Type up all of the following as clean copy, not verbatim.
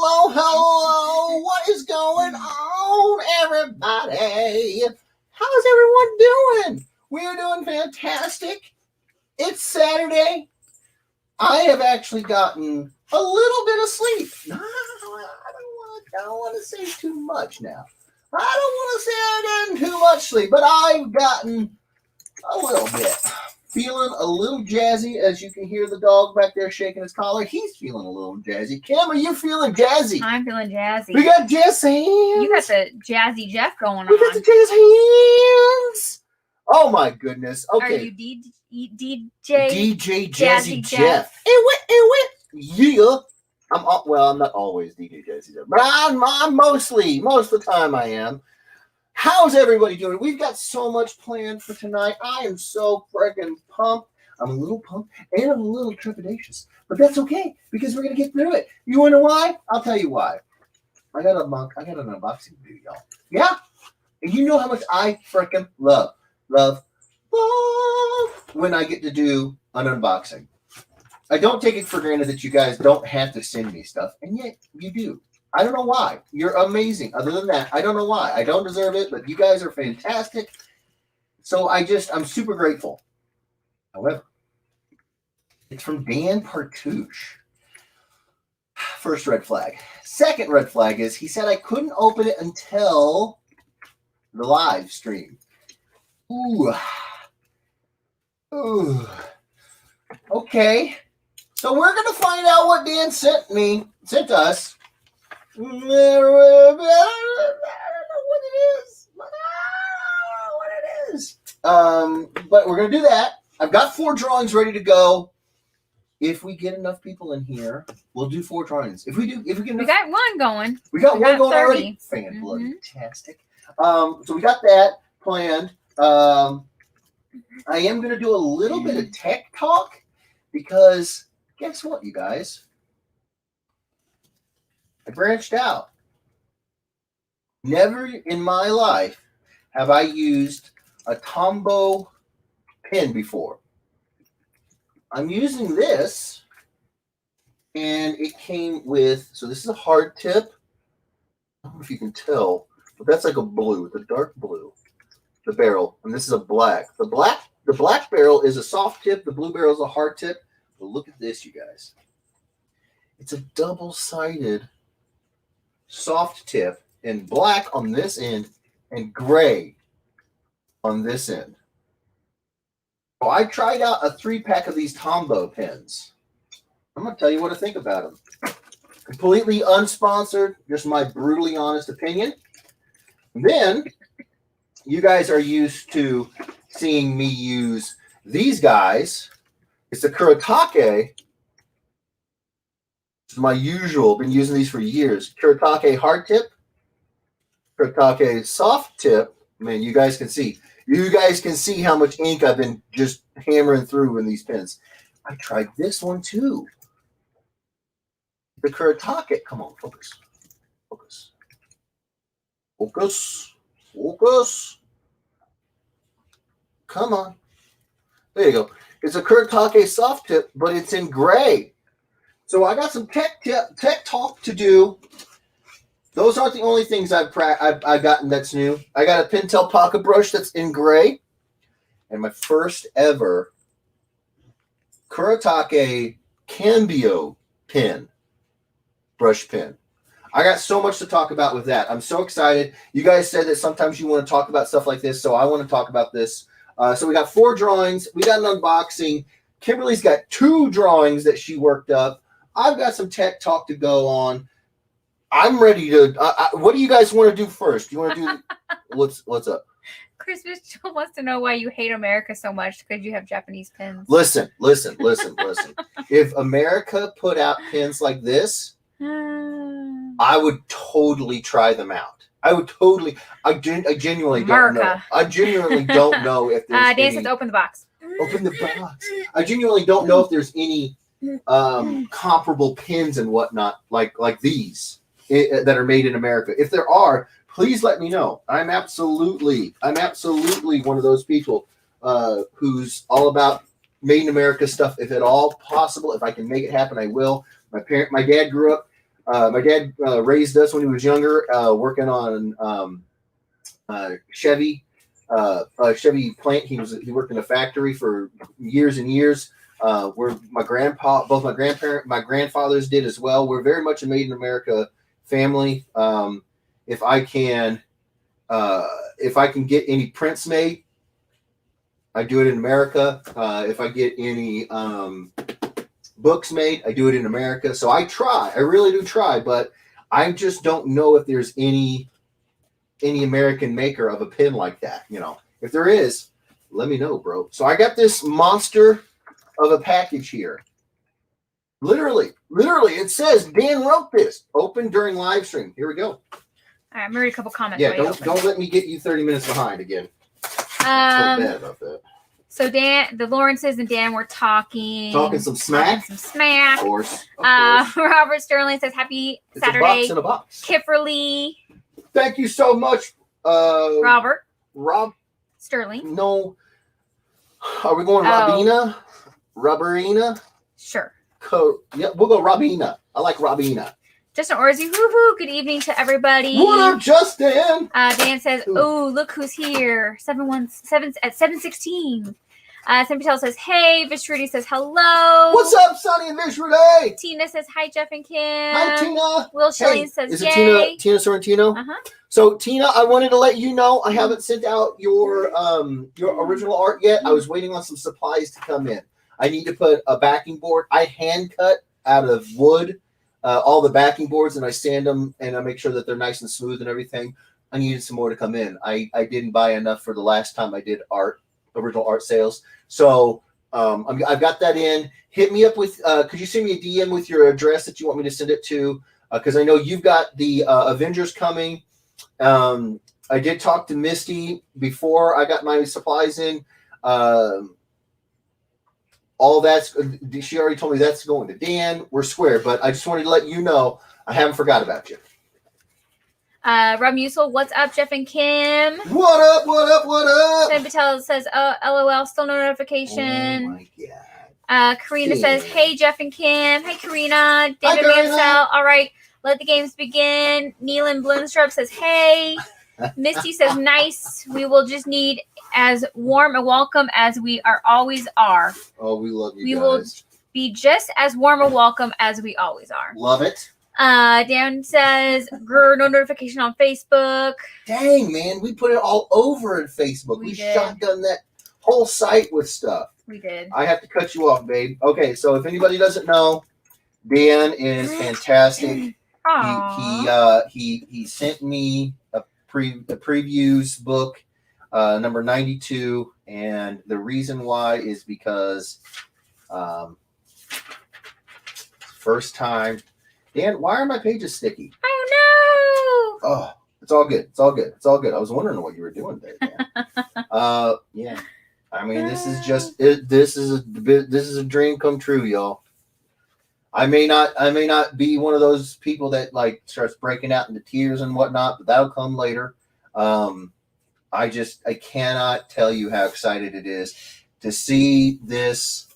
hello. What is going on, everybody? How's everyone doing? We're doing fantastic. It's Saturday. I have actually gotten a little bit of sleep. No, I don't want to say too much now. I don't want to say I didn't too much sleep, but I've gotten a little bit. Feeling a little jazzy, as you can hear the dog back there shaking his collar. He's feeling a little jazzy. Kim, are you feeling jazzy? I'm feeling jazzy. We got jazz hands. You got the Jazzy Jeff going on. We got the jazz hands. Oh my goodness. Okay. Are you DJ Jazzy Jeff? It went. Yeah. I'm not always DJ Jazzy Jeff, but I'm most of the time I am. How's everybody doing? We've got so much planned for tonight. I am so freaking pumped. I'm a little pumped and I'm a little trepidatious, but that's okay because we're gonna get through it. You wanna know why? I'll tell you why. I got an unboxing video, y'all. Yeah, and you know how much I freaking love when I get to do an unboxing. I don't take it for granted that you guys don't have to send me stuff, and yet you do. I don't know why. You're amazing. Other than that, I don't know why. I don't deserve it, but you guys are fantastic. So I'm super grateful. However, it's from Dan Partouche. First red flag. Second red flag is he said I couldn't open it until the live stream. Ooh. Okay. So we're going to find out what Dan sent us. I don't know what it is. But we're gonna do that. I've got 4 drawings ready to go. If we get enough people in here, we'll do 4 drawings. If we get enough, we got one going. We got one going 30. already. Fantastic. So we got that planned. I am gonna do a little bit of tech talk because guess what, you guys? I branched out. Never in my life have I used a Tombow pen before. I'm using this, and it came with, so this is a hard tip. I don't know if you can tell, but that's like a blue, the dark blue, the barrel, and this is a black. The black barrel is a soft tip, the blue barrel is a hard tip. But look at this, you guys. It's a double-sided soft tip in black on this end and gray on this end. So I tried out a 3-pack of these Tombow pens. I'm going to tell you what I think about them. Completely unsponsored, just my brutally honest opinion. And then you guys are used to seeing me use these guys. It's the Kuretake. My usual, been using these for years. Kuretake hard tip, Kuretake soft tip. Man, you guys can see how much ink I've been just hammering through in these pens. I tried this one too. The Kuretake. Come on, focus. Come on. There you go. It's a Kuretake soft tip, but it's in gray. So I got some tech talk to do. Those aren't the only things I've gotten that's new. I got a Pentel pocket brush that's in gray, and my first ever Kuretake Cambio brush pen. I got so much to talk about with that. I'm so excited. You guys said that sometimes you want to talk about stuff like this, so I want to talk about this. So we got 4 drawings. We got an unboxing. Kimberly's got 2 drawings that she worked up. I've got some tech talk to go on. I'm ready to. What do you guys want to do first? You want to do what's up? Christmas Joe wants to know why you hate America so much because you have Japanese pens. Listen. If America put out pens like this, I would totally try them out. I genuinely don't know. I genuinely don't know if there's Dan says open the box. Open the box. I genuinely don't know if there's any comparable pens and whatnot like these that are made in America. If there are, please let me know. I'm absolutely one of those people who's all about made in America stuff. If at all possible, if I can make it happen, I will. My dad grew up My dad raised us when he was younger, working on Chevy plant. He worked in a factory for years and years. Where my grandpa, both my grandfathers did as well. We're very much a Made in America family. If I can get any prints made, I do it in America. If I get any books made, I do it in America. So I try. I really do try, but I just don't know if there's any American maker of a pen like that. If there is, let me know, bro. So I got this monster of a package here. Literally, it says Dan wrote this. Open during live stream. Here we go. All right, I'm gonna read a couple comments. Yeah, don't let me get you 30 minutes behind again. I feel bad about that. So the Lawrences and Dan were talking some smack. Of course. Robert Sterling says happy Saturday. A box in a box. Kifferly. Thank you so much, Robert. Rob Sterling. No. Are we going Robina? Rubberina? Sure. Yeah, we'll go Robina. I like Robina. Justin Orzi, woohoo! Good evening to everybody. What up, Justin? Dan says, "Oh, look who's here! 717 at 716." Sam Patel says, "Hey." Vishruti says, "Hello." What's up, Sonny and Vishruti? Tina says, "Hi, Jeff and Kim." Hi, Tina. Will Shilling says, "Is Yay." it Tina Sorrentino? Uh-huh. So, Tina, I wanted to let you know I haven't sent out your original art yet. I was waiting on some supplies to come in. I need to put a backing board. I hand cut out of wood all the backing boards, and I sand them, and I make sure that they're nice and smooth and everything. I needed some more to come in. I didn't buy enough for the last time I did original art sales. So I've got that in. Hit me up with, could you send me a DM with your address that you want me to send it to? Because I know you've got the Avengers coming. I did talk to Misty before I got my supplies in. All that's, she already told me that's going to Dan. We're square, but I just wanted to let you know I haven't forgot about you. Rob Musil, what's up, Jeff and Kim? What up, what up, what up? Sam Patel says, LOL, still no notification. Oh my God. Karina says, hey, Jeff and Kim. Hey, Karina. David Karina. Mansell. All right, let the games begin. Neelan Blunstrup says, hey. Misty says, nice. We will just need as warm a welcome as we always are. Oh, we love you we guys. Will be just as warm a welcome as we always are. Love it. Dan says, grr, no notification on Facebook. Dang, man. We put it all over in Facebook. We shotgunned that whole site with stuff. We did. I have to cut you off, babe. Okay, so if anybody doesn't know, Dan is fantastic. He sent me a previews book, number 92, and the reason why is because first time. Dan, why are my pages sticky? Oh no! Oh, it's all good. It's all good. It's all good. I was wondering what you were doing there, Dan. Yeah. I mean, this is just it. This is a dream come true, y'all. I may not be one of those people that like starts breaking out into tears and whatnot, but that'll come later. I cannot tell you how excited it is to see this.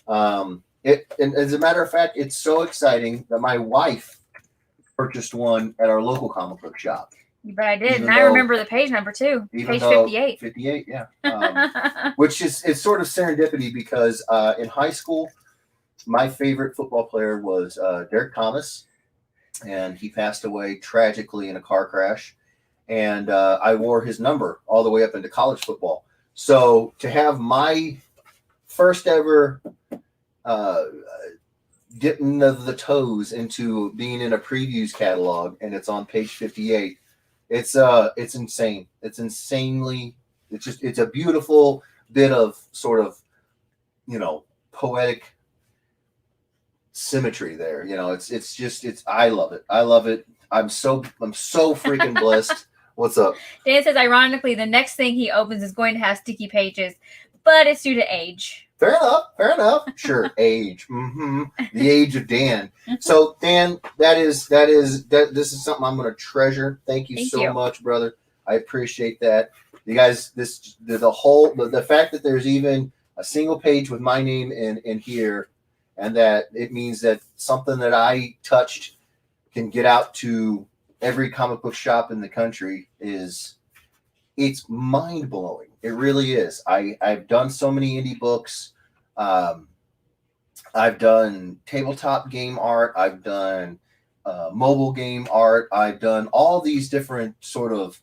And as a matter of fact, it's so exciting that my wife purchased one at our local comic book shop. But I did, and I remember the page number too. Page 58. 58, yeah. Which is it's sort of serendipity because in high school, my favorite football player was Derek Thomas, and he passed away tragically in a car crash. And I wore his number all the way up into college football. So to have my first ever dipping of the toes into being in a previews catalog, and it's on page 58. It's insane. It's insanely. It's a beautiful bit of sort of, poetic symmetry there. It's I love it. I love it. I'm so freaking blessed. What's up? Dan says, ironically, the next thing he opens is going to have sticky pages, but it's due to age. Fair enough. Sure, age. Mm-hmm. The age of Dan. So, Dan, this is something I'm going to treasure. Thank you so much, brother. I appreciate that. You guys, the fact that there's even a single page with my name in here, and that it means that something that I touched can get out to every comic book shop in the country it's mind blowing. It really is. I've done so many indie books. I've done tabletop game art. I've done mobile game art. I've done all these different sort of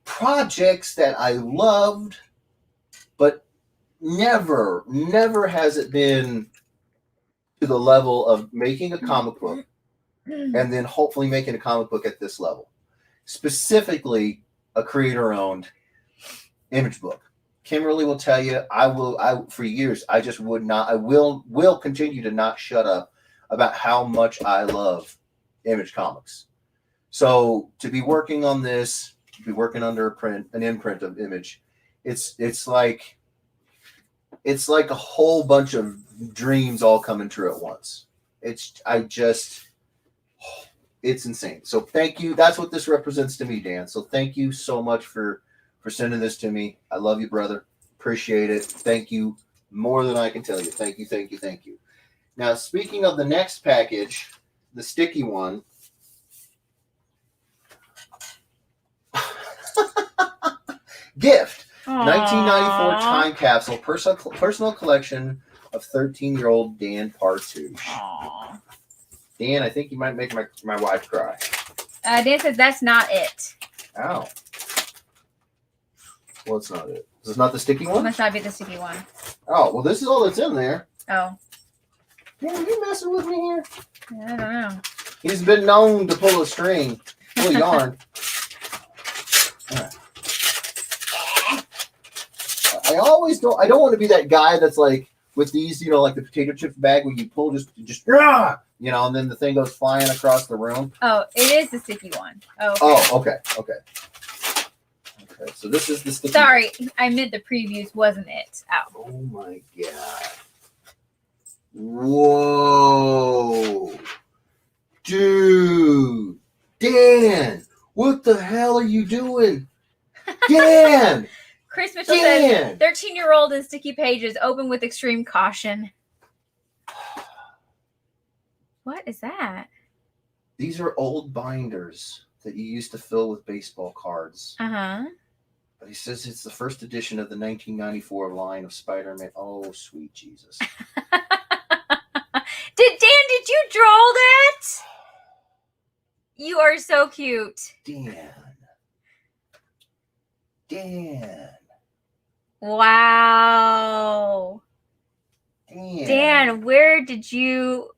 projects that I loved, but never has it been to the level of making a comic book and then hopefully making a comic book at this level. Specifically, a creator-owned image book. Kimberly will tell you, for years, I just would not, I will continue to not shut up about how much I love Image Comics. So to be working on this, be working under an imprint of Image, it's like a whole bunch of dreams all coming true at once. It's insane. So thank you. That's what this represents to me, Dan. So thank you so much for sending this to me. I love you, brother. Appreciate it. Thank you more than I can tell you. Thank you, thank you, thank you. Now, speaking of the next package, the sticky one. Gift. Aww. 1994 time capsule, personal collection of 13-year-old Dan Partouche. Aww. Dan, I think you might make my wife cry. Dan says that's not it. Ow. Well, it's not it. This is not the sticky one? It must not be the sticky one. Oh, well, this is all that's in there. Oh. Dan, are you messing with me here? I don't know. He's been known to pull a string, pull a yarn. Right. I don't want to be that guy that's like with these, like the potato chips bag where you pull just and then the thing goes flying across the room. Oh, it is the sticky one. Oh, okay. Oh, okay. Okay, so this is the sticky Sorry, I meant the previews wasn't it. Ow. Oh my god. Whoa. Dude. Dan, what the hell are you doing? Dan! Chris Mitchell says 13-year-old and sticky pages open with extreme caution. What is that? These are old binders that you used to fill with baseball cards. Uh-huh. But he says it's the first edition of the 1994 line of Spider-Man. Oh, sweet Jesus. Did you draw that? You are so cute. Dan. Wow. Dan, where did you...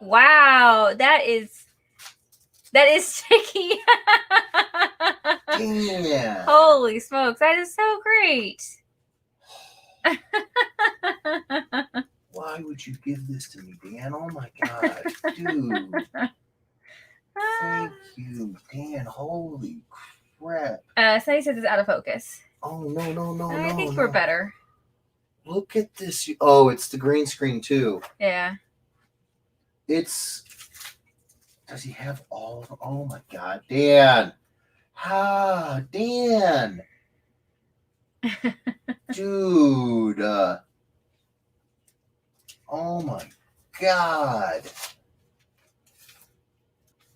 Wow, that is sticky. Dan. Holy smokes, that is so great. Why would you give this to me, Dan? Oh my god, dude. Thank you, Dan. Holy crap. Sunny says it's out of focus. Oh, no. I think we're better. Look at this. Oh, it's the green screen, too. Yeah. Does he have all of them? Oh my god, Dan. Dan. Dude. Oh my god.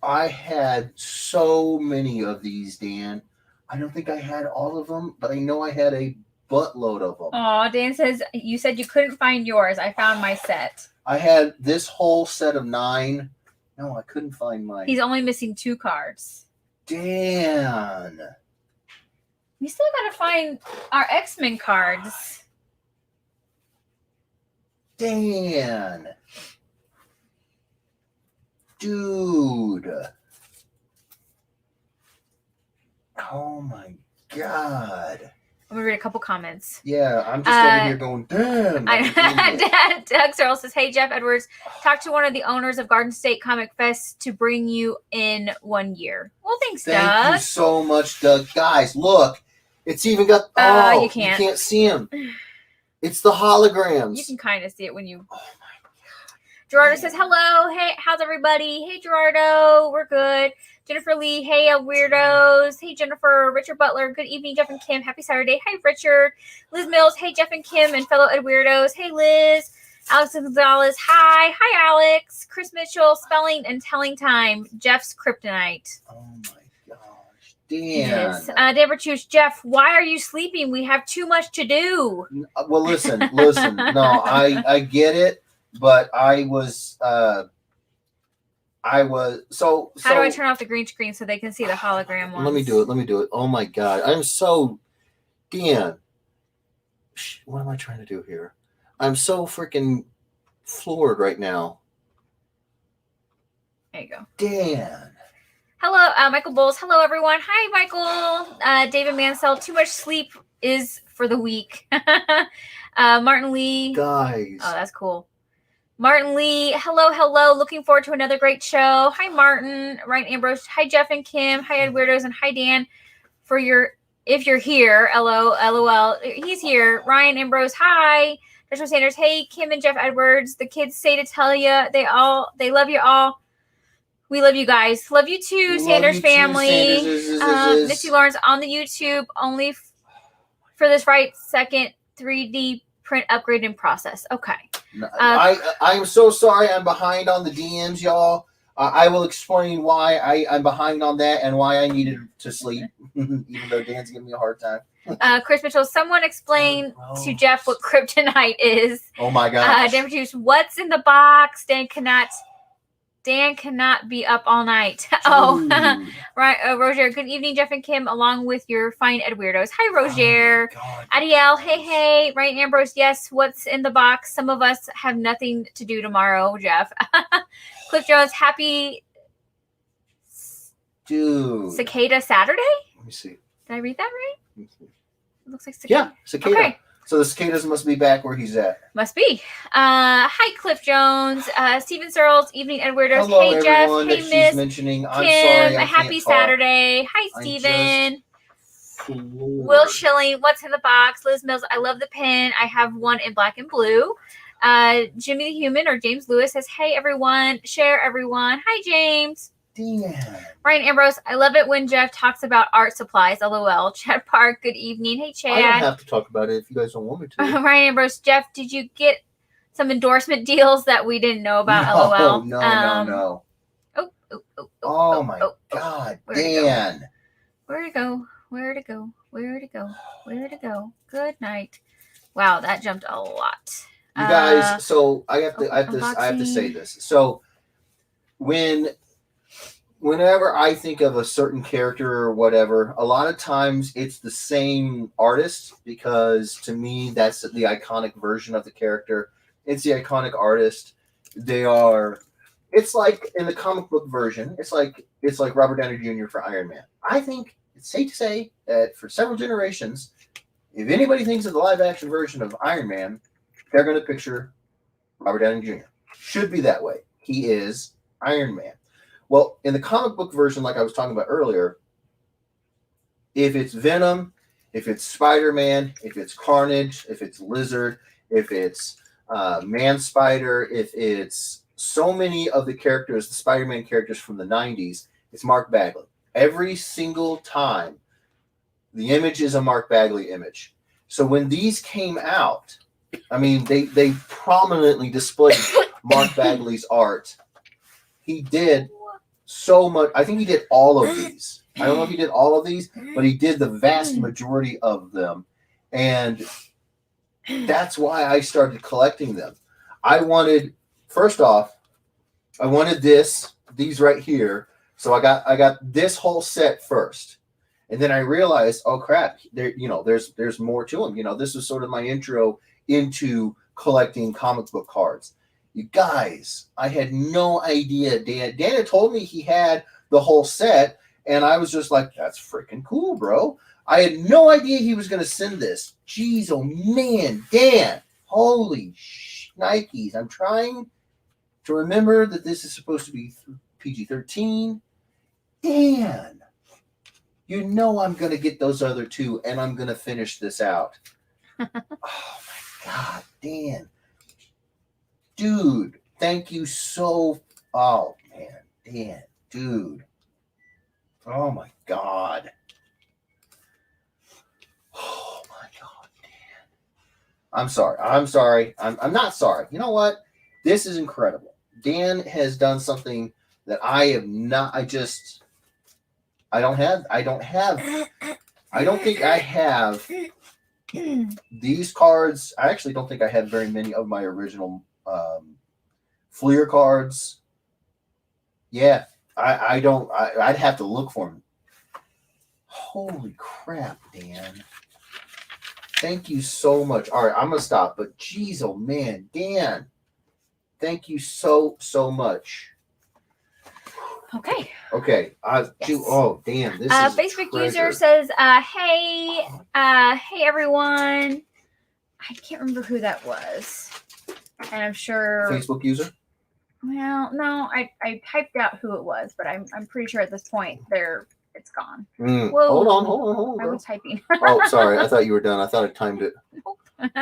I had so many of these, Dan. I don't think I had all of them, but I know I had a buttload of them. Oh, Dan says, you said you couldn't find yours. I found my set. I had this whole set of 9. No, I couldn't find mine. He's only missing 2 cards. Dan. We still gotta find our X-Men cards. Dan. Dude. Oh my god. I'm gonna read a couple comments. Yeah, I'm just over here going, damn. Doug Searle says, hey, Jeff Edwards, talk to one of the owners of Garden State Comic Fest to bring you in 1 year. Well, thanks, Doug. Thank you so much, Doug. Guys, look. It's even got, you can't see them. It's the holograms. You can kind of see it when you... Oh, my God. Gerardo says, hello. Hey, how's everybody? Hey, Gerardo. We're good. Jennifer Lee. Hey, weirdos. Hey, Jennifer. Richard Butler. Good evening, Jeff and Kim. Happy Saturday. Hi, Richard. Liz Mills. Hey, Jeff and Kim and fellow Ed Weirdos. Hey, Liz. Alex Gonzalez, hi. Hi, Alex. Chris Mitchell, spelling and telling time. Jeff's kryptonite. Oh my gosh, Dan. Yes. Deborah Chooch, Jeff, why are you sleeping? We have too much to do. Well, listen. No, I get it, but I was so. How do I turn off the green screen so they can see the hologram ones? Let me do it. Oh my god, I'm so Dan. What am I trying to do here? I'm so freaking floored right now. There you go. Dan. Hello, Michael Bowles. Hello, everyone. Hi, Michael. David Mansell. Too much sleep is for the weak. Martin Lee. Guys. Oh, that's cool. Martin Lee. Hello. Looking forward to another great show. Hi, Martin. Ryan Ambrose. Hi, Jeff and Kim. Hi, Ed Weirdos. And hi, Dan. If you're here, LOL. He's here. Ryan Ambrose. Hi. Joshua Sanders. Hey, Kim and Jeff Edwards. The kids say to tell you they love you all. We love you guys. Love you too, Sanders family. Missy Lawrence on the YouTube only for this right second 3D print upgrading process. Okay. I'm so sorry. I'm behind on the DMs, y'all. I will explain why I'm behind on that and why I needed to sleep, even though Dan's giving me a hard time. Chris Mitchell, someone explain to Jeff what kryptonite is. Oh my gosh. Dan Produce, what's in the box? Dan cannot be up all night. Oh, right. Roger, good evening, Jeff and Kim, along with your fine Ed Weirdos. Hi, Roger. Adiel, hey. Ryan Ambrose, yes, what's in the box? Some of us have nothing to do tomorrow, Jeff. Cliff Jones, happy Cicada Saturday? Let me see. Did I read that right? It looks like cicada. Yeah, cicada. Okay. So the cicadas must be back where he's at. Must be. Hi, Cliff Jones. Steven Searles, evening Ed Weirdos. Hello, hey, Jeff. Hey, Miss mentioning. I'm Kim. sorry, A happy Saturday. Hi, Steven. Will Schilling, what's in the box? Liz Mills, I love the pen. I have one in black and blue. Jimmy the Human or James Lewis says, hey, everyone. Share, everyone. Hi, James. Damn. Ryan Ambrose, I love it when Jeff talks about art supplies. LOL. Chad Park, good evening. Hey, Chad. I don't have to talk about it if you guys don't want me to. Ryan Ambrose, Jeff, did you get some endorsement deals that we didn't know about? LOL. No. Oh my God, Dan. Where to go? Good night. Wow, that jumped a lot. You guys, so I have to say this. So whenever I think of a certain character or whatever, a lot of times it's the same artist because to me that's the iconic version of the character. It's the iconic artist. It's like in the comic book version, it's like Robert Downey Jr. for Iron Man. I think it's safe to say that for several generations, if anybody thinks of the live action version of Iron Man, they're going to picture Robert Downey Jr. Should be that way. He is Iron Man. Well, in the comic book version, like I was talking about earlier, if it's Venom, if it's Spider-Man, if it's Carnage, if it's Lizard, if it's Man-Spider, if it's so many of the characters, the Spider-Man characters from the 90s, it's Mark Bagley. Every single time, the image is a Mark Bagley image. So when these came out, I mean, they prominently displayed Mark Bagley's art. He did so much. I think he did all of these. I don't know if he did all of these, but he did the vast majority of them. And that's why I started collecting them. First off, I wanted these right here. So I got this whole set first. And then I realized, oh crap, there's more to them. This was sort of my intro into collecting comic book cards. You guys, I had no idea. Dan had told me he had the whole set, and I was just like, that's freaking cool, bro. I had no idea he was going to send this. Jeez, oh man, Dan, holy Nikes. I'm trying to remember that this is supposed to be PG-13. Dan, I'm going to get those other two, and I'm going to finish this out. Oh my God, Dan. Dude, thank you so. Oh man, Dan, dude. Oh my God. Oh my God, Dan. I'm sorry. I'm not sorry. You know what? This is incredible. Dan has done something that I have not. I don't think I have these cards. I actually don't think I have very many of my original Fleer cards. Yeah, I don't. I'd have to look for them. Holy crap, Dan. Thank you so much. All right, I'm going to stop. But geez, oh man, Dan, thank you so much. Okay. Okay. Yes. Oh, Dan, this is Facebook user says, hey everyone. I can't remember who that was. And I'm sure Facebook user? Well, no, I typed out who it was, but I'm pretty sure at this point it's gone. Whoa. Hold on. I was typing. Oh, sorry. I thought you were done. I thought I timed it.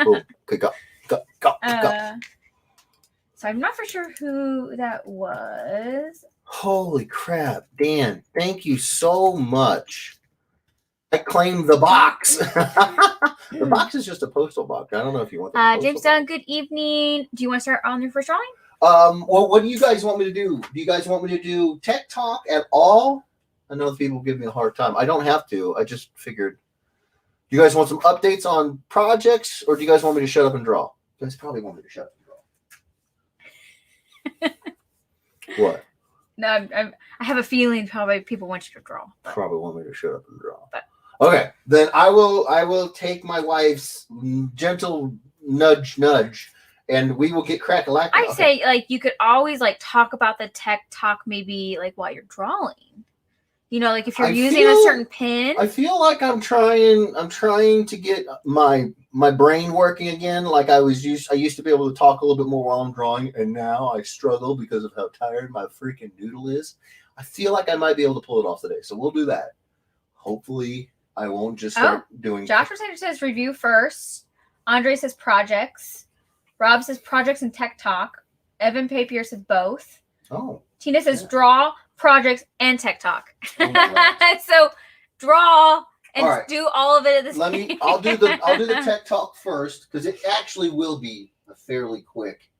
Cool. Okay, go. So I'm not for sure who that was. Holy crap, Dan! Thank you so much. I claim the box. The box is just a postal box. I don't know if you want that. James Dunn, good evening. Do you want to start on your first drawing? Well, what do you guys want me to do? Do you guys want me to do tech talk at all? I know people give me a hard time. I don't have to. I just figured. Do you guys want some updates on projects, or do you guys want me to shut up and draw? You guys probably want me to shut up and draw. What? No, I have a feeling probably people want you to draw. But. Probably want me to shut up and draw. Okay, then I will take my wife's gentle nudge, and we will get crack-a-lack. I say like you could always like talk about the tech talk maybe like while you're drawing. You know, like if you're using a certain pen. I feel like I'm trying to get my brain working again. Like I used to be able to talk a little bit more while I'm drawing, and now I struggle because of how tired my freaking doodle is. I feel like I might be able to pull it off today, so we'll do that. Hopefully, I won't just start doing. Joshua Sanders says review first. Andre says projects. Rob says projects and tech talk. Evan Papier says both. Oh. Tina says draw, projects, and tech talk. Oh, so draw and right. do all of it at the same time. I'll do the tech talk first because it actually will be a fairly quick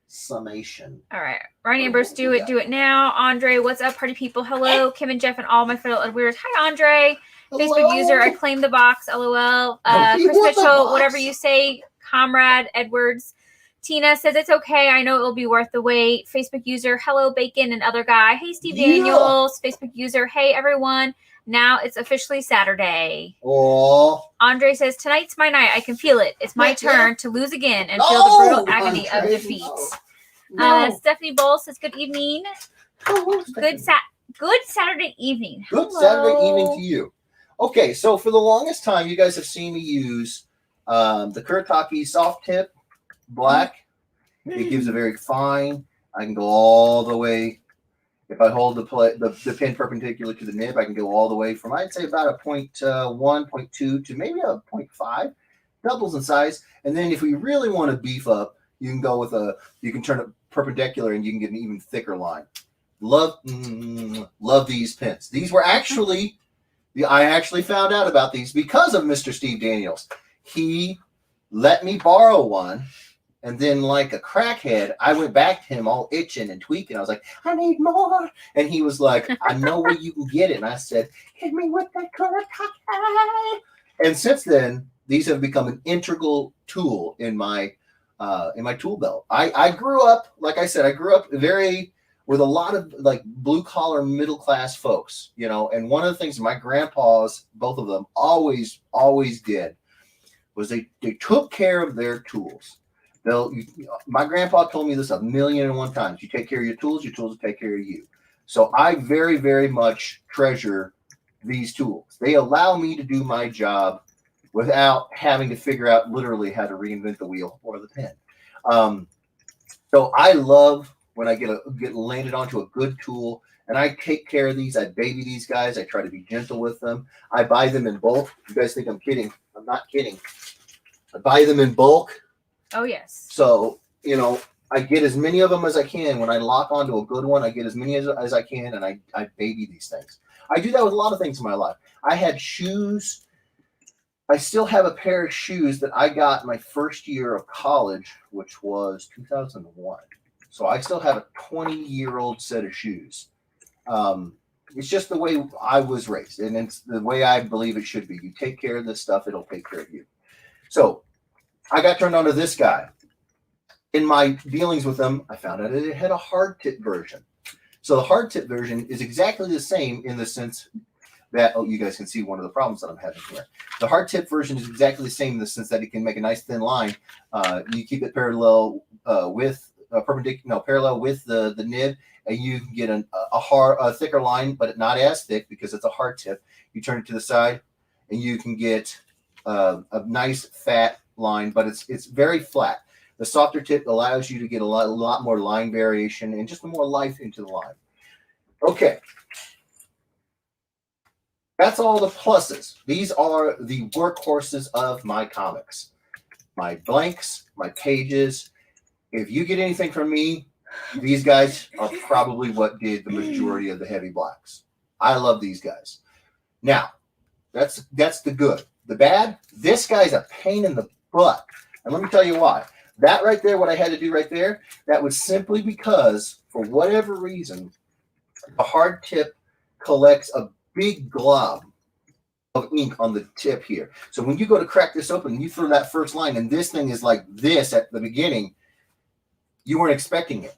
summation. All right. Ryan Ambrose, do it now. Andre, what's up, party people? Hello, Kim and Jeff and all my fellow Edwards. Hi, Andre. Hello. Facebook user, I claim the box. LOL. Chris Mitchell, whatever you say, Comrade Edwards. Tina says it's okay. I know it will be worth the wait. Facebook user, hello, Bacon and other guy. Hey, Steve Daniels. Facebook user, hey, everyone. Now it's officially Saturday. Oh. Andre says, tonight's my night. I can feel it. It's my turn to lose again and feel the brutal agony of defeat. No. Stephanie Bowles says, good evening. Good Saturday evening. Good Saturday evening to you. Okay, so for the longest time, you guys have seen me use the Kuretake soft tip black. It gives a very fine. I can go all the way. If I hold the pin perpendicular to the nib, I can go all the way from, I'd say, about a 0.1, 0.2 to maybe a 0.5. Doubles in size. And then if we really want to beef up, you can go with you can turn it perpendicular and you can get an even thicker line. Love these pins. These were actually, I actually found out about these because of Mr. Steve Daniels. He let me borrow one. And then, like a crackhead, I went back to him all itching and tweaking. I was like, I need more. And he was like, I know where you can get it. And I said, hit me with that Kuretake. And since then, these have become an integral tool in my tool belt. I grew up, like I said, with a lot of like blue collar middle class folks, you know. And one of the things my grandpas, both of them, always did was they took care of their tools. My grandpa told me this 1,000,001 times. You take care of your tools will take care of you. So I very, very much treasure these tools. They allow me to do my job without having to figure out literally how to reinvent the wheel or the pen. So I love when I get landed onto a good tool, and I take care of these. I baby these guys. I try to be gentle with them. I buy them in bulk. You guys think I'm kidding? I'm not kidding. I buy them in bulk. Oh, yes. So, you know, I get as many of them as I can. When I lock onto a good one, I get as many as I can, and I baby these things. I do that with a lot of things in my life. I had shoes I still have a pair of shoes that I got my first year of college, which was 2001. So I still have a 20-year-old set of shoes. It's just the way I was raised, and it's the way I believe it should be. You take care of this stuff, it'll take care of you. So I got turned on to this guy. In my dealings with them, I found out that it had a hard tip version. So the hard tip version is exactly the same in the sense that, oh, you guys can see one of the problems that I'm having here. The hard tip version is exactly the same in the sense that it can make a nice thin line. You keep it parallel with parallel with the nib, and you can get a thicker line, but not as thick because it's a hard tip. You turn it to the side, and you can get a nice fat line, but it's very flat. The softer tip allows you to get a lot more line variation and just more life into the line. Okay. That's all the pluses. These are the workhorses of my comics. My blanks, my pages. If you get anything from me, these guys are probably what did the majority of the heavy blacks. I love these guys. Now, that's the good. The bad, this guy's a pain in the butt. And let me tell you why. That right there, what I had to do right there, that was simply because, for whatever reason, the hard tip collects a big glob of ink on the tip here. So when you go to crack this open, you throw that first line, and this thing is like this at the beginning, you weren't expecting it.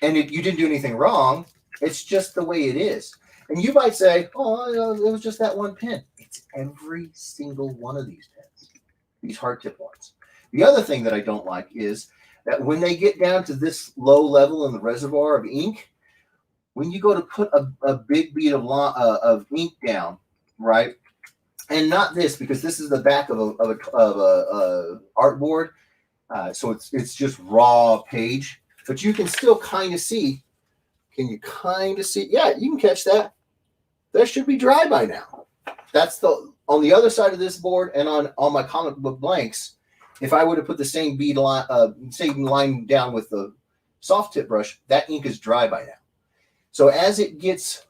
And you didn't do anything wrong. It's just the way it is. And you might say, oh, it was just that one pin. It's every single one of these pins, these hard tip ones. The other thing that I don't like is that when they get down to this low level in the reservoir of ink, when you go to put a big bead of ink down, right, and not this, because this is the back of a artboard, so it's just raw page, but you can still kind of see. Can you kind of see? Yeah, you can catch that. That should be dry by now. That's on the other side of this board, and on my comic book blanks. If I would have put the same bead line down with the soft tip brush, that ink is dry by now. So as it gets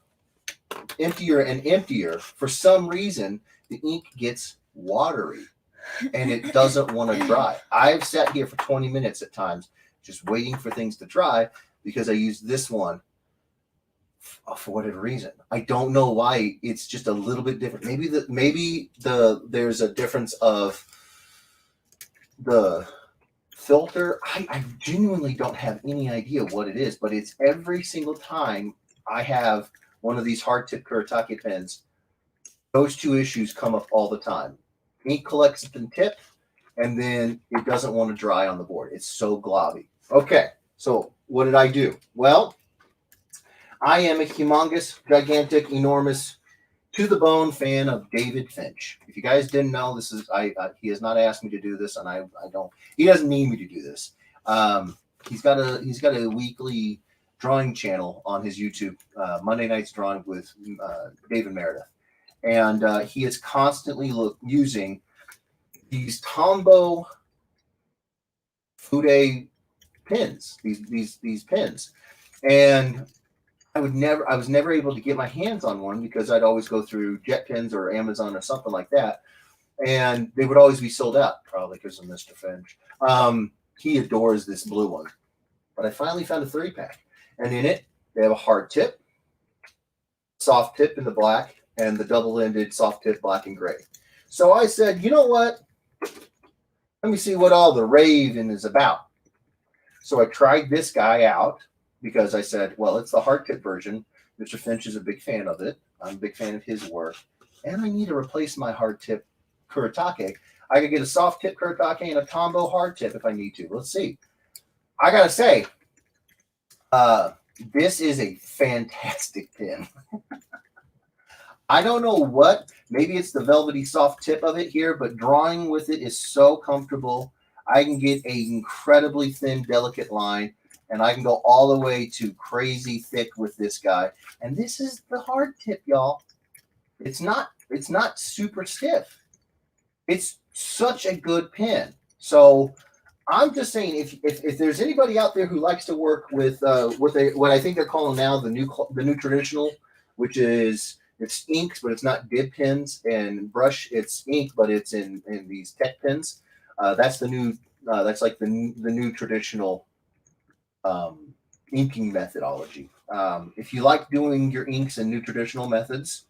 emptier and emptier, for some reason, the ink gets watery and it doesn't want to dry. I've sat here for 20 minutes at times just waiting for things to dry because I used this one for whatever reason. I don't know why. It's just a little bit different. Maybe there's a difference of the filter. I genuinely don't have any idea what it is, but it's every single time I have one of these hard tip Kuretake pens, those two issues come up all the time. Ink collects at the tip, and then it doesn't want to dry on the board. It's so globby. Okay, so what did I do? Well, I am a humongous, gigantic, enormous, to the bone fan of David Finch. If you guys didn't know, this is he has not asked me to do this, and I don't. He doesn't need me to do this. He's got a weekly drawing channel on his YouTube, Monday Nights Drawing with David Meredith, and he is constantly using these Tombow Fude pins, these pins, and I was never able to get my hands on one because I'd always go through JetPens or Amazon or something like that, and they would always be sold out, probably because of Mr. Finch. He adores this blue one, but I finally found a 3-pack, and in it they have a hard tip, soft tip in the black, and the double-ended soft tip black and gray. So I said, you know what? Let me see what all the raving is about. So I tried this guy out, because I said, well, it's the hard tip version. Mr. Finch is a big fan of it. I'm a big fan of his work. And I need to replace my hard tip Kuretake. I could get a soft tip Kuretake and a Tombow hard tip if I need to. Let's see. I got to say, this is a fantastic pen. I don't know what. Maybe it's the velvety soft tip of it here, but drawing with it is so comfortable. I can get an incredibly thin, delicate line. And I can go all the way to crazy thick with this guy. And this is the hard tip, y'all. It's not super stiff. It's such a good pen. So I'm just saying, if there's anybody out there who likes to work with what I think they're calling now the new traditional, which is It's inks, but it's not dib pens, and brush, it's ink, but it's in these tech pens. That's the new. That's like the new traditional inking methodology. If you like doing your inks in new traditional methods,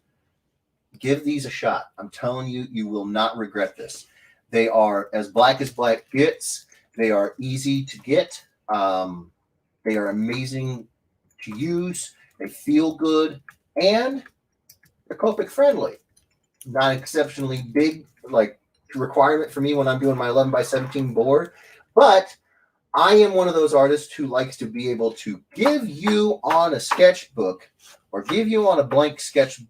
give these a shot. I'm telling you, you will not regret this. They are as black gets. They are easy to get. They are amazing to use. They feel good, and they're Copic friendly. Not exceptionally big, like requirement for me when I'm doing my 11 by 17 board, but I am one of those artists who likes to be able to give you on a sketchbook or give you on a blank sketch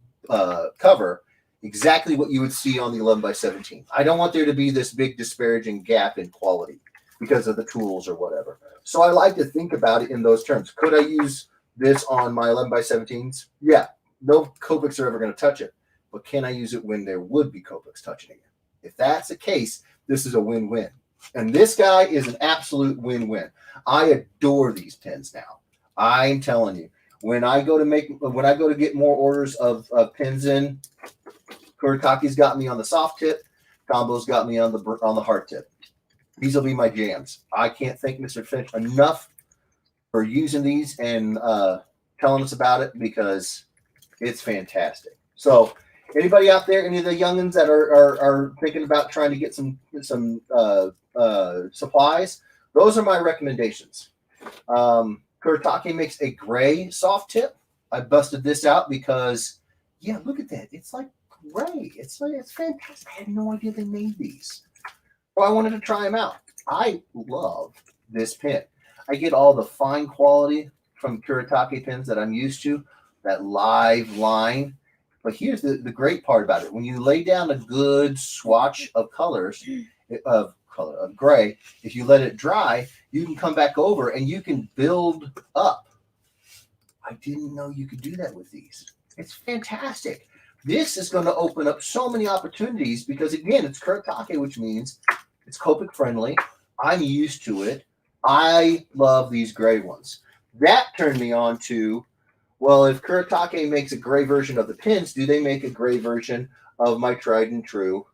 cover exactly what you would see on the 11 by 17. I don't want there to be this big disparaging gap in quality because of the tools or whatever. So I like to think about it in those terms. Could I use this on my 11 by 17s? Yeah, no Copics are ever going to touch it. But can I use it when there would be Copics touching it? If that's the case, this is a win-win. And this guy is an absolute win-win. I adore these pens now. I'm telling you, when I go to get more orders of pens in, Kuritake's got me on the soft tip, Tombo's got me on the hard tip. These will be my jams. I can't thank Mr. Finch enough for using these and telling us about it because it's fantastic. So anybody out there, any of the youngins that are thinking about trying to get some supplies, those are my recommendations. Kuretake makes a gray soft tip. I busted this out because, yeah, look at that. It's like gray. It's fantastic. I had no idea they made these. So I wanted to try them out. I love this pen. I get all the fine quality from Kuretake pens that I'm used to, that live line. But here's the great part about it. When you lay down a good swatch of colors, of gray, if you let it dry, you can come back over and you can build up. I didn't know you could do that with these. It's fantastic. This is going to open up so many opportunities because, again, it's Kuretake, which means it's Copic friendly. I'm used to it. I love these gray ones. That turned me on to, well, if Kuretake makes a gray version of the pins, do they make a gray version of my tried and true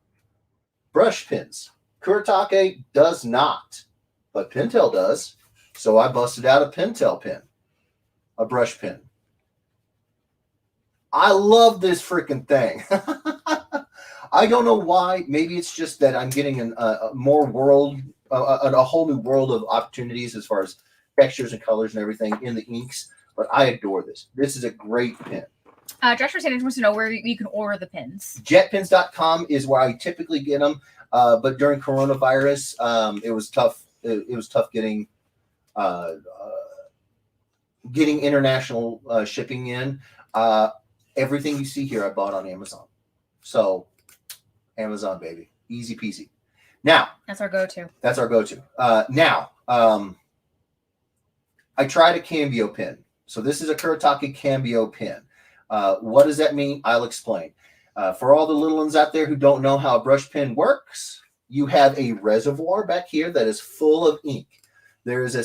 brush pins? Kuretake does not, but Pentel does. So I busted out a Pentel pen, a brush pen. I love this freaking thing. I don't know why. Maybe it's just that I'm getting a whole new world of opportunities as far as textures and colors and everything in the inks. But I adore this. This is a great pen. Joshua Sanders wants to know where you can order the pins. Jetpens.com is where I typically get them. But during coronavirus, it was tough. It was tough getting international shipping in. Everything you see here, I bought on Amazon. So, Amazon, baby, easy peasy. Now, that's our go-to. Now, I tried a Cambio pen. So this is a Kuretake Cambio pen. What does that mean? I'll explain. For all the little ones out there who don't know how a brush pen works, you have a reservoir back here that is full of ink. There is a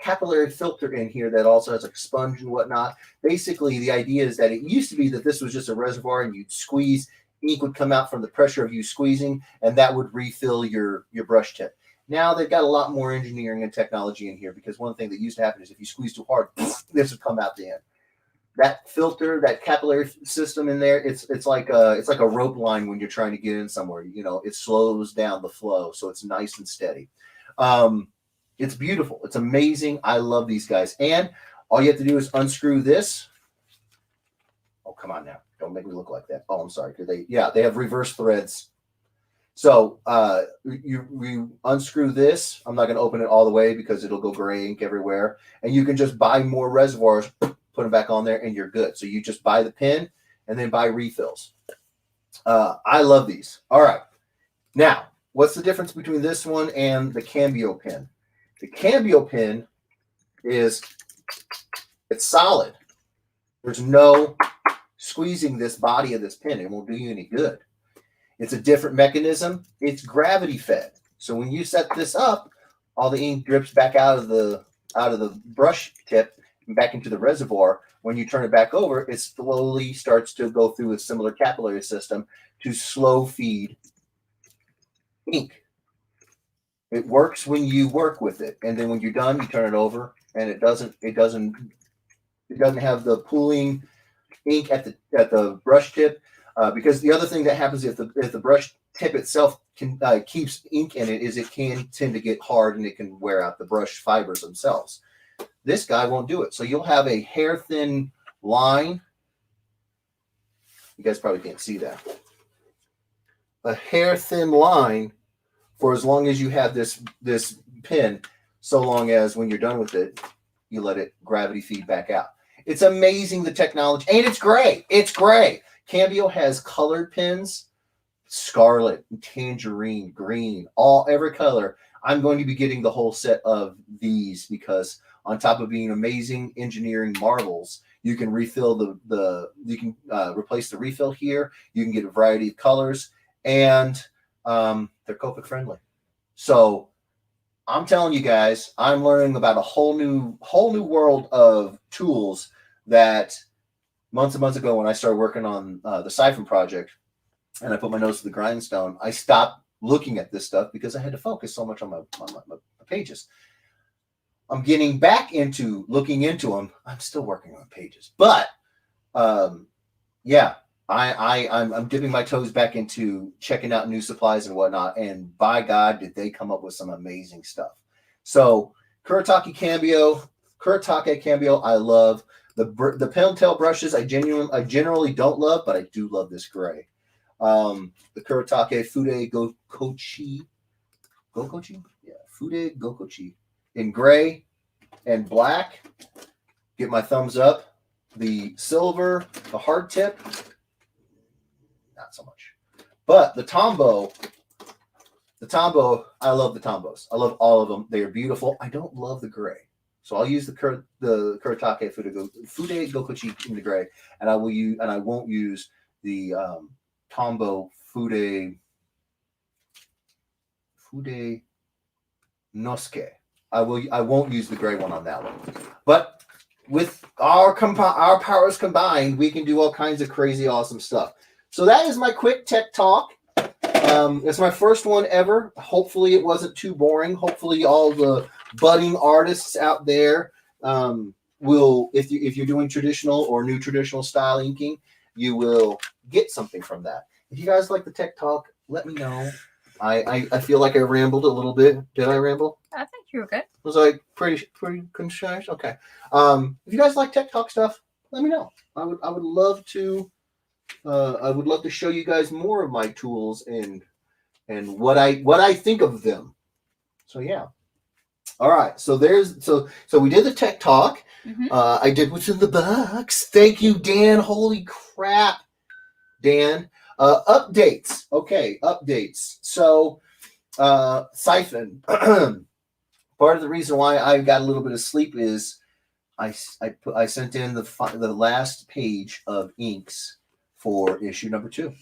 capillary filter in here that also has a sponge and whatnot. Basically, the idea is that it used to be that this was just a reservoir and you'd squeeze, ink would come out from the pressure of you squeezing, and that would refill your brush tip. Now they've got a lot more engineering and technology in here because one thing that used to happen is if you squeeze too hard, this would come out the end. That filter, that capillary system in there, it's like a rope line when you're trying to get in somewhere. You know, it slows down the flow, so it's nice and steady. It's beautiful. It's amazing. I love these guys. And all you have to do is unscrew this. Oh, come on now. Don't make me look like that. Oh, I'm sorry. They have reverse threads. So you unscrew this. I'm not going to open it all the way because it'll go gray ink everywhere. And you can just buy more reservoirs, put them back on there, and you're good. So you just buy the pen and then buy refills. I love these. All right. Now, what's the difference between this one and the Cambio pen? The Cambio pen it's solid. There's no squeezing this body of this pen. It won't do you any good. It's a different mechanism. It's gravity fed. So when you set this up, all the ink drips back out of the brush tip, back into the reservoir, when you turn it back over, it slowly starts to go through a similar capillary system to slow feed ink. It works when you work with it, and then when you're done, you turn it over, and it doesn't have the pooling ink at the brush tip, because the other thing that happens if the brush tip itself keeps ink in it is it can tend to get hard and it can wear out the brush fibers themselves. This guy won't do it, so you'll have a hair thin line. You guys probably can't see that. A hair thin line for as long as you have this pen, so long as when you're done with it, you let it gravity feed back out. It's amazing, the technology, and it's gray. It's gray. Cambio has colored pens, scarlet, tangerine, green, every color. I'm going to be getting the whole set of these because on top of being amazing engineering marvels, you can refill you can replace the refill here. You can get a variety of colors, and they're Copic friendly. So I'm telling you guys, I'm learning about a whole new world of tools that months and months ago when I started working on the Siphon project and I put my nose to the grindstone, I stopped looking at this stuff because I had to focus so much on my pages. I'm getting back into looking into them. I'm still working on pages, but yeah, I'm dipping my toes back into checking out new supplies and whatnot. And by God, did they come up with some amazing stuff. So Kuretake Cambio, I love. The Pentel brushes I generally don't love, but I do love this gray. The Kuretake Fude Gokochi. Yeah, Fude Gokochi. In gray and black. Get my thumbs up. The silver, the hard tip, not so much. But the Tombow, I love the Tombos. I love all of them. They are beautiful. I don't love the gray. So I'll use the Kuretake Fude Gokochi in the gray, and I won't use the Tombow Fude Nosuke. I won't use the gray one on that one. But with our powers combined, we can do all kinds of crazy, awesome stuff. So that is my quick tech talk. It's my first one ever. Hopefully it wasn't too boring. Hopefully all the budding artists out there will, if you're doing traditional or new traditional style inking, you will get something from that. If you guys like the tech talk, let me know. I feel like I rambled a little bit. Did I ramble? I think you were good. Was I pretty concise? Okay. If you guys like tech talk stuff, let me know. I would love to. I would love to show you guys more of my tools and what I think of them. So yeah. All right. So we did the tech talk. Mm-hmm. I did what's in the box. Thank you, Dan. Holy crap, Dan. Updates. Okay, updates. So Siphon. Part of the reason why I got a little bit of sleep is I sent in the last page of inks for issue number 2.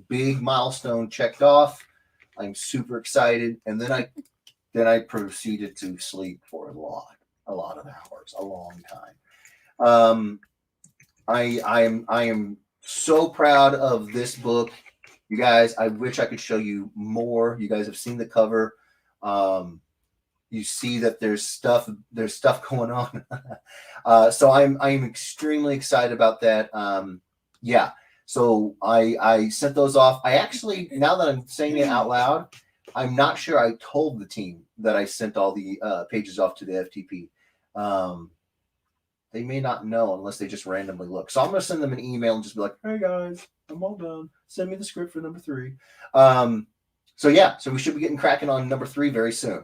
Big milestone checked off. I'm super excited, and then I proceeded to sleep for a lot of hours, a long time. I am so proud of this book, you guys. I wish I could show you more. You guys have seen the cover. You see that there's stuff going on. So I'm extremely excited about that. Yeah. So I sent those off. I actually, now that I'm saying it out loud, I'm not sure I told the team that I sent all the pages off to the FTP. They may not know unless they just randomly look. So I'm going to send them an email and just be like, hey guys, I'm all done. Send me the script for number 3. So yeah, so we should be getting cracking on number 3 very soon.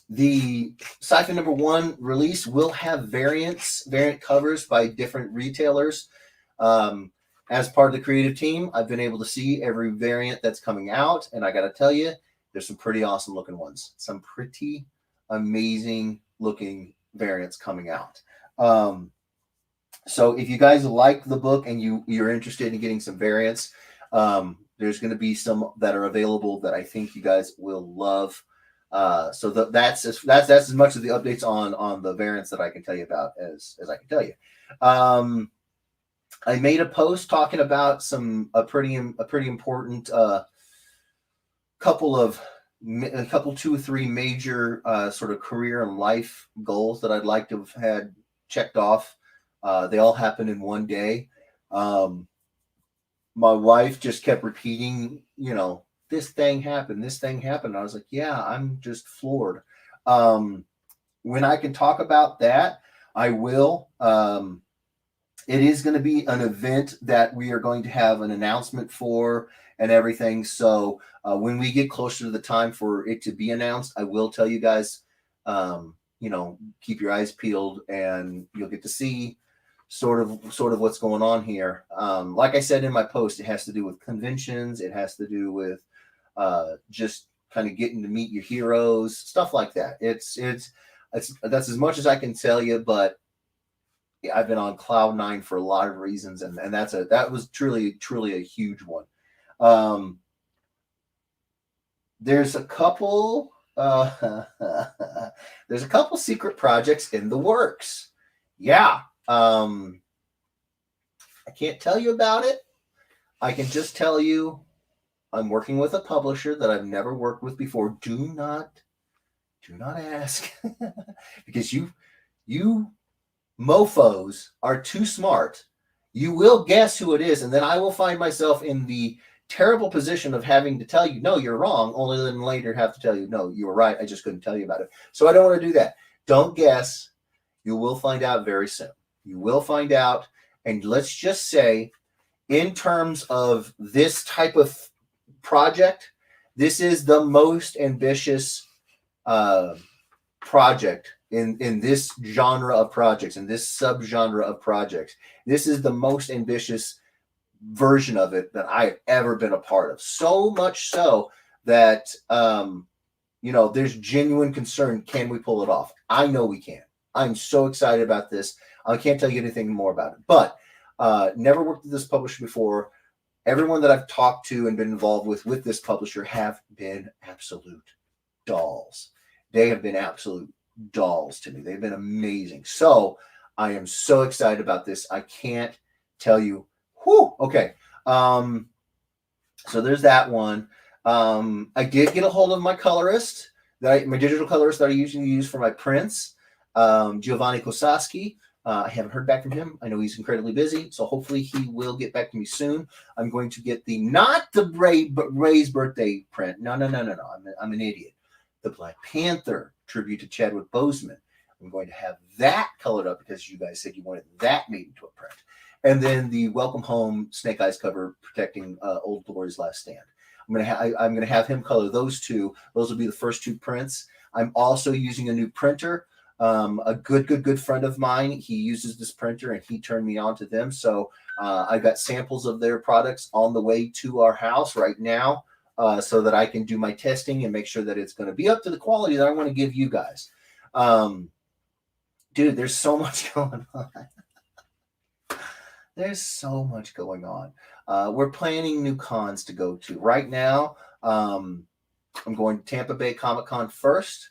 The Siphon number 1 release will have variant covers by different retailers. As part of the creative team, I've been able to see every variant that's coming out, and I got to tell you, there's some pretty awesome looking ones. Some pretty amazing looking variants coming out. So if you guys like the book and you're interested in getting some variants, there's going to be some that are available that I think you guys will love. So that's as much of the updates on the variants that I can tell you about as I can tell you. I made a post talking about a pretty important couple 2 or 3 major sort of career and life goals that I'd like to have had checked off. They all happened in one day. My wife just kept repeating, this thing happened, this thing happened. I was like, yeah, I'm just floored. When I can talk about that, I will. It is going to be an event that we are going to have an announcement for and everything. So when we get closer to the time for it to be announced, I will tell you guys, keep your eyes peeled and you'll get to see sort of what's going on here. Like I said in my post, it has to do with conventions. It has to do with just kind of getting to meet your heroes, stuff like that. It's that's as much as I can tell you, but I've been on cloud 9 for a lot of reasons, and that was truly a huge one. There's a couple secret projects in the works. Yeah. I can't tell you about it. I can just tell you I'm working with a publisher that I've never worked with before. Do not ask because you mofos are too smart. You will guess who it is, and then I will find myself in the terrible position of having to tell you, no, you're wrong, only then later have to tell you, no, you were right. I just couldn't tell you about it. So I don't want to do that. Don't guess. You will find out very soon. You will find out. And let's just say, in terms of this type of project, this is the most ambitious project in this genre of projects, in this subgenre of projects. This is the most ambitious version of it that I've ever been a part of. So much so that, there's genuine concern. Can we pull it off? I know we can. I'm so excited about this. I can't tell you anything more about it, but never worked with this publisher before. Everyone that I've talked to and been involved with this publisher have been absolute dolls. They have been absolute dolls to me. They've been amazing. So I am so excited about this. I can't tell you. Whew, okay. So there's that one. I did get a hold of my colorist, my digital colorist that I usually use for my prints, Giovanni Kosaski. I haven't heard back from him. I know he's incredibly busy, so hopefully he will get back to me soon. I'm going to get not the Ray's birthday print. No. I'm an idiot. The Black Panther tribute to Chadwick Boseman. I'm going to have that colored up because you guys said you wanted that made into a print. And then the Welcome Home Snake Eyes cover protecting Old Glory's Last Stand. I'm gonna have him color those two. Those will be the first 2 prints. I'm also using a new printer. A good friend of mine, he uses this printer and he turned me on to them. So I've got samples of their products on the way to our house right now, so that I can do my testing and make sure that it's going to be up to the quality that I want to give you guys. Dude, there's so much going on. There's so much going on. We're planning new cons to go to. Right now, I'm going to Tampa Bay Comic-Con first.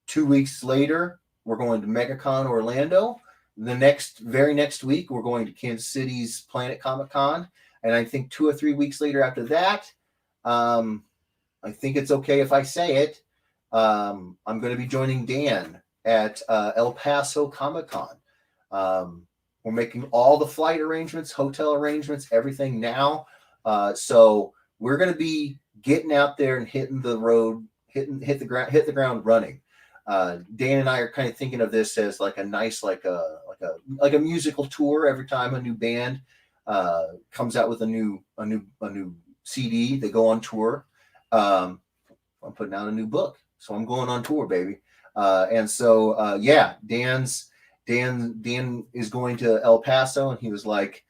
2 weeks later, we're going to MegaCon Orlando. The very next week, we're going to Kansas City's Planet Comic-Con. And I think 2 or 3 weeks later after that, I think it's okay if I say it, I'm going to be joining Dan at El Paso Comic-Con. We're making all the flight arrangements, hotel arrangements, everything now. So we're going to be getting out there and hitting the road, hit the ground running. Dan and I are kind of thinking of this as like a nice, like a musical tour. Every time a new band comes out with a new CD, they go on tour. I'm putting out a new book, so I'm going on tour, baby. And so Dan is going to El Paso, and he was like,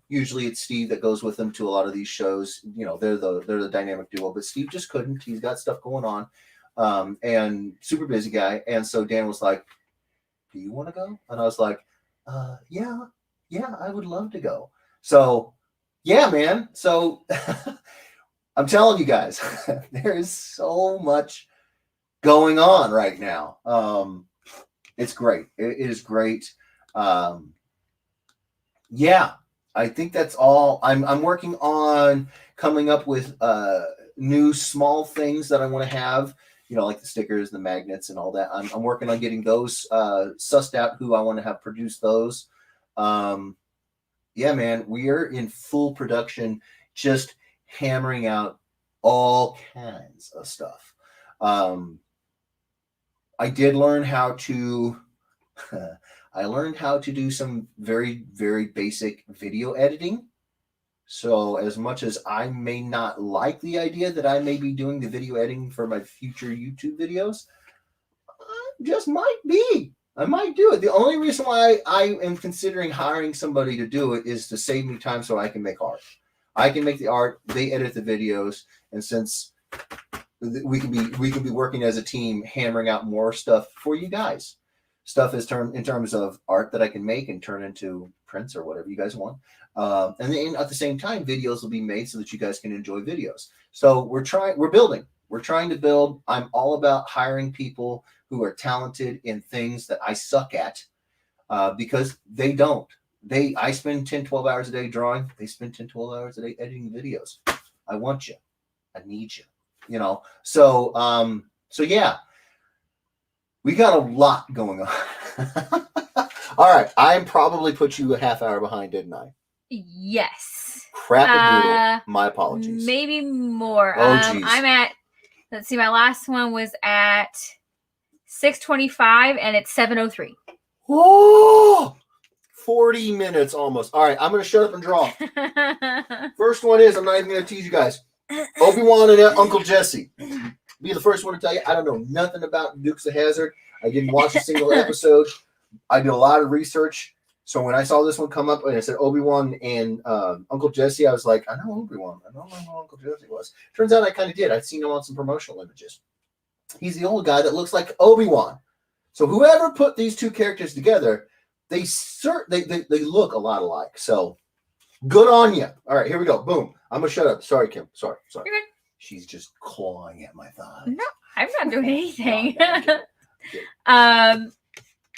usually it's Steve that goes with him to a lot of these shows. They're the dynamic duo, but Steve just couldn't. He's got stuff going on, and super busy guy. And so Dan was like, "Do you want to go?" And I was like, "Yeah, I would love to go." So, yeah, man. So I'm telling you guys, there is so much going on right now. It's great. It is great. Yeah, I think that's all. I'm working on coming up with new small things that I want to have. You know, like the stickers, the magnets, and all that. I'm working on getting those sussed out. Who I want to have produce those. Yeah, man, we are in full production, just hammering out all kinds of stuff. I did learn how to. I learned how to do some very, very basic video editing. So, as much as I may not like the idea that I may be doing the video editing for my future YouTube videos, I just might be. I might do it. The only reason why I am considering hiring somebody to do it is to save me time so I can make art. I can make the art, they edit the videos, and since we can be working as a team hammering out more stuff for you guys. Stuff is turned in terms of art that I can make and turn into prints or whatever you guys want. And then at the same time, videos will be made so that you guys can enjoy videos. So we're building. We're trying to build. I'm all about hiring people who are talented in things that I suck at because they don't. I spend 10, 12 hours a day drawing. They spend 10, 12 hours a day editing videos. I want you. I need you. You know, so yeah, we got a lot going on. All right, I probably put you a half hour behind, didn't I? Yes. Crap-a-doodle. My apologies. Maybe more. Oh, geez. I'm at. Let's see. My last one was at 6:25, and it's 7:03. Oh, 40 minutes almost. All right, I'm going to shut up and draw. First one is, I'm not even going to tease you guys. Obi-Wan and Uncle Jesse. Be the first one to tell you, I don't know nothing about Dukes of Hazzard. I didn't watch a single episode. I did a lot of research. So when I saw this one come up and it said Obi-Wan and Uncle Jesse, I was like, I know Obi-Wan. I don't know who Uncle Jesse was. Turns out I kind of did. I'd seen him on some promotional images. He's the old guy that looks like Obi-Wan. So whoever put these two characters together, they look a lot alike. So good on you. All right, here we go. Boom. I'm going to shut up. Sorry, Kim. Sorry. You're good. She's just clawing at my thighs. No, I'm not doing anything. No,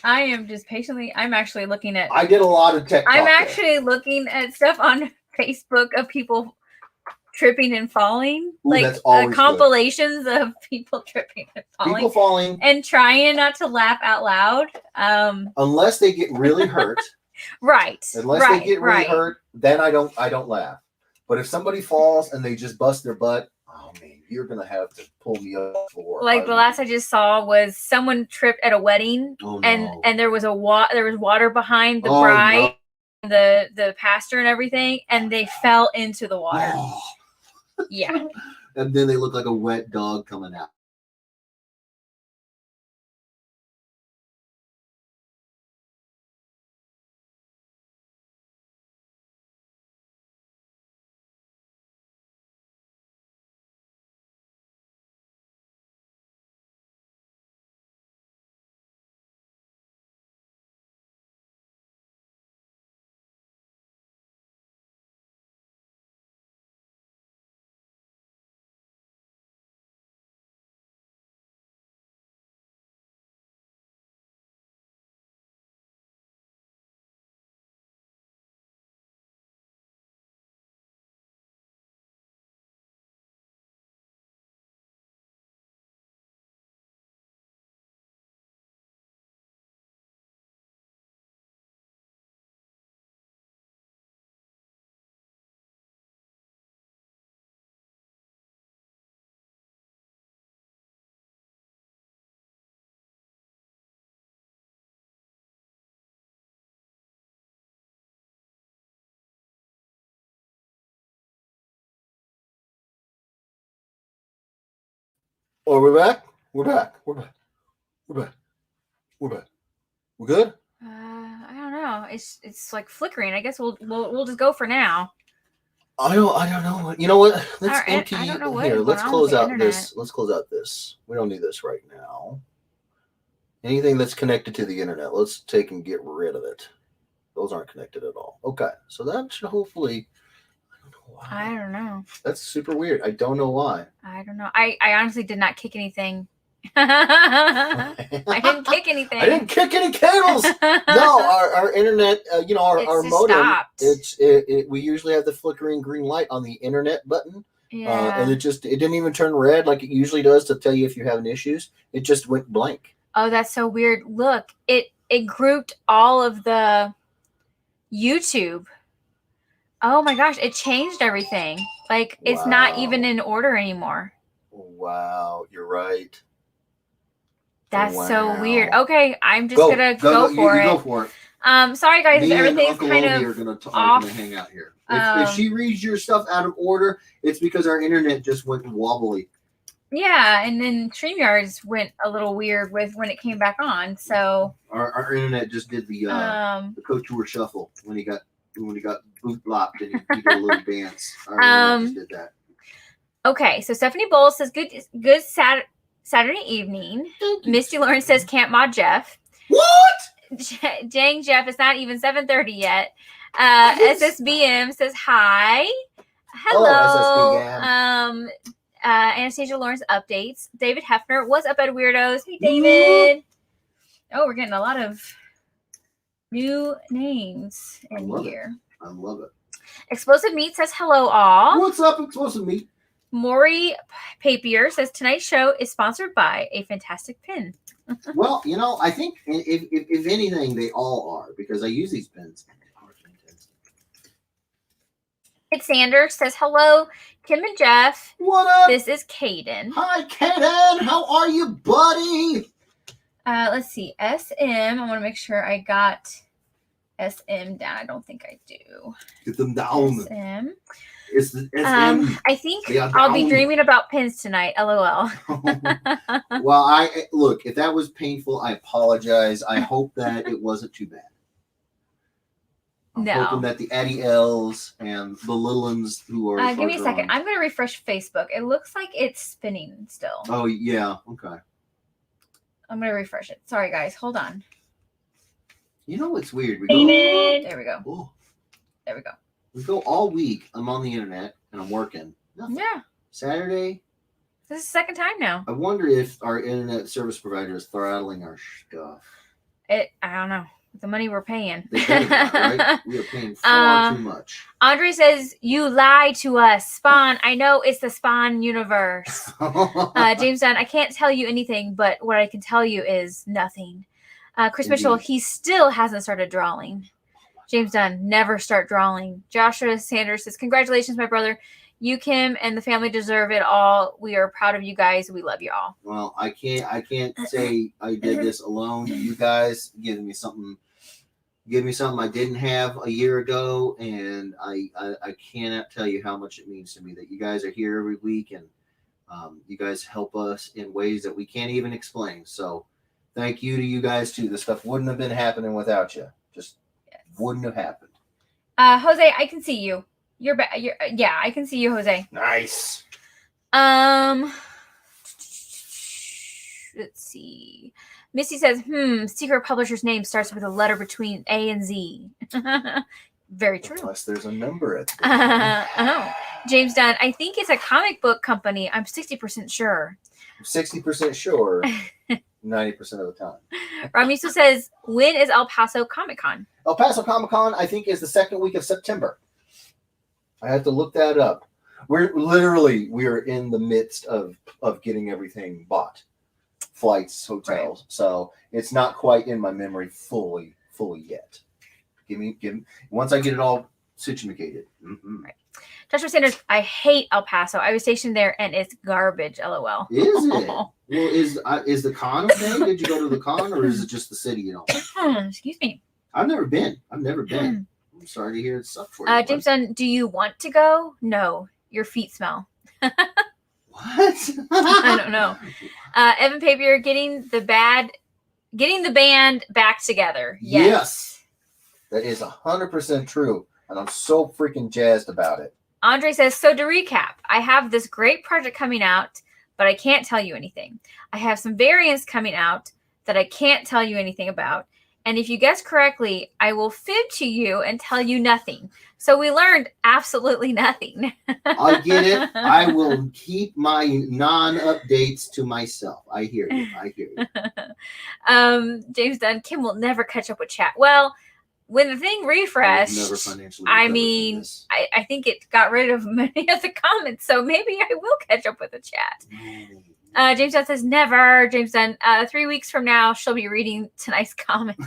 I am just patiently. I'm actually looking at. I did a lot of tech. I'm actually looking at stuff on Facebook of people tripping and falling, Ooh, like that's always compilations of people tripping and falling, People falling, and trying not to laugh out loud. Unless they get really hurt. Right. Unless they get really hurt, then I don't laugh. But if somebody falls and they just bust their butt, oh man, you're gonna have to pull me up for. Like the last I just saw was someone tripped at a wedding, and there was water behind the bride, the pastor, and everything, and they fell into the water. Oh. Yeah. And then they look like a wet dog coming out. Oh, we're back. We're back. We're back. We're back. We're back. We're good. I don't know. It's like flickering. I guess we'll just go for now. I don't know. You know what? Let's empty here. Let's close out internet. this. Let's close out this. We don't need this right now. Anything that's connected to the internet, let's take and get rid of it. Those aren't connected at all. Okay, so that should hopefully. I don't know why. I don't know. That's super weird. I don't know why. I don't know. I honestly did not kick anything I didn't kick anything. I didn't kick any cables. No, our internet, our just modem. stopped. We usually have the flickering green light on the internet button, Yeah. and it didn't even turn red like it usually does to tell you if you're having issues. It just went blank. Oh, that's so weird. Look, it grouped all of the YouTube. Oh my gosh, it changed everything. Like it's not even in order anymore. Wow, you're right. That's so weird. Okay, I'm just gonna go for it. Go for it. Sorry guys, Me everything's and Uncle kind Obi of are off. gonna hang out here. If she reads your stuff out of order, it's because our internet just went wobbly. Yeah, and then StreamYards went a little weird with when it came back on. So our internet just did the couture shuffle when he got boot blocked and he did a little dance. Our internet just did that. Okay, so Stephanie Bowles says good Saturday evening. Misty Lawrence says can't mod Jeff. What? Dang Jeff, it's not even 7:30 yet. SSBM says hi. Hello. SSBM. Anastasia Lawrence updates. David Hefner, what's up, Ed Weirdos? Hey, David. Oh, we're getting a lot of new names in here. I love it. Explosive Meat says hello, all. What's up, Explosive Meat? Maury Papier says tonight's show is sponsored by a fantastic pin. Well, I think if anything, they all are because I use these pins. Kid Sanders says hello, Kim and Jeff. What up? This is Caden. Hi, Caden. How are you, buddy? Let's see. SM. I want to make sure I got SM down. I don't think I do. Get them down. SM. It's the SM. I think I'll be dreaming about pins tonight. LOL. Well, look. If that was painful, I apologize. I hope that it wasn't too bad. I'm hoping that the Addie L's and the little ones who are. Give me a second. I'm going to refresh Facebook. It looks like it's spinning still. Oh, yeah. Okay. I'm going to refresh it. Sorry, guys. Hold on. You know what's weird? There we go. Oh. There we go. We go all week. I'm on the internet and I'm working. Nothing. Yeah. Saturday. This is the second time now. I wonder if our internet service provider is throttling our stuff. I don't know. The money we're paying. They better not, right? We are paying far too much. Andre says, you lie to us. Spawn. I know it's the Spawn universe. James Dunn, I can't tell you anything, but what I can tell you is nothing. Chris Mitchell, he still hasn't started drawing. James Dunn, never start drawing. Joshua Sanders says, congratulations, my brother. You, Kim, and the family deserve it all. We are proud of you guys. We love you all. Well, I can't say I did this alone. You guys give me something I didn't have a year ago, and I cannot tell you how much it means to me that you guys are here every week, and you guys help us in ways that we can't even explain. So thank you to you guys too. This stuff wouldn't have been happening without you. Just wouldn't have happened. Jose, I can see you. You're back. Yeah, I can see you, Jose. Nice. Let's see. Missy says, secret publisher's name starts with a letter between A and Z. Very true. Unless there's a number at the end. James Dunn, I think it's a comic book company. I'm 60% sure. 60% sure. 90% of the time. Ramiso says, when is El Paso Comic Con? El Paso Comic Con, I think, is the second week of September. I have to look that up. We are in the midst of getting everything bought. Flights, hotels. Right. So it's not quite in my memory fully yet. Give me once I get it all situated. Mm-hmm. Right. Joshua Sanders, I hate El Paso. I was stationed there and it's garbage. LOL. Is it? Well, is the con okay? Did you go to the con or is it just the city? Excuse me. I've never been. I'm sorry to hear it sucked for you. James Dunn, do you want to go? No, your feet smell. What? I don't know. Evan Papier, getting the band back together. Yes. That is 100% true, and I'm so freaking jazzed about it. Andre says, so to recap, I have this great project coming out, but I can't tell you anything. I have some variants coming out that I can't tell you anything about, And if you guess correctly, I will fib to you and tell you nothing. So we learned absolutely nothing. I get it. I will keep my non-updates to myself. I hear you. I hear you. James Dunn, Kim will never catch up with chat. Well, when the thing refreshed, Never financially I recover from mean, this. I think it got rid of many of the comments, so maybe I will catch up with the chat. James Dunn says, never. James Dunn, 3 weeks from now, she'll be reading tonight's comments.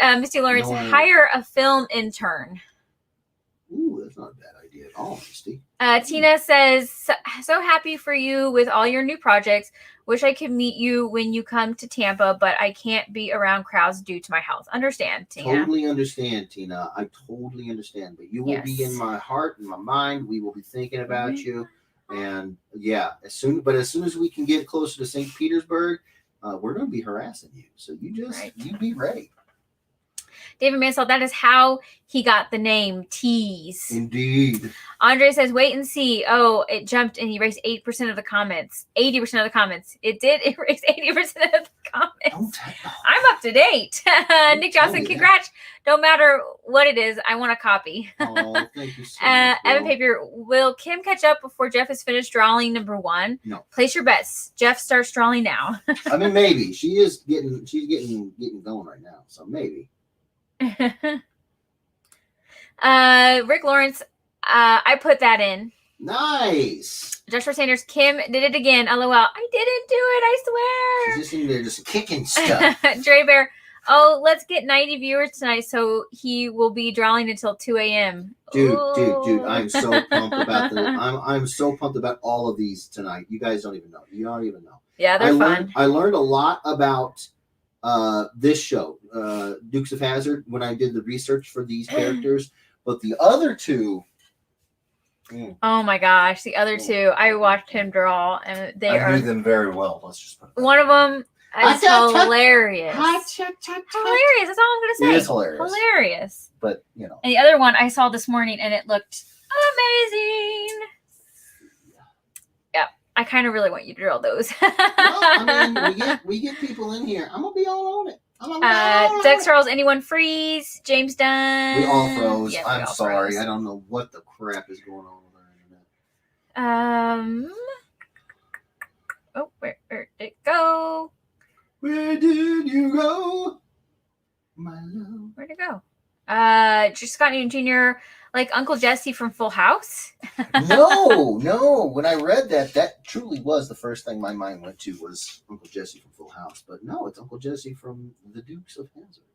Misty Lawrence, No. hire a film intern. Ooh, that's not a bad idea at all, Misty. Tina says, so happy for you with all your new projects. Wish I could meet you when you come to Tampa, but I can't be around crowds due to my health. Understand, Tina. Totally understand, Tina. I totally understand. But you will be in my heart and my mind. We will be thinking about you. And yeah, as soon as we can get closer to St. Petersburg, we're going to be harassing you. So you be ready. David Mansell, that is how he got the name Tease. Indeed. Andre says, wait and see. Oh, it jumped and erased 8% of the comments. 80% of the comments. It did erase 80% of the comments. I'm up to date. Nick Johnson, congrats. Don't matter what it is. I want a copy. Oh, thank you so much. Evan Papier, will Kim catch up before Jeff is finished drawing number 1? No. Place your bets. Jeff starts drawing now. I mean, maybe. She's getting going right now. So maybe. Rick Lawrence, I put that in. Nice. Joshua Sanders, Kim did it again. LOL. I didn't do it, I swear. She's just in there just kicking stuff. Dre Bear, oh, let's get 90 viewers tonight so he will be drawing until 2 a.m. Dude, I'm so pumped about I'm so pumped about all of these tonight. You guys don't even know. You don't even know. Yeah, they're fun. I learned a lot about this show, Dukes of Hazzard, when I did the research for these characters. But the other two, oh my gosh, the other two, I watched him draw, and I knew them very well. Let's just put it. One of them is hilarious. Hilarious. That's all I'm gonna say. It is hilarious. Hilarious. But you know, and the other one I saw this morning, and it looked amazing. Yeah, I kind of really want you to draw those. well, I mean, we get people in here. I'm gonna be all on it. Doug Charles, anyone freeze? James Dunn. We all froze. Yeah, I'm sorry. I don't know what the crap is going on with our internet. Oh, where did it go? Where did you go, my love? Where'd it go? Just Scott Newton Jr., like Uncle Jesse from Full House. No. When I read that truly was the first thing my mind went to was Uncle Jesse from Full House. But no, it's Uncle Jesse from the Dukes of Hazzard.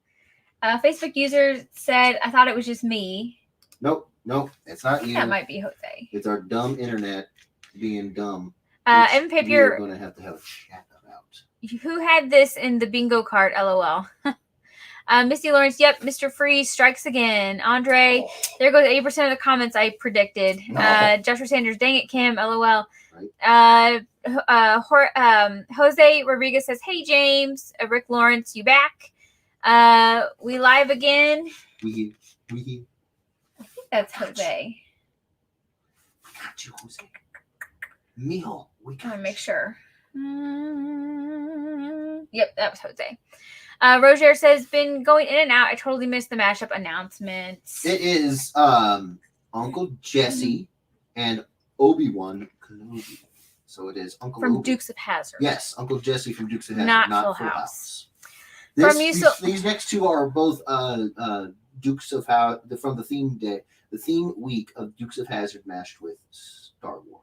Facebook user said, I thought it was just me. Nope, it's not you. That might be Jose. It's our dumb internet being dumb. Evan Papier, we're going to have a chat about. Who had this in the bingo card? LOL. Misty Lawrence, yep, Mr. Freeze strikes again. Andre, there goes 80% of the comments I predicted. No. Joshua Sanders, dang it, Kim, LOL. Right. Jose Rodriguez says, hey, James. Rick Lawrence, you back? We live again. We. I think that's Jose. We got you, Jose. Mijo, we got I make sure. Yep, that was Jose. Roger says, been going in and out. I totally missed the mashup announcements. It is Uncle Jesse and Obi-Wan Kenobi. So it is Uncle from Obi. Dukes of Hazzard. Yes, Uncle Jesse from Dukes of Hazzard, not Full House. These next two are both Dukes of Hazzard from the theme week of Dukes of Hazzard mashed with Star Wars.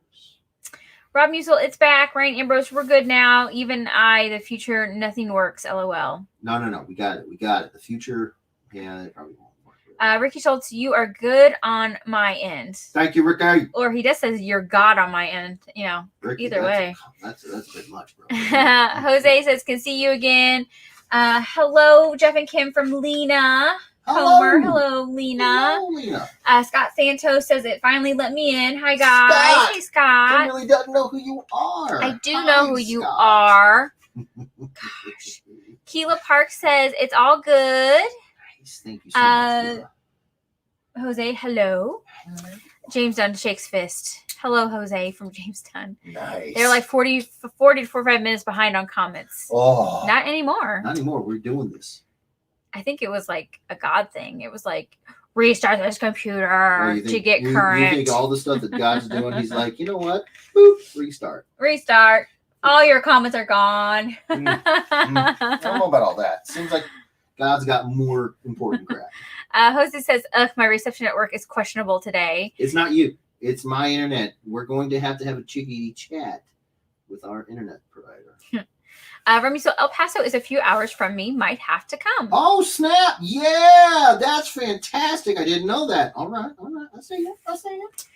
Rob Musil, it's back. Ryan Ambrose, we're good now. Even the future, nothing works. LOL. No. We got it. The future, yeah, it probably won't work. Ricky Schultz, you are good on my end. Thank you, Ricky. Or he just says you're God on my end. You know, Ricky, either way. That's a bit much, bro. Jose says, can see you again. Hello, Jeff and Kim from Lena. Hello. Homer. Hello, Lena. Hello, Lena. Scott Santos says it finally let me in. Hi, guys. Scott. Hey, Scott. He really doesn't know who you are. I do know who you are. Gosh. Keela Park says it's all good. Nice. Thank you so much, Keila. Jose, hello. James Dunn shakes fist. Hello, Jose from James Dunn. Nice. They're like 40 to 45 minutes behind on comments. Oh. Not anymore. Not anymore. We're doing this. I think it was like a God thing. It was like restart this computer Or to get you current. think all the stuff that God's doing, he's like, you know what? Boop, restart. Restart. All your comments are gone. I don't know about all that. Seems like God's got more important crap. Jose says, ugh, my reception at work is questionable today. It's not you. It's my internet. We're going to have a chickadee chat with our internet provider. Remy, so El Paso is a few hours from me. Might have to come. Oh, snap. Yeah, that's fantastic. I didn't know that. All right. I see it.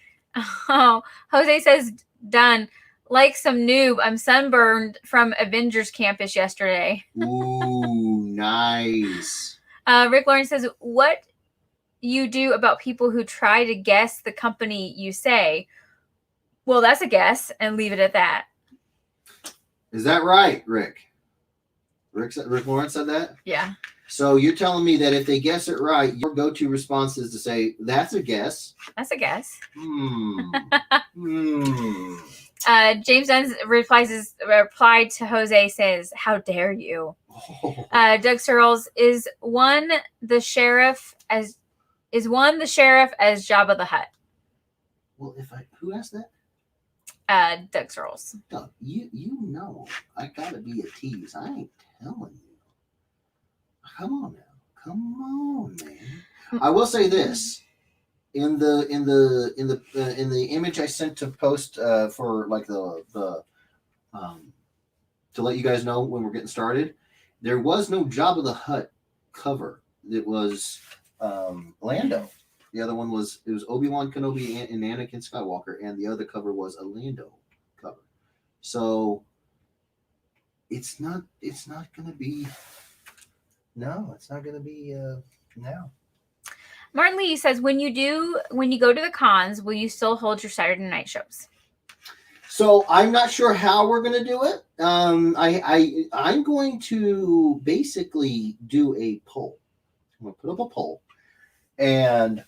Oh, Jose says, done. Like some noob, I'm sunburned from Avengers Campus yesterday. Ooh, nice. Rick Lawrence says, what you do about people who try to guess the company you say? Well, that's a guess, and leave it at that. Is that right, Rick? Rick Lawrence said that? Yeah. So you're telling me that if they guess it right, your go-to response is to say, that's a guess. That's a guess. James Dunn replied to Jose, says, how dare you? Oh. Doug Searles, is one the sheriff as Jabba the Hutt? Well, who asked that? Doug Searles. Doug, you know I gotta be a tease. I ain't telling you. Come on, man. I will say this: in the image I sent to post for like the to let you guys know when we're getting started, there was no Jabba the Hutt cover. It was Lando. The other one was Obi-Wan Kenobi and Anakin Skywalker, and the other cover was a Lando cover. So it's not gonna be. No, it's not gonna be now. Martin Lee says, when you go to the cons, will you still hold your Saturday night shows? So I'm not sure how we're gonna do it. I'm going to basically do a poll. I'm gonna put up a poll, and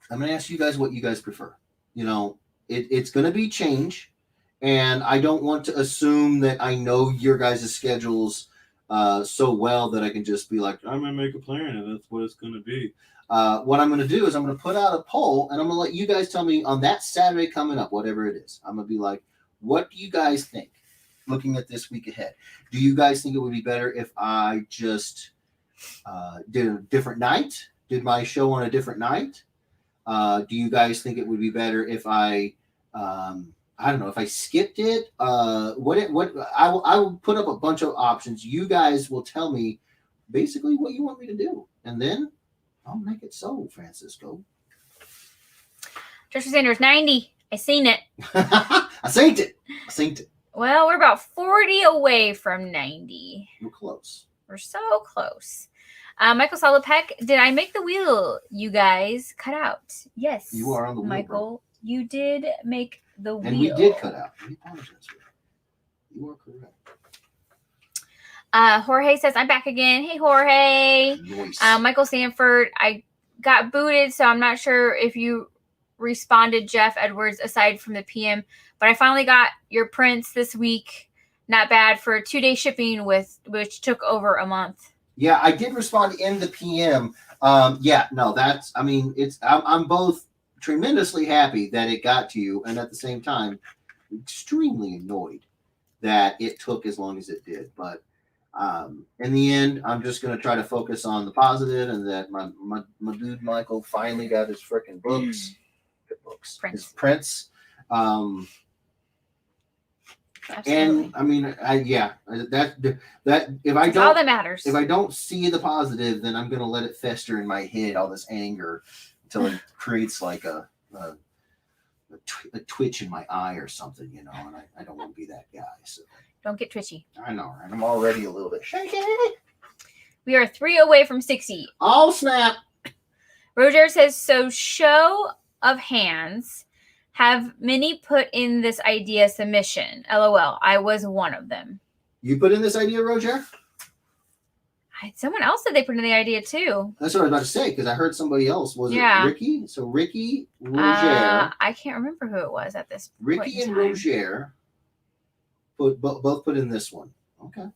I'm going to ask you guys what you guys prefer. You know, it's going to be change, and I don't want to assume that I know your guys' schedules so well that I can just be like, I'm going to make a plan, and that's what it's going to be. What I'm going to do is I'm going to put out a poll, and I'm going to let you guys tell me on that Saturday coming up, whatever it is. I'm going to be like, what do you guys think looking at this week ahead? Do you guys think it would be better if I just did a different night, did my show on a different night? Do you guys think it would be better if I don't know, if I skipped it? I will put up a bunch of options. You guys will tell me basically what you want me to do, and then I'll make it so, Francisco. Joshua Sanders, 90. I seen it. I synced it. Well, we're about 40 away from 90. We're close. We're so close. Michael Solopek, did I make the wheel you guys cut out? Yes. You are on the wheel, Michael, bro. You did make the wheel. And we did cut out. We apologize for that. You are correct. Jorge says, I'm back again. Hey, Jorge. Nice. Michael Sanford, I got booted, so I'm not sure if you responded, Jeff Edwards, aside from the PM, but I finally got your prints this week. Not bad for 2-day shipping, which took over a month. Yeah, I did respond in the PM. I'm both tremendously happy that it got to you, and at the same time, extremely annoyed that it took as long as it did. But in the end, I'm just going to try to focus on the positive, and that my dude Michael finally got his freaking books. Good books. Prints. His prints. Absolutely. And I mean, that if I It's all don't, that matters. if I don't see the positive, then I'm gonna let it fester in my head, all this anger, until it creates like a twitch in my eye or something, you know. And I don't want to be that guy. So Don't get twitchy. I know, right? I'm already a little bit shaky. We are 3 away from 60. Oh snap! Roger says, so show of hands. Have many put in this idea submission? LOL. I was one of them. You put in this idea, Roger? Someone else said they put in the idea too. That's what I was about to say, because I heard somebody else. Was it Ricky? So Ricky, Roger. I can't remember who it was at this point. Ricky and Roger both put in this one. Okay.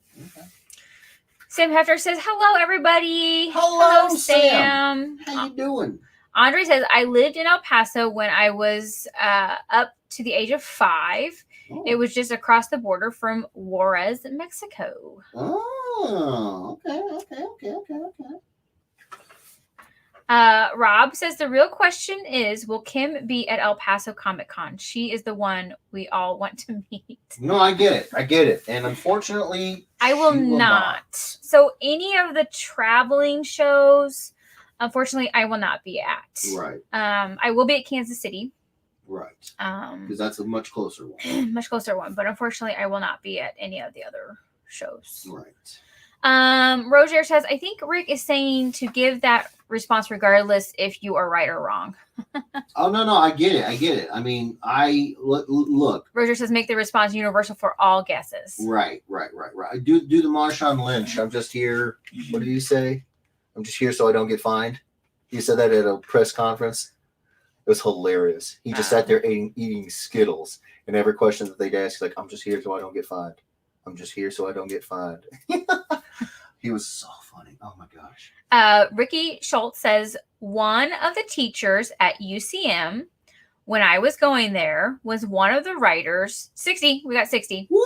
Sam Hefner says, hello, everybody. Hello, Sam. How you doing? Andre says, I lived in El Paso when I was up to the age of 5. Oh. It was just across the border from Juarez, Mexico. Oh, okay. Rob says, the real question is, will Kim be at El Paso Comic Con? She is the one we all want to meet. No, I get it. And unfortunately, I will she not. So any of the traveling shows, unfortunately, I will not be at. Right. I will be at Kansas City. Right. Because that's a much closer one. Much closer one. But unfortunately, I will not be at any of the other shows. Right. Roger says, I think Rick is saying to give that response regardless if you are right or wrong. Oh, no, I get it. I mean, look. Roger says, make the response universal for all guesses. Right. Do the Marshawn Lynch. I'm just here. What did he say? I'm just here so I don't get fined. He said that at a press conference. It was hilarious. He just sat there eating Skittles, and every question that they'd ask, like, I'm just here so I don't get fined. I'm just here so I don't get fined. He was so funny. Oh my gosh. Ricky Schultz says, one of the teachers at UCM when I was going there was one of the writers. 60. We got 60. Woo!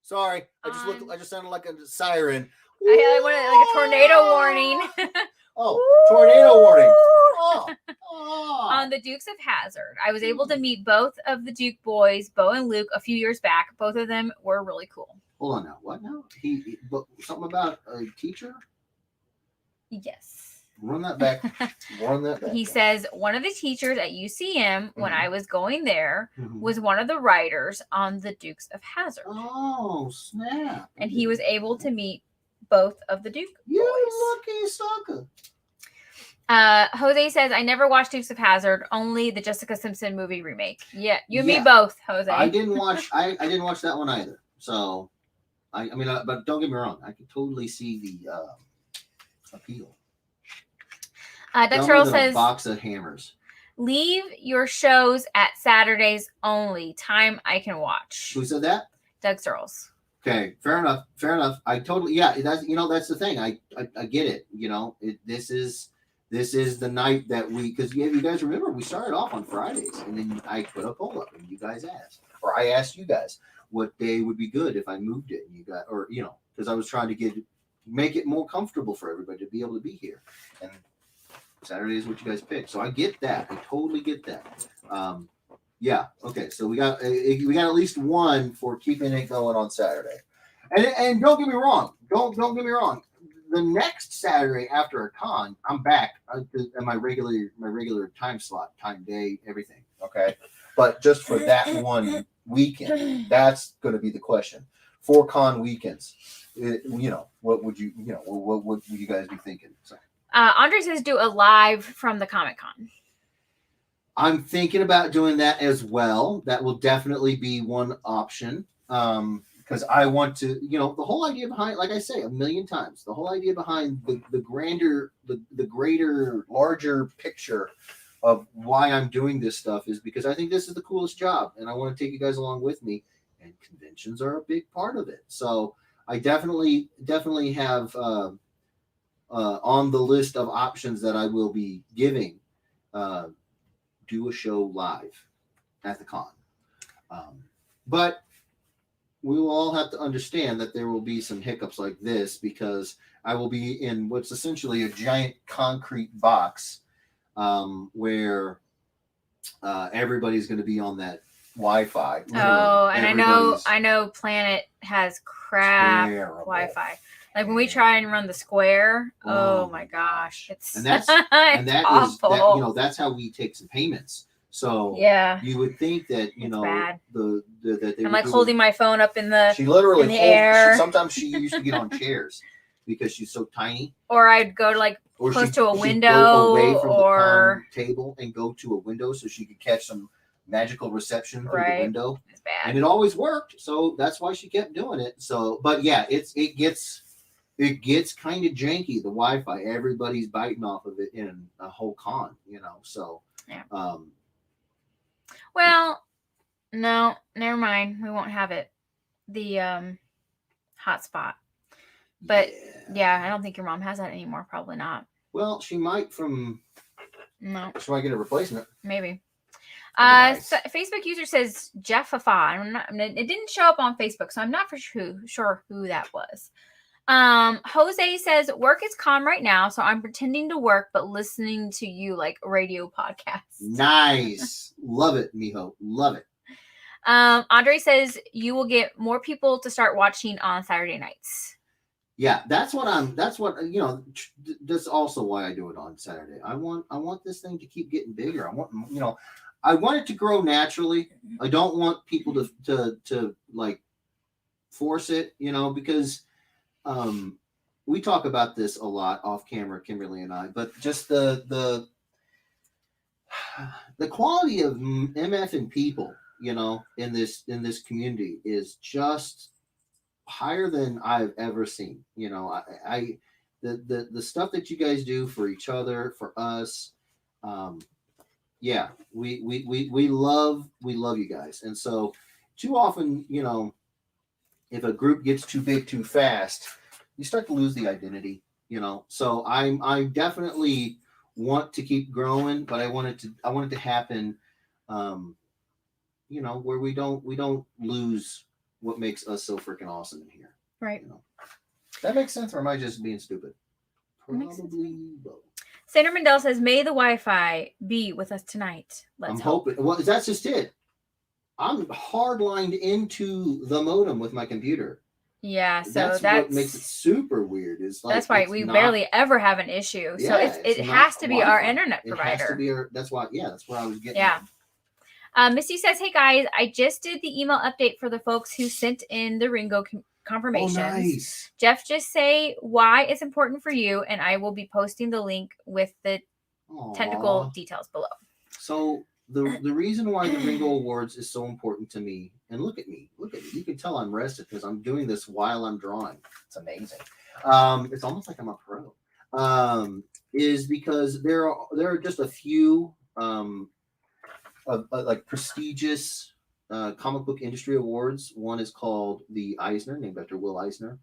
Sorry. I just sounded like a siren. I wanted like a tornado warning. Oh, tornado warning. On the Dukes of Hazzard. I was able to meet both of the Duke boys, Bo and Luke, a few years back. Both of them were really cool. Hold on now. What now? Something about a teacher? Yes. Run that back. He says one of the teachers at UCM when I was going there was one of the writers on the Dukes of Hazzard. Oh, snap. And he was able to meet both of the Duke boys. You lucky sucker. Jose says, I never watched Dukes of Hazzard, only the Jessica Simpson movie remake. Yeah, you and me both, Jose. I didn't watch that one either. So I mean, but don't get me wrong, I could totally see the appeal. Dexter Earl says, box of hammers. Leave your shows at Saturdays only. Time I can watch. Who said that? Doug Searles. Okay, fair enough. I totally, that's the thing. I get it. This is the night that because you guys remember we started off on Fridays, and then I put a poll up, and you guys asked, or I asked you guys what day would be good if I moved it, and you got, or because I was trying to make it more comfortable for everybody to be able to be here, and Saturday is what you guys picked. So I get that. I totally get that. Yeah. Okay. So we got at least one for keeping it going on Saturday, and don't get me wrong. Don't get me wrong. The next Saturday after a con, I'm back at my regular time slot, time, day, everything. Okay. But just for that one weekend, that's going to be the question. 4 con weekends, what would you guys be thinking? So. Andre says do a live from the Comic Con. I'm thinking about doing that as well. That will definitely be one option. Because I want to, the whole idea behind, like I say a million times, the whole idea behind the greater, larger picture of why I'm doing this stuff is because I think this is the coolest job, and I want to take you guys along with me. And conventions are a big part of it. So I definitely have on the list of options that I will be giving, do a show live at the con. But we will all have to understand that there will be some hiccups like this because I will be in what's essentially a giant concrete box where everybody's going to be on that Wi-Fi. Oh, and I know Planet has crap Wi-Fi. Like when we try and run the Square, oh my gosh, it's that's awful. That's how we take some payments. So yeah, you would think that bad. That they I'm like holding my phone up in the she literally in the air. Sometimes she used to get on chairs because she's so tiny. Or I'd go to like close to a window go away from or the table and go to a window so she could catch some magical reception through the window. It's bad. And it always worked, so that's why she kept doing it. So, but yeah, it gets kind of janky, the Wi-Fi. Everybody's biting off of it in a whole con, So, yeah. Well, no, never mind. We won't have it. The hotspot. But yeah, I don't think your mom has that anymore. Probably not. Well, she might No, she might get a replacement. maybe. Nice. Facebook user says Jeffafa. It didn't show up on Facebook, so I'm not for sure who that was. Jose says work is calm right now, so I'm pretending to work but listening to you like radio podcasts. Nice. Love it, mijo. Love it. Andre says you will get more people to start watching on Saturday nights. Yeah, that's what that's also why I do it on Saturday. I want this thing to keep getting bigger. I want it to grow naturally. I don't want people to like force it, because we talk about this a lot off camera, Kimberly and I, but just the quality of MF and people, in this community is just higher than I've ever seen. The stuff that you guys do for each other, for us, we love you guys. And so too often, if a group gets too big too fast, you start to lose the identity, So I definitely want to keep growing, but I want it to happen, where we don't lose what makes us so freaking awesome in here. Right. That makes sense, or am I just being stupid? Probably both. Sandra Mandel says, "May the Wi-Fi be with us tonight." I'm hoping. Well, that's just it. I'm hardlined into the modem with my computer. Yeah, so that's what makes it super weird. That's why we barely ever have an issue. So it has to be Wi-Fi. our internet provider. It has to be that's why. Yeah, that's where I was getting. Yeah. Misty says, "Hey guys, I just did the email update for the folks who sent in the Ringo confirmations. Oh, nice. Jeff, just say why it's important for you, and I will be posting the link with the technical details below." So the reason why the Ringo Awards is so important to me, and look at me. You can tell I'm rested because I'm doing this while I'm drawing. It's amazing. It's almost like I'm a pro. Is because there are just a few like prestigious comic book industry awards. One is called the Eisner, named after Will Eisner,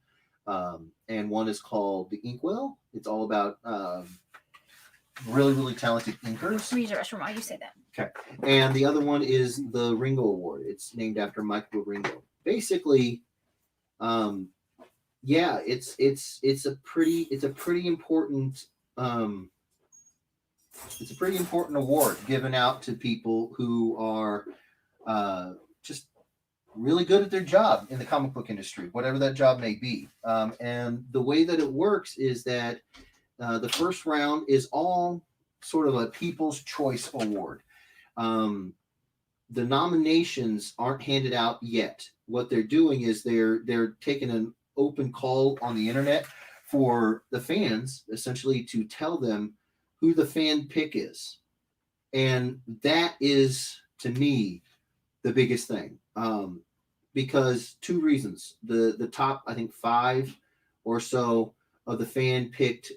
and one is called the Inkwell. It's all about really, really talented inkers. Use the restroom while you say that. Okay. And the other one is the Ringo Award. It's named after Michael Ringo. Basically, it's a pretty important award given out to people who are just really good at their job in the comic book industry, whatever that job may be. And the way that it works is that the first round is all sort of a People's Choice Award. The nominations aren't handed out yet. What they're doing is they're taking an open call on the internet for the fans, essentially, to tell them who the fan pick is. And that is, to me, the biggest thing. Because two reasons. The top, I think, 5 or so of the fan picked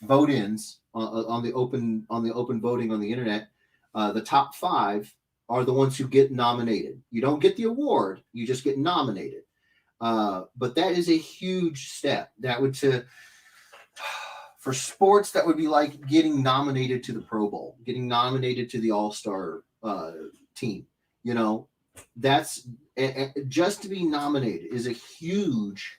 vote-ins on the open voting on the internet, the top 5 are the ones who get nominated. You don't get the award, you just get nominated. But that is a huge step. That would for sports, that would be like getting nominated to the Pro Bowl, getting nominated to the All-Star team. That's just to be nominated is a huge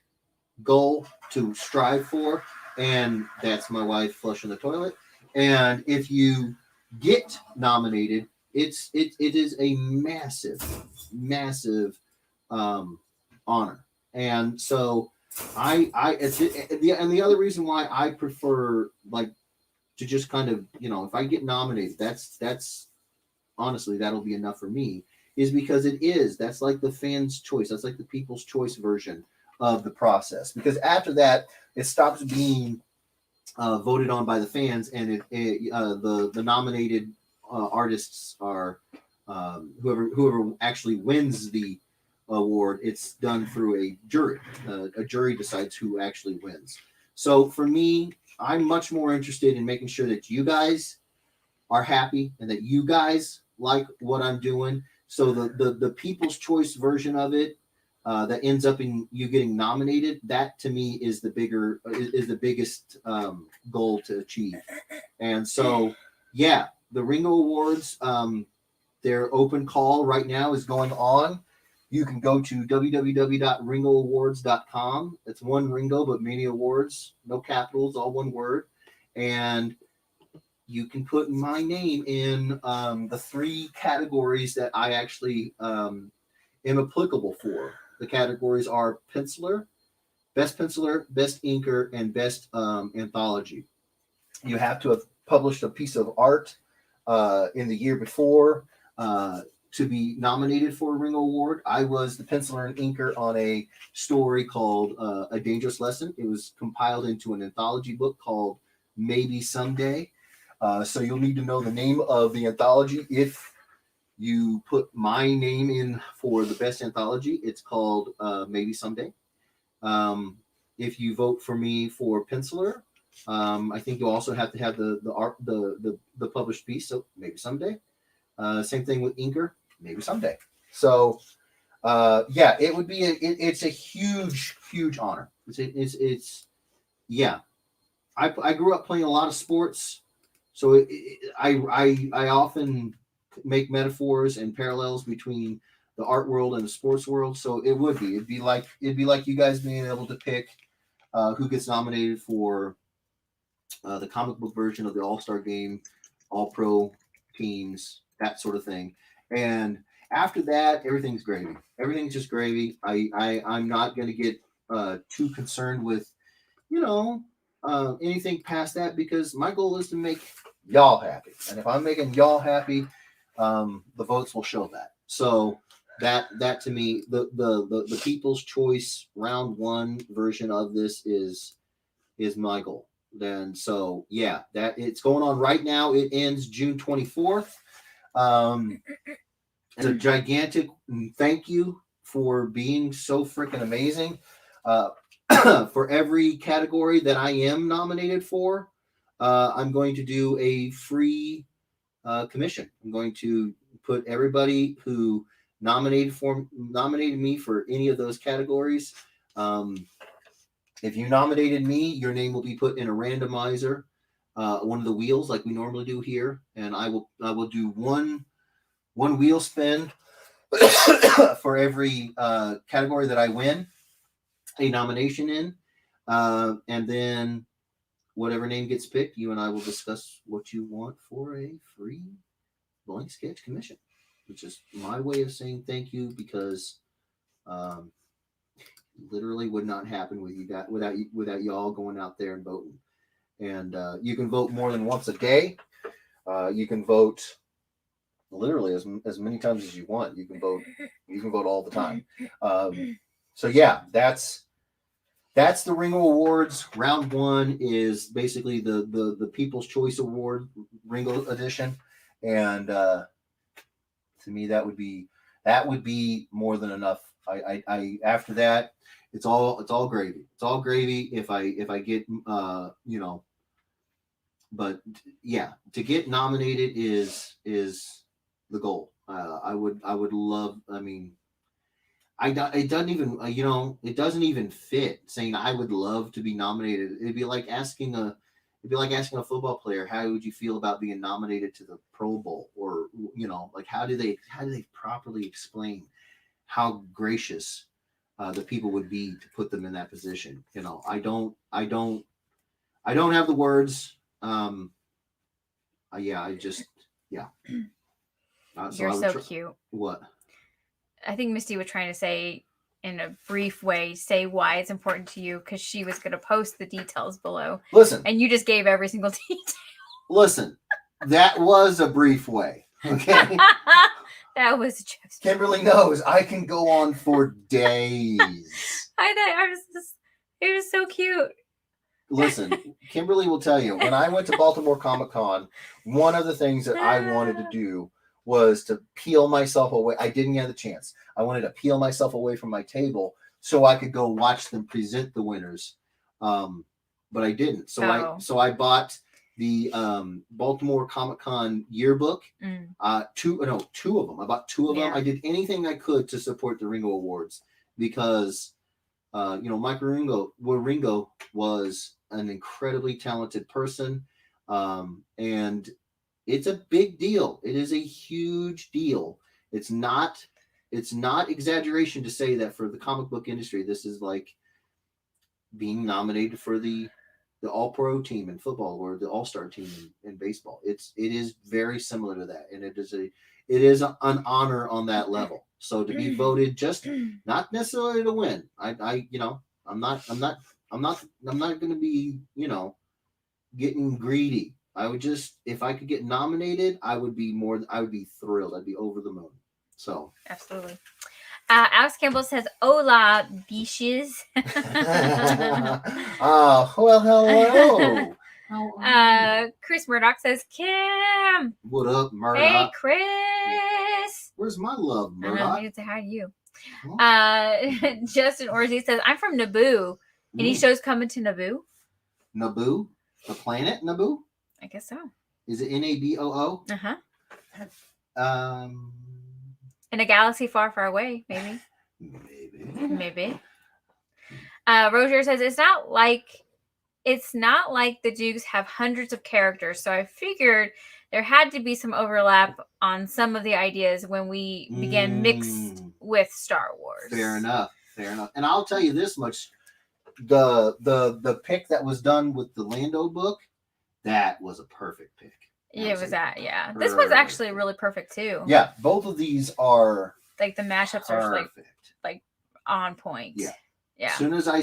goal to strive for. And that's my wife flushing the toilet. And if you get nominated, it is a massive honor. And so the other reason why I prefer to just kind of, if I get nominated, that's honestly, that'll be enough for me, is because that's like the fans' choice. That's like the people's choice version of the process. Because after that, it stops being voted on by the fans, and the nominated artists are whoever actually wins the award. It's done through a jury. A jury decides who actually wins. So for me, I'm much more interested in making sure that you guys are happy and that you guys like what I'm doing. So the people's choice version of it, that ends up in you getting nominated, that to me is the biggest goal to achieve. And so, yeah, the Ringo Awards, their open call right now is going on. You can go to www.ringoawards.com. It's one Ringo, but many awards, no capitals, all one word. And you can put my name in the 3 categories that I actually am applicable for. The categories are penciler, best inker, and best anthology. You have to have published a piece of art in the year before to be nominated for a Ringo Award. I was the penciler and inker on a story called A Dangerous Lesson. It was compiled into an anthology book called Maybe Someday. So you'll need to know the name of the anthology. If you put my name in for the best anthology, it's called Maybe Someday. If you vote for me for penciler, I think you also have to have the art, the published piece. So maybe someday. Same thing with inker. Maybe someday. So yeah, it would be. It's a huge honor. It's yeah. I grew up playing a lot of sports, so I often make metaphors and parallels between the art world and the sports world. So it'd be like you guys being able to pick who gets nominated for the comic book version of the All-Star Game, All-Pro teams, that sort of thing. And after that, everything's gravy. Everything's just gravy. I'm not going to get too concerned with, anything past that, because my goal is to make y'all happy. And if I'm making y'all happy, the votes will show that. So that to me, the People's Choice round 1 version of this is my goal. Then so yeah, that it's going on right now. It ends June 24th. It's a gigantic thank you for being so freaking amazing. For every category that I am nominated for, I'm going to do a free commission. I'm going to put everybody who nominated me for any of those categories. If you nominated me, your name will be put in a randomizer, one of the wheels like we normally do here, and I will do one wheel spin for every category that I win a nomination in, and then whatever name gets picked, you and I will discuss what you want for a free blank sketch commission, which is my way of saying thank you, because literally would not happen with you guys without y'all going out there and voting. And you can vote more than once a day. You can vote literally as many times as you want. You can vote all the time. So yeah, that's the Ringo Awards. Round 1 is basically the People's Choice Award Ringo edition, and to me that would be more than enough. I after that, it's all gravy. It's all gravy if I get but yeah, to get nominated is the goal. I would love. I mean, it doesn't even fit saying I would love to be nominated. It'd be like asking a football player, how would you feel about being nominated to the Pro Bowl, or like how do they properly explain how gracious the people would be to put them in that position. I don't have the words. You're so cute. What? I think Misty was trying to say in a brief way, say why it's important to you, because she was going to post the details below. Listen. And you just gave every single detail. Listen, that was a brief way. Okay. That was just. Kimberly knows I can go on for days. It was so cute. Listen, Kimberly will tell you, when I went to Baltimore Comic-Con, one of the things that I wanted to do was to peel myself away. I didn't have the chance. I wanted to peel myself away from my table so I could go watch them present the winners. But I didn't. So I bought the Baltimore Comic-Con yearbook. Two of them. I bought 2 of them. I did anything I could to support the Ringo Awards. because Mike Wieringo was an incredibly talented person, and it's a big deal. It is a huge deal. It's not exaggeration to say that for the comic book industry, this is like being nominated for the All-Pro team in football or the All-Star team in baseball. It is very similar to that, and it is an honor on that level. So to be voted, just not necessarily to win. I'm not going to be getting greedy. I would just, if I could get nominated, I would be thrilled. I'd be over the moon. So absolutely. Alex Campbell says, "Hola, biches." Oh, well, hello. Chris Murdoch says, "Kim." What up, Murdoch? Hey, Chris. Where's my love, I know, Murdoch? I need to say hi to you. Huh? Justin Orsi says, "I'm from Naboo." Any shows coming to Naboo? Naboo? The planet Naboo? I guess so. Is it Naboo? Uh-huh. In a galaxy far, far away, maybe. Maybe. Roger says, it's not like the Dukes have hundreds of characters, so I figured there had to be some overlap on some of the ideas when we began mixed with Star Wars. Fair enough. And I'll tell you this much: the pick that was done with the Lando book, that was a perfect pick. Yeah, it was that. Yeah, this was actually really perfect too. Yeah, both of these are like the mashups perfect. are like on point. Yeah. Yeah. As soon as I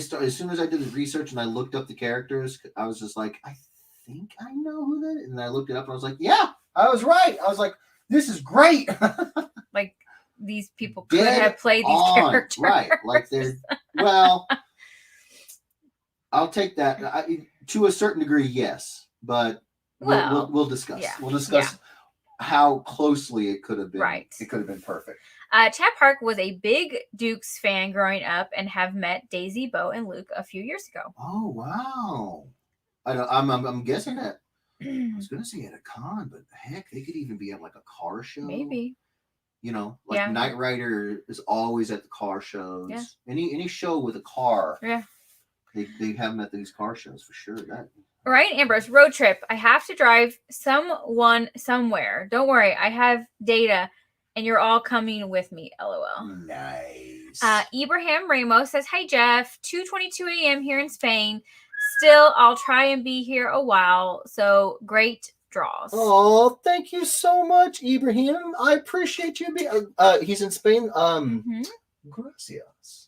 did the research and I looked up the characters, I was just like, I think I know who that is. And I looked it up and I was like, yeah, I was right. I was like, this is great. Like these people could have played these characters. Right. Like they're, well, I'll take that. To a certain degree, yes. But we'll discuss. Yeah. We'll discuss how closely it could have been. Right. It could have been perfect. Chad Park was a big Dukes fan growing up and have met Daisy, Bo, and Luke a few years ago. Oh, wow. I'm guessing that. I was going to say at a con, but heck, they could even be at like a car show. Maybe. Knight Rider is always at the car shows. Yeah. Any show with a car. Yeah. They have them at these car shows for sure. Right, Ambrose, road trip. I have to drive someone somewhere. Don't worry, I have data, and you're all coming with me. LOL. Nice. Ibrahim Ramos says, "Hi Jeff, 2:22 a.m. here in Spain. Still, I'll try and be here a while. So great draws." Oh, thank you so much, Ibrahim. I appreciate you being. He's in Spain. Gracias.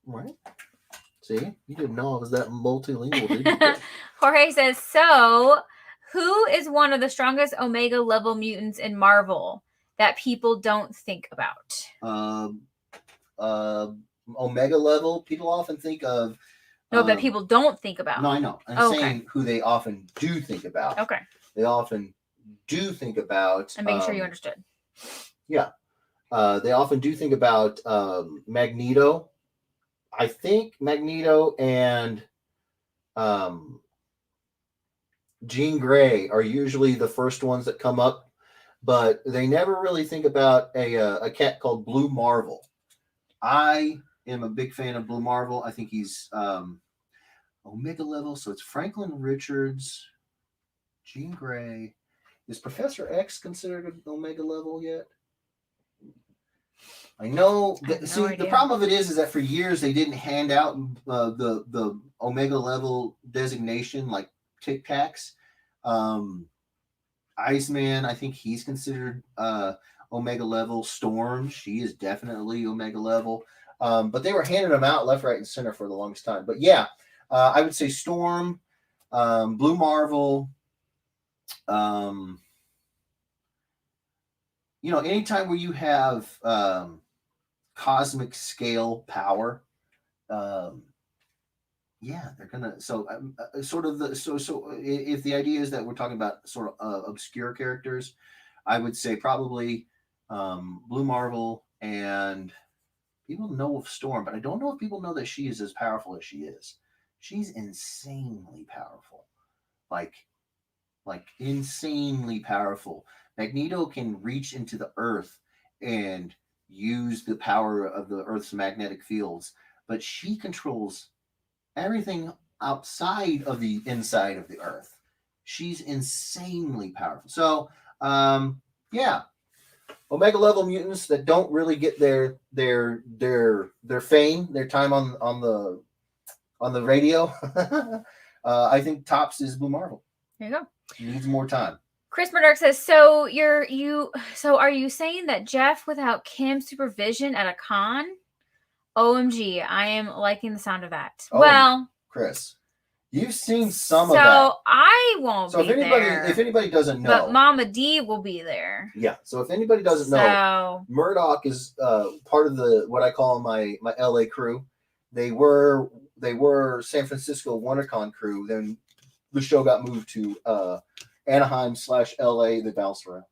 Right. See, you didn't know I was that multilingual, did you? Jorge says, "So, who is one of the strongest Omega level mutants in Marvel that people don't think about?" Omega level, people often think of. No, that people don't think about. No, I know. I'm saying who they often do think about. Okay. They often do think about. I'm making sure you understood. Yeah. They often do think about Magneto. I think Magneto and Jean Grey are usually the first ones that come up, but they never really think about a cat called Blue Marvel. I am a big fan of Blue Marvel. I think he's Omega level, so it's Franklin Richards, Jean Grey. Is Professor X considered an Omega level yet? I know. The problem of it is that for years they didn't hand out the Omega level designation like Tic Tacs. Iceman, I think he's considered Omega level. Storm, she is definitely Omega level. But they were handing them out left, right, and center for the longest time. But yeah, I would say Storm, Blue Marvel. Anytime where you have cosmic scale power, they're gonna. So if the idea is that we're talking about sort of obscure characters, I would say probably Blue Marvel, and people know of Storm, but I don't know if people know that she is as powerful as she is. She's insanely powerful, like insanely powerful. Magneto can reach into the earth and use the power of the Earth's magnetic fields, but she controls everything outside of the inside of the Earth. She's insanely powerful. So, yeah, Omega level mutants that don't really get their fame, their time on the radio. I think tops is Blue Marvel. There you go. Needs more time. Chris Murdoch says, so are you saying that Jeff without Kim's supervision at a con? OMG, I am liking the sound of that. Oh, well, Chris, you've seen some of so that. I won't So be if anybody doesn't know, but Mama D will be there. yeah. So if anybody doesn't know, Murdoch is part of what I call my LA crew. They were San Francisco WonderCon crew. Then the show got moved to Anaheim / LA. They bounced around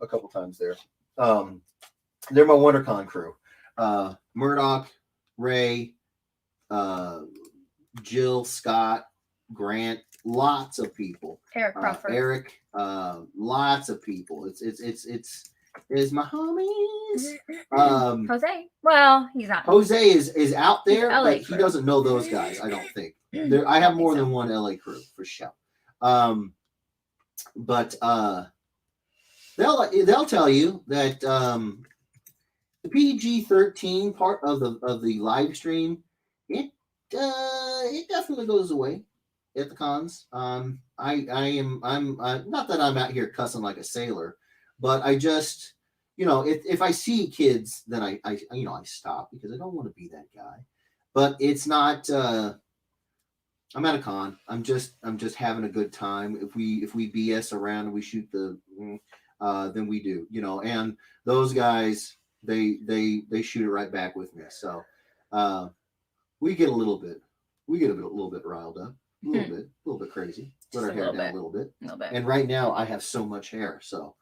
a couple times there. They're my WonderCon crew. Murdoch, Ray, Jill, Scott, Grant, lots of people. Eric Crawford. Eric, lots of people. It's my homies. Jose. Well, he's not. Jose is out there, LA but crew. he doesn't know those guys. I don't think. I have more than one LA crew for sure. But they'll tell you that the PG-13 part of the live stream, it definitely goes away at the cons. I'm not that I'm out here cussing like a sailor, but I just, if I see kids, then I stop because I don't want to be that guy. But it's not. I'm at a con. I'm just having a good time. If we BS around and we shoot then we do, and those guys, they shoot it right back with me. So we get a little bit riled up, a little bit crazy, let our hair down a little bit. And right now I have so much hair, so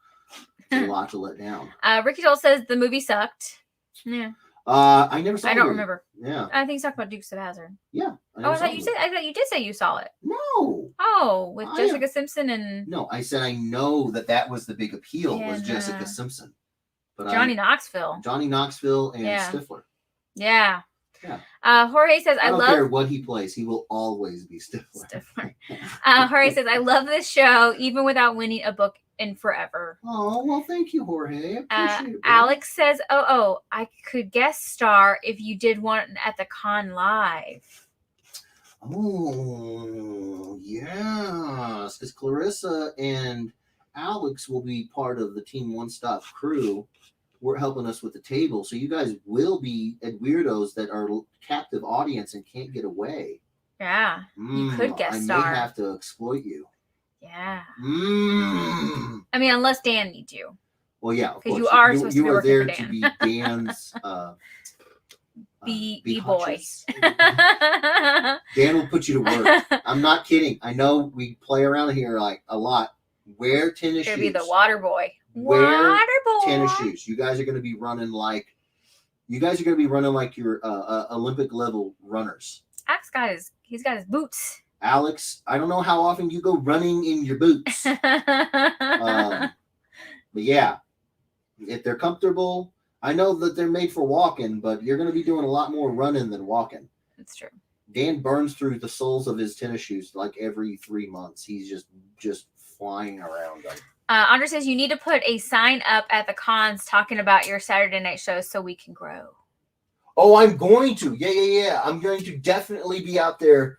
it's a lot to let down. Ricky Joel says the movie sucked. Yeah. I never saw it. I don't remember. Yeah. I think you talked about Dukes of Hazzard. Yeah. I thought you did say you saw it. No. Oh, with Jessica Simpson and. No, I said I know that was the big appeal was And, Jessica Simpson, but Johnny Knoxville and Stifler. Yeah. Yeah. Jorge says I don't love care what he plays; he will always be Stifler. Jorge says I love this show even without winning a book in forever. Oh well, thank you, Jorge. I appreciate it. Alex says, "Oh, I could guest star if you did one at the con live." Oh yes, because Clarissa and Alex will be part of the Team One Stop crew. We're helping us with the table, so you guys will be at Weirdos that are captive audience and can't get away. Yeah, you could guest star. I may have to exploit you. Yeah. I mean, unless Dan needs you. Well, yeah, because you are supposed to be working for Dan. To be Dan's be boy. Dan will put you to work. I'm not kidding. I know we play around here like a lot. Wear tennis shoes. Be the water boy. Wear tennis shoes. You guys are going to be running like your Olympic level runners. Alex he's got his boots. Alex, I don't know how often you go running in your boots. But yeah, if they're comfortable, I know that they're made for walking, but you're going to be doing a lot more running than walking. That's true. Dan burns through the soles of his tennis shoes like every 3 months. He's just flying around them. Andre says you need to put a sign up at the cons talking about your Saturday night shows so we can grow. Oh, I'm going to. Yeah. I'm going to definitely be out there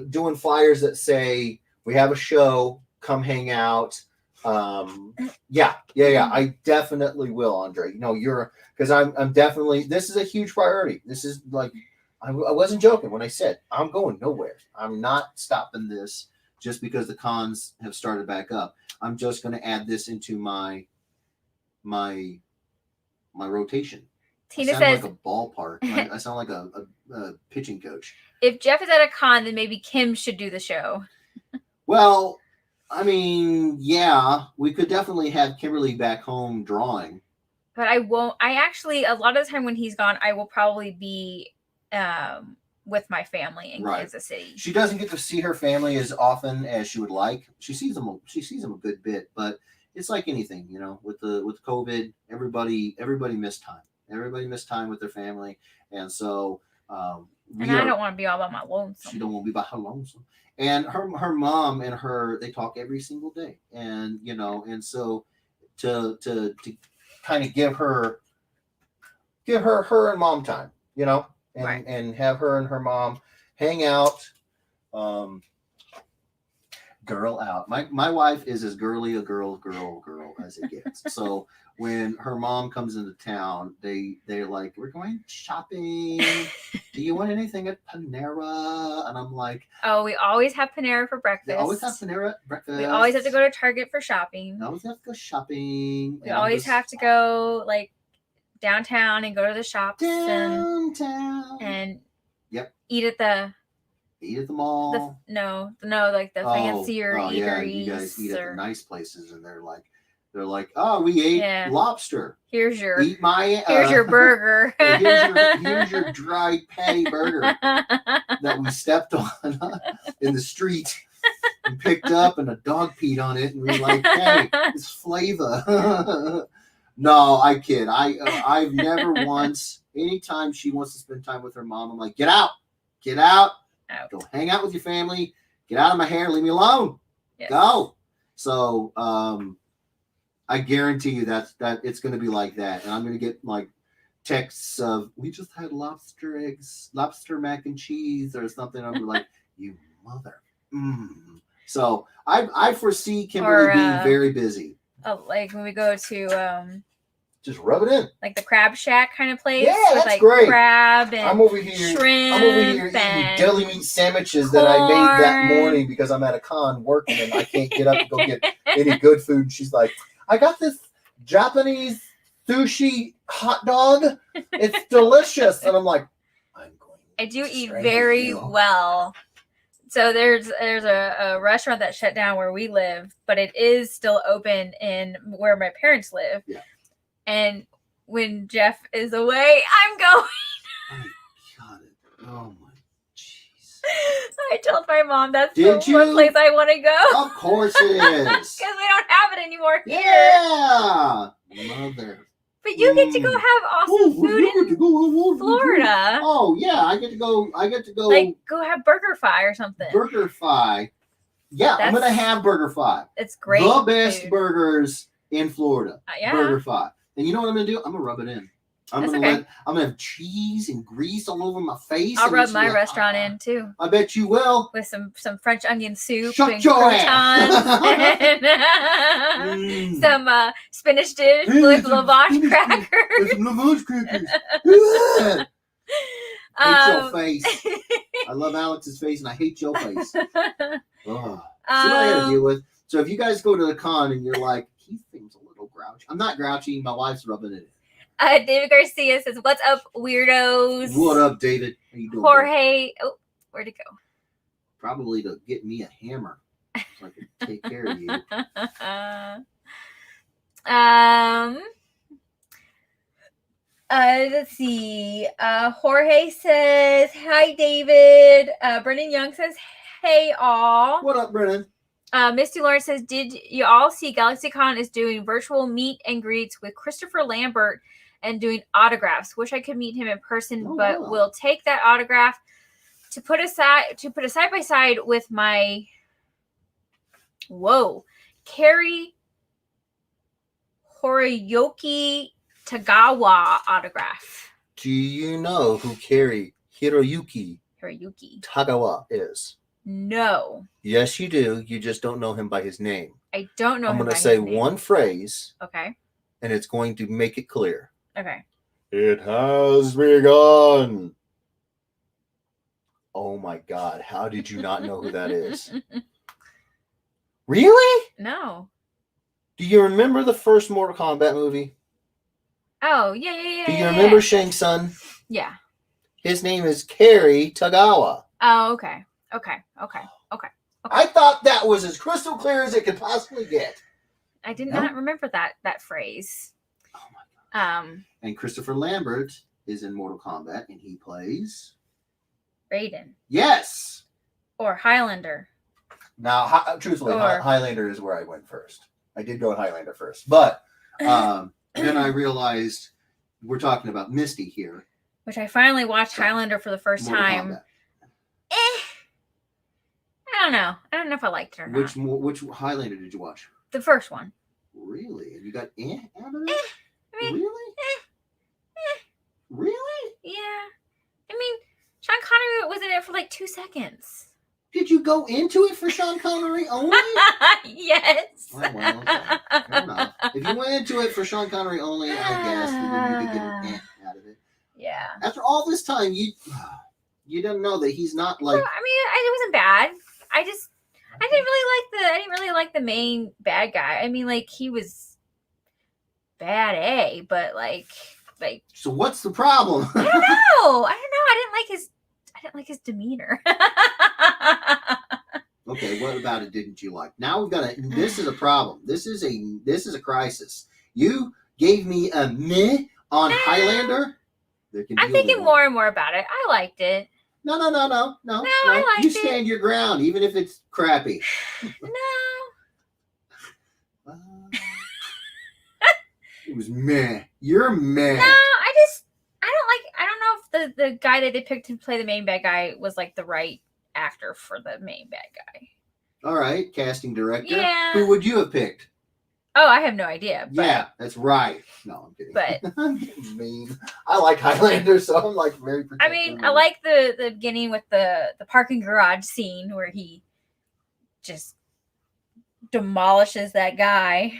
doing flyers that say we have a show, come hang out. Yeah. I definitely will, Andre. Because I'm definitely, this is a huge priority. This is like, I wasn't joking when I said I'm going nowhere. I'm not stopping this just because the cons have started back up. I'm just going to add this into my rotation. Tina says like a ballpark. I sound like a pitching coach. If Jeff is at a con, then maybe Kim should do the show. Well, I mean, yeah, we could definitely have Kimberly back home drawing. But I won't. I actually, a lot of the time when he's gone, I will probably be with my family in Kansas City. She doesn't get to see her family as often as she would like. She sees them a good bit, but it's like anything, with COVID, everybody missed time. Everybody missed time with their family, and so And I don't want to be all by my lonesome. She don't want to be by her lonesome. And her mom and her, they talk every single day, and and so to Kind of give her and mom time, and Right. and have her and her mom hang out. girl out. My wife is as girly a girl as it gets. So when her mom comes into town, they're like, we're going shopping. Do you want anything at Panera? And I'm like, Oh, we always have Panera for breakfast. they always have Panera at breakfast. We always have to go to Target for shopping. I always have to go shopping. We always have to go like downtown and go to the shops downtown and Yep. eat at the eat at the mall. like the fancier yeah, eateries. you guys eat at or the nice places, and they're like, oh, we ate Yeah. lobster. here's your Eat my here's your burger. here's your dried patty burger that we stepped on in the street and picked up, and a dog peed on it, and we were like, hey, it's flavor. No, I kid. I've never once. Anytime she wants to spend time with her mom, I'm like, get out, Out. go hang out with your family, get out of my hair, leave me alone, Yes. go. So I guarantee you that it's going to be like that, and I'm going to get like texts of, we just had lobster mac and cheese or something. I'm like, you mother. So I foresee Kimberly being very busy. Oh, like when we go to Just rub it in. like the crab shack kind of place. Yeah, with that's like great. crab and I'm over here. shrimp. I'm over here eating and deli meat sandwiches that I made that corn. morning because I'm at a con working and I can't get up to go get any good food. And she's like, I got this Japanese sushi hot dog. It's delicious. And I'm like, I'm going to I do eat strangle very you. well. So there's a restaurant that shut down where we live, but it is still open in where my parents live. Yeah. And when Jeff is away, I'm going. I got it. Oh my jeez. I told my mom that's Did the one you? place I want to go Of course it is. because we don't have it anymore here. Yeah, mother. But you get to go have awesome food in Florida. Oh yeah, I get to go. Like go have BurgerFi or something. BurgerFi. Yeah, I'm gonna That's- have BurgerFi. It's great. The best food. burgers in Florida. Yeah. BurgerFi. And you know what I'm gonna do? I'm gonna rub it in. I'm That's gonna okay. I'm gonna have cheese and grease all over my face. I'll and rub it's my like, restaurant in too I bet you will. with some French onion soup Shut and your croutons ass. and some spinach dish with lavash crackers. There's some Lavash crackers. Yeah. Hate your Um, face. I love Alex's face, and I hate your face. Ugh. See what I gotta deal with. So if you guys go to the con and you're like, he seems a little grouchy. I'm not grouchy. My wife's rubbing it in. David Garcia says, "What's up, weirdos?" What up, David? How you doing? Jorge. Oh, where'd it go? Probably to get me a hammer so I can take care of you. Let's see. Jorge says, "Hi, David." Brendan Young says, "Hey, all." What up, Brennan? Misty Lawrence says, "Did you all see GalaxyCon is doing virtual meet and greets with Christopher Lambert and doing autographs? Wish I could meet him in person, Oh, but wow. we'll take that autograph to put a side by side with my Carrie Hiroyuki Tagawa autograph." Do you know who Hiroyuki Hiroyuki. Tagawa is? No, Yes, you do. You just don't know him by his name. I don't know. I'm him going by to say his name. one phrase, Okay. and it's going to make it clear. Okay. It has begun. Oh my God. How did you not know who that is? Really? No. Do you remember the first Mortal Kombat movie? Oh, yeah. Do you remember Shang Tsung? Yeah. His name is Kerry Tagawa. Oh, okay. Okay. I thought that was as crystal clear as it could possibly get. I did No? not remember that phrase. Oh my God. Um, And Christopher Lambert is in Mortal Kombat, and he plays. Raiden Yes. or Highlander. Now, truthfully, Or- Highlander is where I went first. I did go with Highlander first. But Then I realized we're talking about Misty here. which I finally watched Sorry. Highlander for the first Mortal time. Kombat. I don't know. I don't know if I liked it or not. Which Highlander did you watch? The first one. Really? And you got out of it? I mean, Really? Really? yeah. I mean, Sean Connery was in it for like 2 seconds. Did you go into it for Sean Connery only? Yes. Oh, well, okay. Fair enough. If you went into it for Sean Connery only, I guess then you could get an out of it. Yeah. After all this time, you don't know that he's not like. Well, I mean, it wasn't bad. I didn't really like the main bad guy. I mean, like he was bad, but like. So what's the problem? I don't know. I didn't like his demeanor. Okay, what about it didn't you like? Now we've got this is a problem. This is a crisis. You gave me a meh on Highlander. I'm thinking more and more about it. I liked it. No. I liked You it. stand your ground, even if it's crappy. No. It was meh. You're meh. No, I don't know if the guy that they picked to play the main bad guy was like the right actor for the main bad guy. All right, casting director. Yeah. Who would you have picked? Oh, I have no idea. But, Yeah, that's right. No, I'm kidding. But I'm getting mean. I like Highlander, so I'm like very protective. I mean, I like the beginning with the parking garage scene where he just demolishes that guy.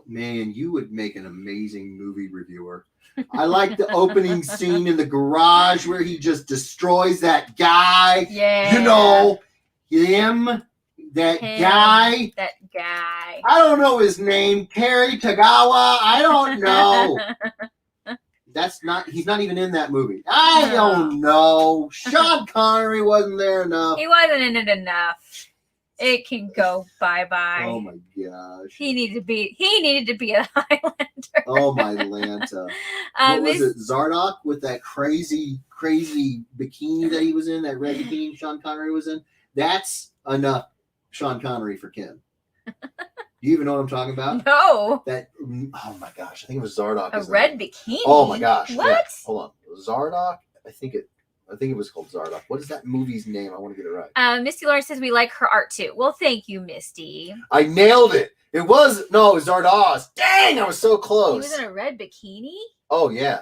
Man, you would make an amazing movie reviewer. I like the opening scene in the garage where he just destroys that guy. Yeah. You know, him, that Him. guy. That guy. I don't know his name. Terry Tagawa. I don't know. He's not even in that movie. I don't know. Sean Connery wasn't there enough. He wasn't in it enough. It can go bye-bye. Oh my gosh. He needed to be a Highlander. Oh my Lanta. What was it? Zardock with that crazy bikini that he was in, that red bikini Sean Connery was in? That's enough Sean Connery for Kim. Do you even know what I'm talking about? No. Oh my gosh. I think it was Zardock. A red bikini? Oh my gosh. What? Yeah. Hold on. Zardock? I think it was called Zardock. What is that movie's name? I want to get it right. Misty Lawrence says we like her art too. Well, thank you, Misty. I nailed it. It was Zardoz. Dang, I was so close. He was in a red bikini? Oh yeah.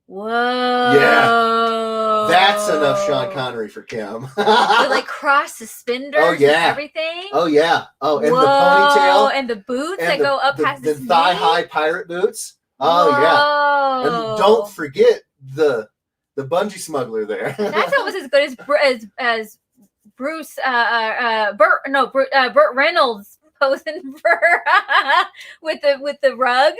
Whoa. Yeah. That's enough Sean Connery for Kim. With like cross suspenders Oh, yeah. and everything. Oh yeah. Oh, and Whoa. the ponytail. And the boots And that go up past the his knee. thigh-high pirate boots. Oh yeah. Whoa. And don't forget the bungee smuggler there. That's almost as good as Bruce Burt Reynolds posing for with the rug.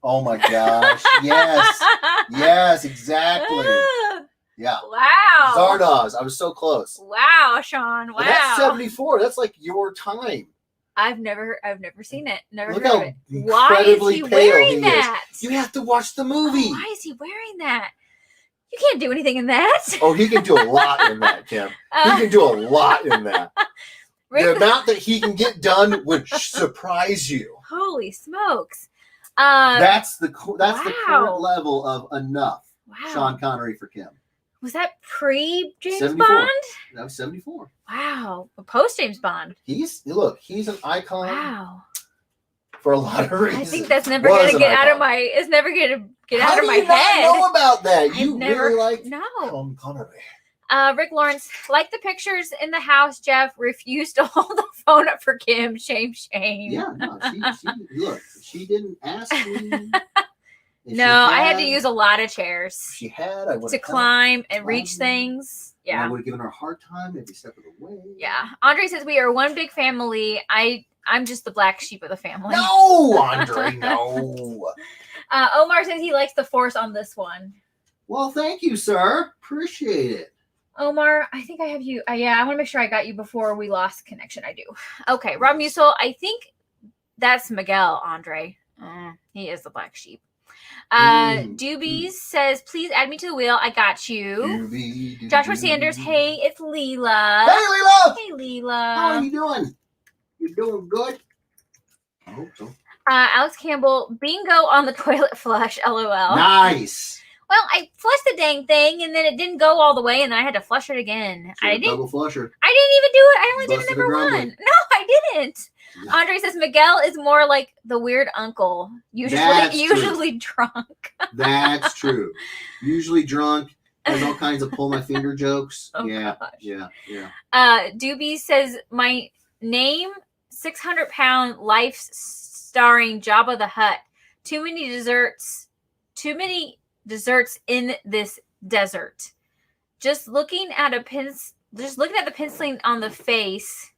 Oh my gosh. Yes. Yes, exactly. Yeah. Wow. Zardoz. I was so close. Wow, Sean. Wow. And that's 74. That's like your time. I've never seen it. Never Look heard how of it. Why is incredibly he pale wearing he is. that? You have to watch the movie. Why is he wearing that? You can't do anything in that. Oh, he can do a lot in that, Kim. He can do a lot in that. The amount that he can get done would surprise you. Holy smokes. That's the current wow. level of enough Wow. Sean Connery for Kim. Was that pre James 74. Bond? That was 74. Wow. Post James Bond. He's an icon Wow. for a lot of I reasons. think that's never Was gonna an get out of icon. my. It's never gonna get How out of do my you not head. know about that? I've You never- really like No. Sean Connery. Rick Lawrence, like the pictures in the house, Jeff refused to hold the phone up for Kim. Shame. Yeah, no, she didn't ask me. If No, she I had to use a lot of If chairs she had, I would to climb and reach climbed. things. I Yeah. would have given her a hard time every step of the way. Yeah. Andre says we are one big family. I'm just the black sheep of the family. No, Andre, no. Omar says he likes the force on this one. Well, thank you, sir. Appreciate it. Omar, I think I have you. Yeah, I want to make sure I got you before we lost connection. I do. Okay, Rob Musil, I think that's Miguel, Andre. He is the black sheep. Doobies says, please add me to the wheel. I got you. Joshua Sanders, hey, it's Leela. Hey, Leela. Hey, How are Leela. you doing? You doing good? I hope so. Alex Campbell, bingo on the toilet flush. LOL. Nice. Well, I flushed the dang thing, and then it didn't go all the way, and then I had to flush it again. I didn't. Double flusher. I didn't even do it. I only did Busted a number grumbly. one. No, I didn't. Yeah. Andre says Miguel is more like the weird uncle, That's true. usually drunk. That's true. Usually drunk, has all kinds of pull my finger jokes. Oh, yeah, gosh. yeah, yeah. Doobie says my name 600-pound life starring Jabba the Hutt. Too many desserts in this desert. Just looking at the penciling on the face,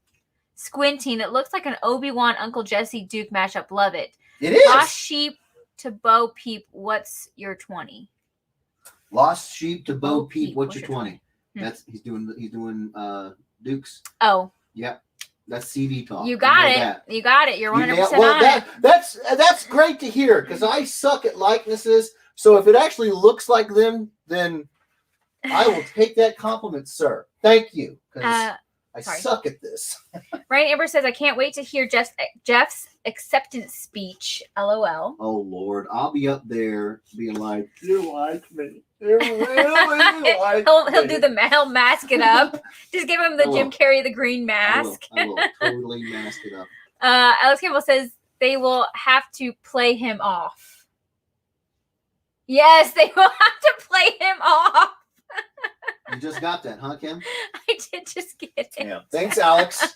squinting, it looks like an Obi-Wan Uncle Jesse Duke mashup. Love it. It is. Lost sheep to Bo Peep. What's your 20? Lost sheep to Bo Bo Peep. Peep, What's your 20? Hmm. That's he's doing Dukes. Oh, Yep. That's CV talk. you I got know it. that. You got it. You're 100% Well, on it. that's great to hear because I suck at likenesses. So if it actually looks like them, then I will take that compliment, sir. Thank you, because I sorry. suck at this. Ryan Amber says, I can't wait to hear Jeff's acceptance speech. LOL. Oh Lord, I'll be up there being like, "You like me? You really like He'll me." do he'll mask it up. Just give him the I will. Jim Carrey, the green I will mask. totally mask it up. Alex Campbell says they will have to play him off. Yes, they will have to play him off. You just got that, huh, Kim? I did just get it. Yeah. Thanks, Alex.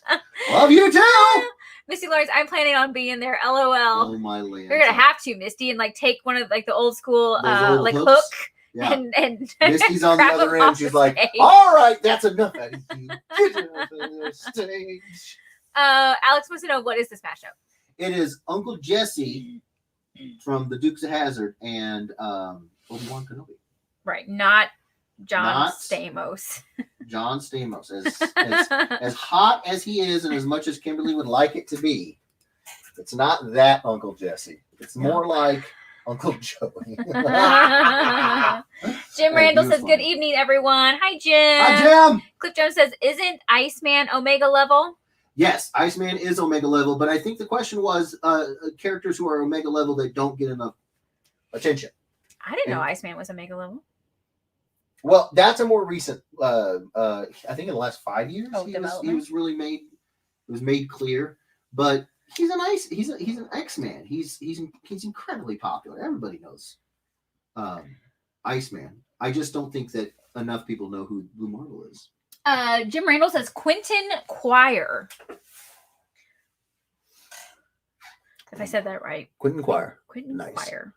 Love you too. Misty Lawrence, I'm planning on being there. LOL. Oh my land. You're gonna have to, Misty, and like take one of like the old school Those old like hooks? hook Yeah. and Misty's on the grab other him end. off She's the like, stage. all right, that's enough out of you. Get off of the stage. Alex wants to know, what is this mashup? It is Uncle Jesse from the Dukes of Hazzard and Obi-Wan Kenobi. Right, not John Not- Stamos. John Stamos. As hot as he is and as much as Kimberly would like it to be, It's not that Uncle Jesse. It's more like Uncle Joey. Jim Randall you says, was good fine. evening, everyone. Hi, Jim. Hi, Jim. Cliff Jones says, isn't Iceman Omega level? Yes, Iceman is Omega level, but I think the question was characters who are Omega level that don't get enough attention. I didn't know And- Iceman was Omega level. Well, that's a more recent. I think in the last 5 years, Oh, he development. was really made. It was made clear, but he's he's an X-Man. He's incredibly popular. Everybody knows Iceman. I just don't think that enough people know who Blue Marvel is. Jim Randall says Quentin Quire. If I said that right. Quentin Quire. Quentin Nice. Quire.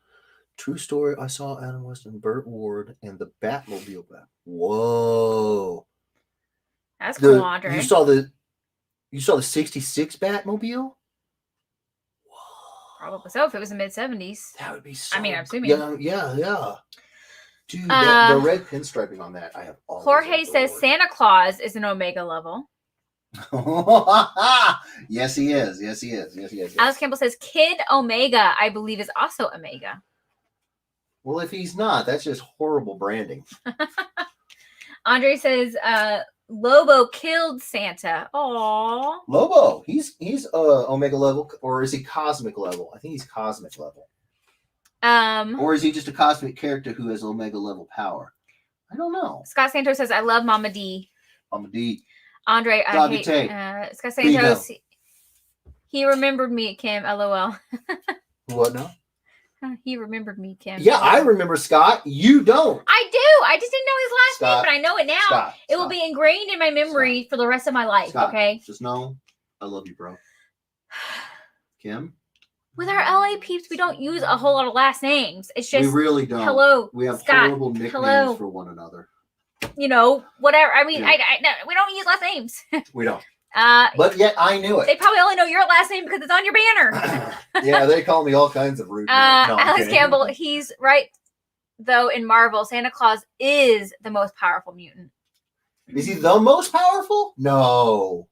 True story. I saw Adam West and Burt Ward and the Batmobile back. Whoa! That's cool, Andre. You saw the 66 Batmobile. Probably so if it was the mid-70s. That would be so. I mean, I'm assuming. Yeah. Dude, Uh, the red pinstriping on that, I have. always Jorge says adored. Santa Claus is an Omega level. Yes, he is. Yes, he is. Yes, he is. Alex Campbell says Kid Omega, I believe, is also Omega. Well, if he's not, that's just horrible branding. Andre says Lobo killed Santa. Aww. Lobo, he's Omega level, or is he cosmic level? I think he's cosmic level. Or is he just a cosmic character who has Omega level power? I don't know. Scott Santos says, I love Mama D. I'm a D. Andre, I Doggy hate tape. Scott There you Santos. He remembered me, Kim. LOL. What now? He remembered me, Kim. Yeah, I remember Scott. You don't. I do. I just didn't know his last Scott. name, but I know it now. Scott. It will be ingrained in my memory for the rest of my life. Scott, Okay. Just know, I love you, bro. Kim? With our LA peeps, we don't use a whole lot of last names. It's We just really don't. hello, We have Scott. horrible nicknames Hello. for one another. You know, whatever. I mean, Yeah. no, we don't use last names. We don't. Uh, But yet I knew they it. probably only know your last name because it's on your banner. Yeah, they call me all kinds of rude names. No, I'm Alex kidding. Campbell, he's right though. In Marvel, Santa Claus is the most powerful mutant. Is he the most powerful? No.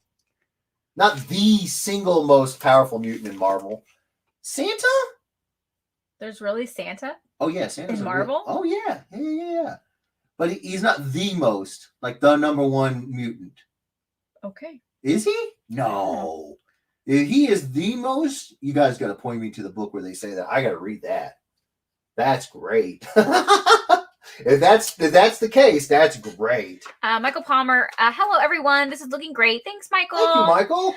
Not the single most powerful mutant in Marvel. Santa? There's really Santa. Oh, yeah. Santa's In a real- Marvel? Oh, yeah. Yeah. But he's not the most, like the number one mutant. Okay. Is he? No. He is the most. You guys got to point me to the book where they say that. I got to read that. That's great. if that's the case, that's great. Michael Palmer. Hello, everyone. This is looking great. Thanks, Michael. Thank you, Michael.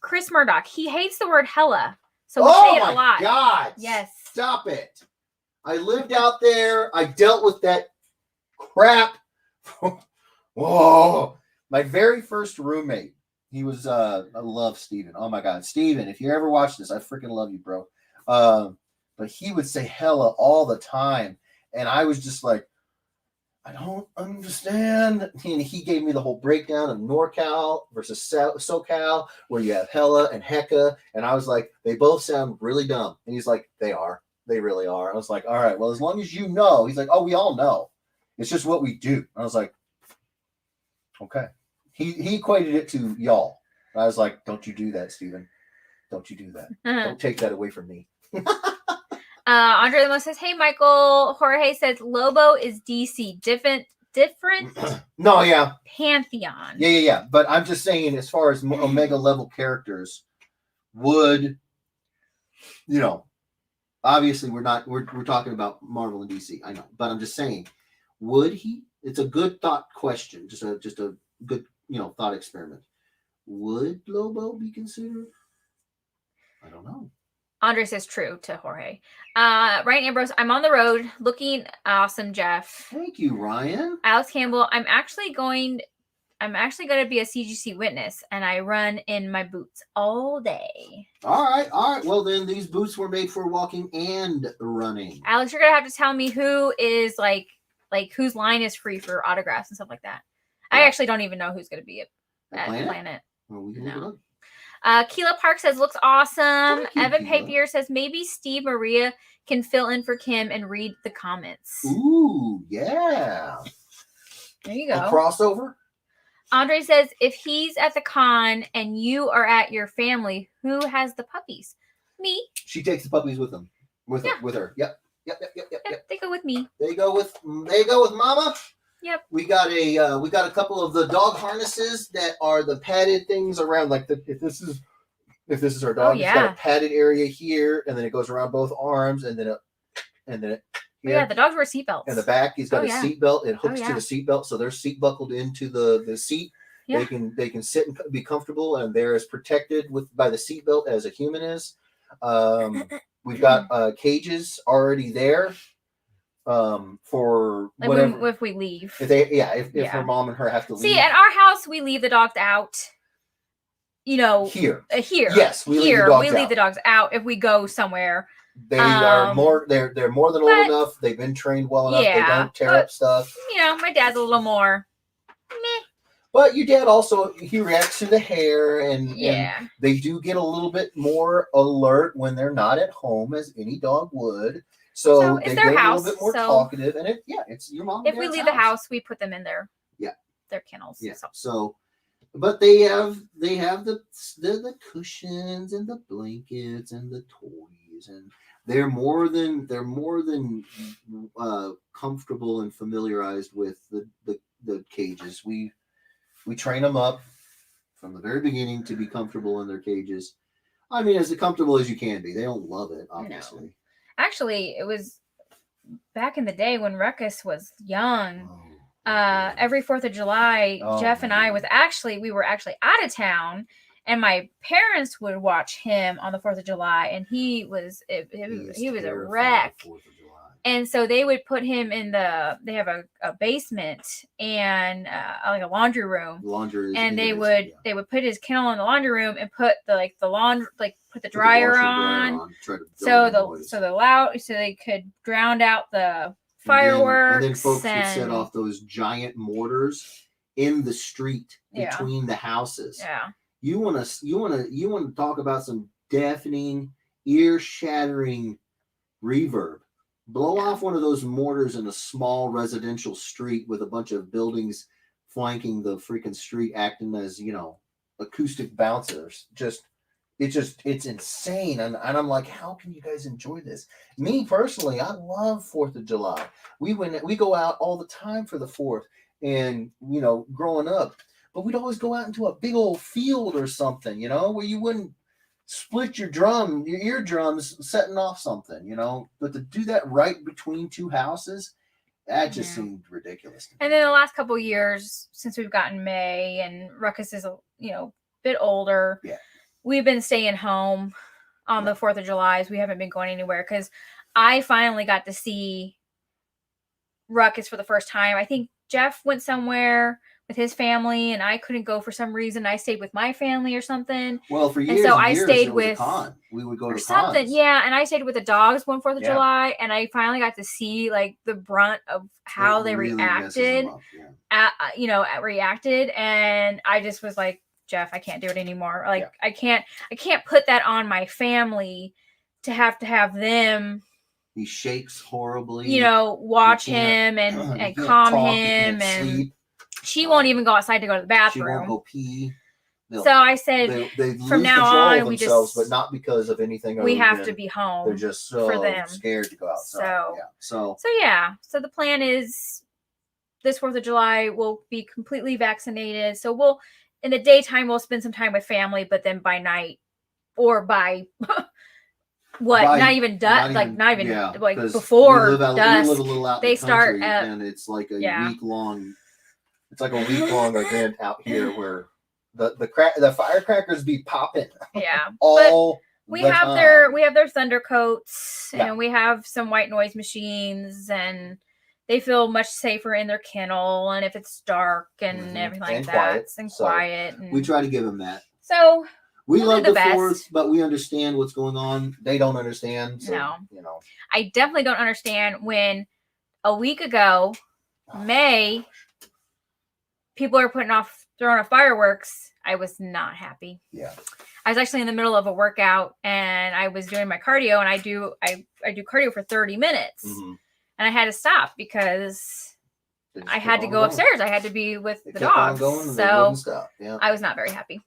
Chris Murdoch. He hates the word hella, so we Oh say it my a lot. God! Yes. Stop it. I lived out there. I dealt with that crap. Whoa! My very first roommate. He was. I love Steven. Oh my God, Steven! If you ever watch this, I freaking love you, bro. But he would say hella all the time, and I was just like, I don't understand. And he gave me the whole breakdown of NorCal versus SoCal, where you have hella and hecka, and I was like, they both sound really dumb. And he's like, they are. They really are. I was like, all right, well, as long as you know. He's like, oh, we all know. It's just what we do. I was like, okay. He equated it to y'all. I was like, don't you do that, Steven. Don't you do that. Don't take that away from me. Andre Lemos says, hey, Michael. Jorge says, Lobo is DC. Different No, yeah. pantheon. Yeah. But I'm just saying, as far as Omega level characters, would, obviously we're talking about Marvel and DC. I know. But I'm just saying, would he? It's a good thought question. Just a good, thought experiment. Would Lobo be considered? I don't know. Andre says true to Jorge. Ryan Ambrose, I'm on the road looking awesome, Jeff. Thank you, Ryan. Alex Campbell, I'm actually going to be a CGC witness, and I run in my boots all day. All right. Well, then these boots were made for walking and running. Alex, you're gonna have to tell me who is like whose line is free for autographs and stuff like that. Yeah. I actually don't even know who's gonna be at Planet. Well, we can look it up. Keela Park says, looks awesome. You, Evan Keela. Papier says, maybe Steve Maria can fill in for Kim and read the comments. Ooh, yeah. There you go. A crossover? Andre says, if he's at the con and you are at your family, who has the puppies? Me. She takes the puppies with them. With her. Yep. They go with me. They go with Mama. Yep. We got a couple of the dog harnesses that are the padded things around, like if this is our dog, It's got a padded area here, and then it goes around both arms, and then it. Yeah, the dogs wear seatbelts. In the back, he's got a seatbelt. It hooks to the seatbelt, so they're seat buckled into the seat. Yeah. They can sit and be comfortable, and they're as protected by the seatbelt as a human is. We've got cages already there. For like whatever if we leave. If her mom and her have to leave. See, at our house we leave the dogs out. Here. Yes, we leave the dogs out if we go somewhere. They are more. They're more than old enough. They've been trained well enough. They don't tear up stuff. My dad's a little more meh. But your dad also, he reacts to the hair, and they do get a little bit more alert when they're not at home, as any dog would. So they get a little bit more talkative, and it's your mom. If we leave the house, we put them in their kennels. Yeah. So, but they have the cushions and the blankets and the toys, and they're more than comfortable and familiarized with the cages. We train them up from the very beginning to be comfortable in their cages. I mean, as comfortable as you can be. They don't love it, obviously. No. Actually, it was back in the day when Ruckus was young. Every 4th of July, Jeff and I we were actually out of town, and my parents would watch him on the 4th of July, and he was a wreck. And so they would put him in they have a basement and like a laundry room. And they would put his kennel in the laundry room and put put the dryer on. So they could drown out the fireworks. And then folks would set off those giant mortars in the street between the houses. Yeah. You want to talk about some deafening, ear-shattering reverb. Blow off one of those mortars in a small residential street with a bunch of buildings flanking the freaking street, acting as, acoustic bouncers. It's insane. And I'm like, how can you guys enjoy this? Me personally, I love 4th of July. We go out all the time for the 4th, and, growing up, but we'd always go out into a big old field or something, where you wouldn't split your eardrums setting off something, you know. But to do that right between two houses, that just Yeah. seemed ridiculous. to And me. then the last couple years, since we've gotten May and Ruckus is a bit older, Yeah. we've been staying home on the 4th of July. We haven't been going anywhere because I finally got to see Ruckus for the first time. I think Jeff went somewhere with his family, and I couldn't go for some reason. I stayed with my family or something. Well, for And years so and I years, stayed it was a with- con. We would go Or to something, cons. yeah. And I stayed with the dogs one 4th of Yeah. July, and I finally got to see like the brunt of how It they really messes reacted. them up, yeah. Reacted, and I just was like, Jeff, I can't do it anymore. Like, I can't put that on my family to have them, He shakes horribly. watch You can't- him and you can't calm talk, you him, can't and sleep. she won't even go outside to go to the She won't bathroom. go pee. They'll- So I said, they from lose now control on, of we themselves, just- but not because of anything. we other have than to be home. They're just so for them. scared to go outside. So- yeah. So So yeah, so the plan is this 4th of July we'll be completely vaccinated. So we'll in the daytime we'll spend some time with family, but then by night or by not even dusk, like not even yeah, like 'cause before we live a dusk. little out in they the start country, at- and it's like a yeah. week long. It's like a week long event out here where the firecrackers be popping Yeah, all. we the have time. their thunder coats, Yeah. and we have some white noise machines, and they feel much safer in their kennel. And if it's dark and Mhm. everything like And that, quiet. and So, quiet. And We try to give them that. so We We'll love do the the best. 4th, but we understand what's going on. They don't understand. So, No. you know. I definitely don't understand when a week ago, May, people are throwing off fireworks. I was not happy. Yeah. I was actually in the middle of a workout, and I was doing my cardio, and I do cardio for 30 minutes, Mhm. and I had to stop because They just I kept had to on go going. upstairs. I had to be with They the kept on dogs. going and they So wouldn't stop. Yeah. I was not very happy.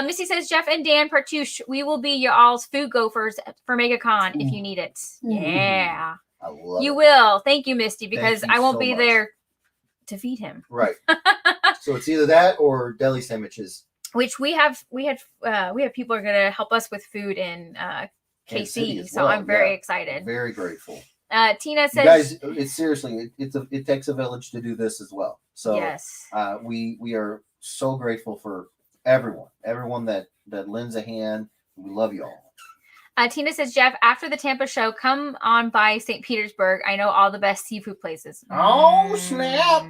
Missy says, Jeff and Dan Partouche, we will be your all's food gophers for MegaCon if you need it. Ooh. Yeah. I love You it. will. Thank you, Misty, because Thank you I won't so be much. there to feed him. Right. So it's either that or deli sandwiches. Which we have people are gonna help us with food in Kansas City KC. as So well, I'm very yeah. excited. Very grateful. Tina You says guys, it's seriously, it takes a village to do this as well. So yes. we are so grateful for everyone that lends a hand. We love you all. Tina says, Jeff, after the Tampa show, come on by St. Petersburg. I know all the best seafood places. Oh, snap.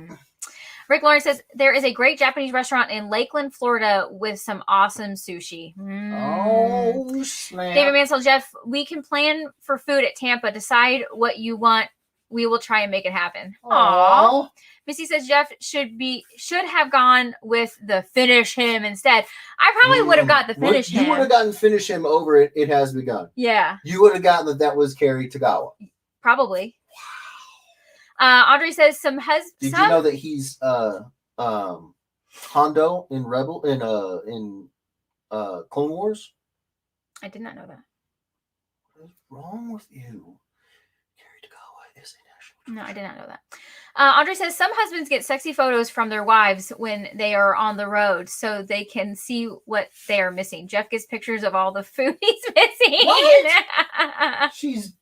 Rick Lawrence says, there is a great Japanese restaurant in Lakeland, Florida with some awesome sushi. Oh, snap. David Mansell, Jeff, we can plan for food at Tampa. Decide what you want. We will try and make it happen. Aww. Aw. Missy says Jeff should have gone with the finish him instead. I probably would have got the finish You would have him. gotten finish him over it. It has begun. Yeah, You would have gotten that was Kerry Tagawa. probably. Audrey says Did you know that he's Hondo in Clone Wars? I did not know that. What is wrong with you? Kerry Tagawa is a national. No, I did not know that. Audrey says some husbands get sexy photos from their wives when they are on the road so they can see what they are missing. Jeff gets pictures of all the food he's missing. What? She's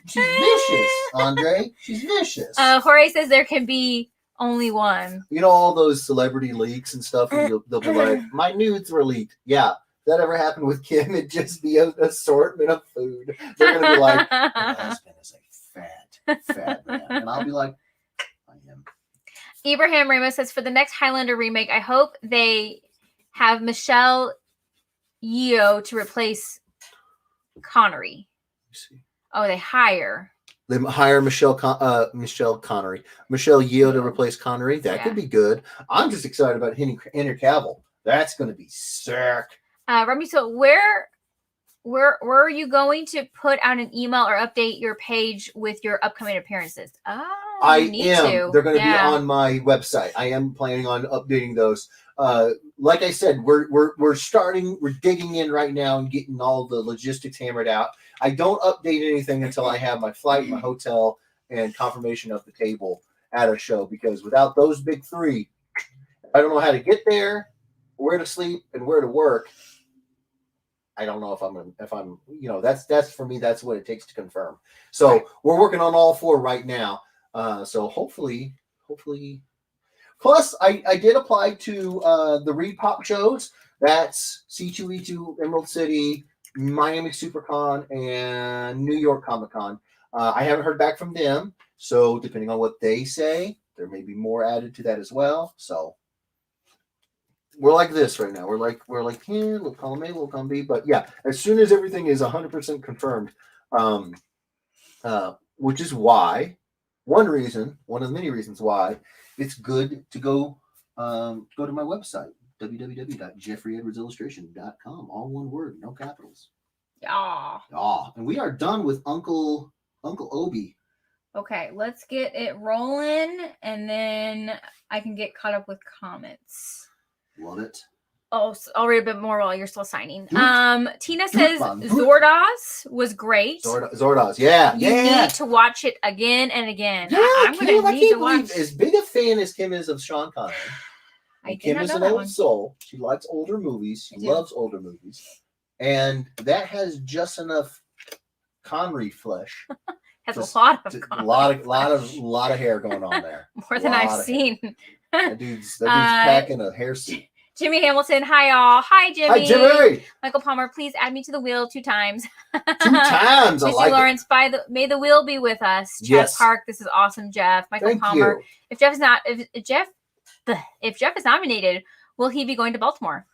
vicious, Andre. She's vicious. Jorge says there can be only one. You know all those celebrity leaks and stuff, and they'll be like, "My nudes were leaked." Yeah, if that ever happened with Kim, it'd just be an assortment of food. They're gonna be like, "My husband is a fat man," and I'll be like, "I am." Ibrahim Ramos says, for the next Highlander remake, I hope they have Michelle Yeoh to replace Connery. Let me see. Oh, they hire. They hire Michelle Connery, Michelle Yeoh to replace Connery. That Yeah. could be good. I'm just excited about Henry Cavill. That's going to be sick. Remy, so where are you going to put out an email or update your page with your upcoming appearances? Oh, I you need am. to. They're going to Yeah. be on my website. I am planning on updating those. Like I said, we're starting. We're digging in right now and getting all the logistics hammered out. I don't update anything until I have my flight, my hotel, and confirmation of the table at a show. Because without those big three, I don't know how to get there, where to sleep, and where to work. I don't know if I'm that's for me, that's what it takes to confirm. So we're working on all 4 right now. So hopefully. Plus, I did apply to the Reed Pop shows. That's C2E2, Emerald City, Miami SuperCon, and New York Comic Con. I haven't heard back from them, so depending on what they say, there may be more added to that as well. So we're like this right now. We're like, little column A, little column B. But yeah, as soon as everything is 100% confirmed, which is why one of the many reasons why it's good to go to my website, www.jeffreyedwardsillustration.com. All one word, no capitals. Yeah. And we are done with Uncle Obi. Okay, let's get it rolling, and then I can get caught up with comments. Love it. Oh, so I'll read a bit more while you're still signing. Do it. Tina Do it, says Mom. Do it. Zordas was great. Zordas, yeah. You need to watch it again and again. Yeah, I'm Kim, gonna I need can't to believe watch. as big a fan as Kim is of Sean Connery. I did Kim not is know an that old one. soul. She likes older movies. She I do. loves older movies. And that has just enough Connery flesh. Has Just a lot of A comments. lot of hair going on there. More than lot I've of seen. That dude's packing a hair suit. Jimmy Hamilton, hi y'all. Hi Jimmy. Hi Jimmy. Michael Palmer, please add me to the wheel 2 times. 2 times. I Missy like it. Lawrence, may the wheel be with us. Chad Yes. Park, this is awesome, Jeff. Michael Thank Palmer. you. If Jeff is nominated, will he be going to Baltimore?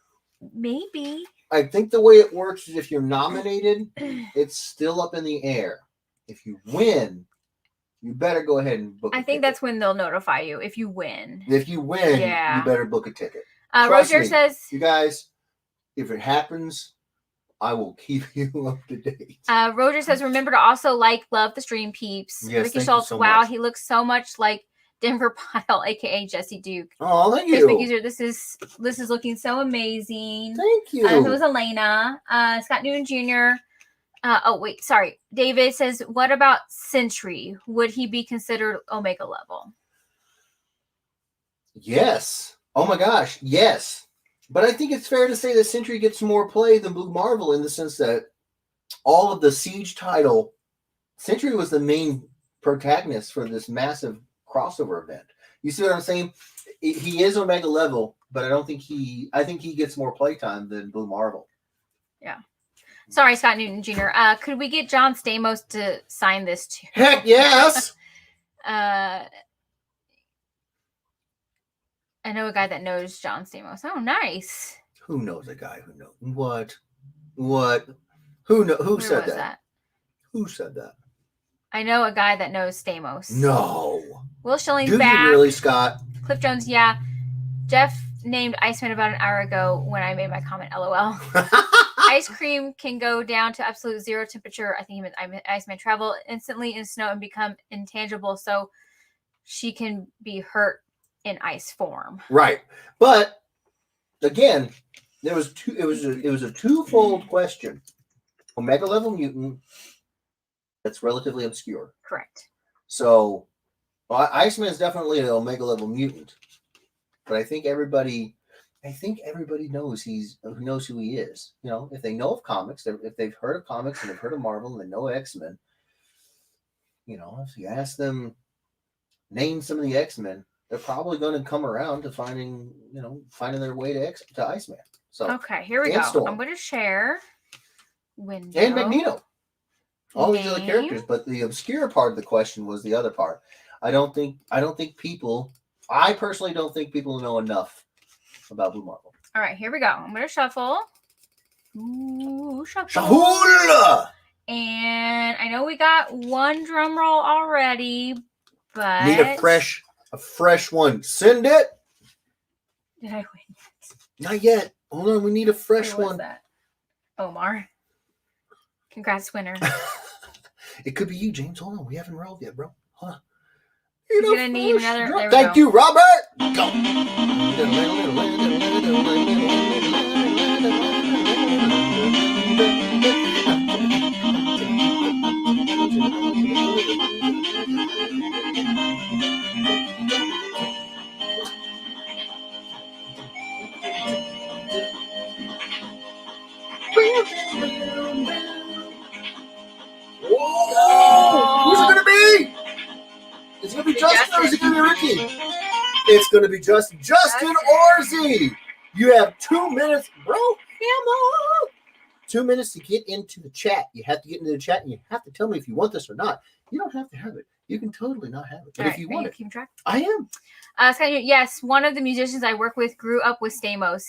Maybe. I think the way it works is if you're nominated, it's still up in the air. If you win, you better go ahead and book. I think that's when they'll notify you if you win. If you win, Yeah. you better book a ticket. Trust Roger me. says, You guys, if it happens, I will keep you up to date. Roger says, remember to also love the stream peeps. Yes, Ricky thank you Schultz, so wow, much. he looks so much like Denver Pyle, aka Jesse Duke. Oh, thank Facebook you. user, this is looking so amazing. Thank you. It was Elena. Scott Newton Jr. David says, what about Sentry? Would he be considered Omega level? Yes. Oh my gosh, yes. But I think it's fair to say that Sentry gets more play than Blue Marvel in the sense that all of the Siege title, Sentry was the main protagonist for this massive crossover event. You see what I'm saying? He is Omega level, but I think he gets more playtime than Blue Marvel. Yeah. Sorry, Scott Newton Jr. Could we get John Stamos to sign this too? Heck yes. I know a guy that knows John Stamos. Oh, nice. Who knows a guy who knows what? Who Where said was that? Who said that? I know a guy that knows Stamos. No. Will Schilling's Do back. you really, Scott? Cliff Jones, yeah. Jeff named Iceman about an hour ago when I made my comment. LOL. Ice cream can go down to absolute 0 temperature. I think he meant Iceman travel instantly in snow and become intangible, so she can be hurt in ice form. Right, but again, it was a twofold question. Omega level mutant that's relatively obscure. Correct. So, Iceman is definitely an Omega level mutant, but I think everybody knows who he is. You know, if they know of comics, if they've heard of comics and they've heard of Marvel and they know X-Men, you know, if you ask them, name some of the X-Men, they're probably going to come around to finding their way to Iceman. So Okay, here we and go. Storm. I'm going to share window. And Magneto. All these other Name. characters, but the obscure part of the question was the other part. I personally don't think people know enough about Blue Marvel. All right, here we go. I'm going to shuffle. Ooh, shuffle. Shahula! And I know we got one drum roll already, but Need a fresh one. Send it. Did I win? Not yet. Hold on, we need a fresh Who was one. that? Omar. Congrats, winner. It could be you, James. Hold on, we haven't rolled yet, bro. Hold on. You're gonna need another. There we Thank go. you, Robert. Go. Whoa! Who's it gonna be? Is it gonna be Justin or is it gonna be Ricky? It's gonna be Justin. Justin Orzi! You have 2 minutes, bro. Come on. 2 minutes to get into the chat. You have to get into the chat and you have to tell me if you want this or not. You don't have to have it. You can totally not have it. But if you want it, keep track. I am. Yes, one of the musicians I work with grew up with Stamos.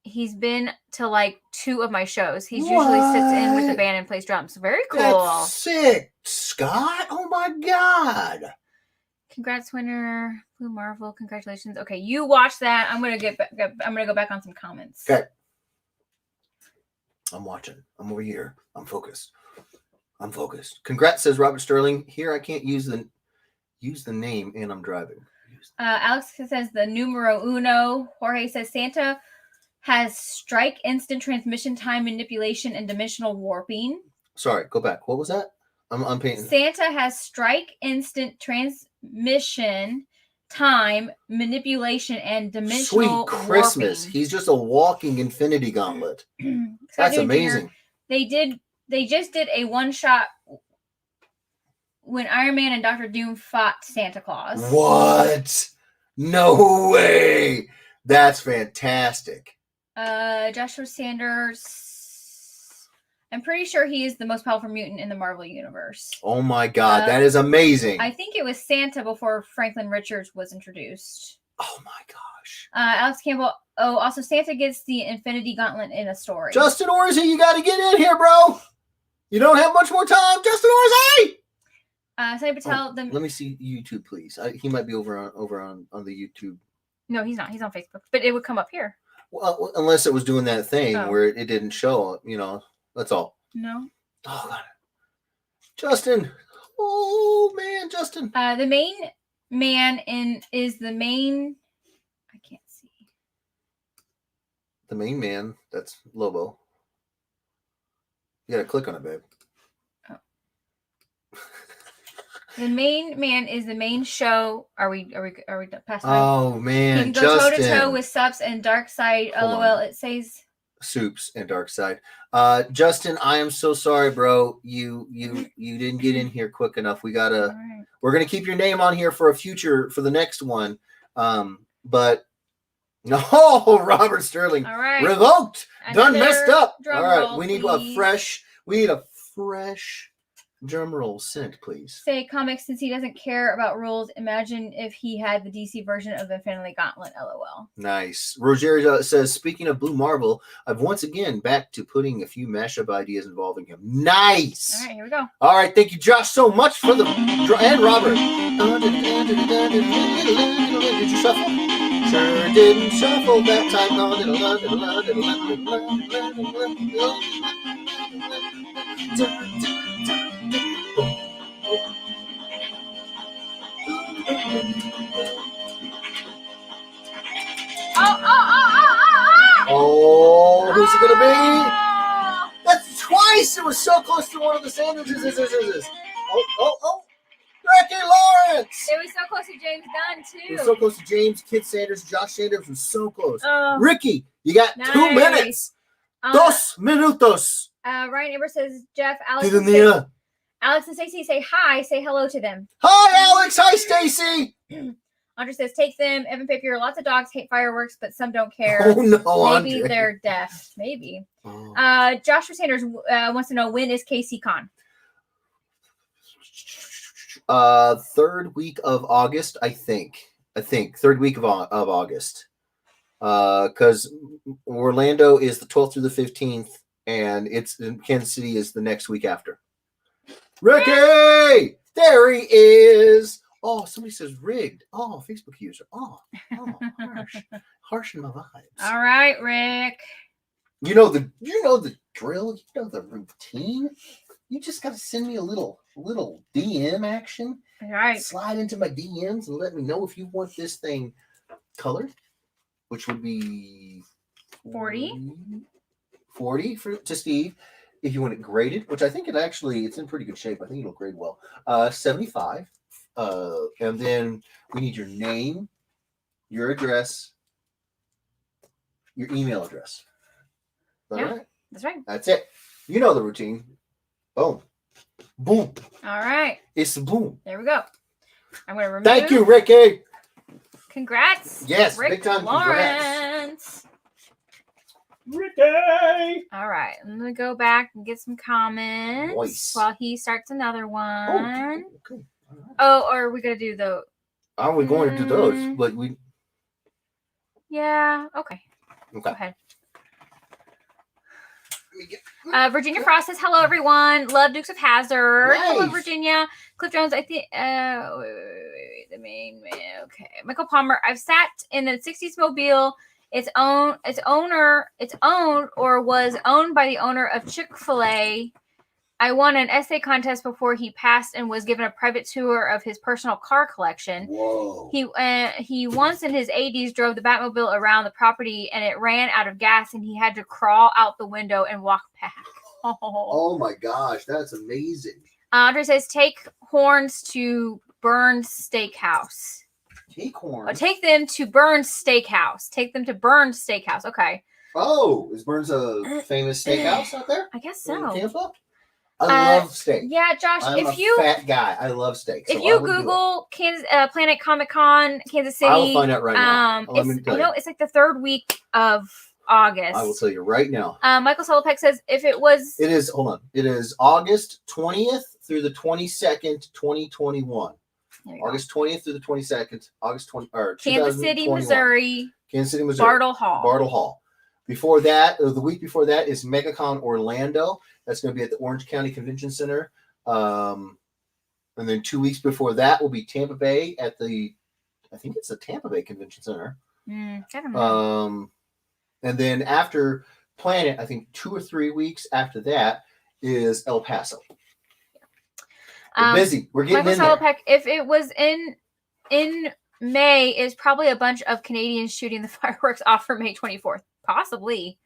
He's been to like 2 of my shows. He usually sits in with the band and plays drums. Very cool. That's sick, Scott. Oh my God. Congrats, winner. Blue Marvel. Congratulations. Okay, you watch that. I'm gonna go back on some comments. Okay. I'm watching. I'm over here. I'm focused. Congrats, says Robert Sterling. Here I can't use the name and I'm driving. Alex says the numero uno. Jorge says Santa has strike, instant transmission time manipulation, and dimensional warping. Sorry, go back. What was that? I'm painting. Santa has strike, instant transmission time manipulation, and dimensional Sweet Christmas. warping. He's just a walking infinity gauntlet. That's amazing. They just did a one-shot when Iron Man and Doctor Doom fought Santa Claus. What? No way. That's fantastic. Joshua Sanders. I'm pretty sure he is the most powerful mutant in the Marvel universe. Oh my God, that is amazing. I think it was Santa before Franklin Richards was introduced. Oh my gosh. Alex Campbell. Oh, also Santa gets the Infinity Gauntlet in a story. Justin Orsi, you got to get in here, bro. You don't have much more time. Justin Orsi! Sunny Patel. Let me see YouTube, please. He might be over on the YouTube. No, he's not. He's on Facebook, but it would come up here. Well, unless it was doing that thing where it didn't show, that's all. No. Oh, God. Justin. Oh, man, Justin. The main man is the main. I can't see. The main man. That's Lobo. You got to click on it, babe. Oh. The main man is the main show. Are we past time? Oh, man, he can go Justin. toe to toe with Subs and Darkseid. LOL. It says Soups and Darkseid. Justin, I am so sorry, bro. You didn't get in here quick enough. We're gonna keep your name on here for the next one. But no, Robert Sterling. All right. Revoked. Done messed up. All right. Roll, we need a fresh drum roll sent, please. Say comics, since he doesn't care about rules. Imagine if he had the DC version of the Infinity Gauntlet. LOL. Nice. Rogerio says, speaking of Blue Marvel, I've once again back to putting a few mashup ideas involving him. Nice. All right, here we go. All right, thank you, Josh, so much for the and Robert. Did you shuffle? Sure didn't shuffle that time. Oh, who's it gonna be? That's twice. It was so close to one of the sandwiches. Oh, Ricky Lawrence. It was so close to James Gunn too. It was so close to James, Kid Sanders, Josh Sanders was so close. Oh, Ricky, you got 2 minutes. 2 minutos. Ryan Aber says, Jeff, Alex and Stacey say hi. Say hello to them. Hi, Alex. Hi, Stacey. Andre says, take them. Evan Papier, lots of dogs hate fireworks, but some don't care. Oh, no, Maybe Andre. they're deaf. Maybe. Oh. Joshua Sanders wants to know, when is KC-Con? 3rd week of August, I think 3rd week of August. Because Orlando is the 12th through the 15th, and it's in Kansas City is the next week after. Ricky, there he is. Oh, somebody says rigged. Oh, Facebook user. Oh, harsh in my vibes. All right, Rick. You know the drill. You know the routine. You just got to send me a little DM action. All right. Slide into my DMs and let me know if you want this thing colored, which would be 40 to Steve. If you want it graded, which I think it's in pretty good shape. I think it'll grade well. 75. And then we need your name, your address, your email address. All Yeah. right. That's right. That's it. You know the routine. Boom. Boom. All right. It's boom. There we go. I'm going to remove. Thank you, Ricky. Congrats. Yes, Rick big time congrats. Lawrence. Ricky. All right. I'm going to go back and get some comments Nice. while he starts another one. Okay. All right. Oh, or are we going to do the. Are we going to do those? Mm. But we. Yeah. Okay. Okay. Go ahead. Let me get- Virginia Frost says, hello, everyone. Love Dukes of Hazzard. Hello, Nice. Virginia. Wait. The main man. Okay. Michael Palmer. I've sat in the 60s mobile. It's owned or was owned by the owner of Chick-fil-A. I won an essay contest before he passed and was given a private tour of his personal car collection. Whoa. He once in his 80s drove the Batmobile around the property and it ran out of gas and he had to crawl out the window and walk back. Oh my gosh, that's amazing. Andre says, take horns to Burns Steakhouse. Take horn. Oh, take them to Burns Steakhouse. Take them to Burns Steakhouse. Okay. Oh, is Burns a famous steakhouse out there? I guess In so. Tampa? I love steak. Yeah, Josh, I'm if a you fat guy. I love steak. if so you I would do it. Google Kansas Planet Comic Con Kansas City, I will find out right now. Let me it's, tell I you. know it's like the third week of August. I will tell you right now. Michael Solopek says if it was It is, hold on. It is August 20th through the 22nd, 2021. there you go. August 20th through the 22nd, August 20 or Kansas City, 2021. Missouri, Kansas City, Missouri. Bartle Hall. Bartle Hall. Before that, or the week before that, is MegaCon Orlando. That's going to be at the Orange County Convention Center. And then 2 weeks before that will be Tampa Bay at I think it's the Tampa Bay Convention Center. I don't know. And then after Planet, I think 2 or 3 weeks after that is El Paso. We're busy. We're getting Michael in there. Solopek, if it was in May, is probably a bunch of Canadians shooting the fireworks off for May 24th. Possibly.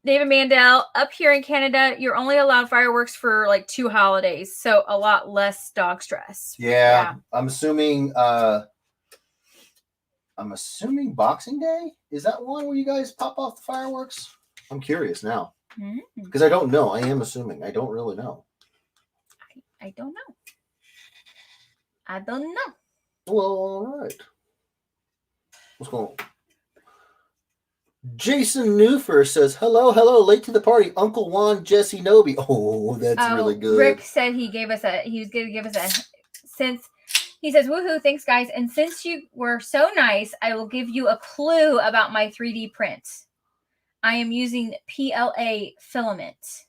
David Mandel, up here in Canada, you're only allowed fireworks for like 2 holidays, so a lot less dog stress. Yeah. I'm assuming Boxing Day. Is that one where you guys pop off the fireworks? I'm curious now. Because I don't know. I am assuming. I don't really know. I don't know. I don't know. Well, all right. What's going on? Jason Newfer says, hello, late to the party. Uncle Juan, Jesse Noby. Oh, that's really good. Rick said he was going to give us a since he says, woohoo, thanks guys. And since you were so nice, I will give you a clue about my 3D print. I am using PLA filament.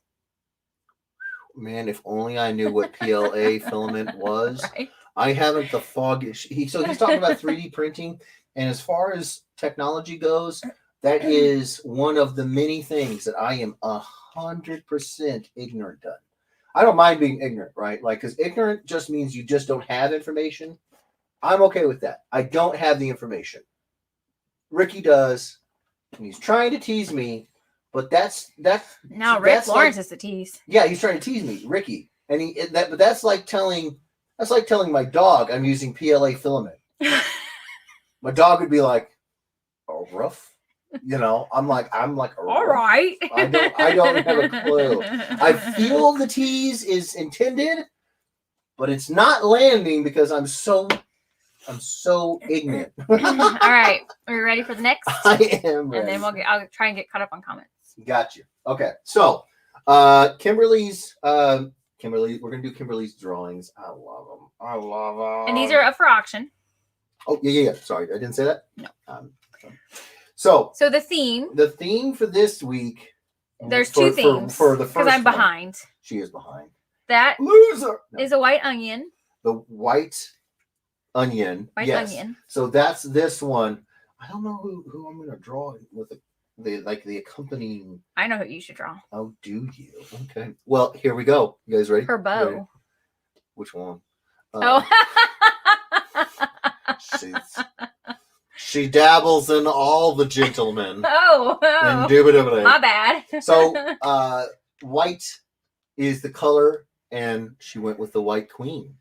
Man, if only I knew what PLA filament was. Right? I haven't the foggish. So he's talking about 3D printing. And as far as technology goes, that is one of the many things that I am 100% ignorant of. I don't mind being ignorant, right? Like, because ignorant just means you just don't have information. I'm okay with that. I don't have the information. Ricky does, and he's trying to tease me, but that's No, Rick that's Lawrence like, is the tease. yeah, he's trying to tease me, Ricky, and but that's like telling my dog I'm using PLA filament. My dog would be like, "Oh, rough." You know, I'm like, All right. I don't have a clue. I feel the tease is intended, but it's not landing because I'm so ignorant. All right. Are we ready for the next? I am ready. And then I'll try and get caught up on comments. Got you. Okay. So, Kimberly's, we're going to do Kimberly's drawings. I love them. And these are up for auction. Oh, yeah. Sorry. I didn't say that? No. So the theme, for this week, there's two themes. For the first because I'm one, behind. she is behind. That Loser. is a white onion. The white onion. White yes. onion. So that's this one. I don't know who I'm going to draw with the accompanying. I know who you should draw. Oh, do you? Okay. Well, here we go. You guys ready? Her bow. Ready? Which one? She dabbles in all the gentlemen. Indubitably. My bad. So, white is the color, and she went with the White Queen.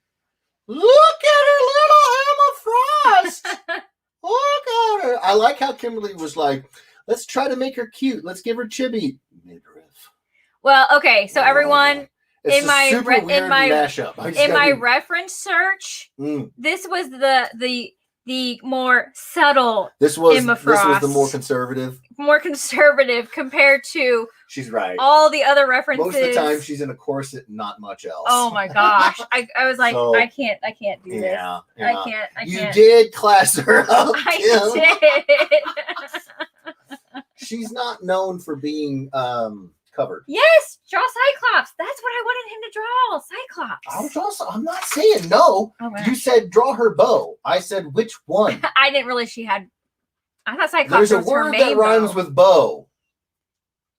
Look at her, little Emma Frost. Look at her. I like how Kimberly was like, let's try to make her cute. Let's give her chibi. midriff. Well, okay, so everyone, It's in a my super re- weird in my- mashup. I just in my gotta be- reference search, Mm. this was the more subtle, This was Emma the more Frost. conservative. more conservative compared to She's right. all the other references. Most of the time, she's in a corset, not much else. Oh my gosh. I was like, So, I can't do this. Yeah, I yeah. can't. You can't. did class her up. I Kim. did. She's not known for being covered. Yes, draw Cyclops. That's what I wanted him to draw. Cyclops. I'm not saying no. Oh, wow. You said draw her bow. I said which one? I didn't realize she had. I thought Cyclops There's a was her word main that rhymes bow. with bow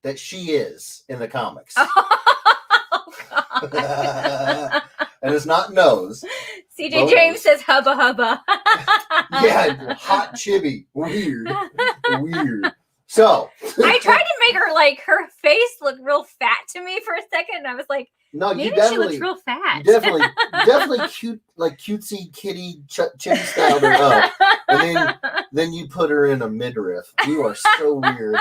that she is in the comics. Oh, God. And it's not nose. CJ Bows. James says hubba hubba. Yeah, hot chibi. Weird. Weird. So I tried to make her like her face look real fat to me for a second. And I was like, no, maybe you she definitely looks real fat. definitely cute, like cutesy kitty chibi styled her up. And then you put her in a midriff. You are so weird.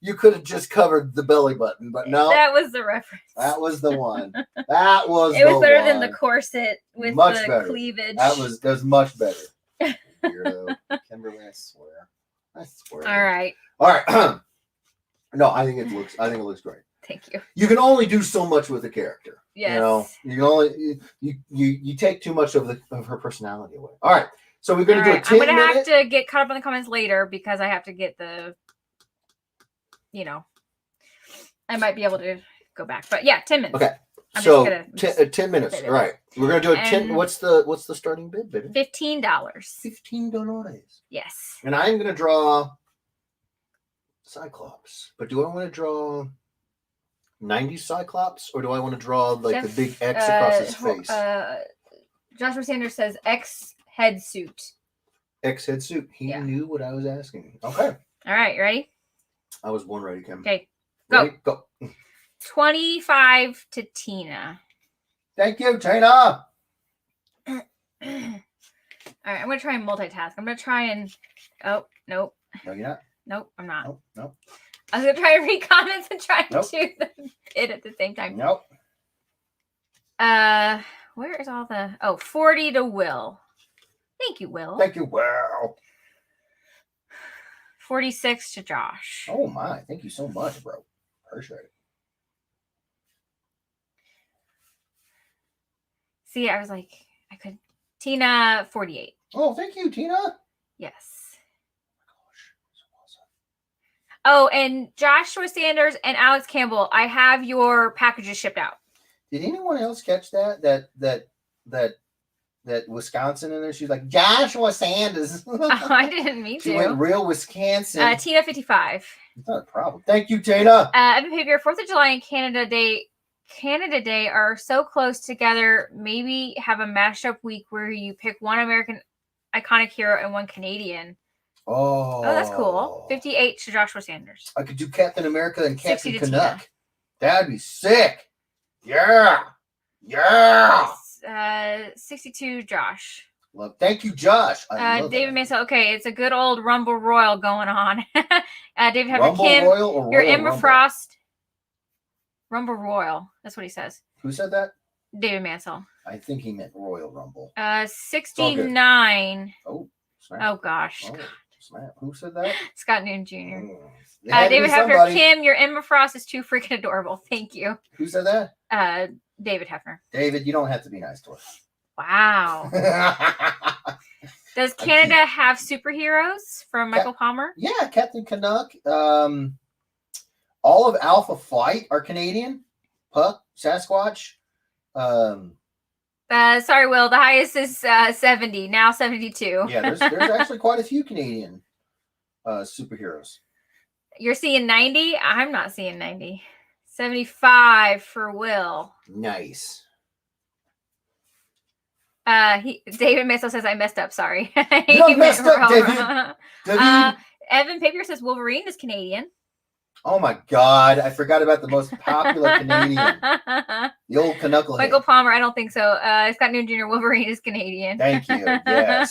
You could have just covered the belly button, but no, That was the reference. that was the one. That was It was the better one. than the corset with Much the better. cleavage. That was much better. Weirdo. Kimberly, I swear. I swear. all right. All right. No, I think it looks great. Thank you. You can only do so much with a character. Yes. You know, you can only you take too much of her personality away. All right. So we're gonna All do right. a 10 I'm gonna have minute. to get caught up in the comments later because I have to get the. I might be able to go back, but yeah, 10 minutes. Okay. I'm So just 10 minutes. say All right. We're gonna do a 10. And- What's the starting bid, baby? $15. $15. Yes. And I'm gonna draw Cyclops. But do I want to draw 90 Cyclops or do I want to draw like the big X across his face? Joshua Sanders says X head suit. X head suit. He Yeah. knew what I was asking. Okay. All right, you ready? I was born ready, Kim. Okay, go. Ready? Go. 25 to Tina. Thank you, Tina. All right, I'm gonna try and multitask. I'm gonna try and. Oh, nope. No, you're not. Nope, I'm not. Nope. Nope. I was gonna try and read comments and try and Nope. do the bid at the same time. Nope. Where is all the 40 to Will. Thank you, Will. Thank you. Wow. 46 to Josh. Oh my. Thank you so much, bro. Appreciate it. See, I was like, I could. Tina, 48. Oh, thank you, Tina. Yes. Oh, and Joshua Sanders and Alex Campbell, I have your packages shipped out. Did anyone else catch that Wisconsin in there? She's like Joshua Sanders. I didn't mean She to. went real Wisconsin. Tina, 55. It's not a problem. Thank you, Tina. Evan Papier, 4th of July and Canada Day are so close together. Maybe have a mashup week where you pick one American iconic hero and one Canadian. Oh, that's cool. 58 to Joshua Sanders. I could do Captain America and 60 Captain to Canuck. Tina. That'd be sick. Yeah. Yeah. 62 Josh. Well, thank you, Josh. I love David that. Mesa. Okay, it's a good old Rumble Royal going on. David Hefner, Rumble Kim, Royal or your Royal Emma Rumble? Frost. Rumble Royal. That's what he says. Who said that? David Mansell. I think he meant Royal Rumble. 69. Oh, snap. Oh gosh. Oh, snap. Who said that? Scott Noon Jr. Oh, it had to David be Hefner, somebody. Kim, your Emma Frost is too freaking adorable. Thank you. Who said that? David Hefner. David, you don't have to be nice to Wow. her. Does Canada have superheroes from Michael Palmer? Yeah, Captain Canuck. All of Alpha Flight are Canadian. Puck, Sasquatch. Sorry, Will. The highest is 70. Now 72. Yeah, there's actually quite a few Canadian superheroes. You're seeing 90? I'm not seeing 90. 75 for Will. Nice. David Maso says I messed up. Sorry. You don't messed up, David. David. Evan Papier says Wolverine is Canadian. Oh my God, I forgot about the most popular Canadian, the old Canucklehead. Michael Palmer, I don't think so. Scott Noon Jr. Wolverine is Canadian. Thank you. Yes.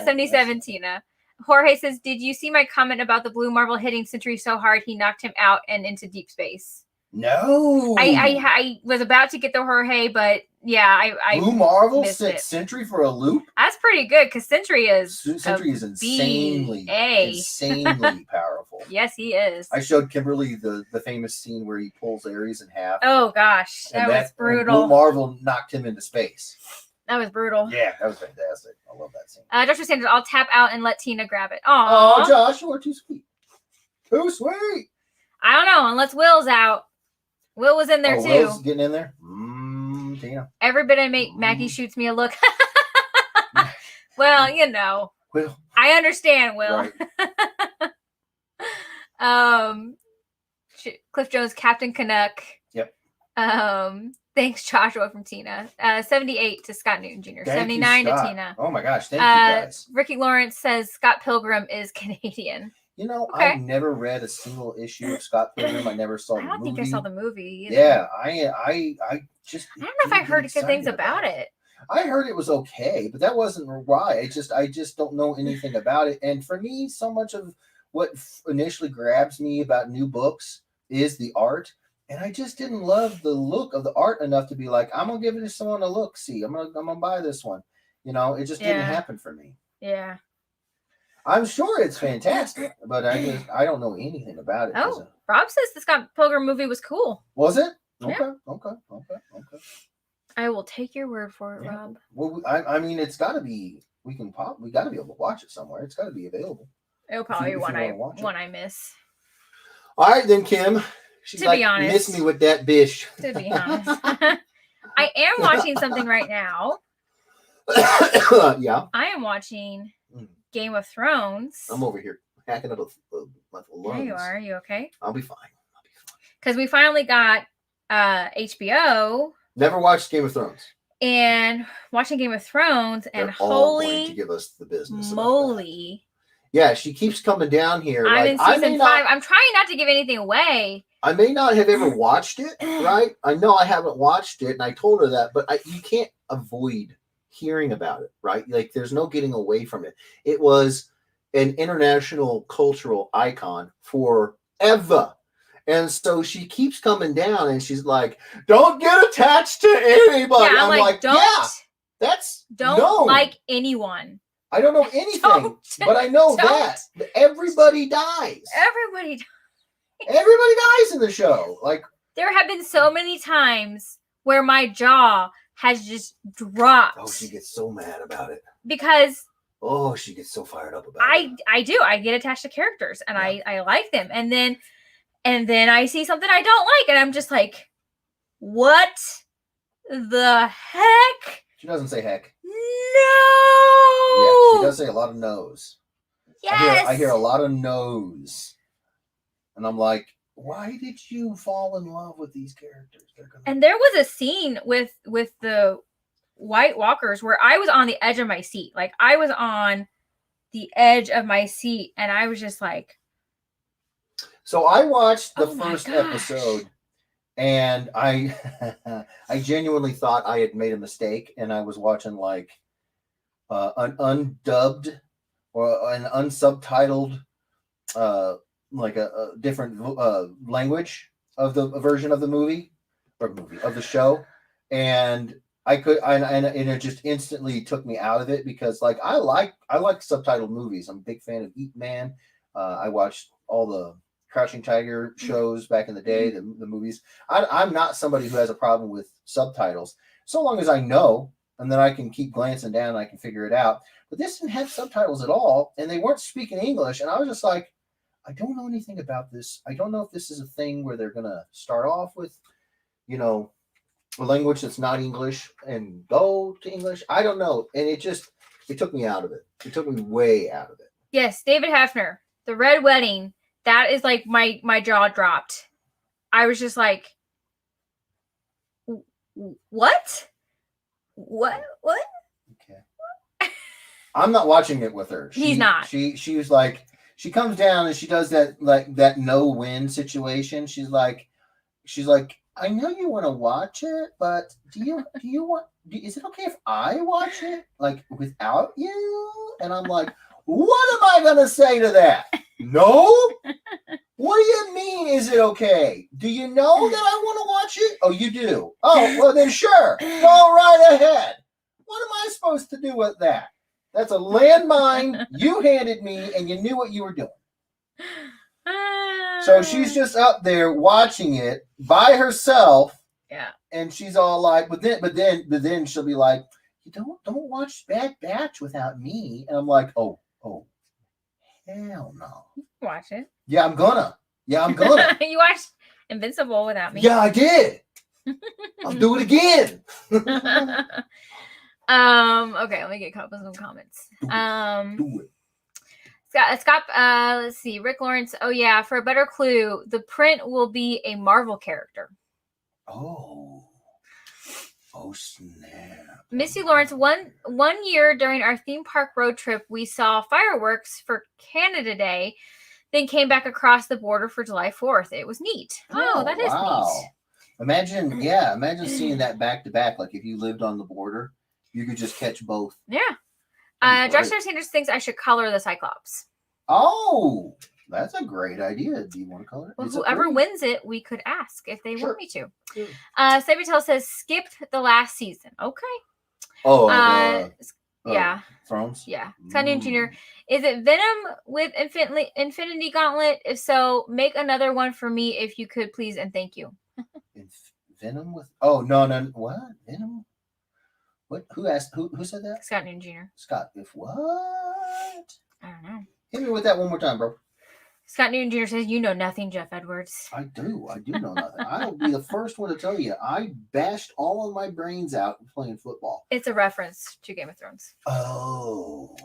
77 Tina. Jorge says, "Did you see my comment about the blue marble hitting Sentry so hard he knocked him out and into deep space?" No. I was about to get the Jorge, but yeah, I Blue Marvel missed sent it. Sentry for a loop. That's pretty good because Sentry is Sentry is insanely powerful. Yes, he is. I showed Kimberly the famous scene where he pulls Ares in half. Oh gosh, and that was brutal. Blue Marvel knocked him into space. That was brutal. Yeah, that was fantastic. I love that scene. Dr. Sanders, I'll tap out and let Tina grab it. Oh, Josh, you are too sweet. Too sweet. I don't know, unless Will's out. Will was in there too. Will's getting in there. Tina. Every bit I make, Maggie shoots me a look. Well, you know. Will. I understand, Will. Right. Cliff Jones, Captain Canuck. Yep. Thanks, Joshua from Tina. 78 to Scott Newton Jr. Thank 79 you, to Scott. Tina. Oh my gosh, thank you guys. Ricky Lawrence says Scott Pilgrim is Canadian. You know, Okay. I've never read a single issue of Scott Pilgrim. I never saw the movie. I don't think I saw the movie either. Yeah, I just. I don't know if I heard good things about it. I heard it was okay, but that wasn't why. I just don't know anything about it. And for me, so much of what initially grabs me about new books is the art. And I just didn't love the look of the art enough to be like, I'm gonna give it to someone to look. See, I'm gonna buy this one. You know, it just didn't happen for me. Yeah. I'm sure it's fantastic, but I don't know anything about it. Oh, Rob says the Scott Pilgrim movie was cool. Was it? Okay, Yeah. okay. I will take your word for it, Yeah. Rob. Well, I mean, it's got to be. We got to be able to watch it somewhere. It's got to be available. It'll probably if be you wanna watch it. one I miss. All right, then, Kim. She's To like, be honest. miss me with that bish. To be honest. I am watching something right now. Yeah. I am watching Mm. Game of Thrones. I'm over here hacking up my lungs. There you are. Are you okay? I'll be fine. Because we finally got HBO Never watched Game of Thrones. and watching Game of Thrones, and They're all going to holy give us the business. about that. moly. Yeah, she keeps coming down here. I'm like, in I season may 5. not, I'm trying not to give anything away. I may not have ever watched it, right? I know I haven't watched it, and I told her that, but you can't avoid hearing about it, right? Like, there's no getting away from it. It was an international cultural icon forever. And so she keeps coming down, and she's like, "Don't get attached to anybody." Yeah, I'm like, don't, that's don't known. like anyone. I don't know anything, Don't. but I know Don't. that everybody dies. Everybody. Everybody dies in the show. Like, There have been so many times where my jaw has just dropped. oh, she gets so mad about it. Because Oh, she gets so fired up about it. I do. I get attached to characters and I like them. And then I see something I don't like and I'm just like, what the heck? She doesn't say heck. No. Yeah, she does say a lot of no's. Yes. I hear a lot of no's. And I'm like, why did you fall in love with these characters? And there was a scene with the White Walkers where I was on the edge of my seat. Like, I was on the edge of my seat and I was just like, So I watched the Oh my first gosh. episode, and I I genuinely thought I had made a mistake, and I was watching like an undubbed or an unsubtitled like a different language of the version of the movie of the show, and and it just instantly took me out of it because like I like subtitled movies. I'm a big fan of Eat Man. I watched all the Crouching Tiger shows back in the day, the movies. I'm not somebody who has a problem with subtitles, so long as I know, and then I can keep glancing down and I can figure it out. But this didn't have subtitles at all, and they weren't speaking English, and I was just like, I don't know anything about this. I don't know if this is a thing where they're going to start off with, you know, a language that's not English and go to English. I don't know. And it took me out of it. It took me way out of it. yes, David Hefner, The Red Wedding. That is like my jaw dropped. I was just like, what? Okay. I'm not watching it with her. He's not. She was like, she comes down and she does that no-win situation. She's like, I know you want to watch it, but is it okay if I watch it like without you? And I'm like, What am I going to say to that? No? What do you mean, is it okay? Do you know that I want to watch it? Oh, you do? Oh, well then sure. Go right ahead. What am I supposed to do with that? That's a landmine you handed me and you knew what you were doing. So she's just up there watching it by herself. Yeah. And she's all like, but then she'll be like, you don't watch Bad Batch without me. And I'm like, oh, hell no. Watch it. Yeah, I'm gonna. You watched Invincible without me. Yeah, I did. I'll do it again. Okay, let me get caught up with some comments. Do it. Scott, let's see. Rick Lawrence. Oh yeah, for a better clue, the print will be a Marvel character. Oh snap. Missy Lawrence, one year during our theme park road trip, we saw fireworks for Canada Day, then came back across the border for July 4th. It was neat. Oh, that is neat. Imagine seeing that back to back. Like if you lived on the border, you could just catch both. Yeah. That'd be Josh great. Sanders thinks I should color the Cyclops. Oh, that's a great idea. Do you want to color it? Well, Is it whoever pretty? wins it, we could ask if they Sure. want me to. Sure. Sabatel says skip the last season. Okay. Oh, Yeah. Thrones. Yeah. Scott Newton Jr. Is it Venom with Infinity Gauntlet? If so, make another one for me if you could, please, and thank you. Venom with? Oh no! What Venom? What? Who asked? Who said that? Scott Newton Jr. Scott. If what? I don't know. Hit me with that one more time, bro. Scott Newton Jr. says, "You know nothing, Jeff Edwards." I do know nothing. I'll be the first one to tell you. I bashed all of my brains out playing football. It's a reference to Game of Thrones. Oh.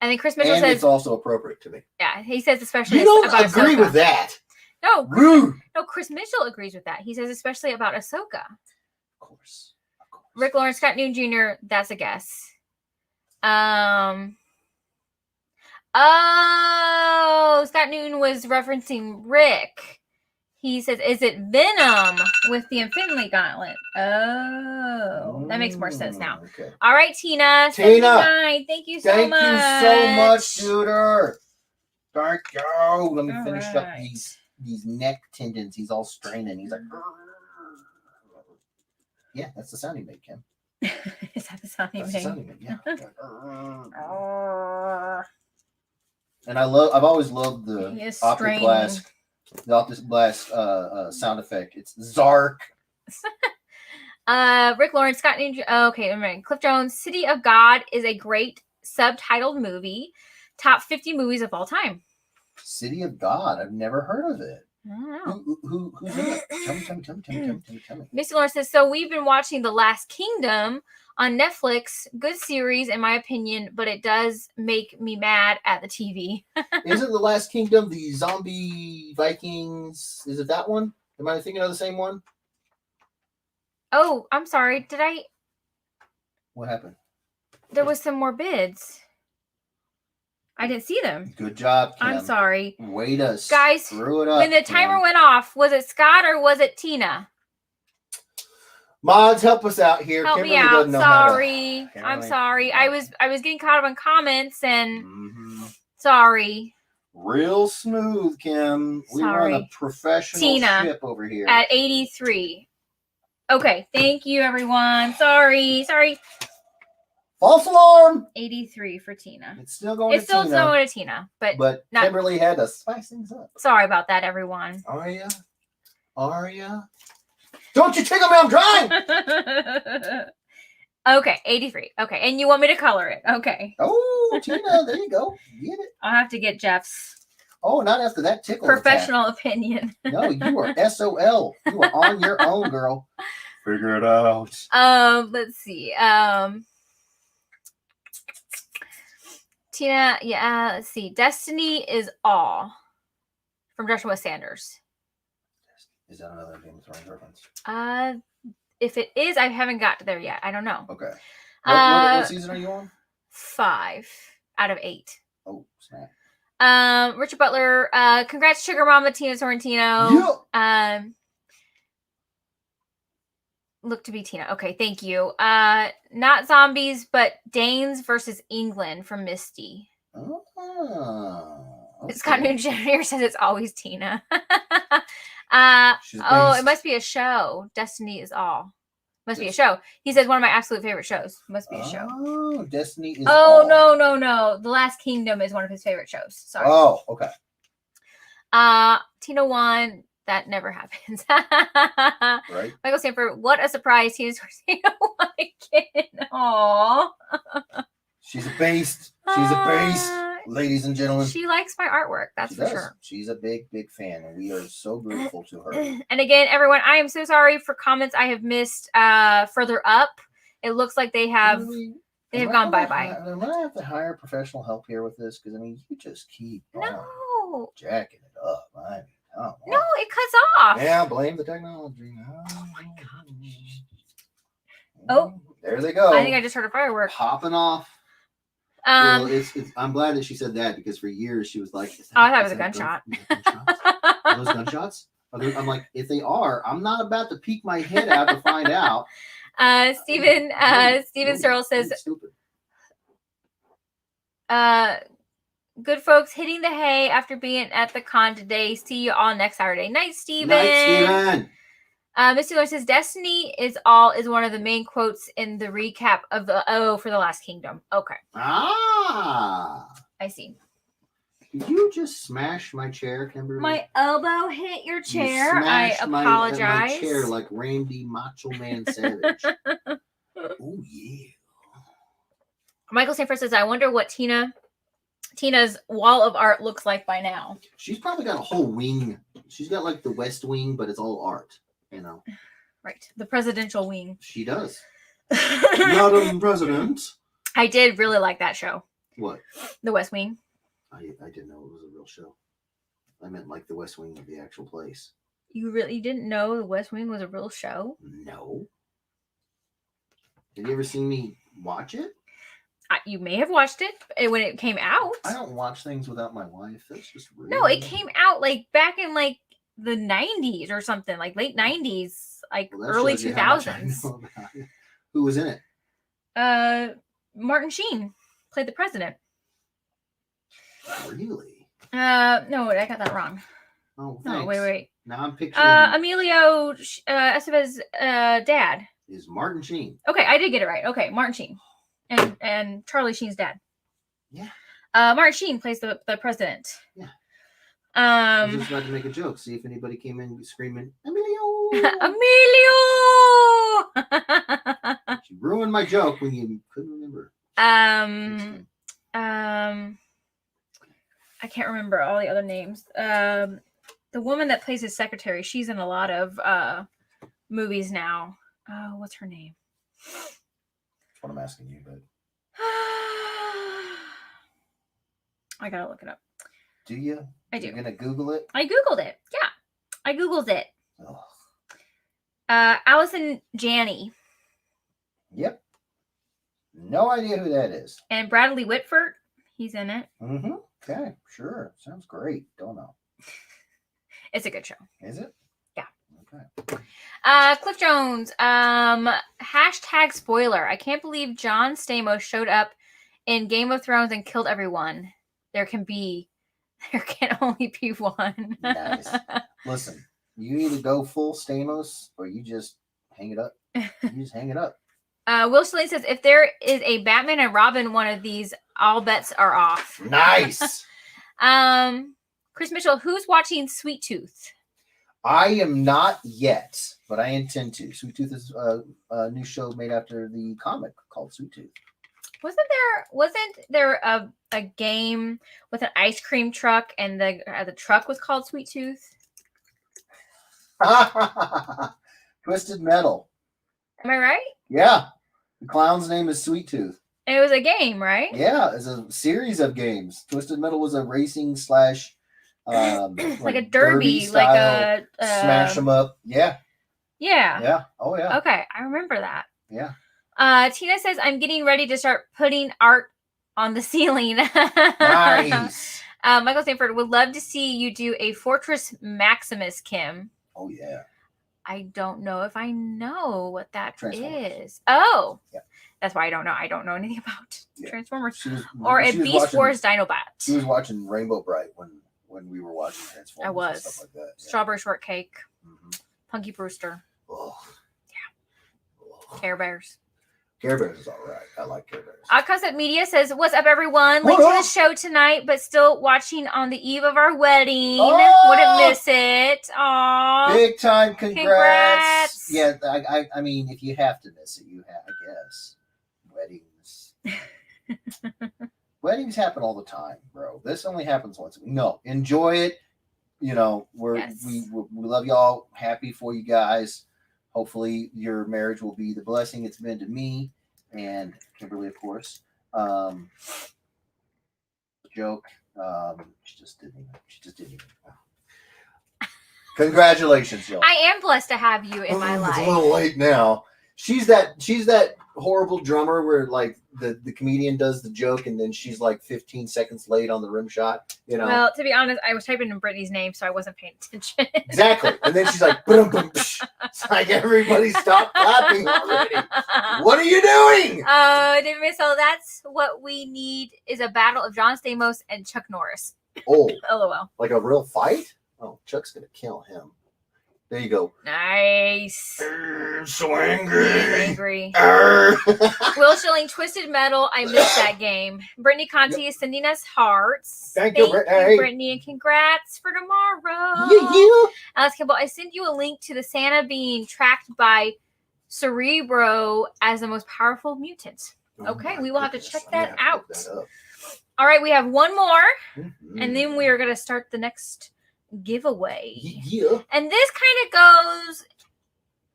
And then Chris Mitchell And says, it's also appropriate to me. "Yeah." He says, especially You don't about agree Ahsoka. with that. No, Rude. no. Chris Mitchell agrees with that. He says, especially about Ahsoka. Of course. Rick Lawrence, Scott Newton Jr. That's a guess. Oh, Scott Newton was referencing Rick. He says, "Is it Venom with the Infinity Gauntlet?" Oh, that makes more sense now. Okay. All right, Tina. Tina, 79. Thank you so Thank much. you so much, Shooter. Thank you. Let me All finish up right. these neck tendons. He's all straining. He's like, yeah, that's the sound he made, Kim. Is that the sound he That's the made? sound he made. Yeah. Oh. And I've always loved the He is Optic straining. Blast. The Optic Blast sound effect. It's Zark. Rick Lawrence, Scott Newton. Okay, remember, Cliff Jones. City of God is a great subtitled movie. Top 50 movies of all time. City of God. I've never heard of it. I don't know. Who's in it? Tell me. Missy Lawrence says, so we've been watching The Last Kingdom on Netflix. Good series, in my opinion, but it does make me mad at the TV. Isn't The Last Kingdom the zombie Vikings? Is it that one? Am I thinking of the same one? Oh, I'm sorry. What happened? There was some more bids. I didn't see them. Good job, Kim. I'm sorry. Way to Guys, screw it up. When the timer Kim. went off, was it Scott or was it Tina? Mods, help us out here. Help Kimberly me out. doesn't know how to- Sorry. I'm Kimberly. sorry. I was getting caught up in comments and Mhm. sorry. Real smooth, Kim. We run a Sorry. professional Tina, ship over here. At 83. Okay. Thank you, everyone. Sorry. False alarm. 83 for Tina. It's still going It's to still Tina, going to Tina, but not- Kimberly had to spice things up. sorry about that, everyone. Aria? Don't you tickle me, I'm drying! Okay, 83. Okay, and you want me to color it? Okay. Oh, Tina, there you go. Get it. I'll have to get Jeff's Oh, not after that tickle attack. professional opinion. No, you are SOL. You are on your own, girl. Figure it out. Let's see. Tina, yeah, let's see. Destiny is All from Joshua Sanders. Is that another Game of Thrones reference? If it is, I haven't got there yet. I don't know. Okay. Uh, What season are you on? 5 out of 8. Oh, snap. Richard Butler, congrats, Sugar Mama Tina Sorrentino. Yeah. Look to be Tina. Okay, thank you. Not zombies, but Danes versus England from Misty. Scott okay. Newton Jr. says it's always Tina. She's Oh, based. it must be a show. Destiny is all. Must be a show. He says one of my absolute favorite shows. Must be a show. Oh, Destiny is. Oh, all. no. The Last Kingdom is one of his favorite shows. Sorry. Oh, okay. Tina won. That never happens. Right. Michael Stanford, what a surprise. Tina won again. Aww. She's a beast. She's a beast, ladies and gentlemen. She likes my artwork. That's She for does. sure. She's a big fan, and we are so grateful to her. And again, everyone, I am so sorry for comments I have missed further up. It looks like they have gone bye-bye. Am I have to hire professional help here with this? Because I mean, you just keep on No. jacking it up. I mean, come on. No, it cuts off. Yeah, blame the technology. Oh my gosh. Oh, there they go. I think I just heard a firework. Popping off. Well, it's, I'm glad that she said that because for years she was like, I thought it was a gunshot. Are those gunshots? I'm like, if they are, I'm not about to peek my head out to find out. Steven Searle says, stupid. good folks hitting the hay after being at the con today. See you all next Saturday. Night, Steven. Night, Steven. Mr. Lawrence says, Destiny is all is one of the main quotes in the recap of the for the Last Kingdom. Okay. Ah. I see. Did you just smash my chair, Kimberly? My elbow hit your You chair. I smashed apologize. My chair like Randy Macho Man Savage. Oh, yeah. Michael Sanford says, I wonder what Tina's wall of art looks like by now. She's probably got a whole wing. She's got like the West Wing, but it's all art, you know. Right. The presidential wing. She does. Madam President. I did really like that show. What? The West Wing. I didn't know it was a real show. I meant like the West Wing of the actual place. You really didn't know the West Wing was a real show? No. Have you ever seen me watch it? You may have watched it when it came out. I don't watch things without my wife. That's just rude. No, it came out like back in like the 90s or something, like late 90s, like Well, that early shows you how much I 2000s. know about it. Who was in it? Martin Sheen played the president. Really? No, I got that wrong. Oh, No, thanks. wait. Now I'm picturing Emilio Estevez's dad. is Martin Sheen. Okay, I did get it right. Okay, Martin Sheen. And Charlie Sheen's dad. Yeah. Martin Sheen plays the president. Yeah. I was Um just about to make a joke. See if anybody came in screaming, Emilio! Emilio. You ruined my joke when you couldn't remember. I can't remember all the other names. The woman that plays his secretary, she's in a lot of movies now. Oh, what's her name? That's what I'm asking you, but I gotta look it up. do you? I do. You're gonna Google it? I googled it. Yeah, I googled it. Oh. Allison Janney Yep. No idea who that is. and Bradley Whitford. He's in it. Mm-hmm. Okay, sure. Sounds great. Don't know. It's a good show. Is it? Yeah. Okay. Cliff Jones. Hashtag spoiler. I can't believe John Stamos showed up in Game of Thrones and killed everyone. There can only be one. Nice. Listen, you either go full Stamos or you just hang it up. You just hang it up. Will Schilling says, if there is a Batman and Robin one of these, all bets are off. Nice. Chris Mitchell, who's watching Sweet Tooth? I am not yet, but I intend to. Sweet Tooth is a new show made after the comic called Sweet Tooth. Wasn't there a game with an ice cream truck and the truck was called Sweet Tooth? Twisted Metal. Am I right? Yeah. The clown's name is Sweet Tooth. And it was a game, right? Yeah, it's a series of games. Twisted Metal was a racing / like a derby, like style, a smash them up. Yeah. Yeah. Yeah. Oh yeah. Okay, I remember that. Yeah. Tina says, I'm getting ready to start putting art on the ceiling. Nice. Michael Stanford would love to see you do a Fortress Maximus, Kim. Oh yeah. I don't know if I know what that Transformers. is. Oh, Yeah. That's why I don't know. I don't know anything about Yeah. Transformers She was, or a she was Beast watching- Wars Dinobot. She was watching Rainbow Bright when we were watching Transformers. I was. And stuff like that. Yeah. Strawberry Shortcake, Mhm. Punky Brewster, Oh. Yeah. Care Bears. Care Bears is all right. I like Care Bears. Cosette Media says, "What's up, everyone? Late What to the up? show tonight, but still watching on the eve of our wedding. Oh! Wouldn't miss it. Aww. Big time congrats. Congrats. Yeah, I mean, if you have to miss it, you have, I guess. Weddings. Weddings happen all the time, bro. This only happens once a week. No, enjoy it. You know, Yes. we love y'all. Happy for you guys. Hopefully your marriage will be the blessing it's been to me and Kimberly, of course. Joke. She just didn't even. Congratulations, y'all. I am blessed to have you in my It's life. a little late now. She's that horrible drummer where like the comedian does the joke and then she's like 15 seconds late on the rim shot. You know. Well, to be honest, I was typing in Brittany's name, so I wasn't paying attention. Exactly. And then she's like, boom, boom, psh. It's like everybody stop clapping already. What are you doing? Didn't miss. So that's what we need is a battle of John Stamos and Chuck Norris. Oh, LOL. like a real fight? Oh, Chuck's gonna kill him. There you go. Nice. So He is angry. angry. Arr. Will Schilling, Twisted Metal. I missed that game. Brittany Conti is sending us hearts. Thank you, Brittany. Brittany, and congrats for tomorrow. Yeah. Alex Kimball, I sent you a link to the Santa being tracked by Cerebro as the most powerful mutant. Okay, Oh we my will have to goodness. check I'm gonna that have to look out. that up. All right, we have one more, Mhm. and then we are going to start the next giveaway. Yeah. And this kind of goes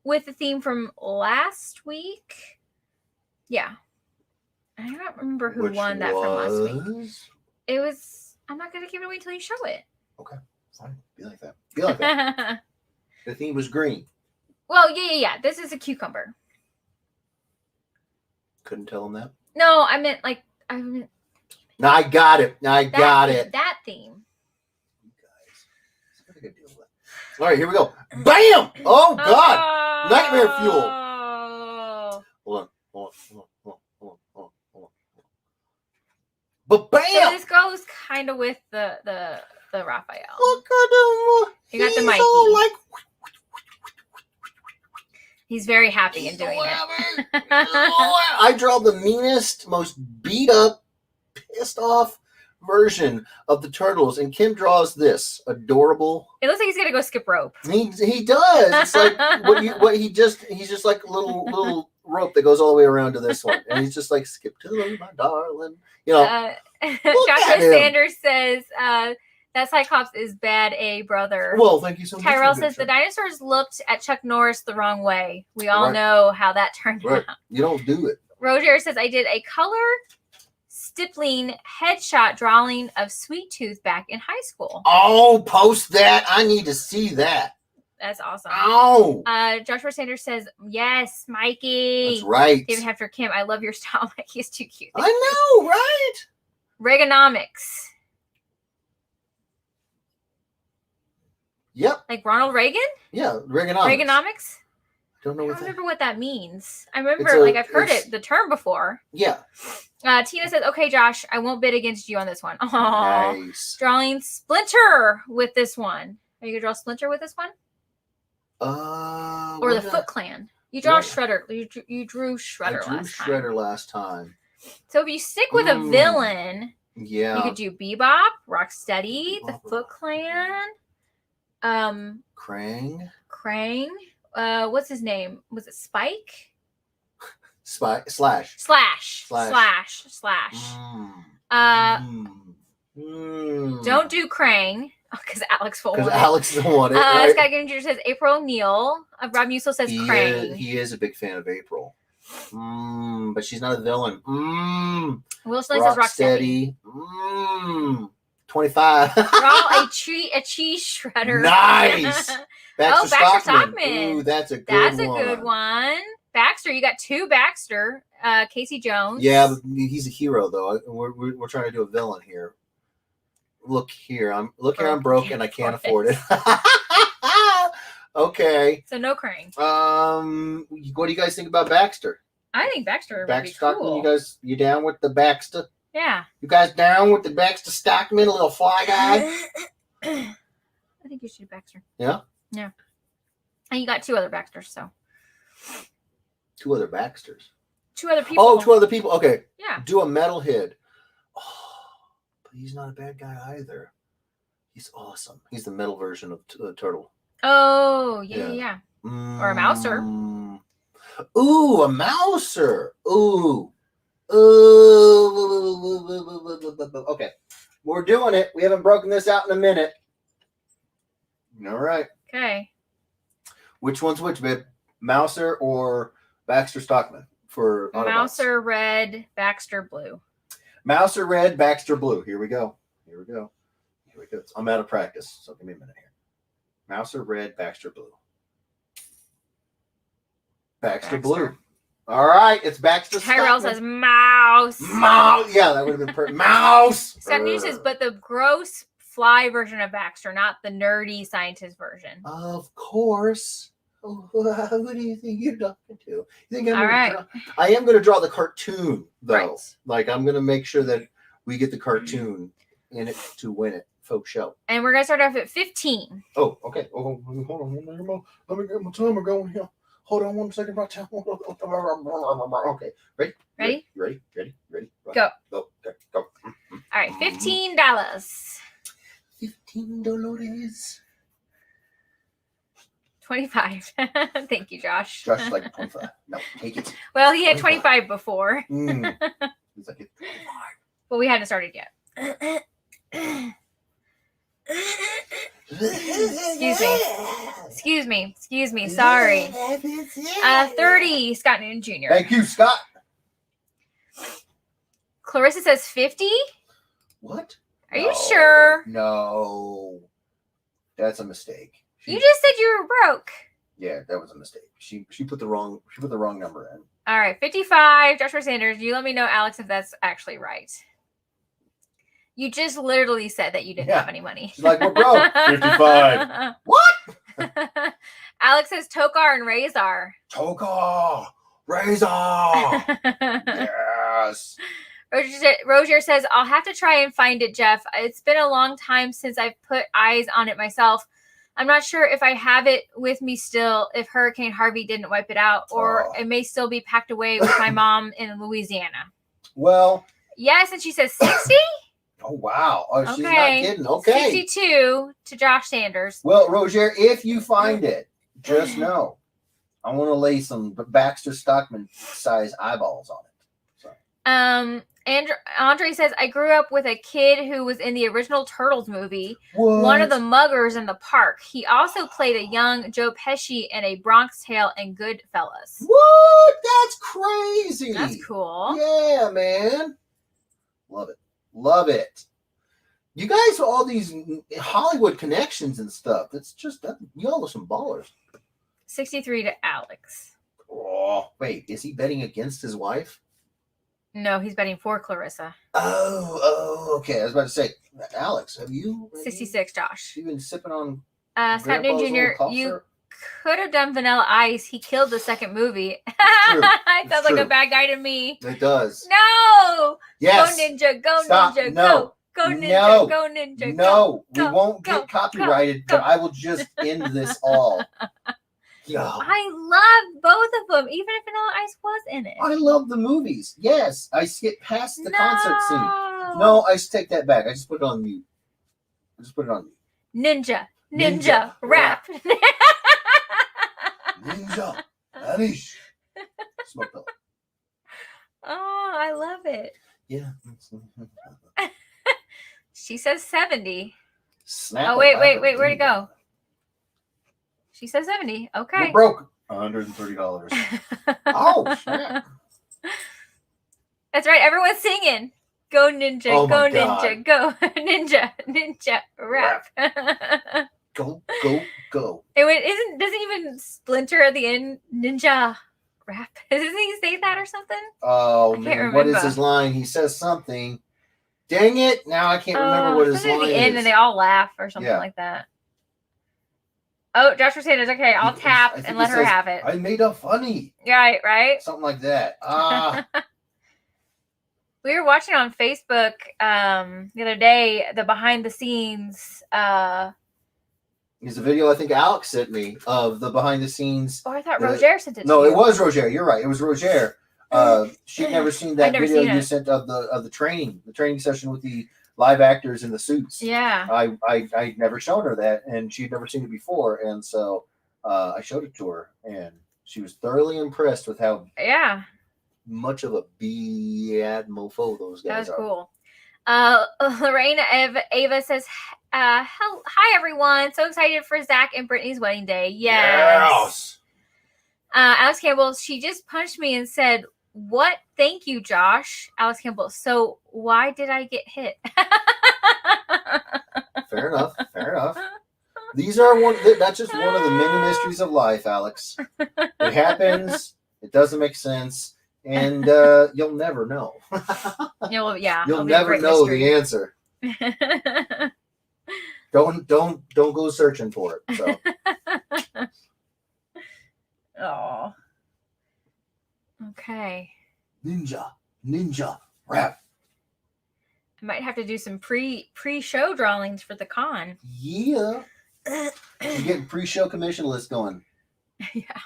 with the theme from last week. Yeah. I don't remember who Which won that from last week. was- It was, I'm not going to give it away until you show it. Fine. Be like that. Be like that. The theme was green. Well, yeah. This is a cucumber. Couldn't tell him that. No, I meant No, I got it. I that got theme, it. That theme. You guys. It's a pretty good deal with it. All right, here we go. Bam! Oh, God. Nightmare fuel. Oh. Hold on. But bam! So this goes kind of with the Raphael. Look at him. You got the He's Mikey. all like, He's very happy in he's doing it. whatever. I draw the meanest, most beat up, pissed off version of the turtles, and Kim draws this adorable. It looks like he's gonna go skip rope. He does. It's like he's just like a little rope that goes all the way around to this one, and he's just like skip to the my darling. You know, Joshua at him. Sanders says that Cyclops is bad, brother. well, thank you so much. Tyrell my good says the friend. dinosaurs looked at Chuck Norris the wrong way. We all Right. know how that turned Right. out. You don't do it. Roger says I did a color stippling headshot drawing of Sweet Tooth back in high school. Oh, post that. I need to see that. That's awesome. Oh, Joshua Sanders says, yes, Mikey. that's right. David Hefter Kim, I love your style. Mikey is too cute. I know, right? Reaganomics. Yep. Like Ronald Reagan? Yeah, Reaganomics. Reaganomics? Don't know I what don't that. remember what that means. I remember, It's I've heard it's- the term before. Yeah. Tina says, okay, Josh, I won't bid against you on this one. Oh, Nice. drawing Splinter with this one. Are you going to draw Splinter with this one? Or the what Foot Clan? You draw what- Shredder. You drew I Shredder drew last time. Shredder last time. So if you stick with a Mm. villain, Yeah. you could do Bebop, Rocksteady, the Bebop. Foot Clan, Krang. Krang. What's his name? Was it Spike? Slash. Slash. Slash. Don't do Krang because Alex will Because want it. Alex don't want it. Right? Scott Gamer Jr. says April O'Neil. Rob Musil says Krang. He is a big fan of April. But she's not a villain. Will Schilling says Rocksteady. Rocksteady. 25. Draw a cheese shredder. Nice. Baxter Baxter Stockman. Stockman. Ooh, that's a good That's one. a good one. Baxter, you got two Baxter. Casey Jones. Yeah, but he's a hero though. We're trying to do a villain here. Look here, I'm broke and I can't afford it. Okay. So no Krang. What do you guys think about Baxter? I think Baxter would be Baxter Stockman, cool. you down with the Baxter? Yeah. You guys down with the Baxter Stockman, a little fly guy? I think you should do Baxter. Yeah? Yeah. And you got 2 other Baxters, so 2 other Baxters. 2 other people. Oh, 2 other people. Okay. Yeah. Do a metalhead. Oh, but he's not a bad guy either. He's awesome. He's the metal version of Turtle. Oh, yeah. Or a Mouser. Ooh, a Mouser. Ooh. Okay. We're doing it. We haven't broken this out in a minute. All right. Okay. Which one's which, babe? Mouser or Baxter Stockman for Autobots? Mouser red, Baxter blue. Mouser red, Baxter blue. Here we go. I'm out of practice, so give me a minute here. Mouser red, Baxter blue. Baxter blue. All right, it's Baxter Tyrell Stockman. says mouse. Mouse. Yeah, that would have been perfect. Mouse. Scott News says, but the gross fly version of Baxter, not the nerdy scientist version. Of course. Oh, who do you think you're talking to? You think I'm All gonna right. I am going to draw the cartoon, though. Right. Like, I'm going to make sure that we get the cartoon in it to win it. Folk show. And we're going to start off at 15. Oh, okay. Oh, hold on. Let me get my timer going here. Hold on 1 second. Okay. Ready? Ready? Ready. Go. Go. Go. All right, $15. $15. 25. Thank you, Josh. Josh is like 25. No, take it. Well, he had 25. 25 before, He's like, it's 25. but we hadn't started yet. Excuse me. Sorry. 30, Scott Newton Jr. Thank you, Scott. Clarissa says 50. What? Are you sure? No. That's a mistake. You just said you were broke. Yeah, that was a mistake. She put the wrong number in. All right, 55. Joshua Sanders, you let me know, Alex, if that's actually right. You just literally said that you didn't have any money. She's like, we're broke. 55. What? Alex says Tokar and Razor. Toka. Razor. Yes. Roger says, I'll have to try and find it, Jeff. It's been a long time since I've put eyes on it myself. I'm not sure if I have it with me still, if Hurricane Harvey didn't wipe it out, or it may still be packed away with my mom in Louisiana. Well. Yes, and she says 60? Oh, wow. Oh, she's not Okay. kidding. Okay. 62 to Josh Sanders. Well, Roger, if you find it, just know I want to lay some Baxter Stockman size eyeballs on it. So. Andre says, I grew up with a kid who was in the original Turtles movie, What? one of the muggers in the park. He also played a young Joe Pesci in A Bronx Tale and Goodfellas. What? That's crazy. That's cool. Yeah, man. Love it. Love it. You guys, all these Hollywood connections and stuff. That's just that. Y'all are some ballers. 63 to Alex. Oh, wait. Is he betting against his wife? No, he's betting for Clarissa. Oh, okay. I was about to say, Alex, have you 66, Josh. You been sipping on Scott Grandpa's Newton little Jr., cough you syrup? could have done Vanilla Ice. He killed the second movie. true. It sounds It's like a true. bad guy to me. It does. No! Yes. Go Ninja, go Stop. Ninja, No. go. Go Ninja, No. go Ninja, No, go. we won't go, get copyrighted, go. but I will just end this all. Yeah. I love both of them, even if Vanilla Ice was in it. I love the movies. Yes, I skip past the concert scene. No. No, I just take that back. I just put it on mute. Ninja Ninja rap. Ninja, Anish. Smoke pill. Oh, I love it. Yeah. She says 70. Snap Oh, wait, where'd it go? She says 70. We're Okay. broke. $130. Oh, snap. That's right. Everyone's singing. Go Ninja, Oh go my Ninja, go Ninja rap. Go. Doesn't even Splinter at the end Ninja rap? Doesn't he say that or something? Oh, can't man. What is remember. his line? He says something. Dang it. Now I can't remember what his Something line at the end is. and they all laugh or something Yeah. like that. Oh, Joshua saying it's okay. I'll tap I think and let it her says, have it. I made a funny. Right? Something like that. Ah. We were watching on Facebook the other day the behind the scenes. There's a video I think Alex sent me of the behind the scenes. I thought Roger sent it. No, to you. it was Roger. You're right. It was Roger. She'd never seen that I'd never video seen you it. sent of the training session with the live actors in the suits. Yeah. I'd never shown her that, and she'd never seen it before, and so I showed it to her, and she was thoroughly impressed with how much of a bad mofo those guys That was are. cool. Lorraine Ava says, hi everyone. So excited for Zach and Brittany's wedding day. Yes. Alex Campbell, she just punched me and said, what? Thank you, Josh. Alex Campbell. So why did I get hit? Fair enough. These are that's just one of the many mysteries of life, Alex. It happens. It doesn't make sense. And you'll never know. You'll never know the answer. Don't go searching for it. So. Oh. Okay. Ninja rap. I might have to do some pre-show drawings for the con. Yeah. You're getting pre-show commission list going. Yeah.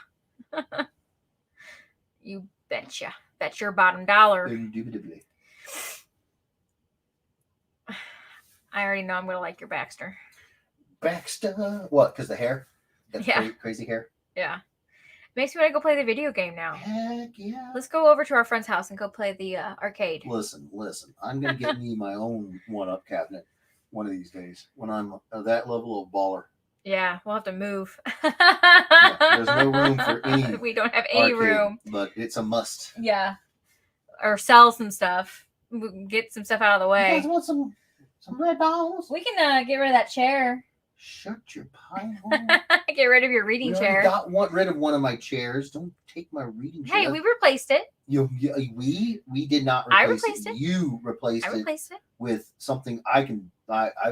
You betcha. Bet your bottom dollar. Indubitably. I already know I'm going to like your Baxter. Baxter? What? Because the hair? That's Yeah. Crazy hair? Yeah. Makes me want to go play the video game now. Heck yeah. Let's go over to our friend's house and go play the arcade. Listen. I'm going to get me my own one-up cabinet one of these days when I'm that level of baller. Yeah, we'll have to move. There's no room for any. We don't have any arcade, room. But it's a must. Yeah. Or sell some stuff. We can get some stuff out of the way. You guys want some red balls? We can get rid of that chair. Shut your pie hole. Get rid of your reading chair. Got rid of one of my chairs. Don't take my reading chair. Hey, we replaced it. We did not replace I replaced it. You replaced I replaced it with something I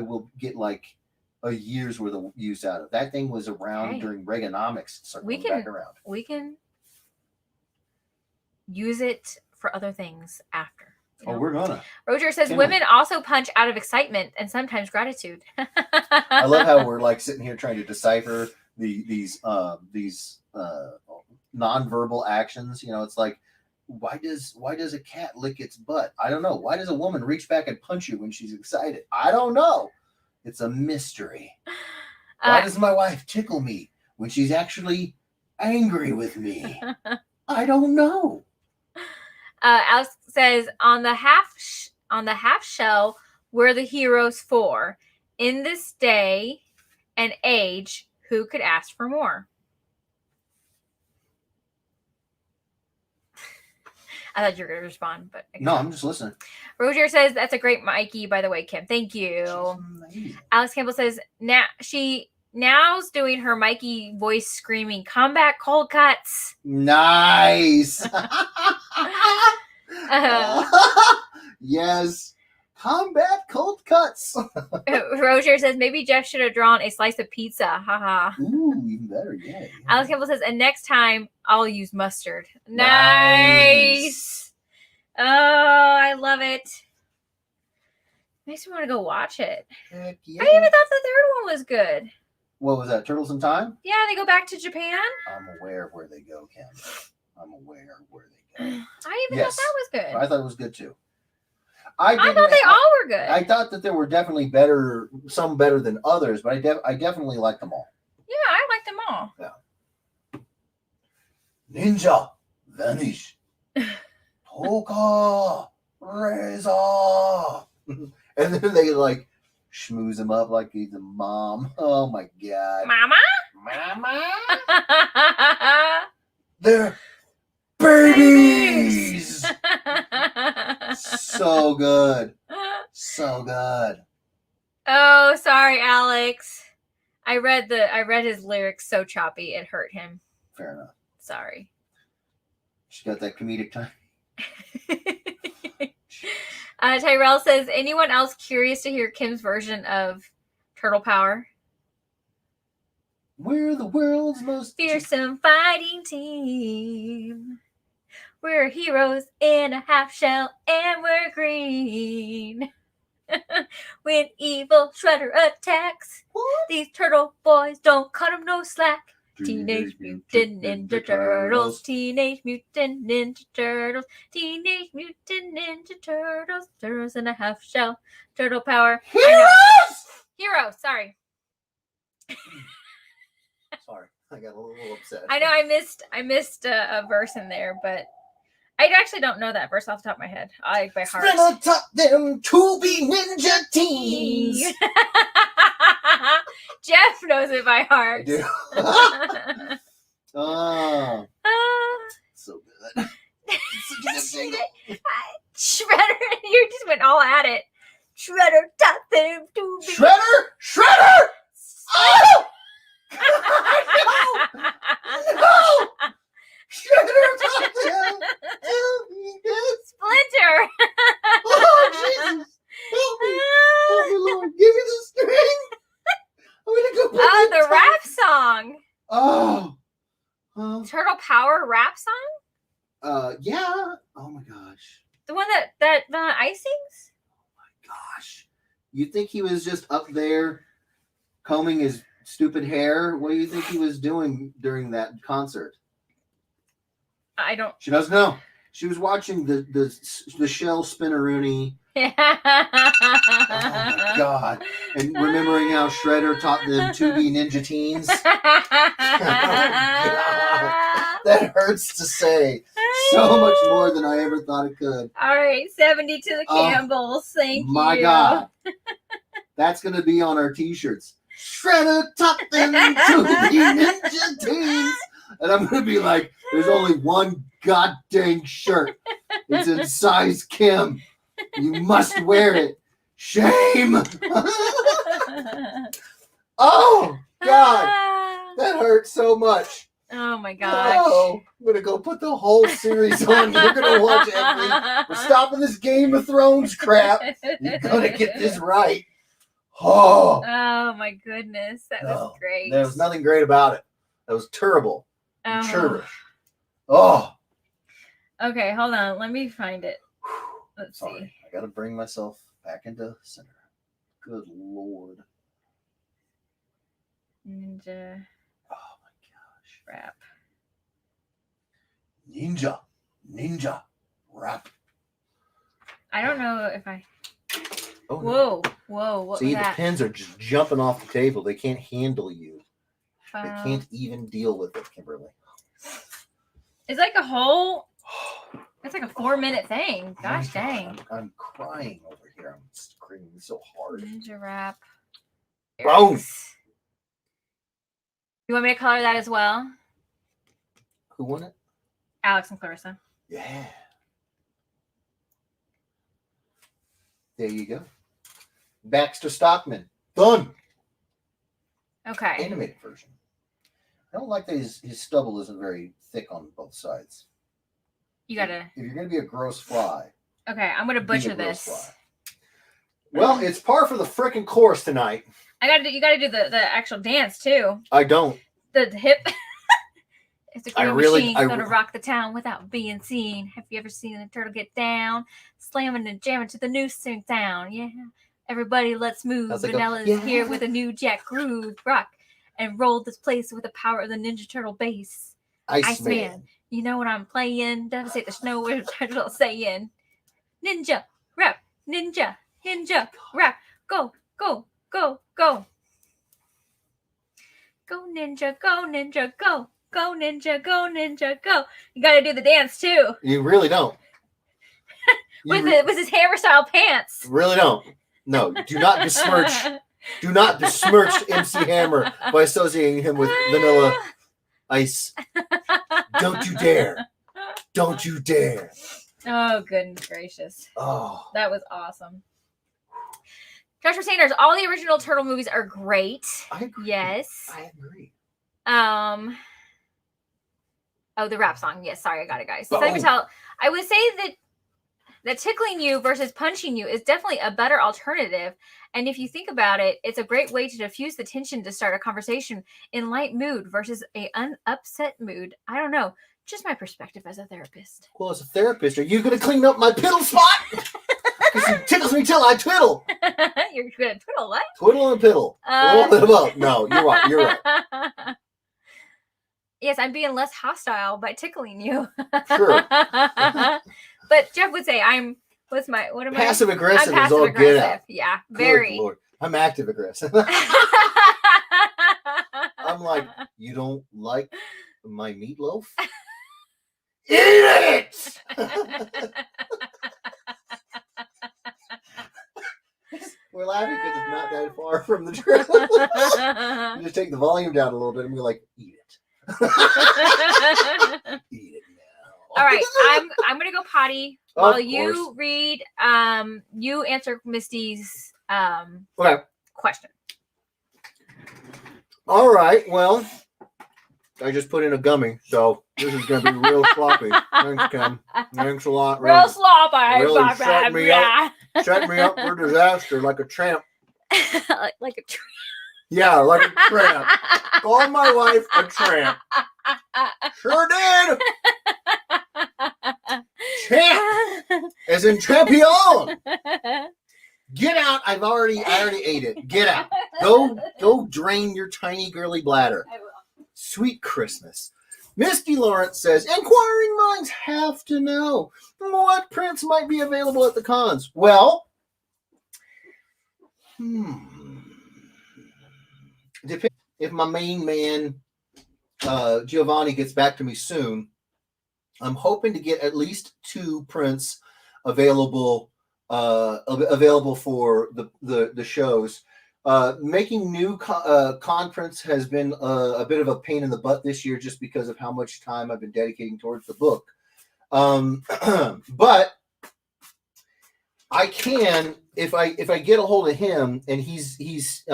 will get like a year's worth of use out of. That thing was around during Reaganomics. Circling back around. We can use it for other things after. Oh, we're gonna. Roger says women also punch out of excitement and sometimes gratitude. I love how we're like sitting here trying to decipher these nonverbal actions. You know, it's like, why does a cat lick its butt? I don't know. Why does a woman reach back and punch you when she's excited? I don't know. It's a mystery. Why does my wife tickle me when she's actually angry with me? I don't know. Alex says on the half shell we're the heroes for. In this day and age, who could ask for more? I thought you were going to respond, but no, I'm just listening. Roger says that's a great Mikey, by the way, Kim. Thank you. Alex Campbell says now's doing her Mikey voice screaming combat cold cuts. Nice. Yes. Combat cold cuts. Roger says maybe Jeff should have drawn a slice of pizza. Haha. Ooh, even better. Yeah. Alex Campbell says, and next time I'll use mustard. Nice. Oh, I love it. Makes me want to go watch it. Heck yeah. I even thought the third one was good. What was that? Turtles in Time? Yeah, they go back to Japan. I'm aware of where they go, Kim. I'm aware of where they go. I even thought that was good. I thought it was good too. I thought they all were good. I thought that there were definitely some better than others, but I definitely liked them all. Yeah, I liked them all. Yeah. Ninja, vanish. Toka, Reza. And then they like schmooze him up like he's a mom. Oh my God. Mama? They're babies. So good. So good. Oh, sorry, Alex. I read his lyrics so choppy it hurt him. Fair enough. Sorry. She got that comedic time. Tyrell says, anyone else curious to hear Kim's version of Turtle Power? We're the world's most Fearsome fighting team. We're heroes in a half shell and we're green. When evil Shredder attacks, these turtle boys don't cut him no slack. Teenage Mutant Ninja Turtles, Teenage Mutant Ninja Turtles, Teenage Mutant Ninja Turtles, turtles in a half shell, turtle power. Heroes! Sorry. Sorry, I got a little upset. I know I missed a verse in there, but I actually don't know that verse off the top of my head. I by heart. Spinner taught them to be ninja teens. Jeff knows it by heart. Dude. Oh, so good. Shredder, you just went all at it. Shredder taught them to be. Shredder! Oh! No! Shredder taught them to be good. Splinter. Oh, Jesus! Help me! Help me, Lord! Give me the strength! I'm gonna go put Oh, my the rap song. Oh! Turtle Power rap song? Yeah. Oh my gosh. The one that Ice sings? Gosh. You think he was just up there combing his stupid hair? What do you think he was doing during that concert? I don't. She doesn't know. She was watching the shell spinneroonie. Oh my God. And remembering how Shredder taught them to be ninja teens. That hurts to say. So much more than I ever thought it could. All right, 70 to the Oh, Campbells. Thank you. My God. That's going to be on our t-shirts. Shredder taught them to be ninja teens. And I'm going to be like, there's only one goddamn shirt. It's in size Kim. You must wear it. Shame. Oh, God. That hurt so much. Oh my gosh. Oh, I'm going to go put the whole series on. You're going to watch it. We're stopping this Game of Thrones crap. You're going to get this right. Oh. Oh my goodness. That was great. There was nothing great about it. That was terrible. Oh. Churlish. Oh. Okay, hold on. Let me find it. Let's Sorry. see. I got to bring myself back into center. Good Lord. Ninja Oh my gosh. rap. Ninja rap. I don't know if I. Oh, no. Whoa. What See, was the that? pins are just jumping off the table. They can't handle you. They File. can't even deal with it, Kimberly. It's like a whole. It's like a 4-minute thing. Gosh Oh my dang. God, I'm crying over here. I'm screaming so hard. Ninja rap. Boom. Lyrics. You want me to color that as well? Who won it? Alex and Clarissa. Yeah. There you go. Baxter Stockman. Done. Okay. Animated version. I don't like that his stubble isn't very thick on both sides. You gotta. If you're going to be a gross fly, Okay, I'm gonna be a butcher gross this. fly. Well, it's par for the frickin' course tonight. You gotta do the actual dance too. I don't. The hip. It's a I green really- machine I- gonna rock the town without being seen. Have you ever seen a turtle get down, slamming and jamming to the new sing sound? Yeah, everybody, let's move. How's it go? Vanilla is Yeah. here with a new Jack Groove rock, and roll this place with the power of the Ninja Turtle bass. Iceman. You know what I'm playing? Devastate the snow with turtle saying, Ninja rap, ninja rap, go. Go ninja, go. Go ninja, go. You gotta do the dance too. You really don't. You With his hammer style pants. really don't. No, do not besmirch. Do not besmirch MC Hammer by associating him with Vanilla Ice. Don't you dare. Don't you dare. Oh, goodness gracious. Oh. That was awesome. Joshua Sanders, all the original Turtle movies are great. I agree. Yes. I agree. Oh, the rap song. Yes, sorry, I got it, guys. Oh. Cyber Tell. I would say that that tickling you versus punching you is definitely a better alternative. And if you think about it, it's a great way to diffuse the tension to start a conversation in light mood versus a upset mood. I don't know. Just my perspective as a therapist. Well, as a therapist, are you going to clean up my piddle spot? Because he tickles me till I twiddle. You're gonna twiddle what? Twiddle and piddle. A little bit of both. No, you're right. You're right. Yes, I'm being less hostile by tickling you. Sure. But Jeff would say I'm. What am I? Passive aggressive I'm is all passive get out. aggressive. Yeah, Good very. Lord. I'm active aggressive. I'm like, you don't like my meatloaf? Eat it! We're laughing because it's not that far from the truth. You just take the volume down a little bit and be like, eat it. Eat it now. All right, I'm gonna go potty Of while course. you read. You answer Misty's Okay. question. All right. Well, I just put in a gummy, so this is going to be real sloppy. Thanks, Kim. Thanks a lot. Real sloppy. really set me up. Set me up for disaster like a tramp. Like a tree. Yeah, like a tramp. Called my wife a tramp. Sure did. Champ, as in champion. Get out. I already ate it. Get out. Go drain your tiny girly bladder. I will. Sweet Christmas. Misty Lawrence says, inquiring minds have to know what prints might be available at the cons. Well, depends if my main man Giovanni gets back to me soon. I'm hoping to get at least 2 prints available for the shows. Making new con prints has been a bit of a pain in the butt this year, just because of how much time I've been dedicating towards the book. But I can, if I get a hold of him, and he's it's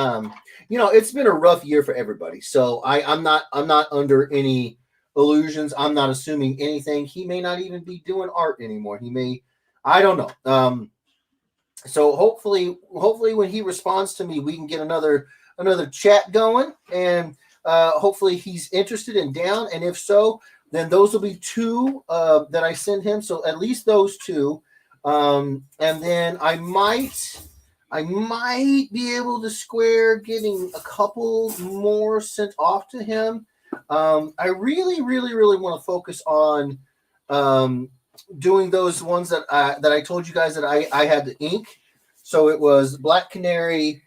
been a rough year for everybody. So I'm not under any illusions. I'm not assuming anything. He may not even be doing art anymore. He may, I don't know. So hopefully when he responds to me, we can get another chat going, and hopefully he's interested and down. And if so, then those will be 2 that I send him. So at least those 2. And then I might be able to square getting a couple more sent off to him. I really want to focus on doing those ones that I told you guys that I had to ink. So it was Black Canary,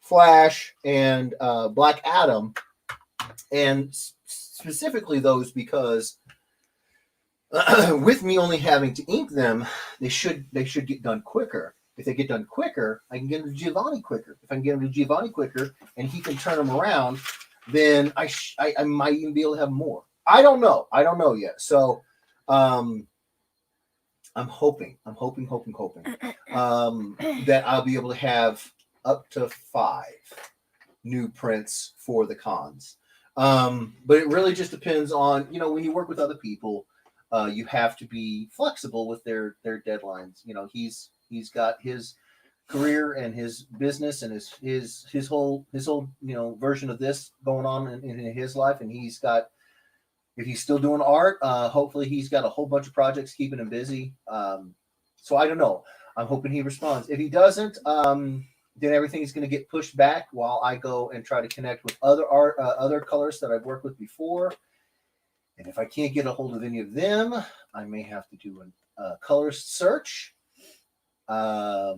Flash, and Black Adam, and specifically those because with me only having to ink them, they should get done quicker. If they get done quicker, I can get them to Giovanni quicker. If I can get them to Giovanni quicker, and he can turn them around, then I might even be able to have more. I don't know yet. So I'm hoping that I'll be able to have up to 5 new prints for the cons. But it really just depends on, when you work with other people, you have to be flexible with their deadlines. He's got his career and his business and his whole version of this going on in his life, and he's got, if he's still doing art, hopefully he's got a whole bunch of projects keeping him busy. So I don't know. I'm hoping he responds. If he doesn't, then everything's going to get pushed back while I go and try to connect with other colorists that I've worked with before. And if I can't get a hold of any of them, I may have to do a colorist search. I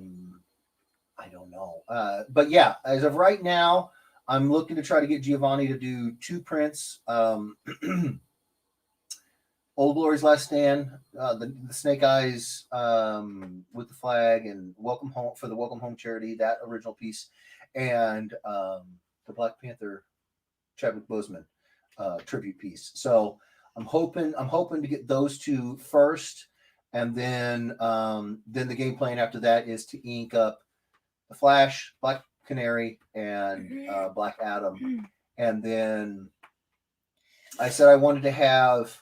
don't know. But yeah, as of right now, I'm looking to try to get Giovanni to do 2 prints. Old Glory's Last Stand, the Snake Eyes with the flag, and Welcome Home for the Welcome Home charity, that original piece, and the Black Panther Chadwick Boseman tribute piece. So I'm hoping to get those 2 first, and then the game plan after that is to ink up the Flash, Black Canary, and Black Adam, and then I said I wanted to have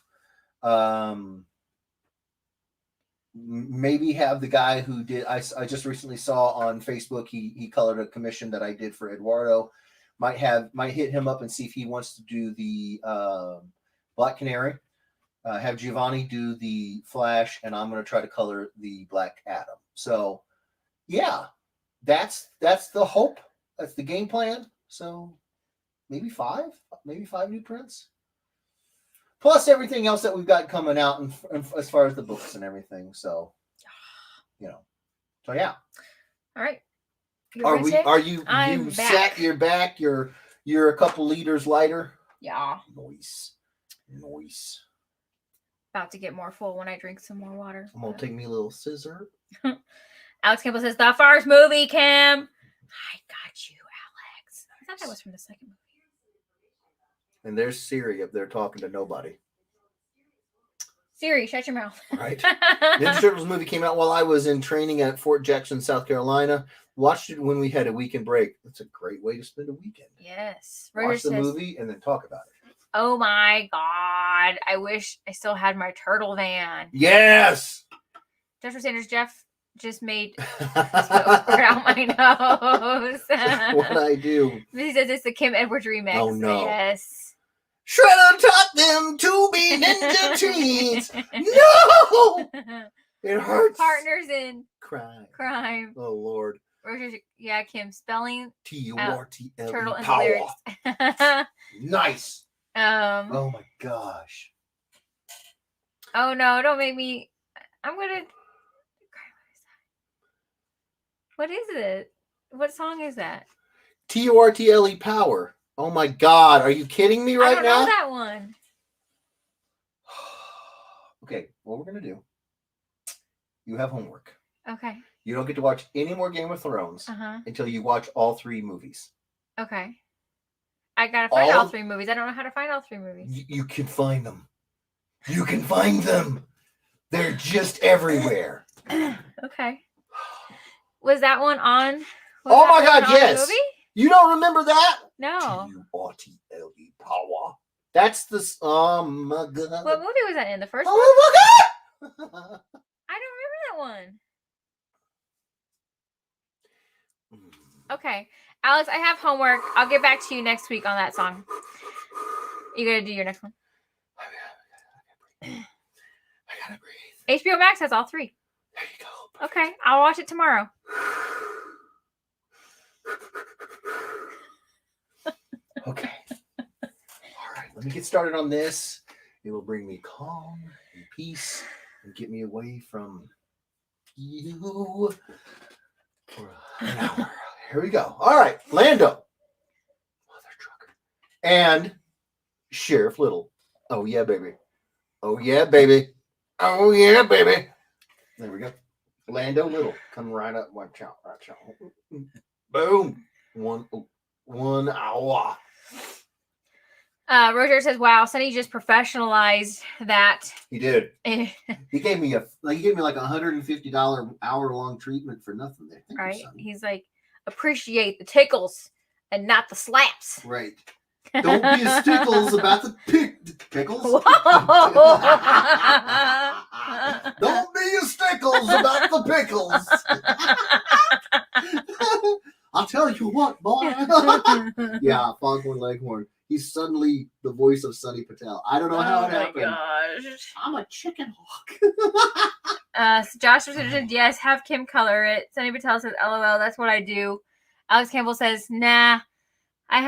maybe have the guy who did. I just recently saw on Facebook. He colored a commission that I did for Eduardo. Might hit him up and see if he wants to do the Black Canary. Have Giovanni do the Flash, and I'm going to try to color the Black Adam. So, yeah, that's the hope. That's the game plan. So, maybe five new prints, plus everything else that we've got coming out, and as far as the books and everything. So, so yeah. All right. Are you I'm you back. set? You're back. You're a couple liters lighter. Yeah. Noise. About to get more full when I drink some more water. I'm gonna take me a little scissor. Alex Campbell says the first movie, Kim. I got you, Alex. I thought that was from the second movie. And there's Siri up there talking to nobody. Siri, shut your mouth. Right. Ninja Turtles movie came out while I was in training at Fort Jackson, South Carolina. Watched it when we had a weekend break. That's a great way to spend a weekend. Yes. Watch the movie and then talk about it. Oh my God. I wish I still had my turtle van. Yes. Joshua Sanders, Jeff just made out my nose. What I do. He says it's the Kim Edwards remix. Oh, no. Yes. Shredder taught them to be ninja teens. No! It hurts. Partners in crime. Oh, Lord. Roger, yeah, Kim, spelling Turtle turtle in the power. lyrics. Nice. Oh my gosh. Oh no, don't make me. I'm gonna. What is it? What song is that? Turtle power. Oh my God. Are you kidding me right I don't now? know that one. Okay, what we're gonna do. You have homework. Okay. You don't get to watch any more Game of Thrones until you watch all 3 movies. Okay. I gotta find all 3 movies. I don't know how to find all 3 movies. You can find them. You can find them. They're just everywhere. Okay. Was that one on? Oh my God, on yes. the movie? You don't remember that? No. Turtle power. That's the oh my God. What movie was that in? The first one? Oh my God. I don't remember that one. Okay. Alex, I have homework. I'll get back to you next week on that song. You gonna do your next one? I gotta breathe. HBO Max has all 3. There you go. Okay, I'll watch it tomorrow. Okay. All right, let me get started on this. It will bring me calm and peace and get me away from you for an hour. Here we go. All right, Lando, Mother Trucker, and Sheriff Little. Oh yeah, baby. Oh yeah, baby. Oh yeah, baby. There we go. Lando Little, come right up. Watch out. Boom. One hour. Roger says, "Wow, Sonny just professionalized that." He did. Right? He gave me like $150 hour-long treatment for nothing there. Thank you, son. He's like, appreciate the tickles and not the slaps. Right. Don't be a stickles about the pickles. Don't be a stickles about the pickles. I'll tell you what, boy. Yeah, Foghorn Leghorn. He's suddenly the voice of Sonny Patel. I don't know how it happened. Gosh. I'm a chicken hawk. So Josh says, yes, have Kim color it. Sonny Patel says, LOL, that's what I do. Alex Campbell says, nah, I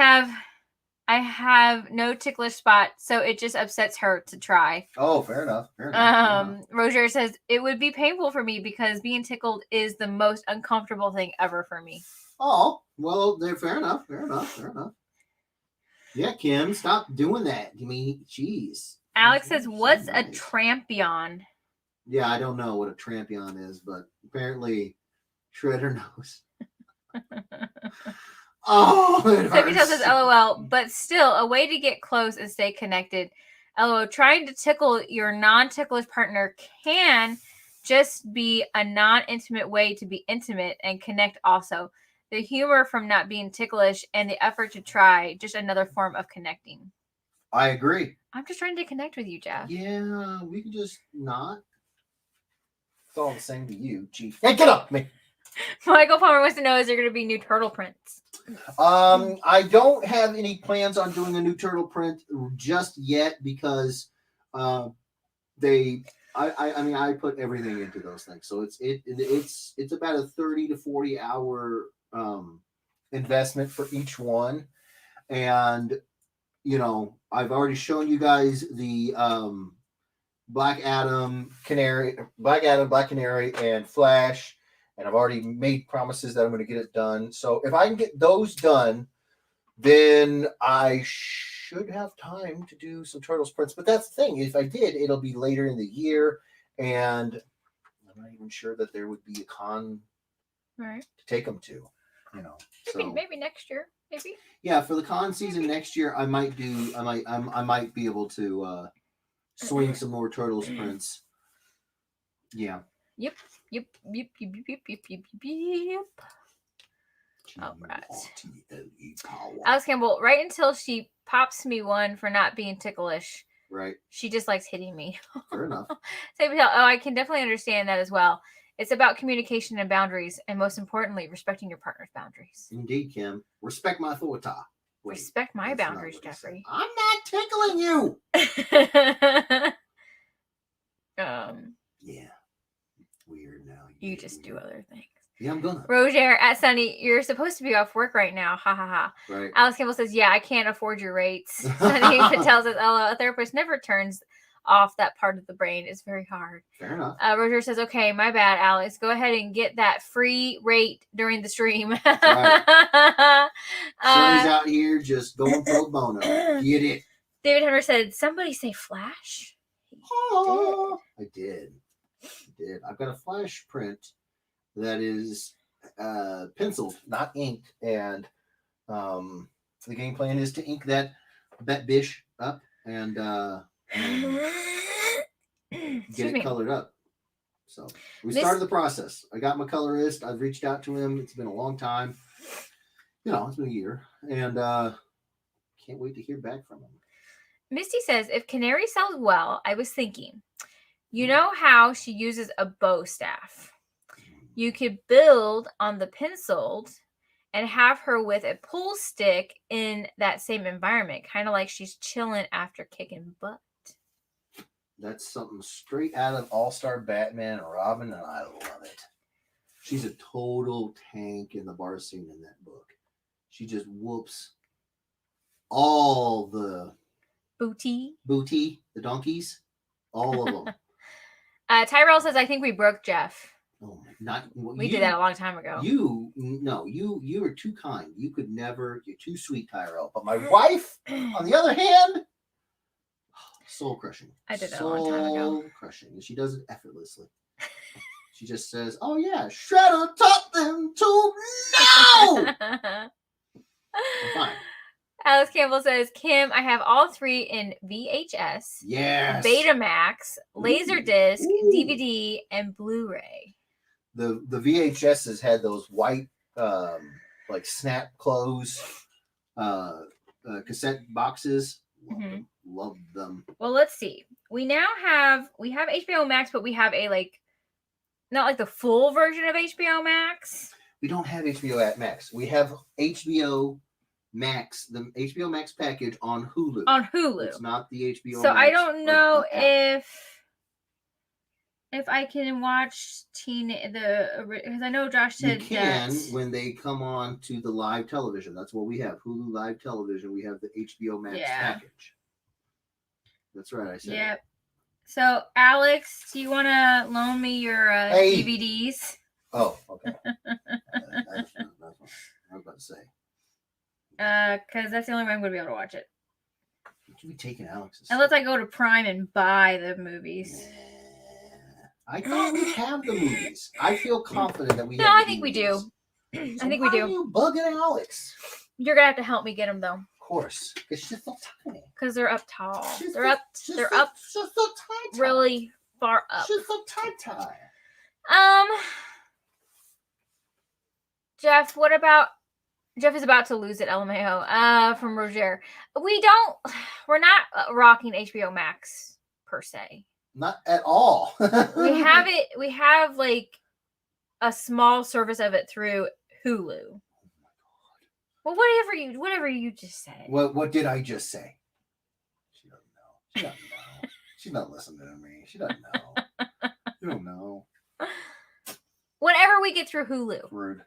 have no ticklish spot, so it just upsets her to try. Oh, fair enough. Roger says, it would be painful for me because being tickled is the most uncomfortable thing ever for me. Oh, well, fair enough. Yeah, Kim, stop doing that. I mean, jeez. Alex says, what's a trampion? Yeah, I don't know what a trampion is, but apparently Shredder knows. Oh, it Sophie hurts. says, LOL, but still a way to get close and stay connected. LOL, trying to tickle your non-ticklish partner can just be a non-intimate way to be intimate and connect also. The humor from not being ticklish and the effort to try, just another form of connecting. I agree. I'm just trying to connect with you, Jeff. Yeah, we can just not. It's all the same to you, Chief. Hey, get up, me. Michael Palmer wants to know: is there going to be new turtle prints? I don't have any plans on doing a new turtle print just yet because I mean I put everything into those things, so it's about a 30 to 40 hour Investment for each one. and I've already shown you guys the Black Adam. Black Adam, Black Canary, and Flash. And I've already made promises that I'm going to get it done. So if I can get those done, then I should have time to do some Turtles prints. But that's the thing. If I did, it'll be later in the year. And I'm not even sure that there would be a con Right. to take them to. Maybe next year. Maybe. Yeah, for the con season next year, I might be able to swing some more Turtles prints. Yeah. Yep. All right. Alex Campbell, right until she pops me one for not being ticklish, Right. she just likes hitting me. Fair enough. I can definitely understand that as well. It's about communication and boundaries, and most importantly, respecting your partner's boundaries. Indeed, Kim. Respect my authority. Wait, Respect my that's not boundaries, what he said. Jeffrey. I'm not tickling you. Yeah. Weird now. You just do other things. Yeah, I'm gonna. Roger at Sunny, you're supposed to be off work right now. Ha ha ha. Right. Alex Campbell says, yeah, I can't afford your rates. Sunny Patel says, a therapist never turns off that part of the brain. It's very hard. Fair enough. Roger says, okay, my bad, Alex. Go ahead and get that free rate during the stream. Right. Sonny's out here just going pro bono. Get it. David Hunter said, somebody say Flash? I did. I've got a Flash print that is penciled, not inked, and the game plan is to ink that bish up and get it colored up. So we started the process. I got my colorist. I've reached out to him. It's been a long time. It's been a year, and can't wait to hear back from him. Misty says, if Canary sells well, I was thinking, you know how she uses a bow staff? You could build on the penciled and have her with a pull stick in that same environment, kind of like she's chilling after kicking butt. That's something straight out of All-Star Batman and Robin, and I love it. She's a total tank in the bar scene in that book. She just whoops all the booty, the donkeys, all of them. Tyrell says, I think we broke Jeff. Oh, not we did that a long time ago. You are too kind. You could never. You're too sweet, Tyrell. But my wife, on the other hand, soul crushing. I did that a long time ago. Soul crushing, and she does it effortlessly. She just says, "Oh yeah, Shredder taught them to know." I'm fine. Alex Campbell says, Kim, I have all three in VHS, yes, Betamax, Laserdisc, Ooh. DVD, and Blu-ray. The VHSs had those white like snap close cassette boxes. Loved Loved them. Well, let's see. We have HBO Max, but we have a not like the full version of HBO Max. We don't have HBO Max. We have HBO Max, the HBO Max package on Hulu. On Hulu. It's not the HBO So Max. I don't know if I can watch because I know Josh said you can that when they come on to the live television. That's what we have. Hulu live television. We have the HBO Max package. That's right. I said. Yep. So Alex, do you want to loan me your DVDs? Oh, okay. That's what I was about to say. Because that's the only way I'm going to be able to watch it. You be taking Alex's. Unless I go to Prime and buy the movies. I thought we have the movies. I feel confident that we have. No, I the think we DVDs. do. So I think we do. Why are you bugging Alex? You're going to have to help me get them, though. Of course. It's just so tiny. Because they're up tall. She's They're up so tiny. really far up. She's so tiny. Jeff, Jeff is about to lose it, LMAO, from Roger. We're not rocking HBO Max per se. Not at all. We have it. We have like a small service of it through Hulu. Well, whatever you just said. What did I just say? She doesn't know. She doesn't know. She's not listening to me. She doesn't know. You don't know. Whatever we get through Hulu, Rude.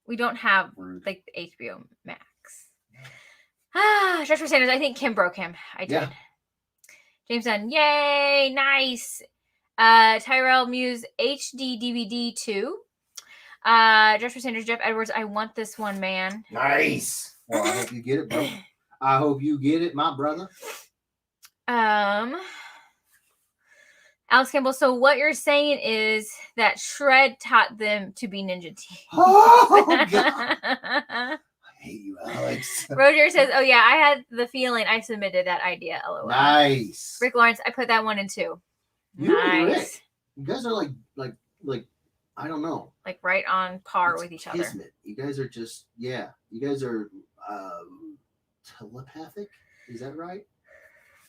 we don't have Rude. like HBO Max. Joshua Sanders, I think Kim broke him. I did. Yeah. James Dunn, yay, nice. Tyrell Muse HD DVD 2. Joshua Sanders, Jeff Edwards, I want this one, man. Nice. Well, I hope you get it, bro. I hope you get it, my brother. Alex Campbell, so what you're saying is that Shred taught them to be Ninja Team. Oh, God. I hate you, Alex. Roger says, oh yeah, I had the feeling I submitted that idea, lol. Nice. Rick Lawrence, I put that one in too. You and Nice. Rick. You guys are like I don't know. Like right on par It's with each other. kismet. You guys are just you guys are telepathic. Is that right?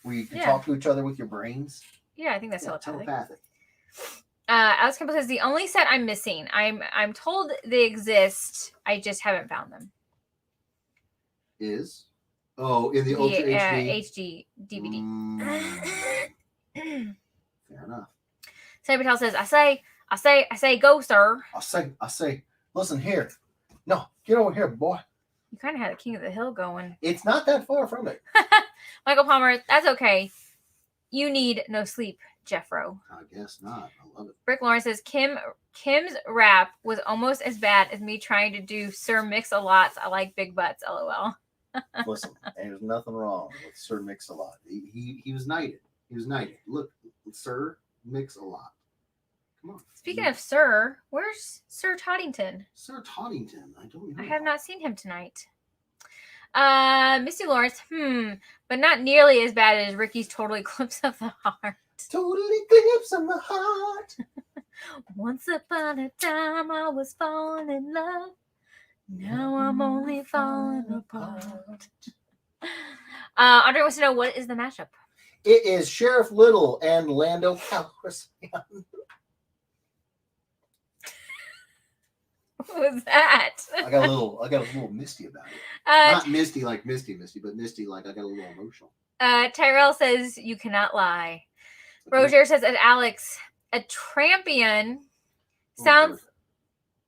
Where you can Yeah. talk to each other with your brains. Yeah, I think that's Yeah, telepathic. telepathic. Alex Campbell says the only set I'm missing. I'm told they exist. I just haven't found them. Is in the Ultra HD. HD DVD. Fair enough. Sammy Patel says, I say, go, sir. I say, listen here. No, get over here, boy. You kind of had a King of the Hill going. It's not that far from it. Michael Palmer, that's okay. You need no sleep, Jeffro. I guess not. I love it. Rick Lawrence says Kim's rap was almost as bad as me trying to do Sir Mix-a-Lots. I like big butts, lol. Listen, there's nothing wrong with Sir Mix-a-Lot. He was knighted. He was knighted. Look, Sir Mix-a-Lot. Come on. Speaking of Sir, where's Sir Toddington? Sir Toddington, I don't know. I have not seen him tonight. Misty Lawrence, but not nearly as bad as Ricky's Total Eclipse of the Heart. Total eclipse of the heart. Once upon a time I was falling in love. Now I'm only falling apart. Andre wants to know, what is the mashup? It is Sheriff Little and Lando Calrissian. What was that? I got a little misty about it. Not misty like misty, but misty like I got a little emotional. Tyrell says you cannot lie. Roger says, as Alex, a trampion sounds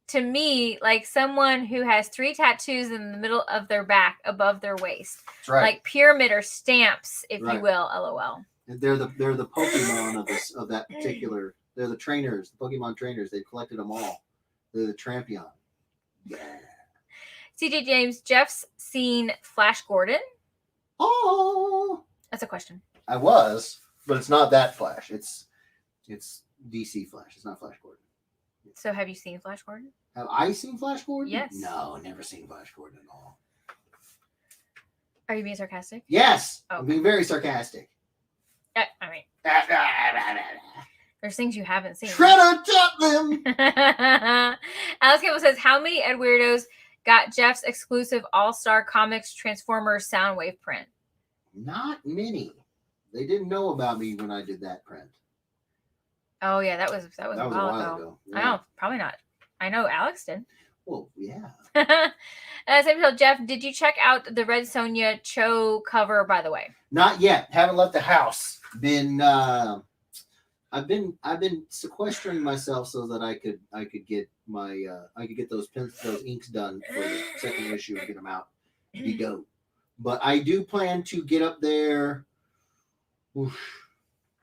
to me like someone who has 3 tattoos in the middle of their back above their waist. That's right. Like pyramid or stamps, if you Right. will, lol. They're the Pokemon of that particular. They're the trainers, the Pokemon trainers. They've collected them all. They're the Trampion. Yeah. CJ James, Jeff's seen Flash Gordon? Oh, That's a question. I was, but it's not that Flash. it's DC Flash. It's not Flash Gordon. So have you seen Flash Gordon? Have I seen Flash Gordon? Yes. No, never seen Flash Gordon at all. Are you being sarcastic? Yes, Oh. I'm being very sarcastic. I mean, there's things you haven't seen. Shredder taught them. Alex Campbell says, how many Ed Weirdos got Jeff's exclusive All-Star Comics Transformers Soundwave print? Not many. They didn't know about me when I did that print. Oh yeah, that was a That was while a while ago. ago. I know, probably not. I know Alex did. Well, yeah. Same tell Jeff, did you check out the Red Sonja Cho cover, by the way? Not yet. Haven't left the house. Been I've been sequestering myself so that I could get my I could get those inks done for the second issue and get them out. Be dope. But I do plan to get up there.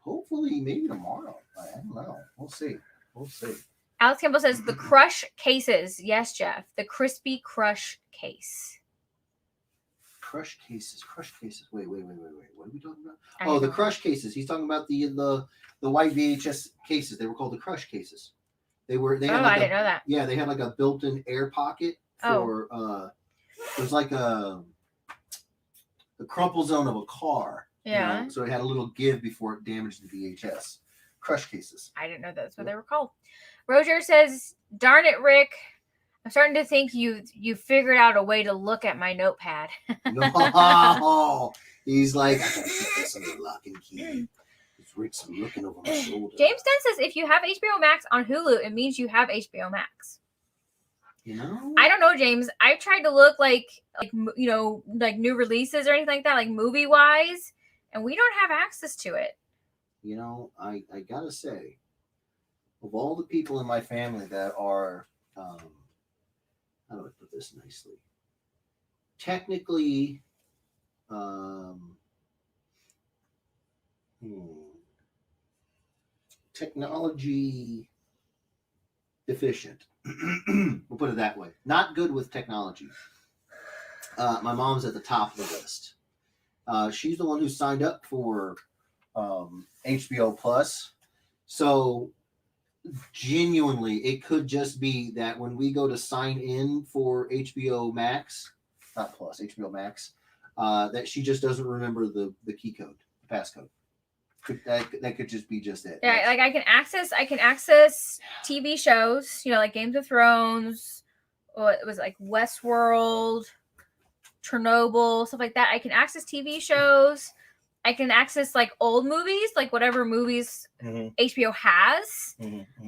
Hopefully, maybe tomorrow. I don't know. We'll see. Alex Campbell says the Crush cases. Yes, Jeff, the Crispy Crush case. Crush cases. Wait. What are we talking about? I Oh, the know. Crush cases. He's talking about the white VHS cases. They were called the Crush cases. They had I didn't know that. Yeah, they had like a built-in air pocket for it was like the crumple zone of a car. Yeah. You know? So it had a little give before it damaged the VHS. Crush cases. I didn't know that's what they were called. Roger says, darn it, Rick. I'm starting to think you figured out a way to look at my notepad. No, he's like, I gotta keep this under lock and key. Rick's looking over my shoulder. James Dunn says if you have HBO Max on Hulu, it means you have HBO Max. You know? I don't know, James. I tried to look like new releases or anything like that, like movie wise, and we don't have access to it. You know, I gotta say, Of all the people in my family that are, how do I put this nicely? Technically, technology deficient. We'll put it that way. Not good with technology. My mom's at the top of the list. She's the one who signed up for HBO Plus. So genuinely, it could just be that when we go to sign in for HBO Max, Not Plus, HBO Max. that she just doesn't remember the key code, the passcode. That could just be just it. Yeah, like I can access TV shows, like Games of Thrones, or it was like Westworld, Chernobyl, stuff like that. I can access TV shows. I can access like old movies, like whatever movies HBO has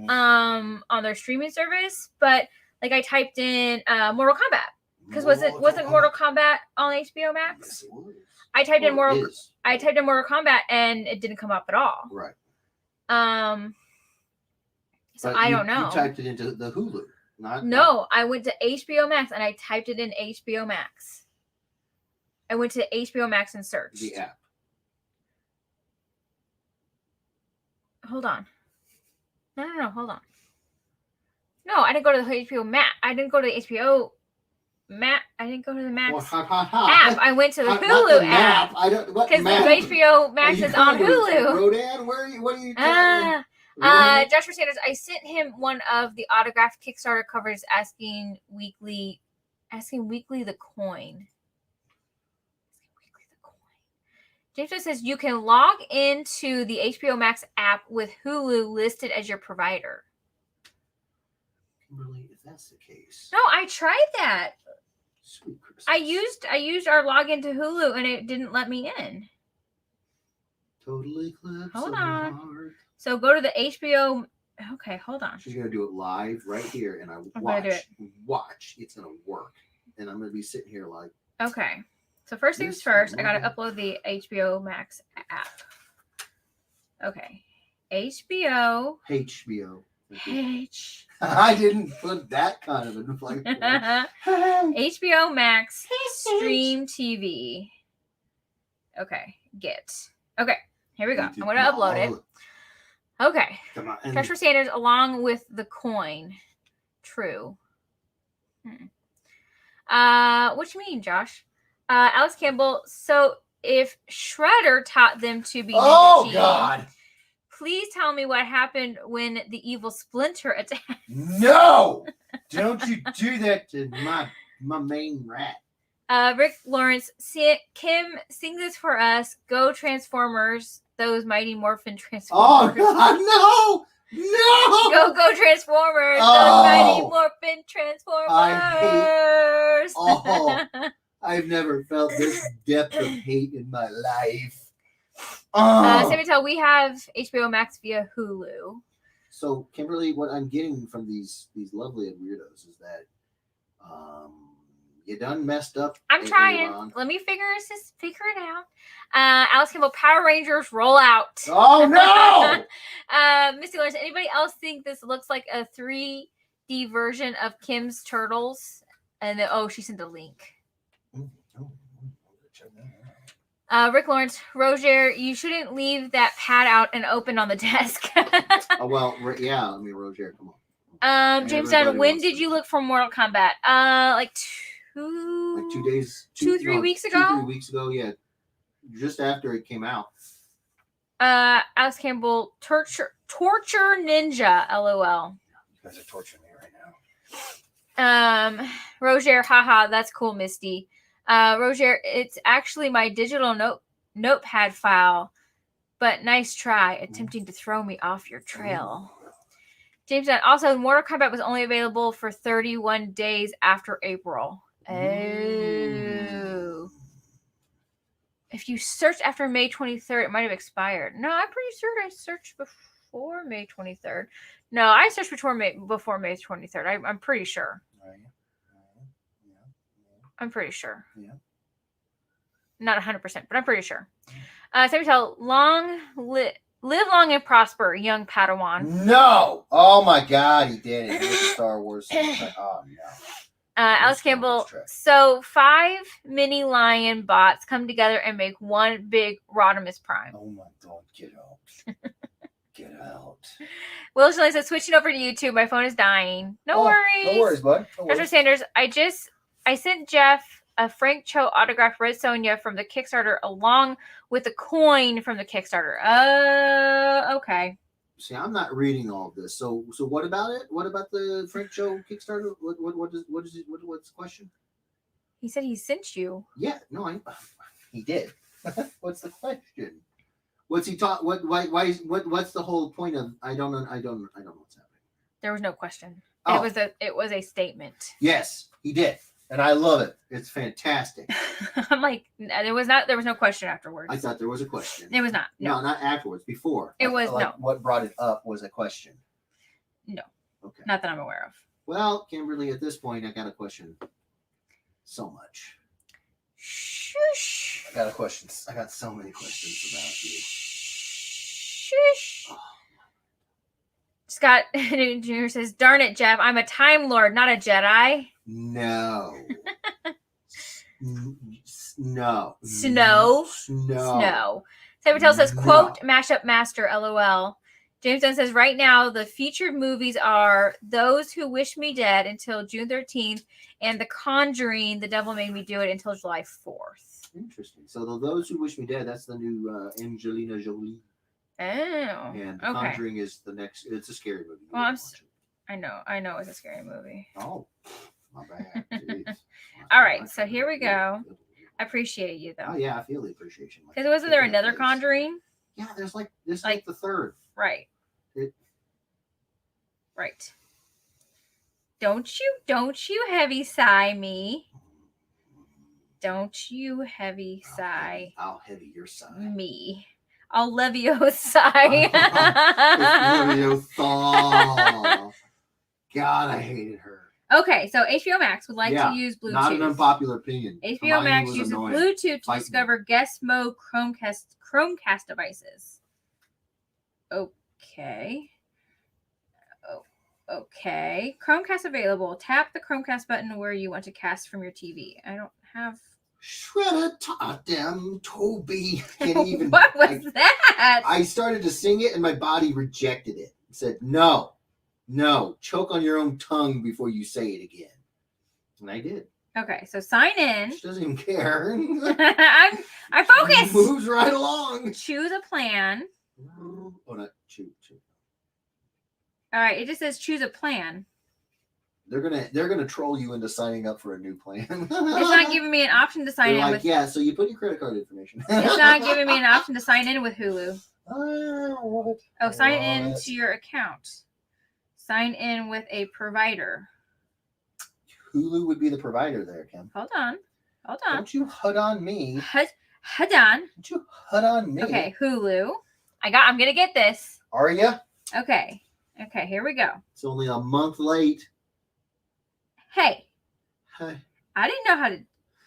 on their streaming service. But like I typed in Mortal Kombat because wasn't Mortal Kombat on HBO Max? Yes, it was. I typed in Well, it Mortal is. Kombat and it didn't come up at all. Right. So But I you- don't know. You typed it into the Hulu. No, I went to HBO Max and I typed it in HBO Max. I went to HBO Max and searched. the app. Hold on. No, hold on. No, I didn't go to the HBO Max. I didn't go to the HBO Max. I didn't go to the Max Well, app. I went to the Not Hulu the app. I don't. What Because the map? HBO Max Are you is on going to Hulu. Rodan, where are you? What are you doing? Joshua Sanders, I sent him one of the autographed Kickstarter covers asking weekly the coin. James says you can log into the HBO Max app with Hulu listed as your provider. Kimberly, if that's the case, No, I tried that. sweet Christmas. I used our login to Hulu and it didn't let me in. Totally eclipse. Hold of on. my heart. So go to the HBO. Okay, hold on. She's gonna do it live right here, and I'm gonna do it. watch. It's gonna work, and I'm gonna be sitting here like, Okay. So first things This first, I gotta one. upload the HBO Max app. Okay. HBO. HBO. H. I didn't put that kind of inflection. HBO Max Stream TV. Okay. Get. Okay. Here we go. I'm gonna upload it. Okay. Come on. Joshua Sanders along with the coin. True. What you mean, Josh? Alex Campbell. So if Shredder taught them to be Oh ninja God! please tell me what happened when the evil Splinter attacked. No! Don't you do that to my main rat. Rick Lawrence, Kim, sing this for us. Go Transformers, those Mighty Morphin Oh Transformers. God! No! No! Go Transformers, Oh! those Mighty Morphin Transformers. Oh. I've never felt this depth of hate in my life. Oh. Samuel, we have HBO Max via Hulu. So, Kimberly, what I'm getting from these lovely weirdos is that you done messed up. I'm trying. Aaron. Let me figure it out. Alice Campbell, Power Rangers, roll out. Oh no! Misty Lawrence, anybody else think this looks like a 3D version of Kim's Turtles? And then, she sent a link. Rick Lawrence, Roger, you shouldn't leave that pad out and open on the desk. Oh well, yeah. I mean, Roger, come on. James Everybody said, when wants did to- you look for Mortal Kombat? Like 2 days, 3 weeks ago? 2-3 weeks ago, yeah. Just after it came out. Alex Campbell, torture ninja, LOL. You guys are torturing me right now. Roger, haha, that's cool, Misty. Roger, it's actually my digital notepad file, but nice try attempting to throw me off your trail. James said, also, Mortal Kombat was only available for 31 days after April. Oh. If you searched after May 23rd, it might have expired. No, I'm pretty sure I searched before May 23rd. No, I searched before May 23rd. I'm pretty sure. Right. Yeah. I'm pretty sure. Yeah. Not 100%, but I'm pretty sure. Samuel, live long and prosper, young Padawan. No. Oh my God, he did it. With the Star Wars. Oh no. Alice Star Wars Campbell. track. So 5 mini lion bots come together and make one big Rodimus Prime. Oh my God, get out. Get out. Will Shelley says, switching over to YouTube. My phone is dying. No worries. No worries, bud. No Dr. worries. Sanders, I sent Jeff a Frank Cho autographed Red Sonja from the Kickstarter along with a coin from the Kickstarter. Okay. See, I'm not reading all of this. So what about it? What about the Frank Cho Kickstarter? What's the question? He said he sent you. Yeah, no, He did. What's the question? what's he taught? What's the whole point of? I don't know what's happening. There was no question. Oh. It was a statement. Yes, he did, and I love it. It's fantastic. I'm like, there was no question afterwards. I thought there was a question. It was not. No, not afterwards. Before. It was Like, no. What brought it up was a question. No. Okay. Not that I'm aware of. Well, Kimberly, at this point, I got a question. So much. Shush. I got a question. I got so many questions about you. Shush. Scott Jr. says, darn it, Jeff. I'm a Time Lord, not a Jedi. No. No. Snow. Snow. Sabatel says, No. quote, mashup master, LOL. James Dunn says, right now, the featured movies are Those Who Wish Me Dead until June 13th and The Conjuring, The Devil Made Me Do It until July 4th. Interesting. So those who wish me dead, that's the new Angelina Jolie. Oh, And The okay. Conjuring is the next. It's a scary movie. You Well, wouldn't I'm watch it. I know it's a scary movie. Oh, my bad. Jeez. All right, so here we go. I appreciate you, Oh though. yeah, I feel the appreciation. Because wasn't there Look at that another face. Conjuring? Yeah, there's like this, like the third. Right. It- Right. Don't you heavy sigh me. Don't you heavy sigh I'll heavy your side. me. I'll Levio sigh. God, I hated her. Okay, so HBO Max would like Yeah, to use Bluetooth. Not an unpopular opinion. HBO Hermione Max was uses annoying. Bluetooth to Fight me. discover guest mode Chromecast devices. Okay. Okay. Chromecast available. Tap the Chromecast button where you want to cast from your TV. I don't have. Shredder taught them, Toby. Can't even. What was that? I started to sing it and my body rejected it. It said, no, choke on your own tongue before you say it again. And I did. Okay, so sign in. She doesn't even care. I'm focused. Moves right along. Choose a plan. Oh, not choose. All right, it just says choose a plan. They're gonna troll you into signing up for a new plan. It's not giving me an option to sign They're in like, with. yeah, so you put your credit card information. It's not giving me an option to sign in with Hulu. What? Oh, sign in What? to your account. Sign in with a provider. Hulu would be the provider there, Kim. Hold on. Don't you hud on me. Hold on. Don't you hud on me. Okay, Hulu. I'm gonna get this. Are you? Okay, here we go. It's only a month late. Hey, Hey, I didn't know how to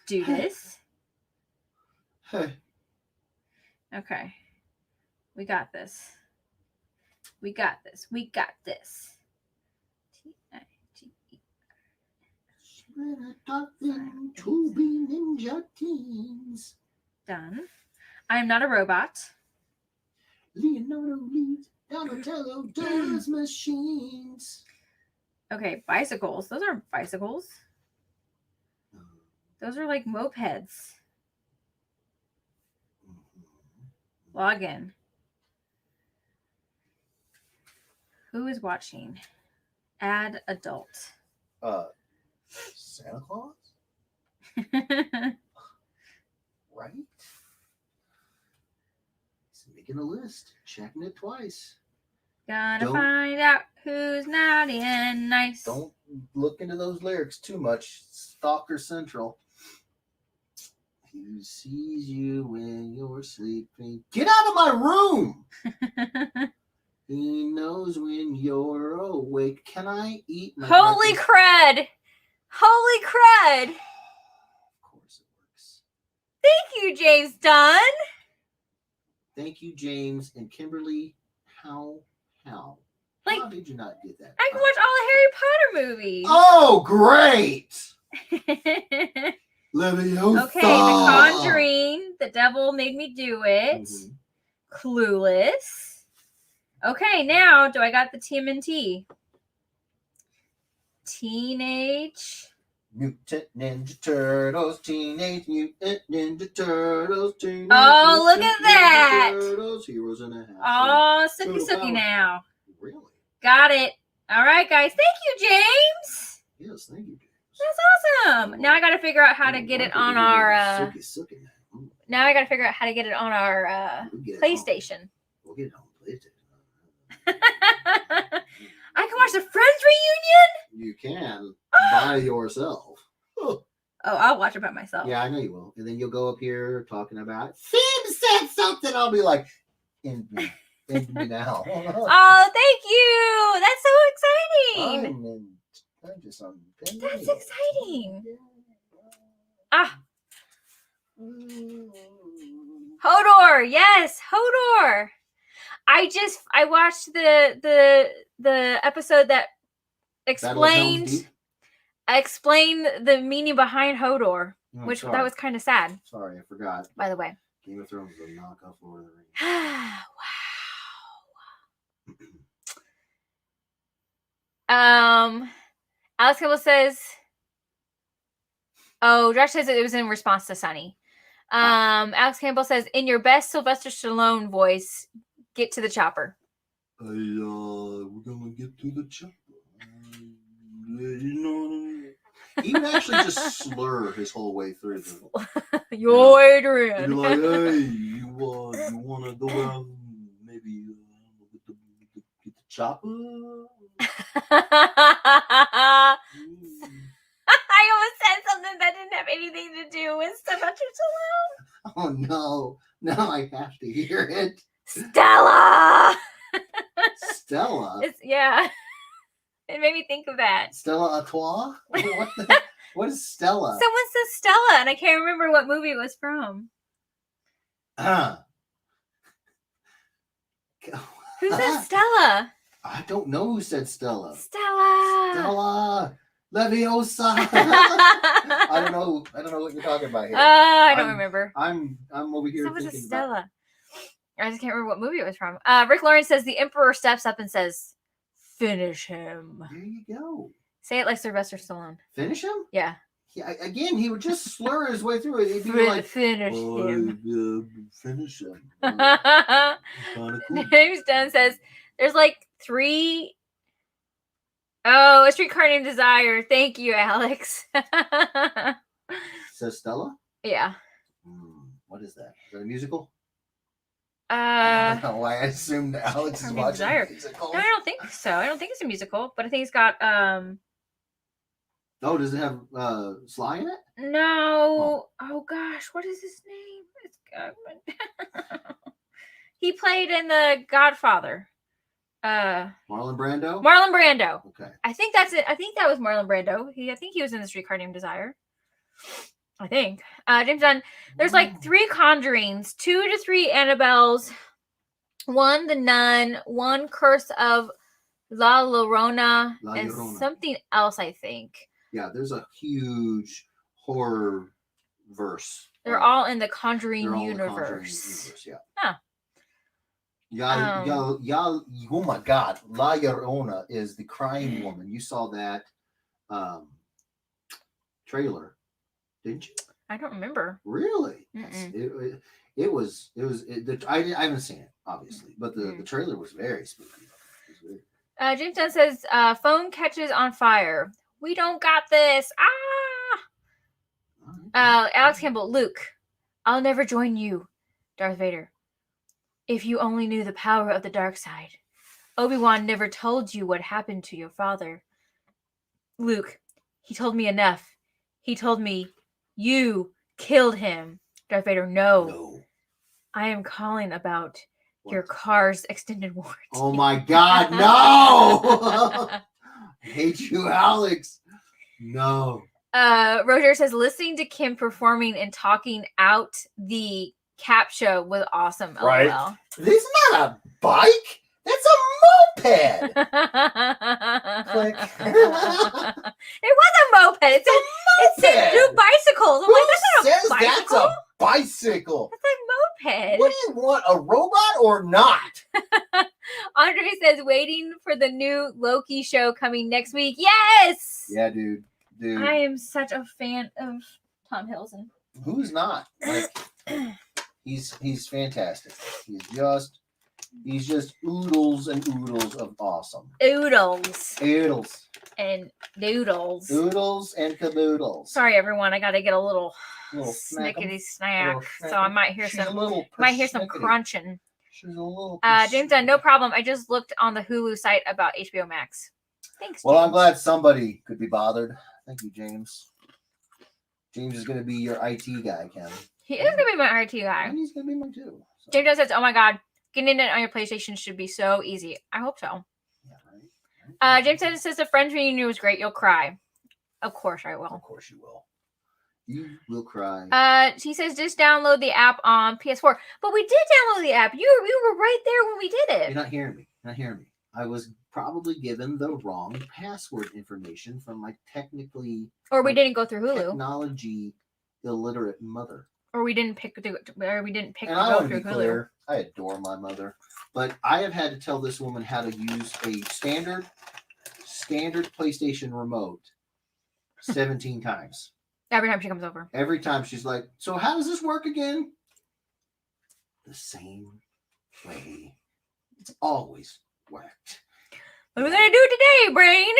do this. hey. Okay. We got this. We got this. T-I-G-E. Shredder taught them to be ninja teens. Done. I am not a robot. Leonardo leads, Donatello does machines. Okay, bicycles. Those aren't bicycles. Those are like mopeds. Log in. Who is watching? Add adult. Santa Claus? Right? He's making a list, checking it twice. Gonna Don't- find out who's naughty and nice. Don't look into those lyrics too much. Stalker Central. He sees you when you're sleeping. Get out of my room! He knows when you're awake. Can I eat my Holy breakfast? crud! Holy crud! Of course it works. Thank you, James Dunn. Thank you, James and Kimberly. How? Like, How did you not get that? I can watch all the Harry Potter movies. Oh, great! Leviosa. Okay, The Conjuring, The Devil Made Me Do It, Mhm. Clueless. Okay, now do I got the TMNT? Teenage. Mutant Ninja Turtles, Teenage Mutant Ninja Turtles, Teenage Oh, look Mutant at that! Ninja Turtles, Heroes in a Half. Oh, Sookie Turtle Sookie power. now. Really? Got it. All right, guys. Thank you, James. Yes, thank you, James. That's awesome. Now I got to figure out how to get it on our. Sookie now. Ooh, Now I got to figure out how to get it on our we'll get it on- PlayStation. We'll get it on PlayStation. I can watch the Friends reunion. You can by yourself. Oh. Oh, I'll watch it by myself. Yeah, I know you will. And then you'll go up here talking about Sim said something. I'll be like, end me now. Oh, thank you. That's so exciting. I'm just on. That's exciting. Ah, Hodor. Yes, Hodor. I watched the episode that explained the meaning behind Hodor, which that was kind of sad, Sorry, I forgot. by the way. Game of Thrones is a knockoff Lord of the Rings. Wow. Alex Campbell says, oh, Josh says it was in response to Sunny. Alex Campbell says, in your best Sylvester Stallone voice, get to the chopper. We're gonna get to the chopper. You know, he would actually just slur his whole way through. Yo, He'd Adrian. be like, hey, you wanna go out and maybe get the chopper? I almost said something that didn't have anything to do with Sylvester Stallone. Oh no! Now I have to hear it. Stella. Stella. Yeah. It made me think of that. Stella Artois? What is Stella? Someone says Stella, and I can't remember what movie it was from. Who said Stella? I don't know who said Stella. Stella. Stella Leviosa. I don't know what you're talking about here. I don't remember. I'm over here Someone said thinking Stella. I just can't remember what movie it was from. Rick Lawrence says the Emperor steps up and says, "Finish him." There you go. Say it like Sylvester Stallone. Finish him? Yeah. Again, he would just slur his way through it. He'd be like, Finish him. Finish him. Kinda cool. James Dunn says there's like 3. Oh, A Streetcar Named Desire. Thank you, Alex. Says Stella? Yeah. What is that? Is that a musical? I don't know why I assumed Alex is Named watching Desire. musicals. No, I don't think so. I don't think it's a musical, but I think it's got Oh, does it have Sly in it? no. Oh gosh, what is his name? It's he played in The Godfather. Marlon Brando? Marlon Brando. Okay. I think that's it. I think that was Marlon Brando. I think he was in The Streetcar Named Desire. I think. James Dunn. There's like 3 Conjurings, 2 to 3 Annabelles, 1 The Nun, 1 Curse of La Llorona, and Llorona. something else, I think. Yeah, there's a huge horror verse. They're all in the Conjuring They're all in the universe. Conjuring universe, yeah. Huh. Oh my God, La Llorona is the crying woman. You saw that trailer, didn't you? I don't remember. Really? Mm-mm. I haven't seen it, obviously, but the trailer was very spooky. James Dunn says, phone catches on fire. We don't got this. Alex Campbell, Luke, I'll never join you, Darth Vader. If you only knew the power of the dark side. Obi-Wan never told you what happened to your father. Luke, he told me enough. He told me you killed him. Darth Vader, no. No. I am calling about your What? car's extended warranty. Oh my God, no! I hate you, Alex. No. Roger says listening to Kim performing and talking out the Cap show was awesome. Right. LOL. This is not a bike. That's a moped. Click. It was a moped. It said new bicycles. I'm Who like, that's says not a that's bicycle. a bicycle? That's a moped. What do you want, a robot or not? Andre says waiting for the new Loki show coming next week. Yes. Yeah, dude. I am such a fan of Tom Hiddleston. Who's not? Like, he's fantastic. He's just oodles and oodles of awesome. Oodles Oodles. and noodles. Oodles and caboodles. Sorry, everyone. I got to get a little Little snack 'em. snickety snack, Little so I might hear She's a some. little Might hear some persnickety. crunching. She's a little. James Dunn, no problem. I just looked on the Hulu site about HBO Max. Thanks. Well, I'm James. glad somebody could be bothered. Thank you, James. James is going to be your IT guy, Ken. He is gonna be my RT guy. And he's going to be mine too. So, James Dunn says, "Oh my God, getting it on your PlayStation should be so easy." I hope so. yeah, right? James Dunn says the Friends reunion was great. You'll cry. Of course I will. Of course you will. You will cry. He says just download the app on PS4. But we did download the app. You were right there when we did You're it. not hearing me. Not hearing me. I was probably given the wrong password information from my technically Or we didn't go through Hulu. technology illiterate mother. Or we didn't pick to And I go want to through be Hulu. clear, I adore my mother, but I have had to tell this woman how to use a standard PlayStation remote 17 times. Every time she comes over. Every time she's like, "So how does this work again?" The same way it's always worked. What are we gonna do today, brain?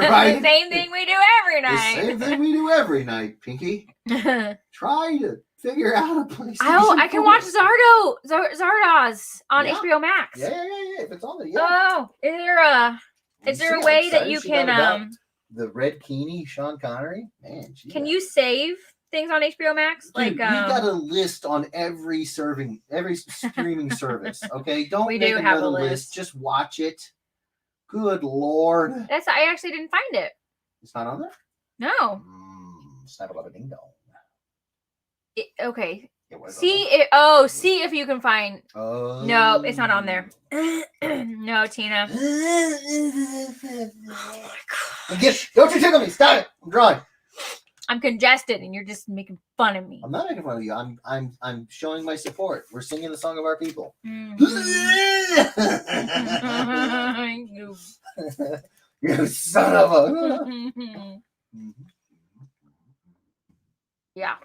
Right. The same thing we do every The same night. thing we do every night, Pinky. Try to figure out a PlayStation. Oh, I can 4. watch Zardoz on Yeah. HBO Max. Yeah. If it's on there, yeah. Oh, is there a See how way that excited you she got can about the Red Keaney, Sean Connery? Man, can you save things on HBO Max? Dude, Like we got a list on every streaming service. Okay, don't We make do have a another list. Just watch it. Good Lord, I actually didn't find it. it's not on there. No. Snap a ding dong. Okay. It was See if you can find. on No, it's not on there. No, Tina. Don't you tickle me! Stop it! I'm drawing. I'm congested and you're just making fun of me. I'm not making fun of you. I'm showing my support. We're singing the song of our people. Mhm. You son of a. Yeah.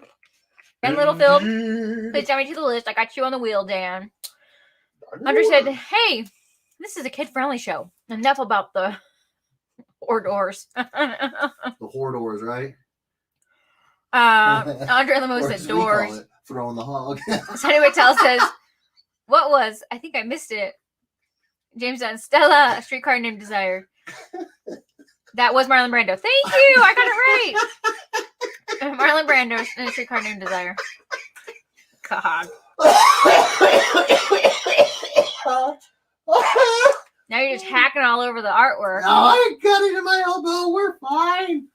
Dan Littlefield, please add me to the list. I got you on the wheel, Dan. Hunter said, "Hey, this is a kid-friendly show. Enough about the hors The Hordors, right? Andre Lemo Or said as we call doors. it, throwing the hog. Sonny Whitell says, "What was? I think I missed it." James Dunn, Stella, a streetcar named Desire. That was Marlon Brando. Thank you. I got it right. Marlon Brando in a streetcar named Desire. God. Now you're just hacking all over the artwork. No, I got it in my elbow. We're fine.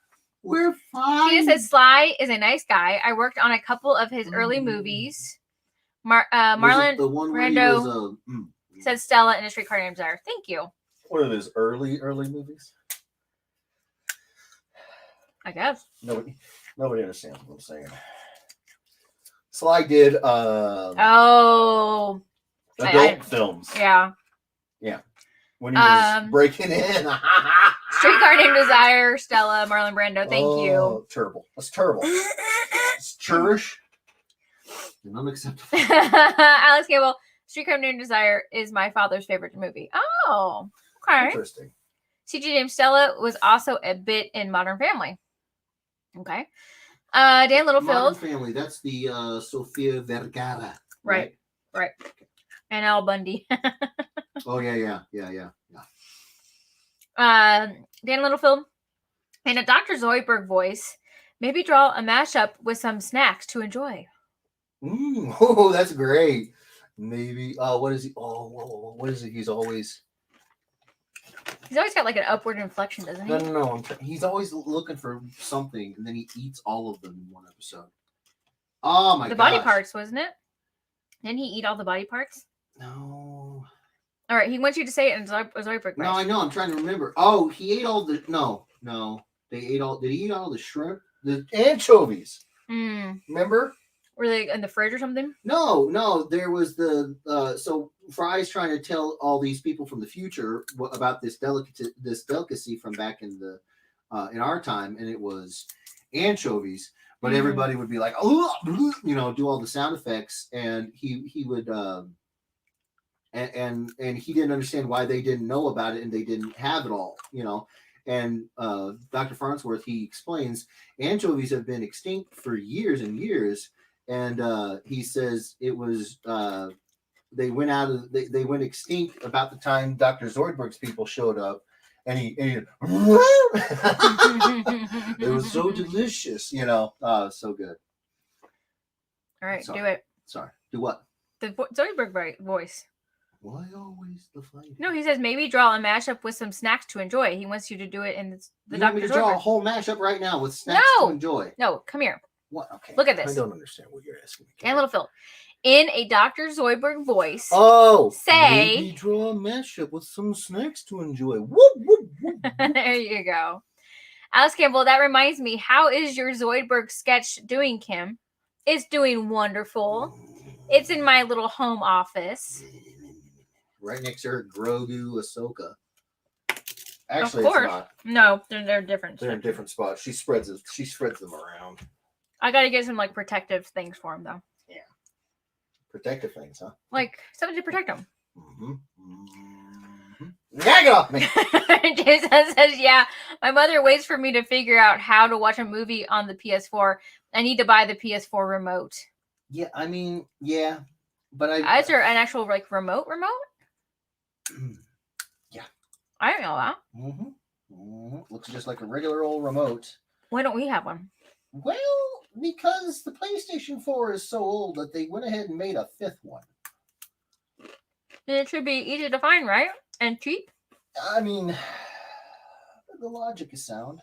We're fine. Tina says Sly is a nice guy. I worked on a couple of his early movies. Was it Marlon the one where he Brando was, says Stella in a streetcar named Desire. Thank you. What are those early movies? I guess. Nobody understands what I'm saying. Sly did Oh, adult films. yeah. When he was breaking in. Streetcar named Desire, Stella, Marlon Brando. Thank you. Oh, terrible. That's terrible. It's churlish. and unacceptable. Alex Campbell, Streetcar named Desire is my father's favorite movie. Oh, okay. Interesting. CG James Stella was also a bit in Modern Family. Okay. Dan Modern Littlefield Family. That's the Sofia Vergara. Right. and Al Bundy. Oh yeah. Dan Littlefield in a Dr. Zoidberg voice Maybe draw a mashup with some snacks to enjoy. Oh, that's great. Maybe. What is he? Oh, what is it? He's always. He's always got like an upward inflection, doesn't he? No. He's always looking for something, and then he eats all of them in one episode. Oh my god. The body parts, wasn't it? Didn't he eat all the body parts? No. All right, he wants you to say it in Zoidberg. No, I know. I'm trying to remember. Oh, he ate all the. No. They ate all. Did he eat all the shrimp? The anchovies. Remember? Were they in the fridge or something? No. There was the. So Fry's trying to tell all these people from the future about this delicacy from back in the in our time, and it was anchovies. But everybody would be like, oh, do all the sound effects, and he would. And he didn't understand why they didn't know about it and they didn't have it all, And Dr. Farnsworth, he explains anchovies have been extinct for years and years, and he says it was they went extinct about the time Dr. Zoidberg's people showed up, and he it was so delicious, so good. All right, Sorry. do it. Sorry, do what? The Zoidberg voice. Why always the fight? No, he says maybe draw a mashup with some snacks to enjoy. He wants you to do it in the You want me Dr. to draw a Zoidberg. whole mashup right now with snacks No! to enjoy? No, come here. What? Okay. Look at this. I don't understand what you're asking me. And little Phil. In a Dr. Zoidberg voice. Oh, Say- maybe draw a mashup with some snacks to enjoy. Whoop, whoop, whoop. There you go. Alice Campbell, that reminds me. How is your Zoidberg sketch doing, Kim? It's doing wonderful. It's in my little home office. Right next to her Grogu Ahsoka. Actually, Of course. it's not. No, they're different. They're in different spots. She spreads them around. I gotta get some like protective things for him though. Protective things, huh? Like something to protect him. Yeah, get off me. Jason says, yeah, my mother waits for me to figure out how to watch a movie on the PS4. I need to buy the PS4 remote. Yeah, I mean, yeah. But Is there an actual like remote? Yeah. I don't know that. Looks just like a regular old remote. Why don't we have one? Well, because the PlayStation 4 is so old that they went ahead and made a fifth one. Then it should be easy to find, right? And cheap. I mean, the logic is sound.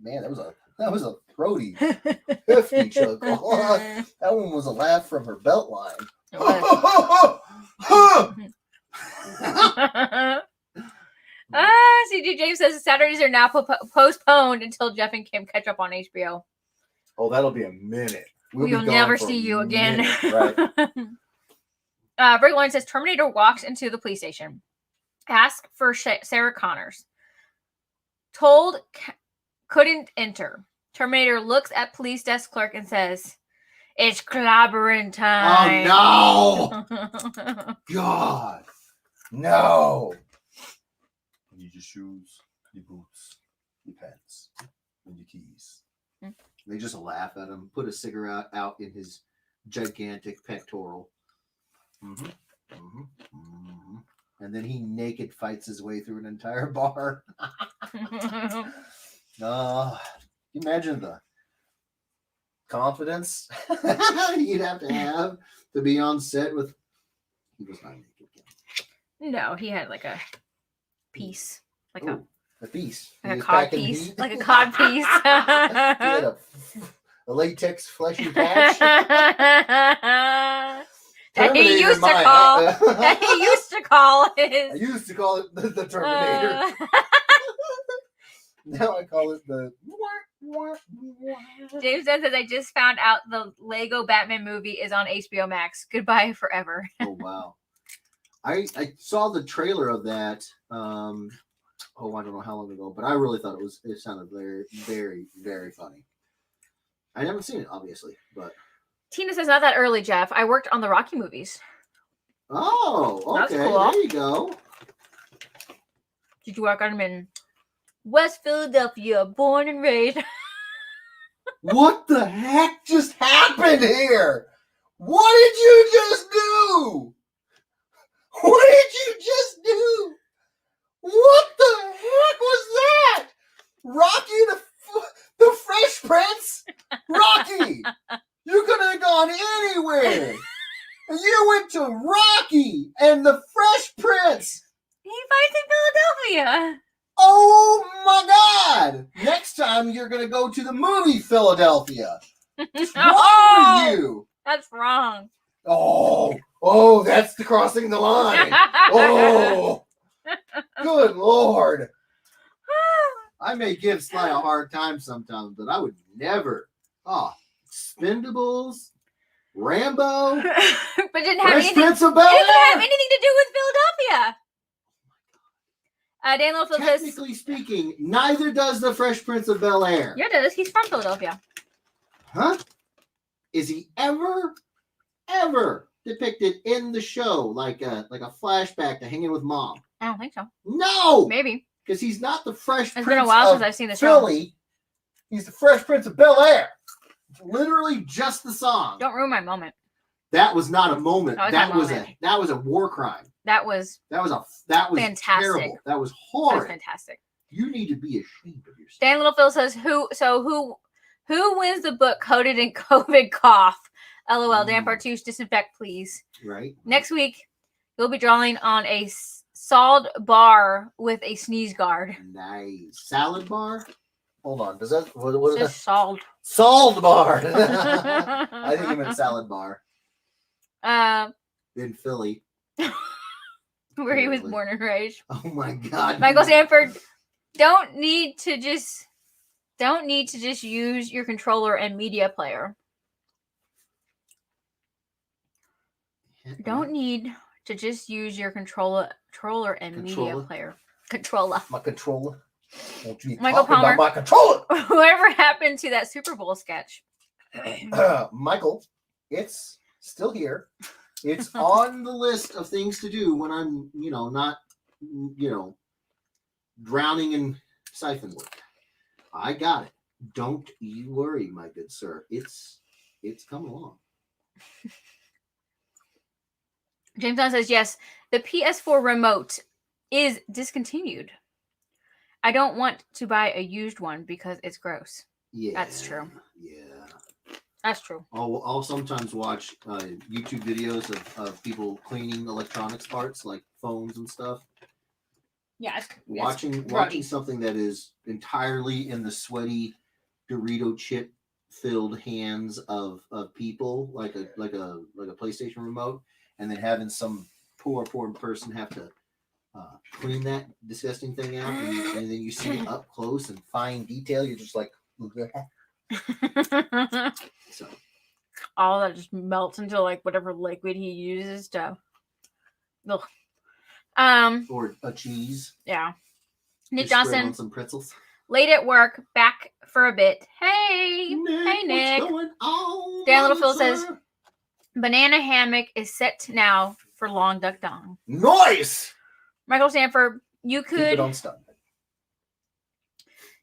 Man, that was a throaty, hefty chuckle. That one was a laugh from her belt line. It was. CG James says Saturdays are now postponed until Jeff and Kim catch up on HBO. Oh, that'll be a minute. We'll be gone never for a see you again. minute, right. Brickline says Terminator walks into the police station. Ask for Sarah Connors. Told couldn't enter. Terminator looks at police desk clerk and says, "It's clobbering time." Oh no! God, no! You need your shoes, your boots, your pants, and your keys. They just laugh at him. Put a cigarette out in his gigantic pectoral. And then he naked fights his way through an entire bar. Imagine the confidence you'd have to be on set with. He was not naked again. No, he had like a piece, like Ooh, a piece. like He a was cod packing piece, heat. like a cod piece. He had a latex fleshy patch. That he Terminator used to mine. call. That he used to call I his. used to call it the Terminator. Now I call it the. James says I just found out the Lego Batman movie is on HBO Max. Goodbye forever. Oh wow! I saw the trailer of that. I don't know how long ago, but I really thought it sounded very, very, very funny. I haven't seen it, obviously, but. Tina says not that early, Jeff. I worked on the Rocky movies. Oh, okay. That's cool. There you go. Did you work on them in West Philadelphia, born and raised? What the heck just happened here? What did you just do? What did you just do? What the heck was that? Rocky the the Fresh Prince? Rocky! You could have gone anywhere. And you went to Rocky and the Fresh Prince. He fights in Philadelphia. Oh my God! Next time you're gonna go to the movie Philadelphia. What's wrong with you? That's wrong. Oh, that's the crossing the line. Oh, good Lord. I may give Sly a hard time sometimes, but I would never. Expendables, Rambo, But it didn't have Fresh anything. Prince of It didn't have Bel-Air. anything to do with Philadelphia. Dan Littlefield says, Technically speaking, neither does the Fresh Prince of Bel-Air. "Yeah, it does. He's from Philadelphia." Huh? Is he ever depicted in the show like a flashback to Hanging with Mom? I don't think so. No, Maybe because he's not the Fresh it's Prince been a while of since I've seen the show. Philly. He's the Fresh Prince of Bel-Air. Literally just the song. Don't ruin my moment. That was not a moment. That was my That was a war crime. That was That was Fantastic. terrible. That was that's horrid. fantastic. You need to be ashamed of yourself. Dan Littlefield says, "Who wins the book Coded in COVID Cough?" LOL. Dan Partouche, disinfect, please. Right? Next week, you'll be drawing on a solid bar with a sneeze guard. Nice. Salad bar? Hold on. Does that what is that? Just solid. Salt bar. I think you meant salad bar. In Philly. Where he was Really? born and raised. Oh my God. Michael Sanford, don't need to just use your controller and media player. Don't need to just use your controller and media Controller? player. Controller. My controller. Won't you be Michael talking Palmer. about my controller? Whatever happened to that Super Bowl sketch? Michael, it's still here. It's on the list of things to do when I'm, not, drowning in siphon work. I got it. Don't you worry, my good sir. It's coming along. James Dunn says, yes, the PS4 remote is discontinued. I don't want to buy a used one because it's gross. Yeah, That's true. Yeah. That's true. I'll sometimes watch YouTube videos of people cleaning electronics parts like phones and stuff. Yeah. Watching something that is entirely in the sweaty Dorito chip filled hands of people like a PlayStation remote, and then having some poor person have to clean that disgusting thing out, and then you see it up close and fine detail. You're just like, so all that just melts into like whatever liquid he uses to. Ugh. or a cheese. Yeah. Nick Just spread Johnson, on some pretzels. late at work, back for a bit. Hey, hey Nick. What's going on, Dan Littlefield sir? says, banana hammock is set now for long duck dong. Nice. Michael Sanford, you Keep it could on stun.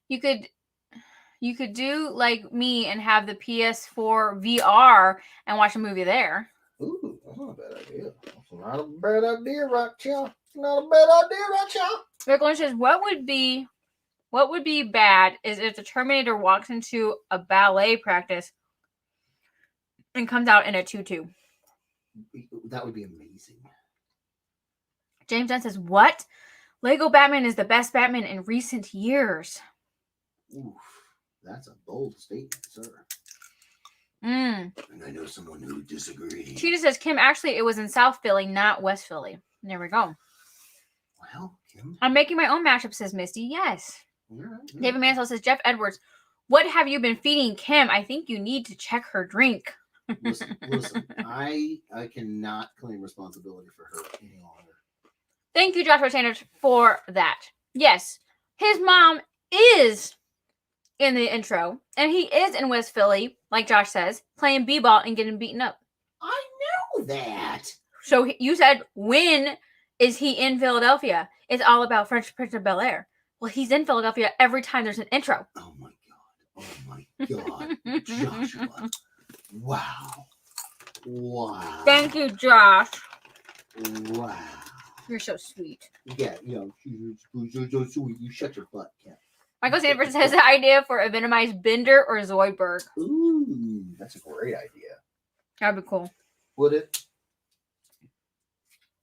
you could do like me and have the PS4 VR and watch a movie there. Ooh, that's not a bad idea. That's not a bad idea, right, y'all? Not a bad idea, right, y'all? Rick Lynch says, what would be bad is if the Terminator walks into a ballet practice and comes out in a tutu. That would be amazing. James Dunn says, what? Lego Batman is the best Batman in recent years. Oof, that's a bold statement, sir. Mm. And I know someone who disagrees. Cheetah says, Kim, actually, it was in South Philly, not West Philly. There we go. Well, Kim. I'm making my own mashup, says Misty. Yes. All right, David Mansell says, Jeff Edwards, what have you been feeding Kim? I think you need to check her drink. Listen. I cannot claim responsibility for her any longer. Thank you, Joshua Sanders, for that. Yes, his mom is in the intro, and he is in West Philly, like Josh says, playing b-ball and getting beaten up. I know that. So you said, when is he in Philadelphia? It's all about Fresh Prince of Bel-Air. Well, he's in Philadelphia every time there's an intro. Oh my god, Joshua. Wow. Thank you, Josh. Wow. You're so sweet. Yeah, you're so sweet. You shut your butt, Ken. Michael Sanford says the idea for a Venomized Bender or Zoidberg. Ooh, that's a great idea. That'd be cool. Would it?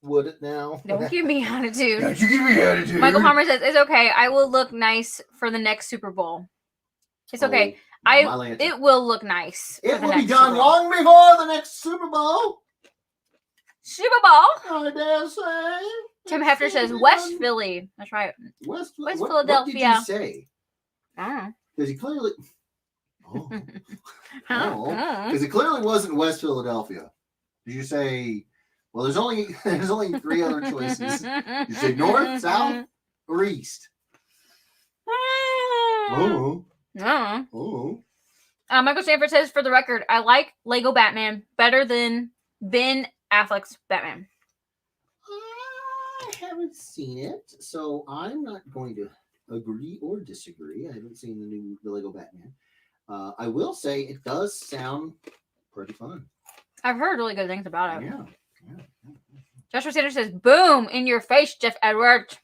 Would it now? Don't give me attitude. Don't you give me attitude. Michael Palmer says it's okay. I will look nice for the next Super Bowl. It's okay. It will look nice. It for the will be next done Super Bowl. long before the next Super Bowl. Super Bowl. I dare say. Tim Hefner says West Philly. That's right. West West what Philadelphia. did you say? I don't know. Because he clearly. Oh. Huh? Oh. Because it clearly wasn't West Philadelphia. Did you say? Well, there's only 3 other choices. You say north, south, or east. Oh. Oh. Michael Stanford says, for the record, I like Lego Batman better than Ben Affleck's Batman. I haven't seen it, so I'm not going to agree or disagree. I haven't seen the Lego Batman. I will say it does sound pretty fun. I've heard really good things about it. Yeah. Joshua Sanders says, boom, in your face, Jeff Edwards.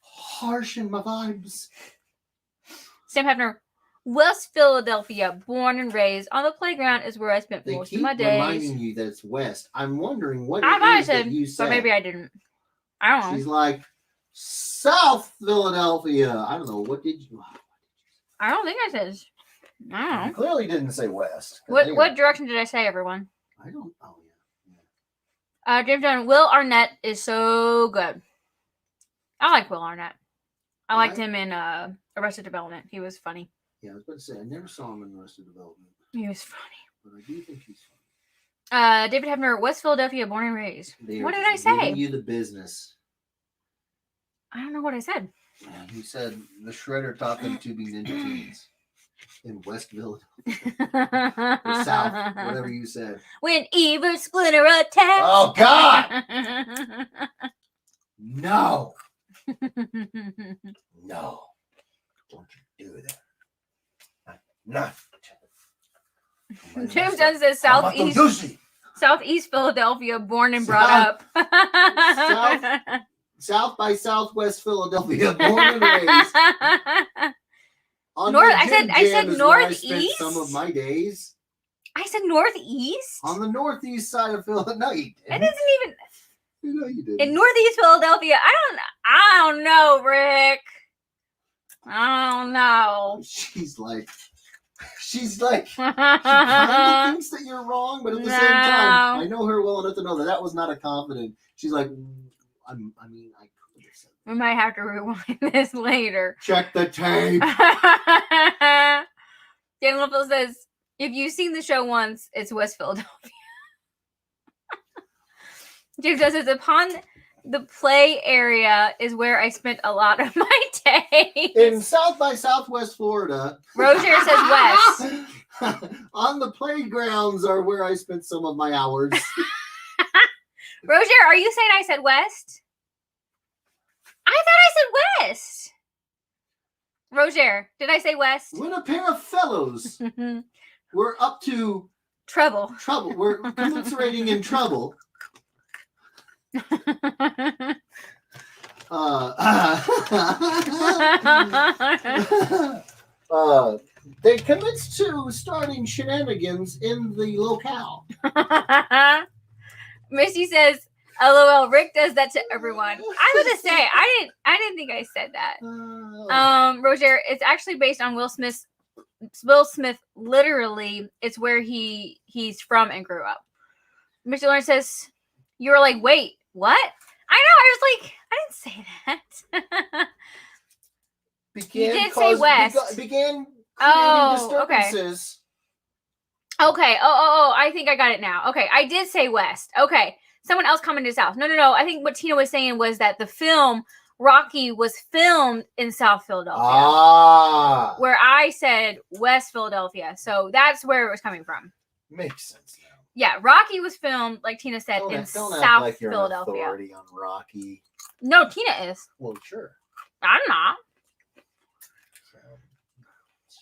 Harsh in my vibes. Sam Hefner, West Philadelphia, born and raised. On the playground is where I spent They most keep of my days. reminding you that it's west. I'm wondering what I it might is have that you said. but maybe I didn't. I don't know. She's like, South Philadelphia. I don't know. What did you? I don't think I said. I don't know. You clearly didn't say west. 'Cause What direction did I say, everyone? I don't. Oh yeah. James Dunn, Will Arnett is so good. I like Will Arnett. I liked him in Arrested Development. He was funny. Yeah, I was about to say I never saw him in Arrested Development, He was funny. but I do think he's funny. David Hefner, West Philadelphia, born and raised. They are What did I just say? giving you the business. I don't know what I said. And he said the Shredder taught them to be ninja teens in West Philadelphia or South, whatever you said. When Eva Splinter attacked. Oh God! No, No! Don't you do that? Not. James Dunn says Southeast Philadelphia, born and brought up. South by Southwest Philadelphia, born and raised. On North- the I said- Jim I said Jam is where I spent northeast? some of my days I said northeast. on the northeast side of Philadelphia. No, you It didn't. isn't even No, you didn't. in northeast Philadelphia. I don't know, Rick. I don't know. She's like, she kind of thinks that you're wrong, but at the same time, No. I know her well enough to know that was not a confident. She's like, I mean, I could have said that. We might have to rewind this later. Check the tape. Dan Littlefield says, if you've seen the show once, it's West Philadelphia. James says, upon the play area is where I spent a lot of my days. In South by Southwest Florida. Roger says West. On the playgrounds are where I spent some of my hours. Roger, are you saying I said West? I thought I said West. Roger, did I say West? When a pair of fellows were up to Trouble. trouble, we're commiserating in trouble. They commits to starting shenanigans in the locale. Misty says, LOL, Rick does that to everyone. I was gonna say, I didn't think I said that. Roger, it's actually based on Will Smith literally, it's where he's from and grew up. Mr. Lawrence says, you were like, wait, what? I know, I was like, I didn't say that. You did say West. Began Oh, okay. disturbances. Okay. Oh, I think I got it now. Okay, I did say West. Okay. Someone else commented South. No. I think what Tina was saying was that the film Rocky was filmed in South Philadelphia. Ah, Where I said West Philadelphia. So that's where it was coming from. Makes sense now. Yeah, Rocky was filmed, like Tina said, in don't South act like you're Philadelphia. an authority on Rocky. No, Tina is. Well, sure. I'm not.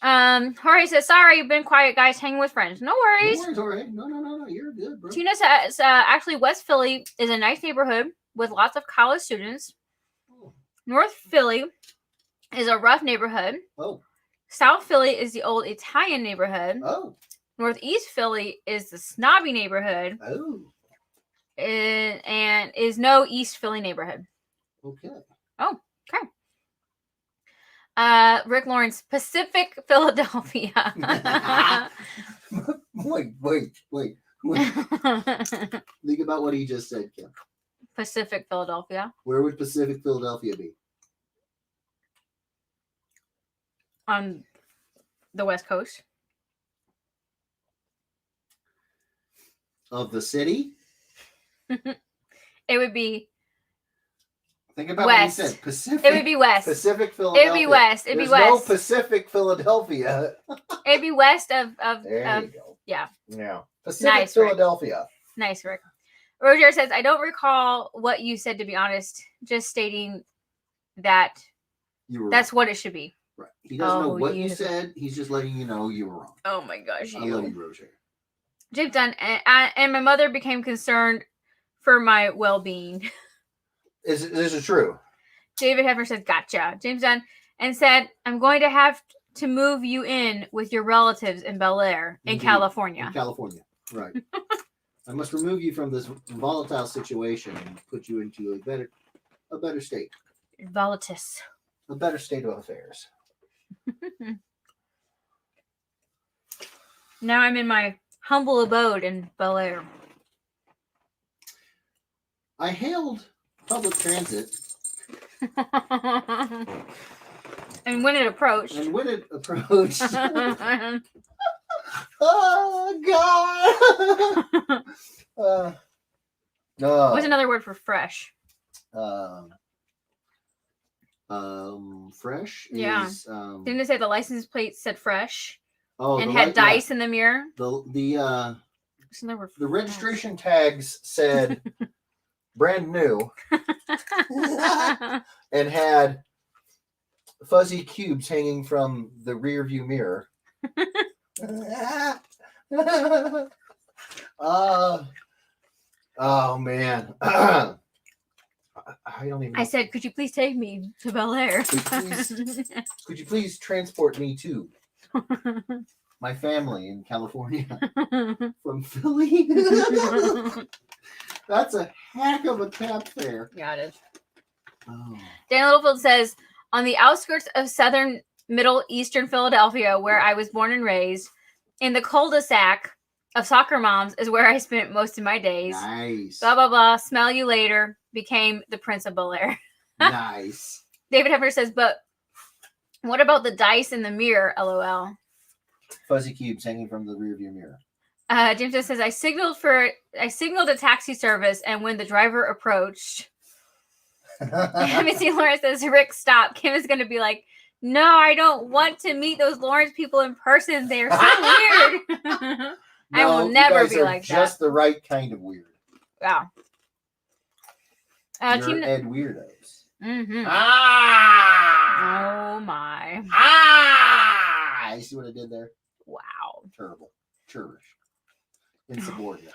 Jorge says, sorry, you've been quiet, guys, hanging with friends. No worries. No worries, all right. No, you're good, bro. Tina says, actually, West Philly is a nice neighborhood with lots of college students. Oh. North Philly is a rough neighborhood. Oh. South Philly is the old Italian neighborhood. Oh. Northeast Philly is the snobby neighborhood. Oh. And is no East Philly neighborhood. Okay. Rick Lawrence, Pacific Philadelphia. Wait. Think about what he just said, Kim. Pacific Philadelphia. Where would Pacific Philadelphia be? On the West Coast. Of the city? It would be Think about West. what he said. Pacific. It would be west. Pacific Philadelphia. It'd be west. It'd There's be west. no Pacific Philadelphia. It'd be west of There you go. yeah. Yeah. Pacific Nice, Rick. Philadelphia. Nice, Rick. Roger says, I don't recall what you said, to be honest. Just stating that You were that's what it should be. right. He doesn't know Oh, what you you- said. He's just letting you know you were wrong. Oh my gosh, I love you, Roger. James Dunn, and my mother became concerned for my well-being. This is true. David Hefner says, gotcha. James Dunn, and said, I'm going to have to move you in with your relatives in Bel Air in Indeed. California. In California. Right. I must remove you from this volatile situation and put you into a better state. Volatis. A better state of affairs. Now I'm in my humble abode in Bel Air. I hailed public transit, And when it approached. and when it approached, oh God! No. What's another word for fresh? Fresh. Yeah. Is, Didn't it say the license plate said fresh oh, and the had li- dice in the mirror? The What's another word for the fresh? registration tags said brand new and had fuzzy cubes hanging from the rear view mirror. Oh man. I don't even I said, could you please take me to Bel Air? Could you please transport me to my family in California from Philly? That's a heck of a cab fare. Got it. Oh. Dan Littlefield says, on the outskirts of southern middle eastern Philadelphia, where I was born and raised, in the cul-de-sac of soccer moms is where I spent most of my days. Nice. Blah, blah, blah. Smell you later. Became the Prince of Bel Air. Nice. David Hefner says, but what about the dice in the mirror? LOL. Fuzzy cubes hanging from the rear view mirror. James just says, I signaled a taxi service, and when the driver approached, Missy Lawrence says, Rick, stop. Kim is going to be like, no, I don't want to meet those Lawrence people in person. They are so weird. I will No, you never guys be are like just the right kind of weird. that. Wow. You're Team. Ed weirdos. Mm-hmm. Ah! Oh my. Ah! You see what I did there? Wow. Terrible. Churlish. Insubordinate.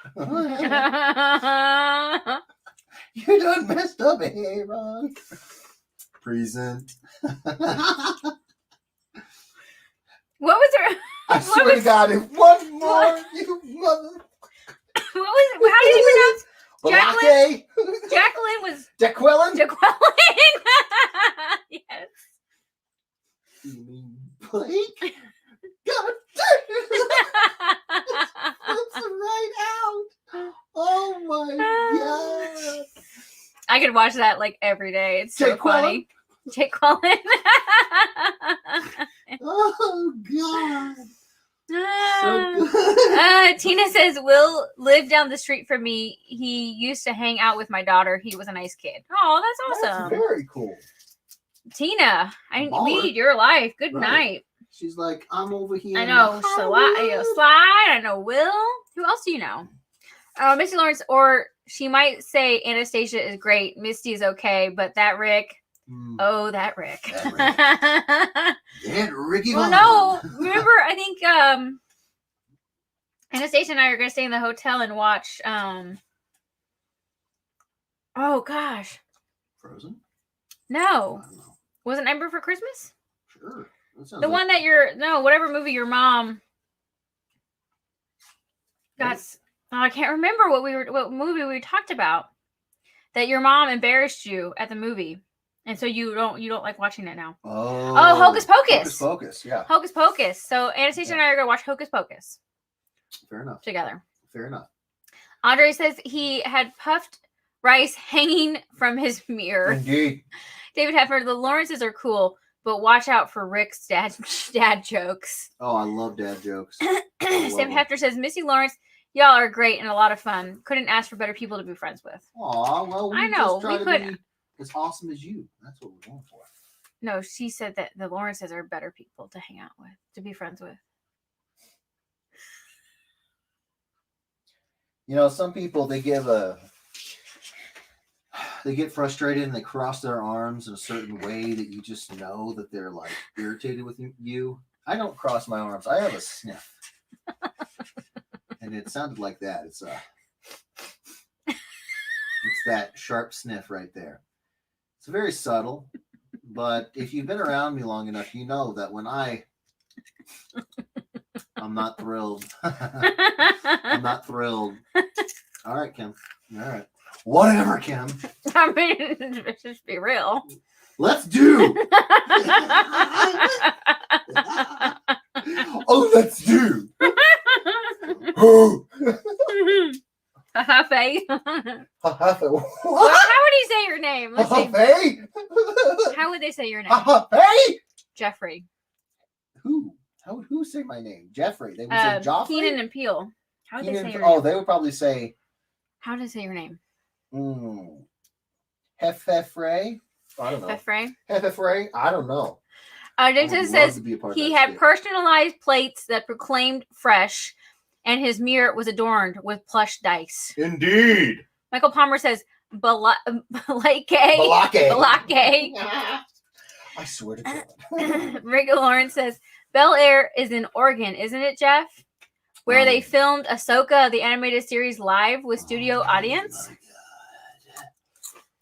You done messed up, Aaron. Present. What was her? I swear to God, if one more, you mother. What was? How did you pronounce? Balake? Jacqueline was Jaqueline? Jaqueline. Yes. You mean Blake? God That's right out. Oh my God. I could watch that like every day. It's so Jaqueline? funny. Jaqueline. Oh God. So good. Tina says, Will lived down the street from me. He used to hang out with my daughter. He was a nice kid. Oh, that's awesome. That's very cool. Tina, we Baller. need your life. Good Right. night. She's like, I'm over here. I in know the Slide. Hollywood. I know Will. Who else do you know? Misty Lawrence, or she might say Anastasia is great. Misty is okay, but that Rick. Mm. Oh, that Rick. Yeah, Ricky Well, Vaughn. no. Remember, I think Anastasia and I are going to stay in the hotel and watch. Oh gosh, Frozen? no. I don't know. Was it Nightmare for Christmas? Sure. That sounds The like- one that whatever movie your mom got. I can't remember what movie we talked about. That your mom embarrassed you at the movie, and so you don't like watching it now. Oh, Hocus Pocus. Hocus Pocus, yeah. Hocus Pocus. So Anastasia and I are gonna watch Hocus Pocus Fair enough. together. Fair enough. Andre says he had puffed rice hanging from his mirror. Indeed. David Hefner, the Lawrences are cool, but watch out for Rick's dad jokes. Oh, I love dad jokes. Sam them. Hefner says, Missy Lawrence, y'all are great and a lot of fun. Couldn't ask for better people to be friends with. Aw, well, we I know, just try we to could- be as awesome as you. That's what we're going for. No, she said that the Lawrences are better people to hang out with, to be friends with. Some people they get frustrated and they cross their arms in a certain way that you just know that they're like irritated with you. I don't cross my arms. I have a sniff. And it sounded like that. It's that sharp sniff right there. It's very subtle, but if you've been around me long enough, you know that when I'm not thrilled. I'm not thrilled. All right, Kim. All right. Whatever, Kim. I mean, let's just be real. Let's do. Oh, let's do. Oh. Faye. What? How would he say your name? Let's see. Hey? How would they say your name? Hey? Jeffrey. Who? How would who say my name? Jeffrey. They would say Joffrey. Keenan and Peele. How would they say your Oh, name? they would probably say How would they say your name? Hefefray. I don't know. Jeffrey. Hefefray? I don't know. Jameson says he had personalized plates that proclaimed fresh, and his mirror was adorned with plush dice. Indeed. Michael Palmer says Balake. Balake. Balake. I swear to God. Rick Lawrence says Bel Air is in Oregon, isn't it, Jeff? Where they filmed Ahsoka, the animated series, live with studio audience. My God.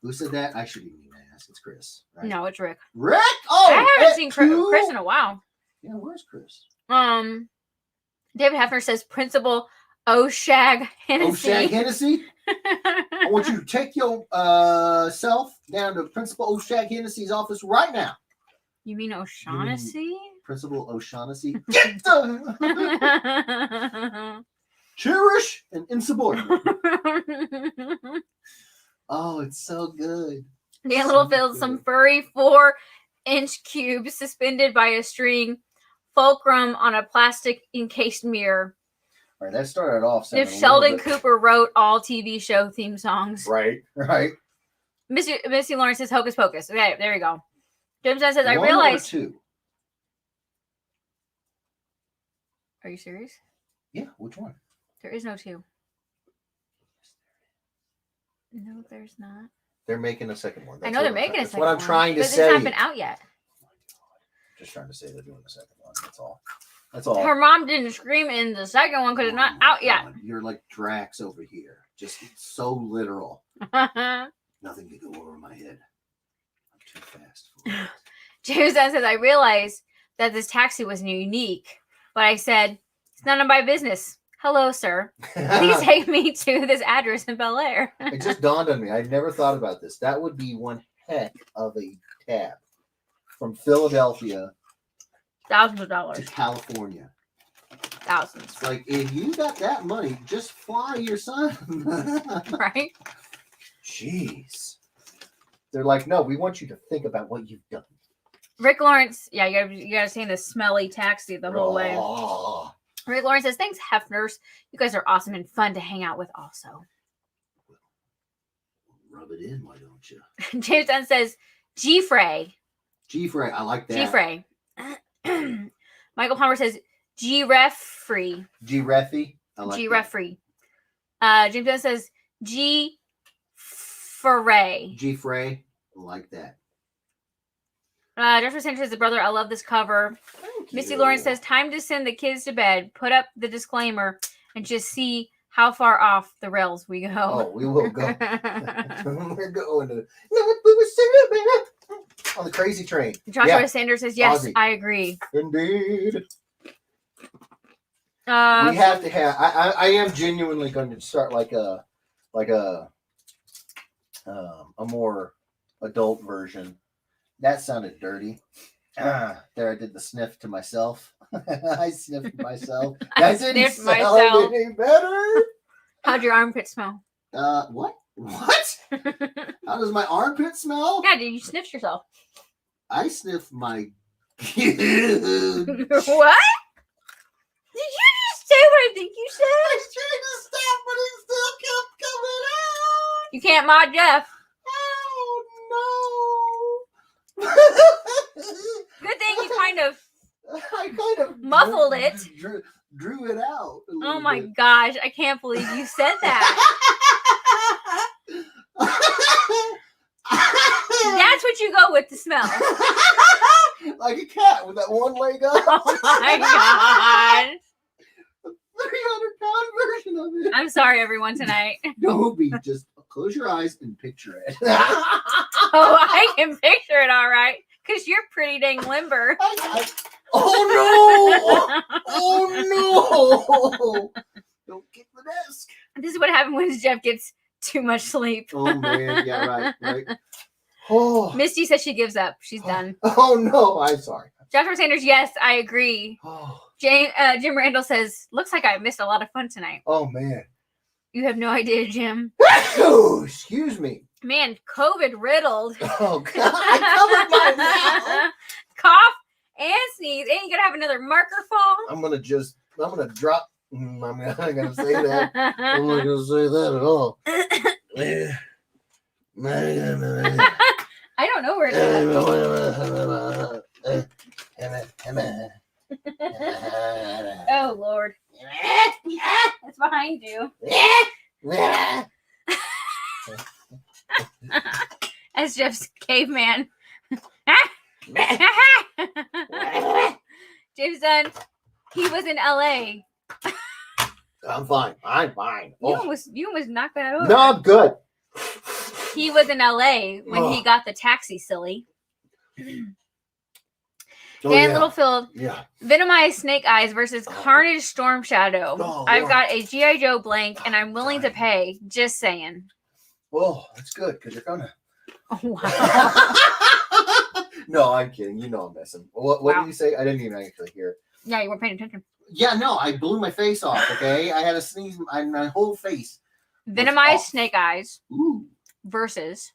Who said that? I should be mean to ask. It's Chris. Right? No, it's Rick. Rick? Oh, I haven't seen too? Chris in a while. Yeah, where's Chris? David Hefner says Principal O'Shag Hennessy. O'Shag Hennessy? I want you to take your self down to Principal O'Shag Hennessy's office right now. You mean O'Shaughnessy? Principal O'Shaughnessy. Get the cherish and insubordinate. Oh, it's so good. Dan Littlefield, some furry 4-inch cube suspended by a string, fulcrum on a plastic encased mirror. All right, that started off. If sounding a Sheldon little bit- Cooper wrote all TV show theme songs. Right, right. Missy Lawrence says Hocus Pocus. Okay, there you go. Jim says, I One or realized. two? Are you serious? Yeah, which one? There is no 2. No, there's not. They're making a second one. I know they're making a That's second what I'm one, trying to but say. It's not been out yet. Just trying to say they're doing the second one. That's all. That's all. Her mom didn't scream in the second one because it's not Oh my out yet. God, you're like Drax over here. Just so literal. Nothing can go over my head. I'm too fast for it. James then says, I realized that this taxi was unique, but I said, it's none of my business. Hello, sir. Please take me to this address in Bel Air. It just dawned on me. I never thought about this. That would be one heck of a tab from Philadelphia Thousands of to dollars. California. Thousands. It's like, if you got that money, just fly your son. Right? Jeez. They're like, no, we want you to think about what you've done. Rick Lawrence, yeah, you gotta stay in this smelly taxi the whole way. Oh. Rick Lawrence says, thanks, Hefners. You guys are awesome and fun to hang out with also. Rub it in, why don't you? James Dunn says, G-Frey. G-Frey, I like that. G-Frey. Michael Palmer says, G-Ref-free. G-Refy, I like G-Ref-free. James Dunn says, G-Foray. that. G-Frey, I like that. Joshua Sanchez, the brother, I love this cover. Thank Missy you. Lawrence says, time to send the kids to bed. Put up the disclaimer and just see how far off the rails we Oh, go. we will go. We're going to. on the crazy train. Joshua Yeah, Sanders says, yes, Aussie. I agree. Indeed. We have to have. I am genuinely going to start like a more adult version. That sounded dirty. There, I did the sniff to myself. I sniffed myself. That didn't sniffed sound myself. any better. How'd your armpit smell? What? What? How does my armpit smell? Yeah, did you sniff yourself? I sniff my. What? Did you just say what I think you said? I was trying to stop, but it still kept coming out. You can't mod Jeff. Oh Good thing you kind of. no! I kind of Muffled it. Drew it out. a Oh little my bit. gosh, I can't believe you said that. That's what you go with, the smell. Like a cat with that one leg up. Oh my god. 300-pound version of it. I'm sorry, everyone, tonight. Don't be. Just close your eyes and picture it. Oh, I can picture it all right. Because you're pretty dang limber. Oh no! Oh no! Don't kick the desk. This is what happens when Jeff gets too much sleep. Oh man, yeah, right. Oh. Misty says she gives up. She's done. Oh no! I'm sorry. Joshua Sanders, yes, I agree. Oh, Jim Randall says, looks like I missed a lot of fun tonight. oh man. You have no idea, Jim. Oh, excuse me. Man, COVID riddled. Oh God! I covered my mouth. Cough and sneeze. Ain't you gonna have another marker fall? I'm gonna drop. I'm not gonna say that. I'm not gonna say that at all. I don't know where it is. Oh Lord. It's behind you. As Jeff's caveman. James Dunn, he was in LA. I'm fine. I'm fine. You Oh. almost knocked that over. No, I'm good. He was in LA when he Oh. got the taxi, silly. Oh, Dan yeah. Littlefield, Yeah. Venomized Snake Eyes versus Carnage Storm Shadow. Oh, I've Lord. got a G.I. Joe blank and I'm willing to pay. Just saying. Oh, that's good because you're gonna. Oh, wow. No, I'm kidding. You know I'm messing. What Wow. did you say? I didn't even actually hear it. Yeah, you weren't paying attention. Yeah, no, I blew my face off. Okay, I had a sneeze. My whole face. Venomized off. Snake Eyes Ooh, versus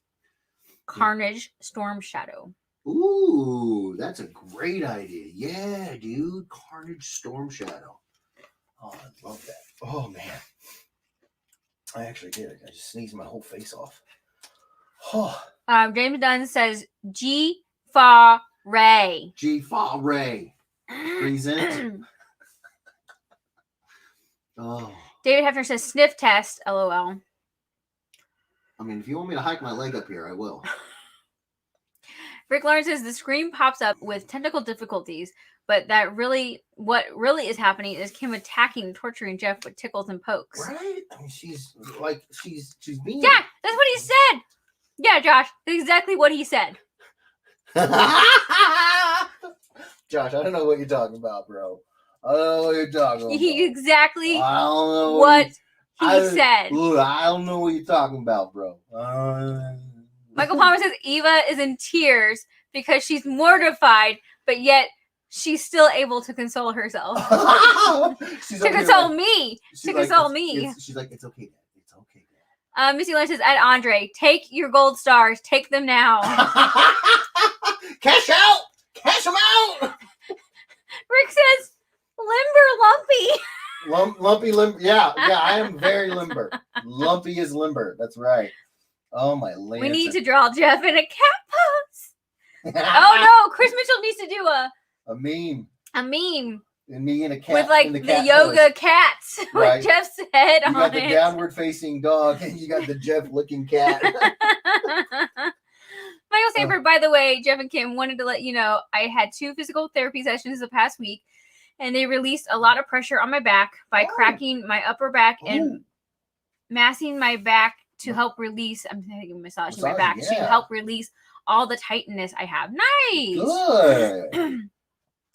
Carnage Storm Shadow. ooh, that's a great idea. Yeah, dude, Carnage Storm Shadow. Oh, I love that. Oh man, I actually did it. I just sneezed my whole face off. Oh, James Dunn says G Fa Ray. G Fa Ray. Present. Oh, David Hefner says sniff test. LOL. I mean, if you want me to hike my leg up here, I will. Rick Lawrence says the screen pops up with technical difficulties, but what really is happening is Kim attacking and torturing Jeff with tickles and pokes. right? I mean, she's being. Yeah, that's what he said. Yeah, Josh, that's exactly what he said. Josh, I don't know what you're talking about, bro. I don't know what you're talking about. He exactly I don't know what he I- said. Look, I don't know what you're talking about, bro. Michael Palmer says Eva is in tears because she's mortified, but yet she's still able to console herself. She's To over here console like- me. she's To like, console it's- me. she's like, it's okay, Dad. It's okay, Dad. Missy Lynch says, at Andre, take your gold stars. Take them now. Cash out! Cash them out! Rick says, limber lumpy. Lumpy limber. Yeah, I am very limber. Lumpy is limber. That's right. Oh, my land. We need to draw Jeff in a cat pose. Oh no, Chris Mitchell needs to do A meme. a meme And me and a cat. with like in the cat yoga pose. cats Right. with Jeff's head You on got the it. downward facing dog and you got the Jeff looking cat. Michael Sanford, by the way, Jeff and Kim wanted to let you know I had 2 physical therapy sessions the past week, and they released a lot of pressure on my back by Oh. cracking my upper back and Ooh. massing my back to help release. I'm thinking massaging my Massaging, back to yeah. help release all the tightness I have. Nice. Good.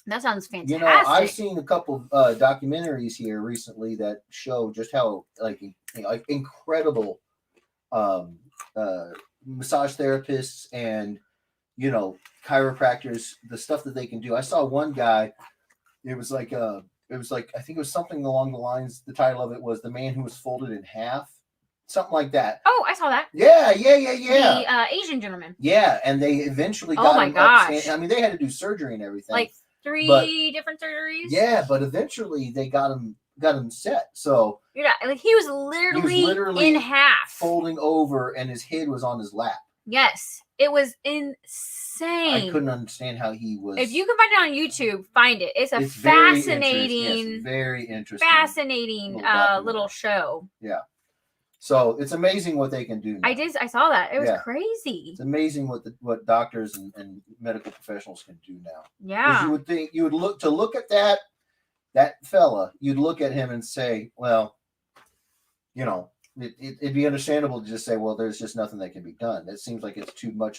That sounds fantastic. You know, I've seen a couple documentaries here recently that show just how like incredible massage therapists and chiropractors, the stuff that they can do. I saw one guy. It was like I think it was something along the lines. The title of it was "The Man Who Was Folded in Half," something like that. Oh, I saw that. Yeah. The Asian gentleman. Yeah, and they eventually Oh got my him gosh. I mean, they had to do surgery and everything. Like 3 different surgeries. Yeah, but eventually they got him set. So Yeah, like he was literally in half, folding over, and his head was on his lap. Yes, it was insane. I couldn't understand how he was. If you can find it on YouTube, find it. It's very fascinating, very interesting, fascinating little show. Yeah. So it's amazing what they can do now. I saw that. It was crazy. It's amazing what doctors and medical professionals can do now. Yeah. You would think you would look at that fella, you'd look at him and say, well, it'd be understandable to just say, well, there's just nothing that can be done. It seems like it's too high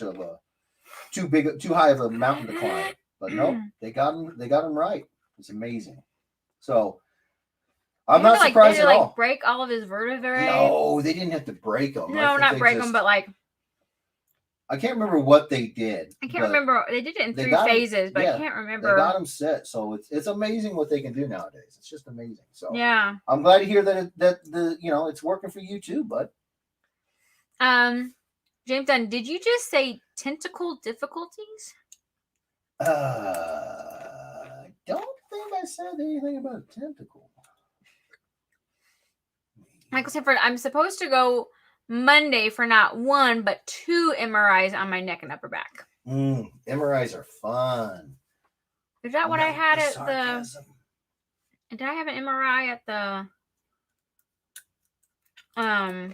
of a mountain to climb. But no, they got him right. It's amazing. So I'm not surprised at all. Break all of his vertebrae. No, they didn't have to break them. No, not break them, but like. I can't remember what they did. I can't remember. They did it in 3 phases, but I can't remember. They got him set, so it's amazing what they can do nowadays. It's just amazing. So yeah, I'm glad to hear that it's working for you too, bud. James Dunn, did you just say tentacle difficulties? I don't think I said anything about a tentacle. Michael Sanford, I'm supposed to go Monday for not 1 but 2 MRIs on my neck and upper back. MRIs are fun. Is that what I had at sarcasm. Did I have an MRI at the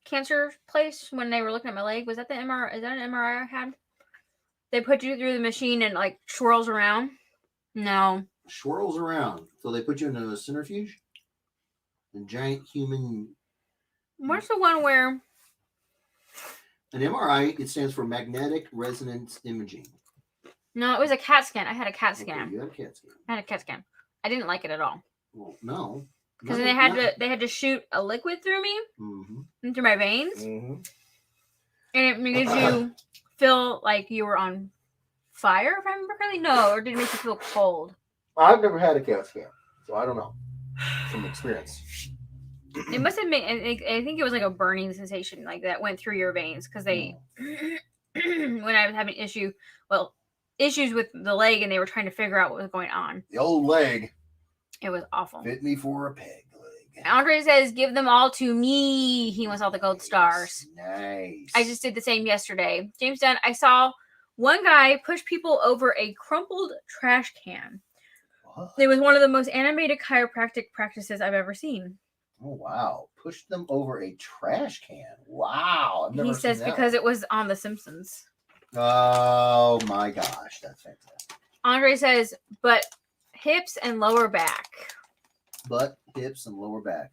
cancer place when they were looking at my leg? Was that the MRI? Is that an MRI I had? They put you through the machine and like swirls around? No. Swirls around. So they put you in a centrifuge? A giant human. What's the one where? An MRI, it stands for magnetic resonance imaging. No, it was a CAT scan. I had a CAT scan. Okay, you had a CAT scan. I had a CAT scan. I didn't like it at all. Well, no. Because they had to shoot a liquid through me, and through my veins, and it made you feel like you were on fire, if I remember correctly. No, or did it make you feel cold? I've never had a CAT scan, so I don't know from experience. It must have been. I think it was like a burning sensation, like that went through your veins. Because they, when I was having issues with the leg, and they were trying to figure out what was going on. The old leg. It was awful. Fit me for a peg leg. Andre says, "Give them all to me." He wants all the gold stars. Nice. I just did the same yesterday. James Dunn, I saw one guy push people over a crumpled trash can. What? It was one of the most animated chiropractic practices I've ever seen. Oh, wow. Push them over a trash can. Wow. I've never He says because it was on The Simpsons. Oh, my gosh. That's fantastic. Andre says, but hips and lower back. Butt, hips, and lower back.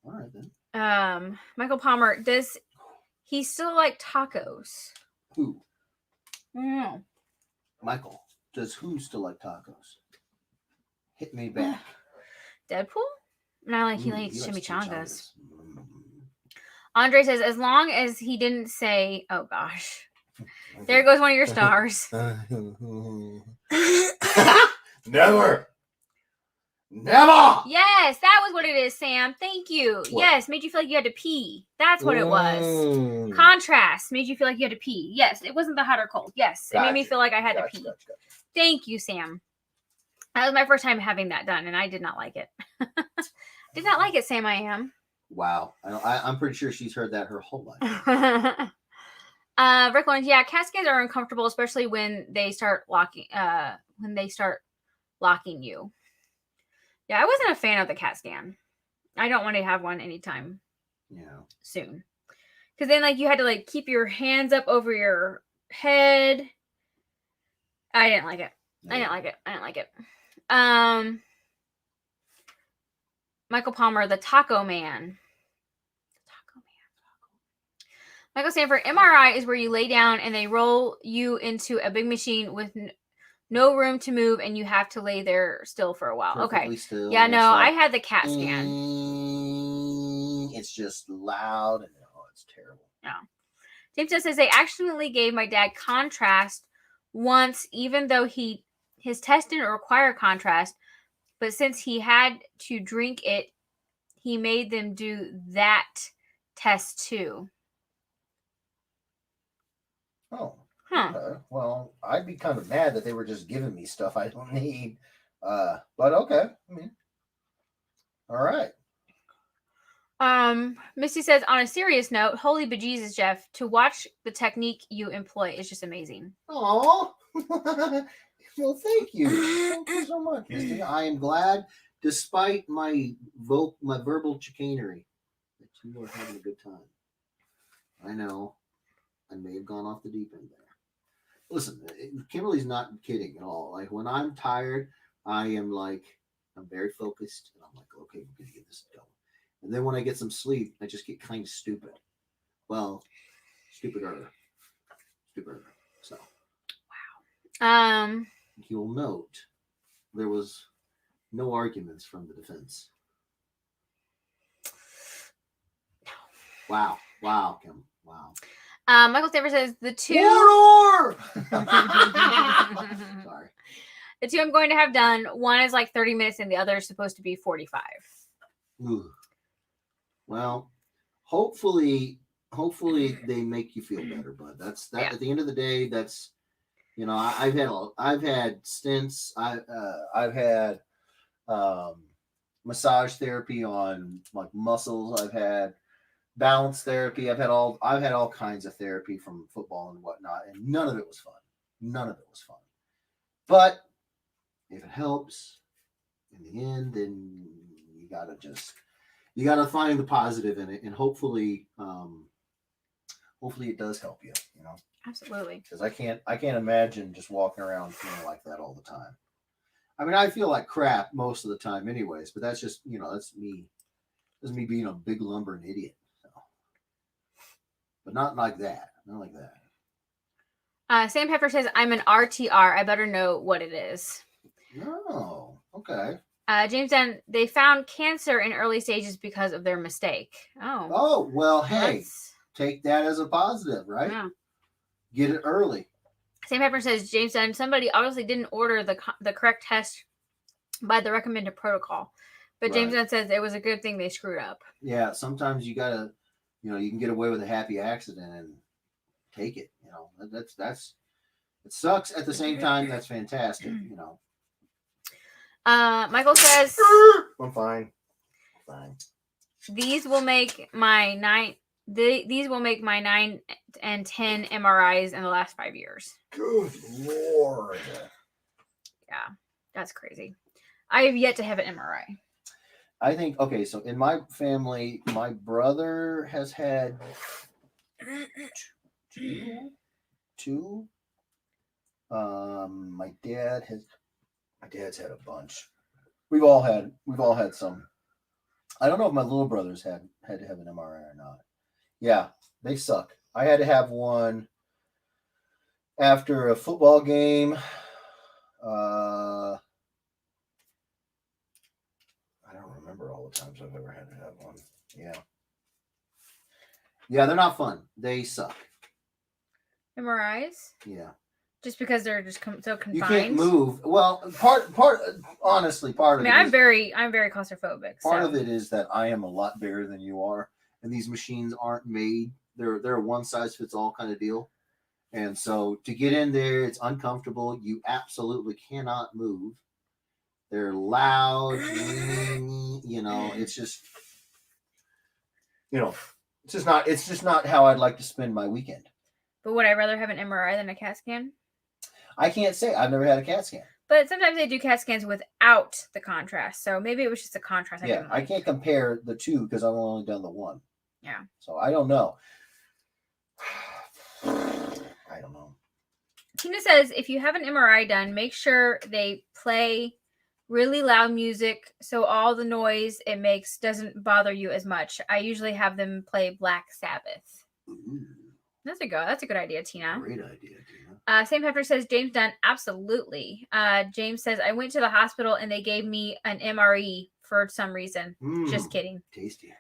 All right, then. Michael Palmer, does he still like tacos? Who? No. Michael, does who still like tacos? Hit me back. Deadpool? No, like he likes chimichangas. Andre says, as long as he didn't say, oh gosh. There goes one of your stars. Never. Yes, that was what it is, Sam. Thank you. What? Yes, made you feel like you had to pee. That's what it was. Contrast made you feel like you had to pee. Yes, it wasn't the hot or cold. Yes, it made me feel like I had to pee. Gotcha. Thank you, Sam. That was my first time having that done, and I did not like it. Did not like it, Sam. I am. Wow, I'm pretty sure she's heard that her whole life. Rick Lawrence, yeah, CAT scans are uncomfortable, especially when they start locking. You. Yeah, I wasn't a fan of the CAT scan. I don't want to have one anytime. Soon, because then like you had to like keep your hands up over your head. I didn't like it. I didn't like it. Michael Palmer, the Taco Man. Michael Sanford, MRI is where you lay down and they roll you into a big machine with no room to move, and you have to lay there still for a while. Perfectly Okay. still. Yeah, and no, it's I like, had the CAT scan. It's just loud and it's terrible. James says they accidentally gave my dad contrast once, even though his test didn't require contrast, but since he had to drink it, he made them do that test too. Oh. Huh. Okay. Well, I'd be kind of mad that they were just giving me stuff I don't need. But okay. I mean, all right. Misty says, on a serious note, holy bejesus, Jeff, to watch the technique you employ is just amazing. Oh. Well, thank you. Thank you so much, Misty. I am glad, despite my verbal chicanery, that you are having a good time. I know I may have gone off the deep end there. Listen, Kimberly's not kidding at all. Like, when I'm tired, I'm very focused, and I'm like, okay, we're gonna get this going. And then when I get some sleep, I just get kind of stupid. Well, stupider. So you'll note there was no arguments from the defense. Wow, Kim. Wow. Michael Stanford says the two. Mordor! Sorry. The two I'm going to have done. One is like 30 minutes, and the other is supposed to be 45. Ooh. Well, hopefully they make you feel better. But that's that. Yeah. At the end of the day, that's I've had stints. I've had massage therapy on like muscles. I've had balance therapy. I've had all kinds of therapy from football and whatnot, and none of it was fun. But if it helps in the end, then you gotta find the positive in it, and hopefully it does help you. Absolutely. Because I can't imagine just walking around feeling like that all the time. I mean, I feel like crap most of the time, anyways. But that's just that's me. That's me being a big lumbering idiot. But not like that. Not like that. Sam Pepper says, I'm an RTR. I better know what it is. Oh, okay. James Dunn, they found cancer in early stages because of their mistake. Oh. Oh, well, hey, take that as a positive, right? Yeah. Get it early. Sam Pepper says, James Dunn, somebody obviously didn't order the correct test by the recommended protocol. But James Dunn says it was a good thing they screwed up. Yeah, sometimes you gotta, you can get away with a happy accident and take it. That's it sucks. At the same time, that's fantastic. Michael says, I'm fine. These will make my 9 and 10 MRIs in the last 5 years. Good Lord. Yeah, that's crazy. I have yet to have an MRI. I think, okay, so in my family, my brother has had two. My dad's had a bunch. We've all had some. I don't know if my little brothers had to have an MRI or not. Yeah, they suck. I had to have one after a football game. I don't remember all the times I've ever had to have one. Yeah, they're not fun. They suck. MRIs? Yeah. Just because they're just so confined. You can't move. Well, honestly, part of it. I'm very claustrophobic. Part of it is that I am a lot bigger than you are, and these machines aren't made. They're a one size fits all kind of deal, and so to get in there, it's uncomfortable. You absolutely cannot move. They're loud. It's just it's just not how I'd like to spend my weekend. But would I rather have an MRI than a CAT scan? I can't say. I've never had a CAT scan. But sometimes they do CAT scans without the contrast. So maybe it was just the contrast. I can't compare the two because I've only done the one. Yeah. So I don't know. I don't know. Tina says, if you have an MRI done, make sure they play really loud music so all the noise it makes doesn't bother you as much. I usually have them play Black Sabbath. Ooh. That's a good idea, Tina. Great idea, Tina. St. Pepper says, James Dunn, absolutely. James says, I went to the hospital and they gave me an MRE for some reason. Just kidding. Tasty.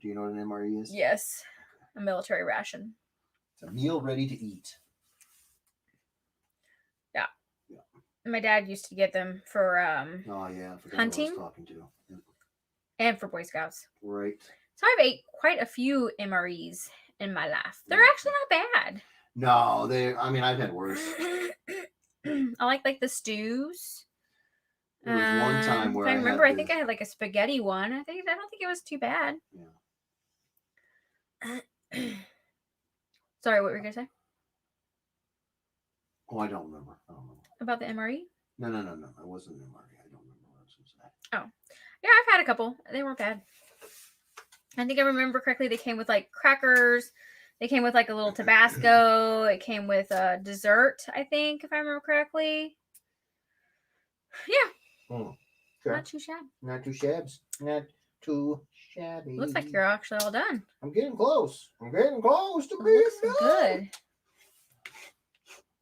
Do you know what an MRE is? Yes. A military ration. It's a meal ready to eat. Yeah. My dad used to get them for Oh, yeah. I forgot hunting. who I was talking to. Yeah. And for Boy Scouts. Right. So I've ate quite a few MREs in my life. They're actually not bad. No, I've had worse. I like the stews. There was one time where if I remember, I think I had like a spaghetti one. I don't think it was too bad. Yeah. Sorry, what were you gonna say? Oh, I don't remember. About the MRE? No. It wasn't an MRE. I don't remember what I was going to say. Oh. Yeah, I've had a couple. They weren't bad. I think I remember correctly. They came with like crackers. They came with like a little Tabasco. It came with a dessert, I think, if I remember correctly. Yeah. Sure. Not too shabby. Not too shabs. Not too shabby. Looks like you're actually all done. I'm getting close. I'm getting close to It being looks done.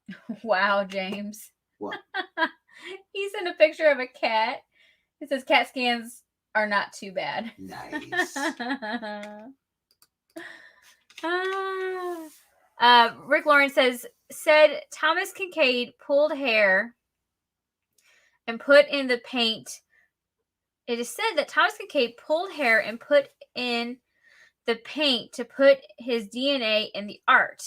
good. Wow, James. What? He sent a picture of a cat. It says cat scans are not too bad. Nice. Rick Lawrence said Thomas Kincaid pulled hair and put in the paint. It is said that Thomas Kincaid pulled hair and put in the paint to put his DNA in the art.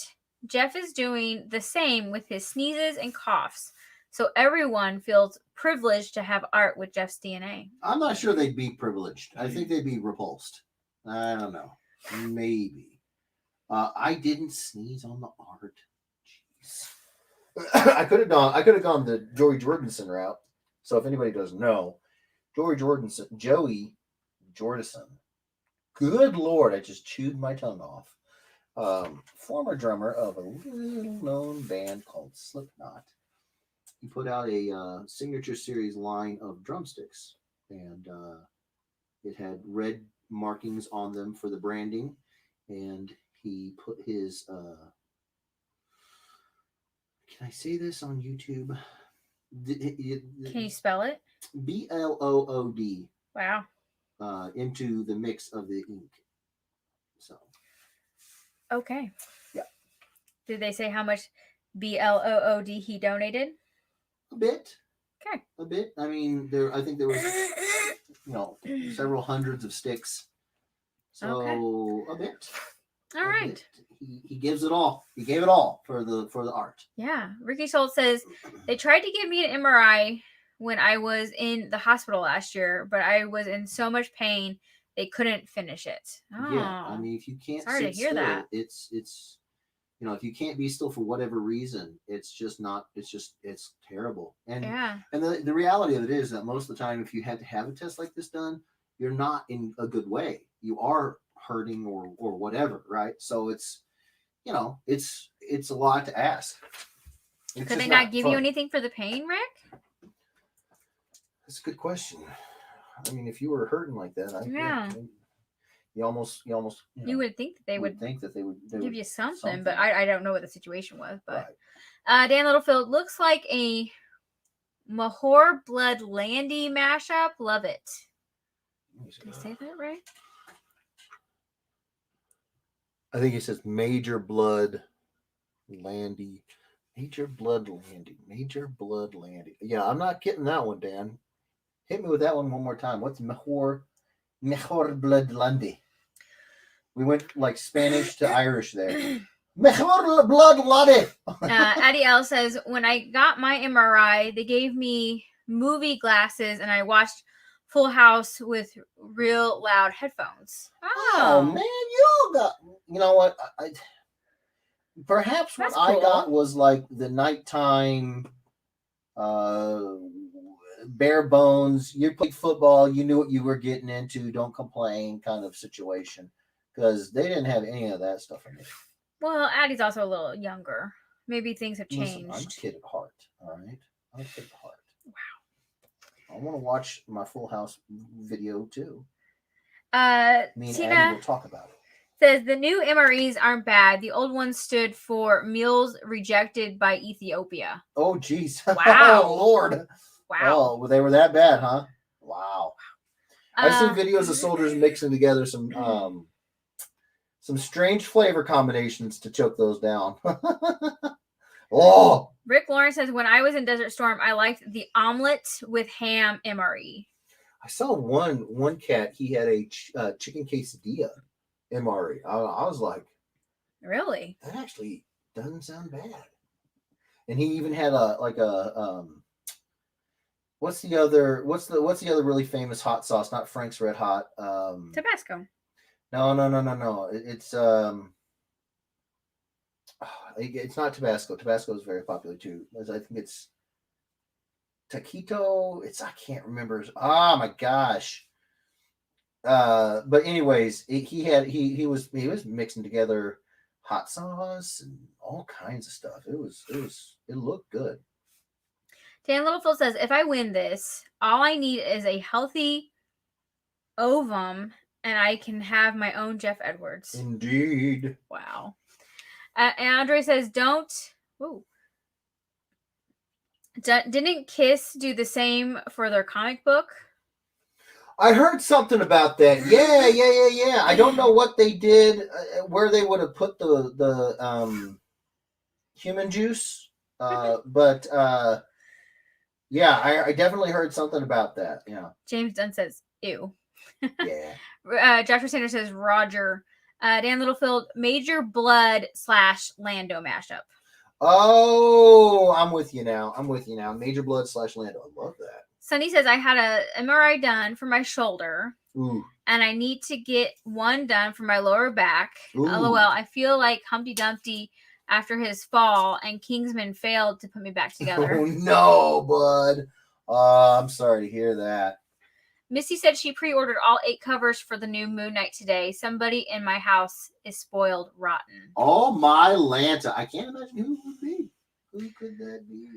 Jeff is doing the same with his sneezes and coughs. So everyone feels privileged to have art with Jeff's DNA. I'm not sure they'd be privileged. I think they'd be repulsed. I don't know. Maybe. I didn't sneeze on the art. Jeez. I could have gone the Joey Jordison route. So if anybody doesn't know, Joey Jordison. Good Lord, I just chewed my tongue off. Former drummer of a little-known band called Slipknot. He put out a signature series line of drumsticks, and it had red markings on them for the branding, and he put his can I say this on YouTube? Can you spell it? BLOOD Wow. into the mix of the ink. So Okay. Yeah. Did they say how much BLOOD he donated? a bit. Okay. A bit. I mean, I think there was several hundreds of sticks. So a bit. All right. He gives it all. He gave it all for the art. Yeah. Ricky Schultz says they tried to give me an MRI when I was in the hospital last year, but I was in so much pain they couldn't finish it. Oh. Yeah, I mean, if you can't Sorry to sit hear still, that. it's if you can't be still for whatever reason, it's terrible. And Yeah. and the reality of it is that most of the time, if you had to have a test like this done, you're not in a good way. You are hurting or whatever, right? So it's a lot to ask. It's Could they just not give you fun. anything for the pain, Rick? That's a good question. I mean, if you were hurting like that, Yeah. you almost You would think that they would think that they would give you something, but I don't know what the situation was. But right. Dan Littlefield looks like a Mahor Blood Landy mashup. Love it. Did I say that right? I think he says Major Blood Landy. Major Blood Landy. Major Blood Landy. Yeah, I'm not getting that one, Dan. Hit me with that one more time. What's Mejor Blood Landy? We went like Spanish to Irish there. Mejor Blood Landy. Addie L says, when I got my MRI, they gave me movie glasses and I watched Full House with real loud headphones. Oh man, you know what? Perhaps what That's I cool. got was like the nighttime bare bones. You played football, you knew what you were getting into, don't complain kind of situation. Because they didn't have any of that stuff in it. Well, Addie's also a little younger. Maybe things have changed. Listen, I'm a kid at heart, all right? I'm a kid at heart. Wow. I want to watch my Full House video too. Me and Tina, Addie will talk about it. Says the new MREs aren't bad. The old ones stood for meals rejected by Ethiopia. Oh, geez. Wow. Oh, Lord. Wow. Oh, well, they were that bad, huh? Wow. I've seen Uh, videos of soldiers mixing together some strange flavor combinations to choke those down. Oh, Rick Lawrence says, when I was in Desert Storm, I liked the omelet with ham MRE. I saw one cat. He had a chicken quesadilla MRE. I was like, Really? that actually doesn't sound bad. And he even had what's the other really famous hot sauce? Not Frank's Red Hot. Tabasco. No. It's not Tabasco. Tabasco is very popular too. I think it's taquito. I can't remember. Oh my gosh. But anyways, he was mixing together hot sauce and all kinds of stuff. It looked good. Dan Littlefield says, if I win this, all I need is a healthy ovum and I can have my own Jeff Edwards. Indeed. Wow. And Andre says, didn't Kiss do the same for their comic book? I heard something about that. Yeah. I don't know what they did, where they would have put the human juice, but yeah, I definitely heard something about that. Yeah. James Dunn says, ew. Yeah. Joshua Sanders says, Roger. Dan Littlefield, Major Blood / Lando mashup. Oh, I'm with you now. Major Blood / Lando. I love that. Sunny says, I had a MRI done for my shoulder. Ooh. And I need to get one done for my lower back. Ooh. LOL. I feel like Humpty Dumpty after his fall, and Kingsman failed to put me back together. Oh no, bud. I'm sorry to hear that. Missy said she pre-ordered all 8 covers for the new Moon Knight today. Somebody in my house is spoiled rotten. Oh my Lanta. I can't imagine who it would be. Who could that be?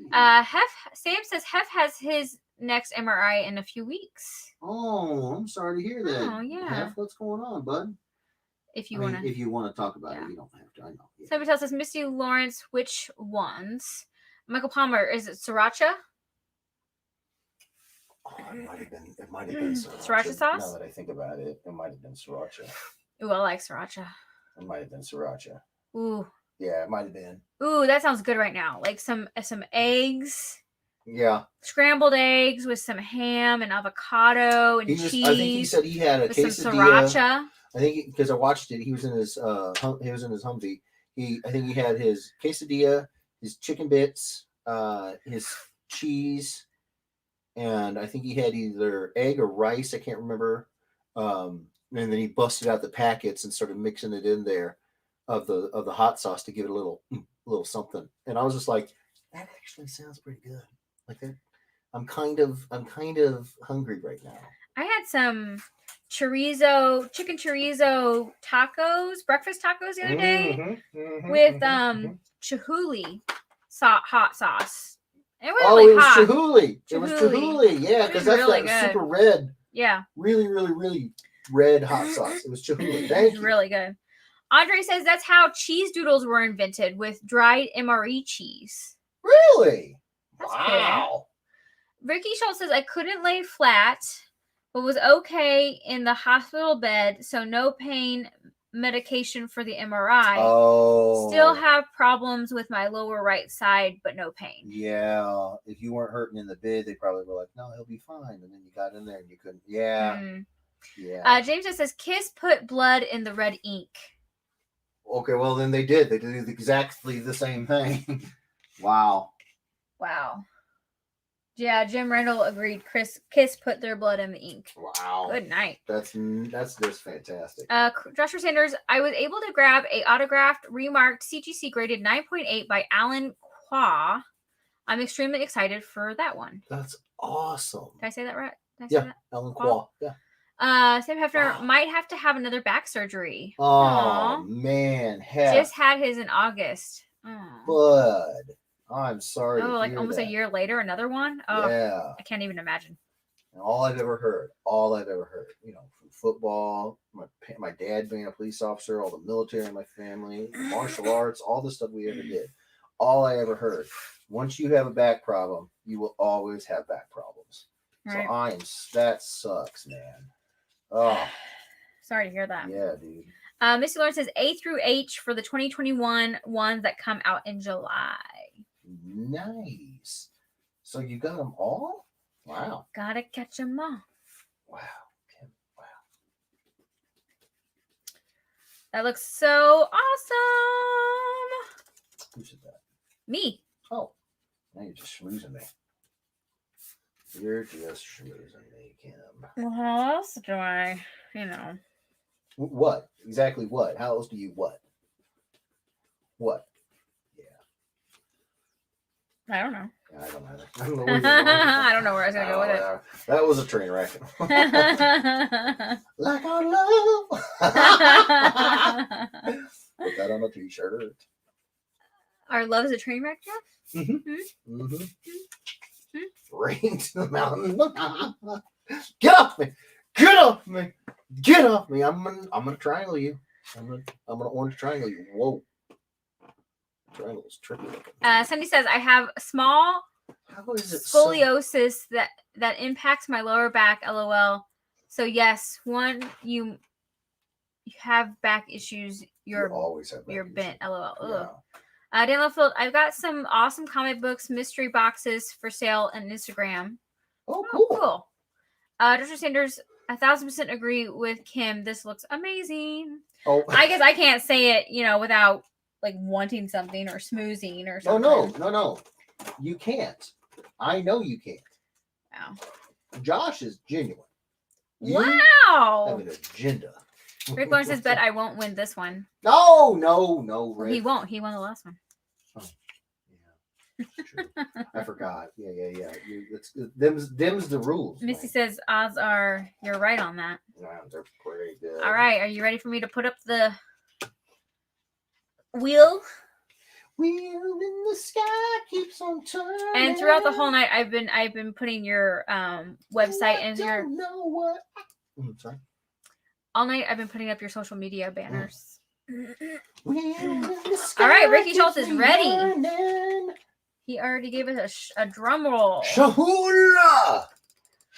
Sam says Hef has his next MRI in a few weeks. Oh, I'm sorry to hear that. Oh, yeah. Hef, what's going on, bud? If you want to talk about Yeah. it, you don't have to. I know. Yeah. Somebody else says Misty Lawrence, which ones? Michael Palmer, is it sriracha? Oh, it might have been sriracha. Sriracha sauce? Now that I think about it, it might have been sriracha. Ooh, I like sriracha. It might have been sriracha. Ooh. Yeah, it might have been. Ooh, that sounds good right now. Like some eggs. Yeah. Scrambled eggs with some ham and avocado and cheese. I think he said he had a with quesadilla. some sriracha. I think because I watched it, he was in his Humvee. I think he had his quesadilla, his chicken bits, his cheese, and I think he had either egg or rice. I can't remember. And then he busted out the packets and started mixing it in there of the hot sauce to give it a little something. And I was just like, that actually sounds pretty good. Like that. I'm kind of hungry right now. I had some chicken chorizo tacos, breakfast tacos the other day with chihuly hot sauce. It was hot. Chihuly. It was chihuly. Yeah, because that's really that good. super red. Yeah. Really, really, really red hot sauce. It was chihuly. Thank you. Really good. Andre says that's how cheese doodles were invented, with dried MRE cheese. Really? That's wow. Ricky Schultz says I couldn't lay flat, but was okay in the hospital bed, so no pain medication for the MRI. Oh. Still have problems with my lower right side, but no pain. Yeah. If you weren't hurting in the bed, they probably were like, no, he'll be fine. And then you got in there and you couldn't. Yeah. Yeah. James just says Kiss put blood in the red ink. Okay, well then they did. They did exactly the same thing. Wow. Wow. Yeah, Jim Randall agreed. Kiss put their blood in the ink. Wow. Good night. That's just fantastic. Joshua Sanders, I was able to grab a autographed, remarked CGC graded 9.8 by Alan Qua. I'm extremely excited for that one. That's awesome. Did I say that right? Did I say that? Alan Qua. Yeah. Sam Hefner might have to have another back surgery. Oh, Aww. man. Just had his in August. Aww. Bud. I'm sorry. Oh, to like hear almost that. a year later, another one? Oh, yeah. I can't even imagine. And all I've ever heard, from football, my my dad being a police officer, all the military in my family, martial arts, all the stuff we ever did. All I ever heard. Once you have a back problem, you will always have back problems. Right. So that sucks, man. Oh, Sorry to hear that. yeah, dude. Missy Lawrence says A through H for the 2021 ones that come out in July. Nice. So you got them all? Wow. Gotta catch them all. Wow. Kim, wow. That looks so awesome. Who said that? Me. Oh, now you're just schmoozing me. You're just schmoozing me, Kim. Well, how else do I, What? Exactly what? How else do you what? What? I don't know. I don't know. I don't know where you're going. I don't know where I was going to go with it. Yeah. That was a train wreck. Like our love. Put that on a t-shirt. Our love is a train wreck, Jeff? Mm-hmm. Rain to the mountain. Get off me! Get off me! Get off me! I'm gonna triangle you. I'm gonna orange triangle you. Whoa. Triangle is tricky looking. Cindy says, I have small How is it scoliosis that impacts my lower back, LOL. So yes, one, you have back issues, you always have you're bent, LOL. Yeah. Ugh. Dan Littlefield, I've got some awesome comic books, mystery boxes for sale on Instagram. Oh, cool. Dr. Sanders, 1000% agree with Kim. This looks amazing. Oh, I guess I can't say it, without like wanting something or smoozing or something. Oh no. You can't. I know you can't. Wow. Josh is genuine. You Wow. have an agenda. Rick Lawrence says, bet I won't win this one. No, Rick. He won't. He won the last one. Yeah. True. I forgot. Yeah. Them's the rules. Missy says, odds are you're right on that. Yeah, they're pretty good. All right. Are you ready for me to put up the wheel? Wheel in the sky keeps on turning. And throughout the whole night, I've been putting your website and your. Know what? Sorry. All night, I've been putting up your social media banners. Wheel in the sky. All right, Ricky Schultz is keeps ready. turning. He already gave us a drum roll. Shahula!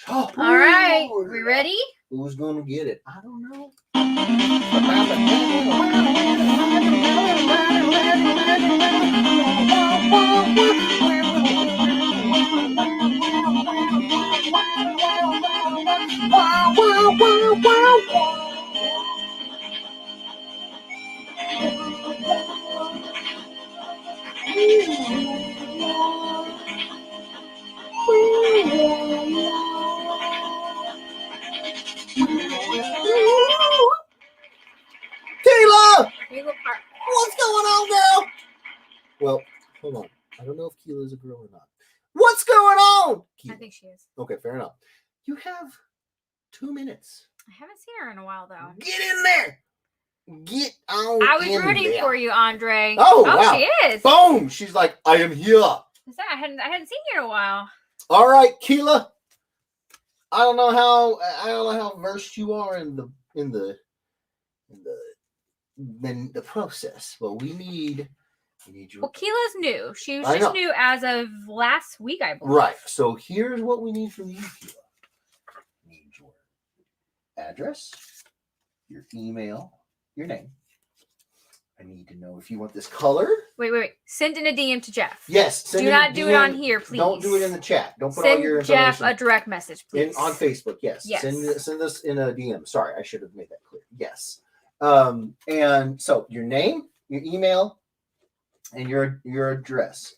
All right, we ready? Who's gonna get it? I don't know. Kayla! Here you go, Park. What's going on now? Well, hold on. I don't know if Keela is a girl or not. What's going on? I Keela. think she is. Okay, fair enough. You have 2 minutes. I haven't seen her in a while, though. Get in there. Get on. I was in rooting there. for you, Andre. Oh, wow. She is. Boom! She's like, I am here. I hadn't seen you in a while. All right, Keela. I don't know how versed you are in the process, but we need you. Well, Keela's new. She was I just know. new as of last week, I believe. Right. So here's what we need from you, Keela. We need your address, your email, your name. I need to know if you want this color. Wait. Send in a DM to Jeff. Yes. Send Do in a not do it DM. on here, please. Don't do it in the chat. Don't put Send all your Jeff information a direct message, please. on Facebook. Yes. Yes. Send us in a DM. Sorry, I should have made that clear. Yes. And so your name, your email, and your address.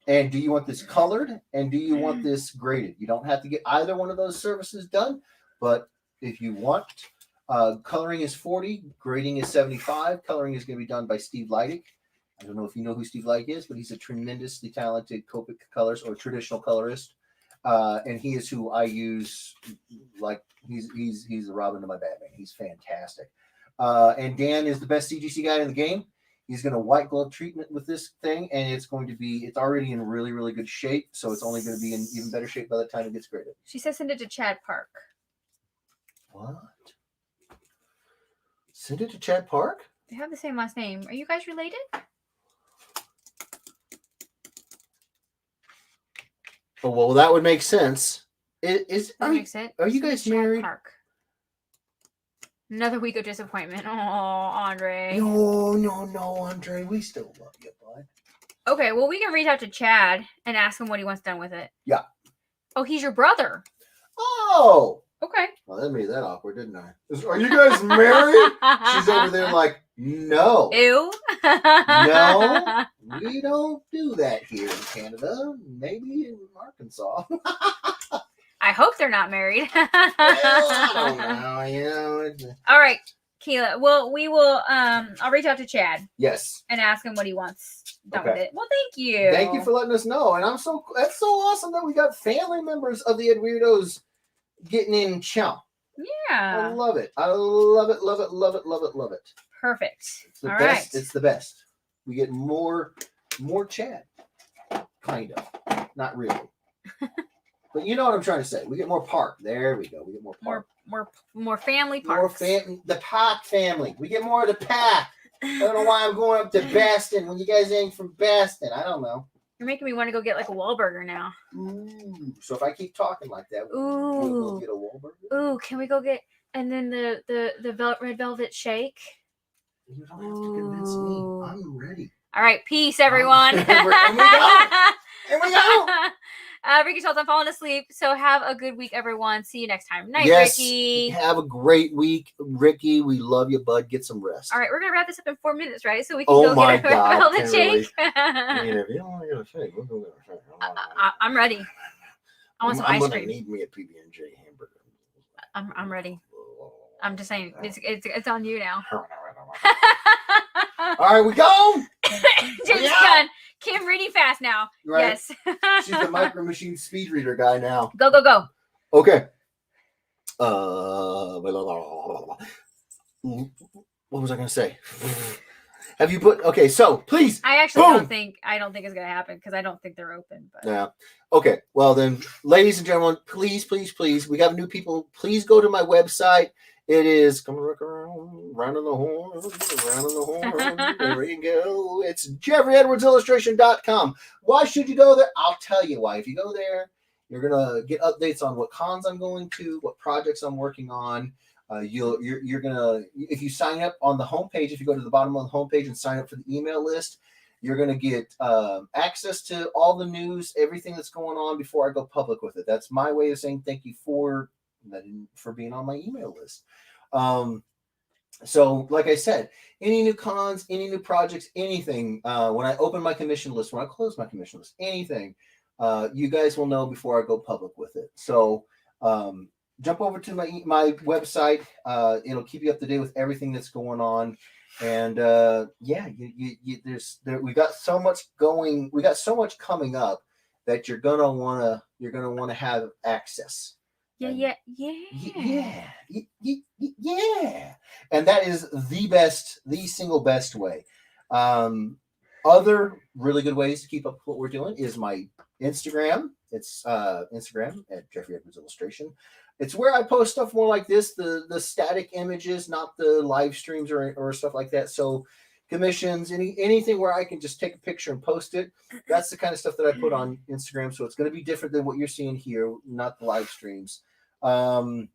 And do you want this colored? And do you want this graded? You don't have to get either one of those services done, but if you want, coloring is 40, grading is 75. Coloring is going to be done by Steve Leidig. I don't know if you know who Steve Leidig is, but he's a tremendously talented Copic colorist or traditional colorist. And he is who I use. Like he's the Robin to my Batman. He's fantastic. And Dan is the best CGC guy in the game. He's going to white glove treatment with this thing, and it's already in really, really good shape. So it's only going to be in even better shape by the time it gets graded. She says send it to Chad Park. What? Send it to Chad Park? They have the same last name. Are you guys related? Oh, well, that would make sense. That makes it. are you guys Chad married? Park. Another week of disappointment. Oh, Andre. No, Andre. We still love you, bud. Okay, well, we can reach out to Chad and ask him what he wants done with it. Yeah. Oh, he's your brother. Oh! Okay. Well, that made that awkward, didn't I? Are you guys married? She's over there like, no. Ew. No, we don't do that here in Canada. Maybe in Arkansas. I hope they're not married. I don't know. You know. All right, Keela. Well, we will. I'll reach out to Chad Yes. and ask him what he wants done with Okay. it. Well, thank you. Thank you for letting us know. And that's so awesome that we got family members of the Ed Weirdos getting in chow. I Yeah. love it. I love it, love it, love it, love it, love it. Perfect. It's the All best. right. It's the best. We get more Chad. Kind of. Not really. But you know what I'm trying to say. We get more Park. There we go. We get more Park. More family More parks. the Park family. We get more of the pack. I don't know why I'm going up to Baston when you guys ain't from Baston. I don't know. You're making me want to go get like a Wahlburger now. Ooh. So if I keep talking like that, Ooh. we'll go get a Wahlburger. Ooh, can we go get and then the red velvet shake? You don't have to convince me. Ooh. I'm ready. All right, peace, everyone. And we go. Here we go. Ricky Schultz, I'm falling asleep. So have a good week, everyone. See you next time. Night, Yes. Ricky. Have a great week, Ricky. We love you, bud. Get some rest. All right, we're gonna wrap this up in 4 minutes, right? So we can Oh go my get a God, red velvet Kimberly. shake. I mean, if you don't want to get a shake, we'll go get a shake. I'm ready. I want some I'm ice gonna cream. need me a PB&J hamburger. I'm ready. I'm just saying, it's on you now. All right, we go. James Yeah. Gunn. Kim reading fast now. Right. Yes. She's the Micro Machine speed reader guy now. Go, go, go. Okay. What was I going to say? Have you put? Okay, so please. I actually Boom. don't think it's gonna happen because I don't think they're open. But Yeah. Okay. Well then, ladies and gentlemen, please, we got new people. Please go to my website. It is coming around, round on the horn, round on the horn. There you go. It's JeffreyEdwardsIllustration.com. Why should you go there? I'll tell you why. If you go there, you're gonna get updates on what cons I'm going to, what projects I'm working on. You're gonna, if you sign up on the homepage, if you go to the bottom of the homepage and sign up for the email list, you're gonna get access to all the news, everything that's going on before I go public with it. That's my way of saying thank you for being on my email list. So like I said, any new cons, any new projects, anything, when I open my commission list, when I close my commission list, anything, you guys will know before I go public with it. So jump over to my website. It'll keep you up to date with everything that's going on. And yeah, we got so much going. We got so much coming up that you're gonna wanna have access. yeah. And that is the single best way. Other really good ways to keep up with what we're doing is my Instagram. It's Instagram at Jeffrey Edwards Illustration. It's where I post stuff more like this, the static images, not the live streams or stuff like that. So commissions, anything where I can just take a picture and post it. That's the kind of stuff that I put on Instagram. So it's going to be different than what you're seeing here, not the live streams. I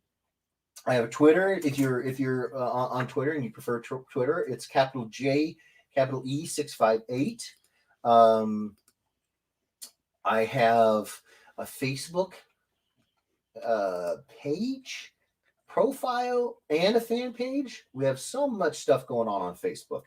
have a Twitter. If you're on Twitter and you prefer Twitter, it's capital J, capital E 658. I have a Facebook page, profile, and a fan page. We have so much stuff going on Facebook.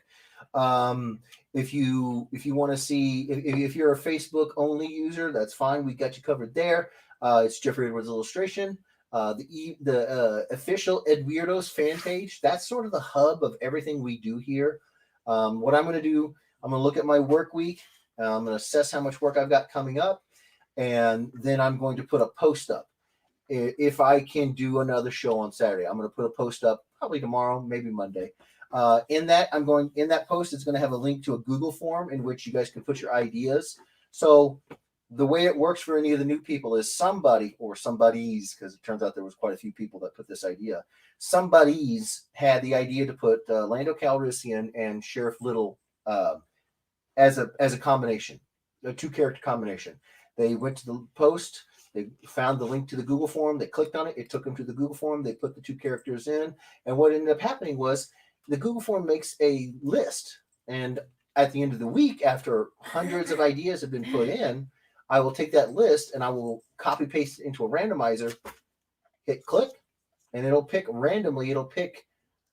If you want to see, if you're a Facebook only user, that's fine. We got you covered there. It's Jeffrey Edwards Illustration. The official Ed Weirdos fan page. That's sort of the hub of everything we do here. What I'm going to do, I'm going to look at my work week. I'm going to assess how much work I've got coming up, and then I'm going to put a post up. If I can do another show on Saturday, I'm going to put a post up probably tomorrow, maybe Monday. In that post, it's going to have a link to a Google form in which you guys can put your ideas. So the way it works for any of the new people is somebody or somebody's, because it turns out there was quite a few people that put this idea. Somebody's had the idea to put Lando Calrissian and Sheriff Little as a combination, a 2-character combination. They went to the post. They found the link to the Google form. They clicked on it. It took them to the Google form. They put the 2 characters in. And what ended up happening was the Google form makes a list. And at the end of the week, after hundreds of ideas have been put in, I will take that list and I will copy paste it into a randomizer, hit click, and it'll pick randomly. It'll pick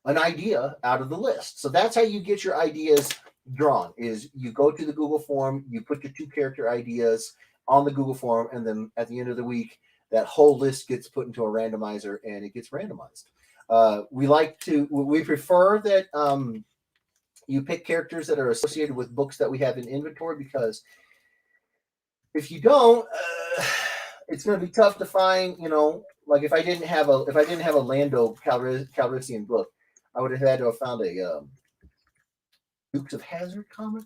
an idea out of the list. So that's how you get your ideas drawn, is you go to the Google form, you put your 2-character ideas on the Google form, and then at the end of the week, that whole list gets put into a randomizer and it gets randomized. We prefer that you pick characters that are associated with books that we have in inventory, because if you don't, it's going to be tough to find. Like if I didn't have a Lando Calrissian book, I would have had to have found a Dukes of Hazzard comic.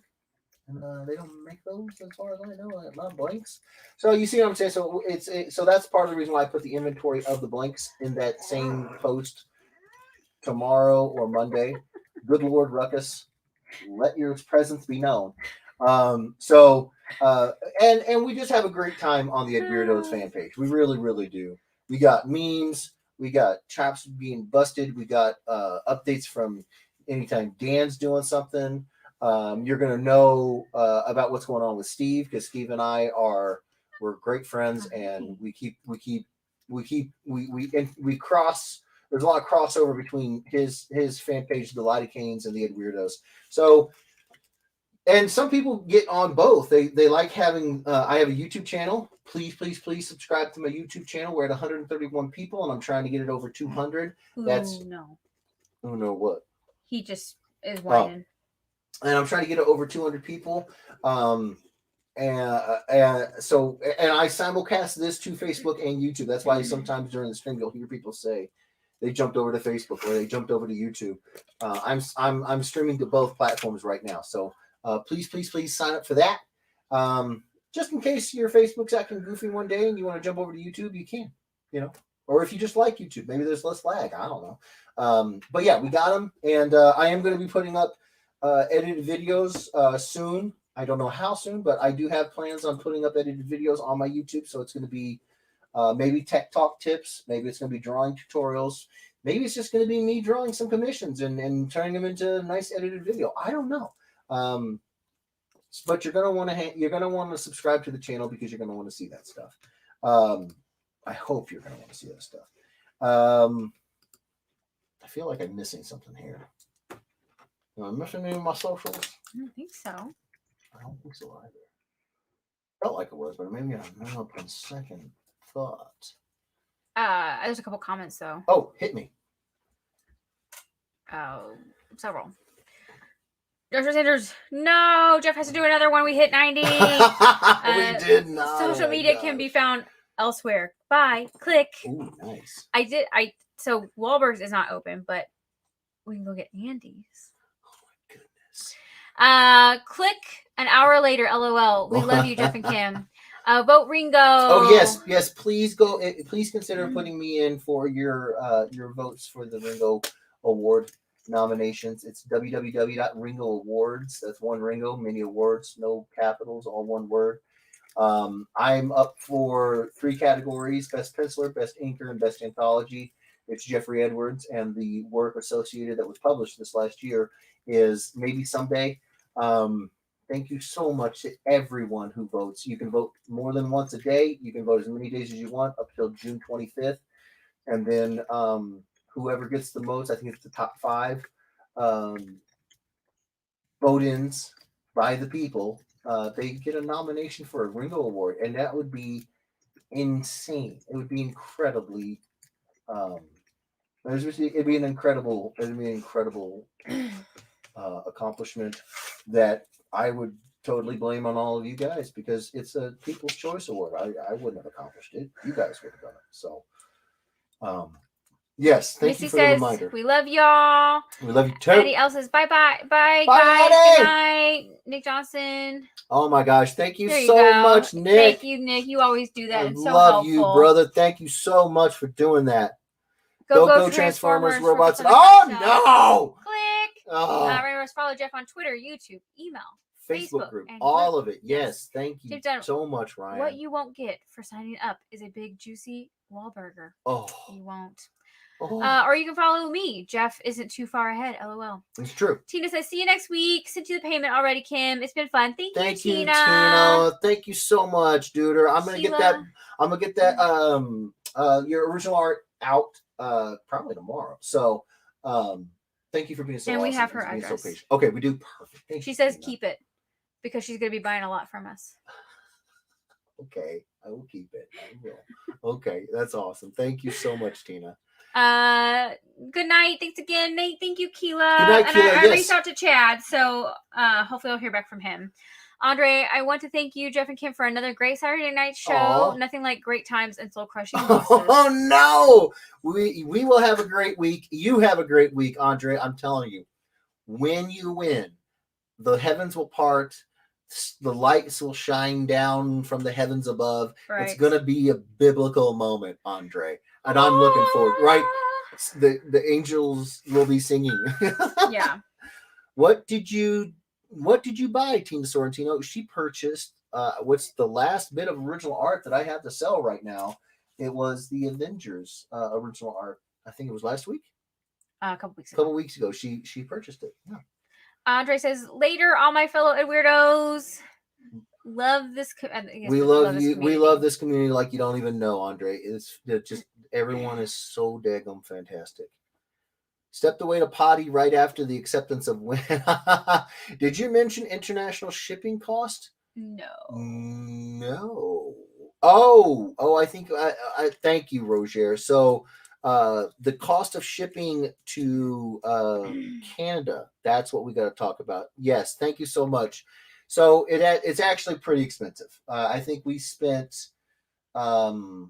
And they don't make those, as far as I know, not blanks. So you see what I'm saying? So so that's part of the reason why I put the inventory of the blanks in that same post tomorrow or Monday. Good Lord Ruckus, let your presence be known. And we just have a great time on the Ed Weirdos fan page. We really, really do. We got memes. We got traps being busted. We got updates from anytime Dan's doing something. You're going to know about what's going on with Steve, because Steve and I we're great friends, and we cross. There's a lot of crossover between his fan page, the Lottie Canes, and the Ed Weirdos. So, and some people get on both. They like having. I have a YouTube channel. Please subscribe to my YouTube channel. We're at 131 people, and I'm trying to get it over 200. That's no. Oh no, what? He just is whining. And I'm trying to get it over 200 people. And I simulcast this to Facebook and YouTube. That's why sometimes during the stream you'll hear people say they jumped over to Facebook or they jumped over to YouTube. I'm streaming to both platforms right now. So please sign up for that. Just in case your Facebook's acting goofy one day and you want to jump over to YouTube, you can. Or if you just like YouTube, maybe there's less lag. I don't know. But yeah, we got them, and I am going to be putting up edited videos soon. I don't know how soon, but I do have plans on putting up edited videos on my YouTube. So it's going to be maybe tech talk tips. Maybe it's going to be drawing tutorials. Maybe it's just going to be me drawing some commissions and turning them into a nice edited video. I don't know. But you're going to want to subscribe to the channel, because you're going to want to see that stuff. I hope you're going to want to see that stuff. I feel like I'm missing something here. Am I missing any of my socials? I don't think so. I don't think so either. Felt like it was, but maybe I'm not up on second thought. There's a couple comments though. Oh, hit me. Several. Dr. Sanders, no, Jeff has to do another one. We hit 90. We did not. Social media can be found elsewhere. Bye. Click. Ooh, nice. So Wahlburgers is not open, but we can go get Andy's. Click an hour later. LOL. We love you, Jeff and Kim. Vote Ringo. Oh yes. Please go. Please consider putting me in for your votes for the Ringo Award nominations. It's www.ringoawards. That's one Ringo, many awards, no capitals, all one word. I'm up for 3 categories: Best Penciler, Best Inker, and Best Anthology. It's Jeffrey Edwards, and the work associated that was published this last year is Maybe Someday. Thank you so much to everyone who votes. You can vote more than once a day. You can vote as many days as you want up till June 25th. And then whoever gets the most, I think it's the top 5 vote-ins by the people, they get a nomination for a Ringo Award. And that would be insane. It would be incredibly it'd be an incredible accomplishment that I would totally blame on all of you guys, because it's a People's Choice Award. I wouldn't have accomplished it. You guys would have done it. So Yes, thank Missy you for the says, reminder. we love y'all. We love you too. Eddie L says, bye, Bye, guys. Eddie. Good night. Nick Johnson. Oh my gosh, thank you There you so go. much, Nick. Thank you, Nick. You always do that. I It's so love helpful. you, brother. Thank you so much for doing that. Go Transformers, for robots. just on the Oh top shelf. no! Click. Oh, Remember, follow Jeff on Twitter, YouTube, email, Facebook group, and all Twitter. of it. Yes, thank you You've done so much, Ryan. What you won't get for signing up is a big juicy Wahlburger. Oh, You won't. oh. Or you can follow me. Jeff isn't too far ahead. LOL. It's true. Tina says, see you next week. Sent you the payment already, Kim. It's been fun. Thank you, Tina. Tina. Thank you so much, dude. I'm gonna get that. I'm gonna get that. Your original art out. Probably tomorrow. So, thank you for being so. And awesome we have her and being address. So patient. Okay, we do perfect. Thank She you, says Tina. keep it because she's gonna be buying a lot from us. Okay, I will keep it. I will. Okay, that's awesome. Thank you so much, Tina. Good night. Thanks again, Nate. Thank you, Keela. Good night, and Keela, I yes. reached out to Chad, so hopefully I'll hear back from him. Andre, I want to thank you, Jeff and Kim, for another great Saturday night show. Aw. Nothing like great times and soul crushing losses. Oh no! We will have a great week. You have a great week, Andre. I'm telling you. When you win, the heavens will part. The lights will shine down from the heavens above. Right. It's gonna be a biblical moment, Andre, and I'm looking forward. Right, the angels will be singing. Yeah. What did you buy, Tina Sorrentino? She purchased what's the last bit of original art that I have to sell right now. It was the Avengers original art. I think it was last week. A couple weeks ago. She purchased it. Yeah. Andre says, later, all my fellow Ed Weirdos. Love this. We love you. We love this community like you don't even know, Andre. It's just everyone is so daggum fantastic. Stepped away to potty right after the acceptance of win. Did you mention international shipping cost? No. Oh, I think I thank you, Roger. So the cost of shipping to Canada, that's what we got to talk about. Yes, thank you so much. So it's actually pretty expensive. I think we spent $40.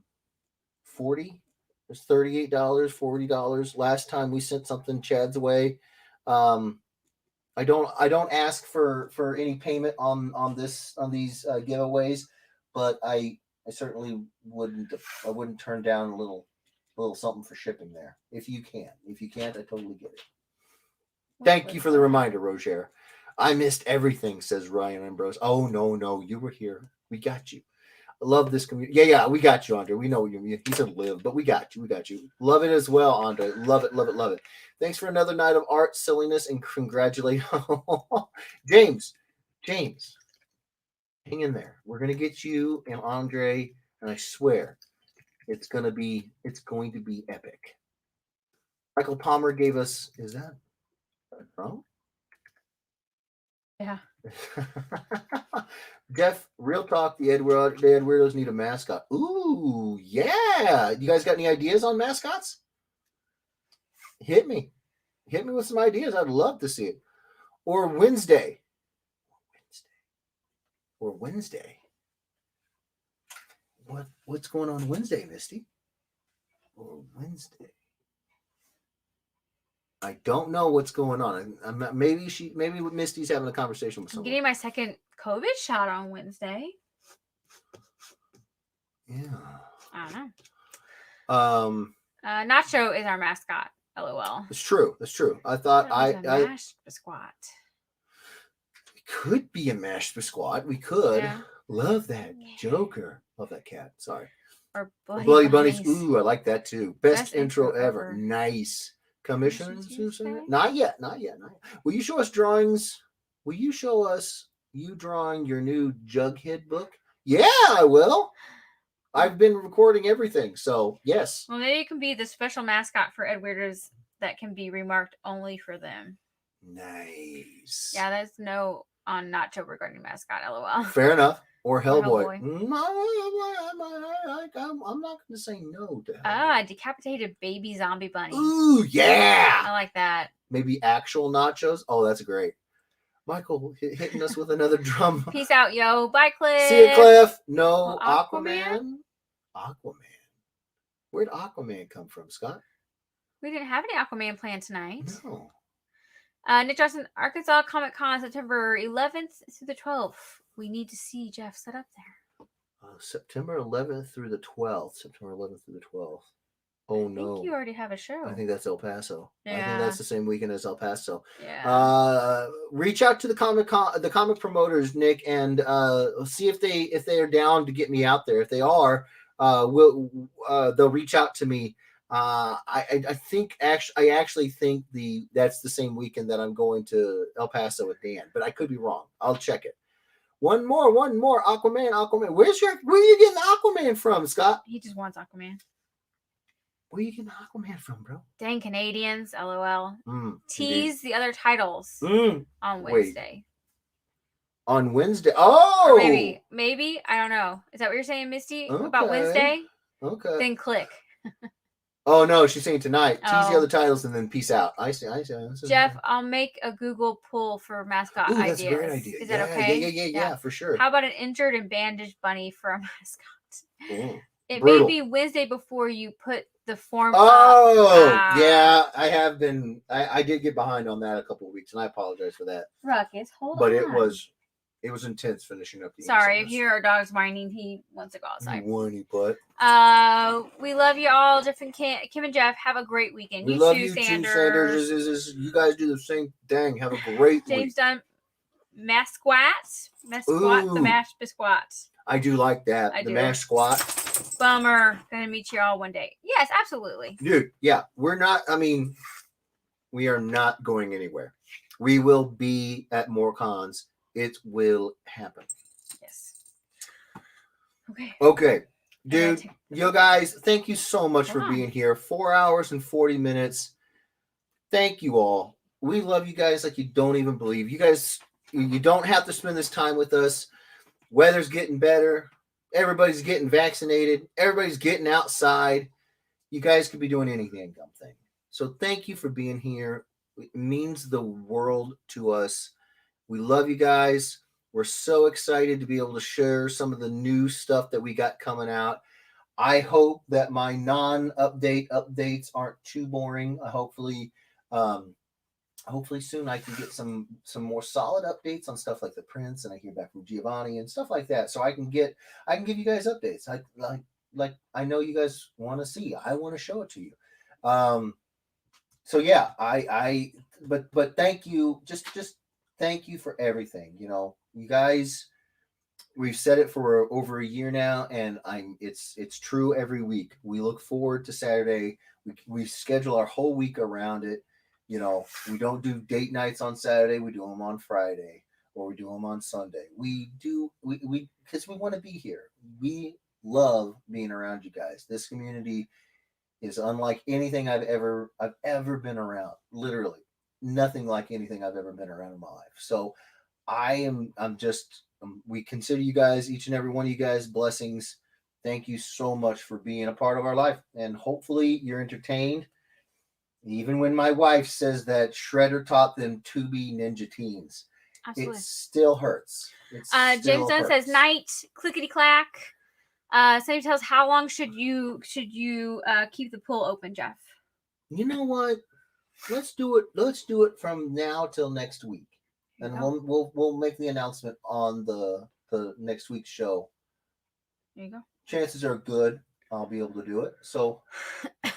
It's $38, $40. Last time we sent something Chad's way. I don't ask for any payment on these giveaways, but I certainly wouldn't turn down a little something for shipping there if you can. If you can't, I totally get it. Thank you for the reminder, Roger. I missed everything, says Ryan Ambrose. Oh no, you were here. We got you. I love this community. Yeah, we got you, Andre. We know you. He said live, but we got you. Love it as well, Andre. Love it. Thanks for another night of art, silliness, and congratulate James. Hang in there. We're gonna get you and Andre, and I swear, it's going to be epic. Michael Palmer gave us. Is that wrong? Yeah. Jeff, real talk. The Ed Weirdos need a mascot. Ooh, yeah. You guys got any ideas on mascots? Hit me with some ideas. I'd love to see it. Or Wednesday. What's going on Wednesday, Misty? Or Wednesday. I don't know what's going on. Maybe Misty's having a conversation with someone. I'm getting my second COVID shot on Wednesday. Yeah. I don't know. Nacho is our mascot. LOL. It's true. That's true. I thought mashed squat. We could be a mashed squat. We could. Yeah. Love that Joker. Love that cat. Sorry. Or Bloody Bunnies. Ooh, I like that too. Best intro ever. Nice. Commissions? Not yet. Will you show us drawings? Will you show us you drawing your new Jughead book? Yeah, I will. I've been recording everything, so yes. Well, maybe it can be the special mascot for Ed Weirdos that can be remarked only for them. Nice. Yeah, there's no on Nacho regarding mascot. LOL. Fair enough. Or Hellboy. Hellboy. I'm not going to say no to Hellboy. Decapitated baby zombie bunny. Ooh, yeah. I like that. Maybe actual nachos. Oh, that's great. Michael hitting us with another drum. Peace out, yo. Bye, Cliff. See you, Cliff. No, Well, Aquaman. Where'd Aquaman come from, Scott? We didn't have any Aquaman planned tonight. No. Nick Johnson, Arkansas Comic Con, September 11th through the 12th. We need to see Jeff set up there. September 11th through the 12th. September 11th through the 12th. Oh I no. think you already have a show. I think that's El Paso. I think Yeah. that's the same weekend as El Paso. Yeah. Reach out to the comic promoters, Nick, and see if they are down to get me out there. If they are, they'll reach out to me. I actually think that's the same weekend that I'm going to El Paso with Dan, but I could be wrong. I'll check it. One more. Aquaman. Where are you getting Aquaman from, Scott? He just wants Aquaman. Where are you getting Aquaman from, bro? Dang Canadians, LOL. Indeed. Tease the other titles on Wait. Wednesday. On Wednesday. Oh, Or maybe I don't know. Is that what you're saying, Misty? About Okay. Wednesday? okay. Then click. Oh no, she's saying tonight. Tease the Oh. other titles and then peace out. I see. Jeff, I'll make a Google poll for mascot Ooh, ideas. that's a great idea. Is that okay? Yeah, for sure. How about an injured and bandaged bunny for a mascot? Ooh, It brutal. may be Wednesday before you put the form up. Oh, yeah, I have been. I did get behind on that a couple of weeks, and I apologize for that. Ruckus, hold But on. it was intense finishing up the. Sorry, if you hear our dogs whining, he wants to go outside. Whiny butt. We love you all, Jeff and Kim and Jeff. Have a great weekend. We You love too, you Sanders. too, Sanders. You guys do the same thing. Have a great James week. Dunn, Masquat, Ooh. the mashed biscuits. I do like that. I the do. mash squat. Bummer. Gonna meet you all one day. Yes, absolutely. Dude, yeah, we are not going anywhere. We will be at more cons. It will happen. Yes. Okay. Okay. Dude, Okay. you guys, thank you so much Hold for on. being here. 4 hours and 40 minutes. Thank you all. We love you guys like you don't even believe. You guys, you don't have to spend this time with us. Weather's getting better. Everybody's getting vaccinated. Everybody's getting outside. You guys could be doing anything, dumb thing. So thank you for being here. It means the world to us. We love you guys. We're so excited to be able to share some of the new stuff that we got coming out. I hope that my updates aren't too boring. Hopefully soon I can get some more solid updates on stuff like the Prince, and I hear back from Giovanni and stuff like that. So I can give you guys updates. I know you guys want to see. I want to show it to you. So yeah, but thank you. Just thank you for everything. You know, you guys, we've said it for over a year now, and it's true every week. We look forward to Saturday. We schedule our whole week around it. You know, we don't do date nights on Saturday. We do them on Friday, or we do them on Sunday. We because we want to be here. We love being around you guys. This community is unlike anything I've ever been around. Literally, nothing like anything I've ever been around in my life. So we consider you guys, each and every one of you guys, blessings. Thank you so much for being a part of our life, and hopefully you're entertained. Even when my wife says that Shredder taught them to be Ninja Teens, Absolutely. it still hurts. James Dunn says night, clickety clack. Somebody tells how long should you keep the pool open, Jeff? You know what? Let's do it from now till next week, and we'll make the announcement on the next week's show. There you go. Chances are good I'll be able to do it. So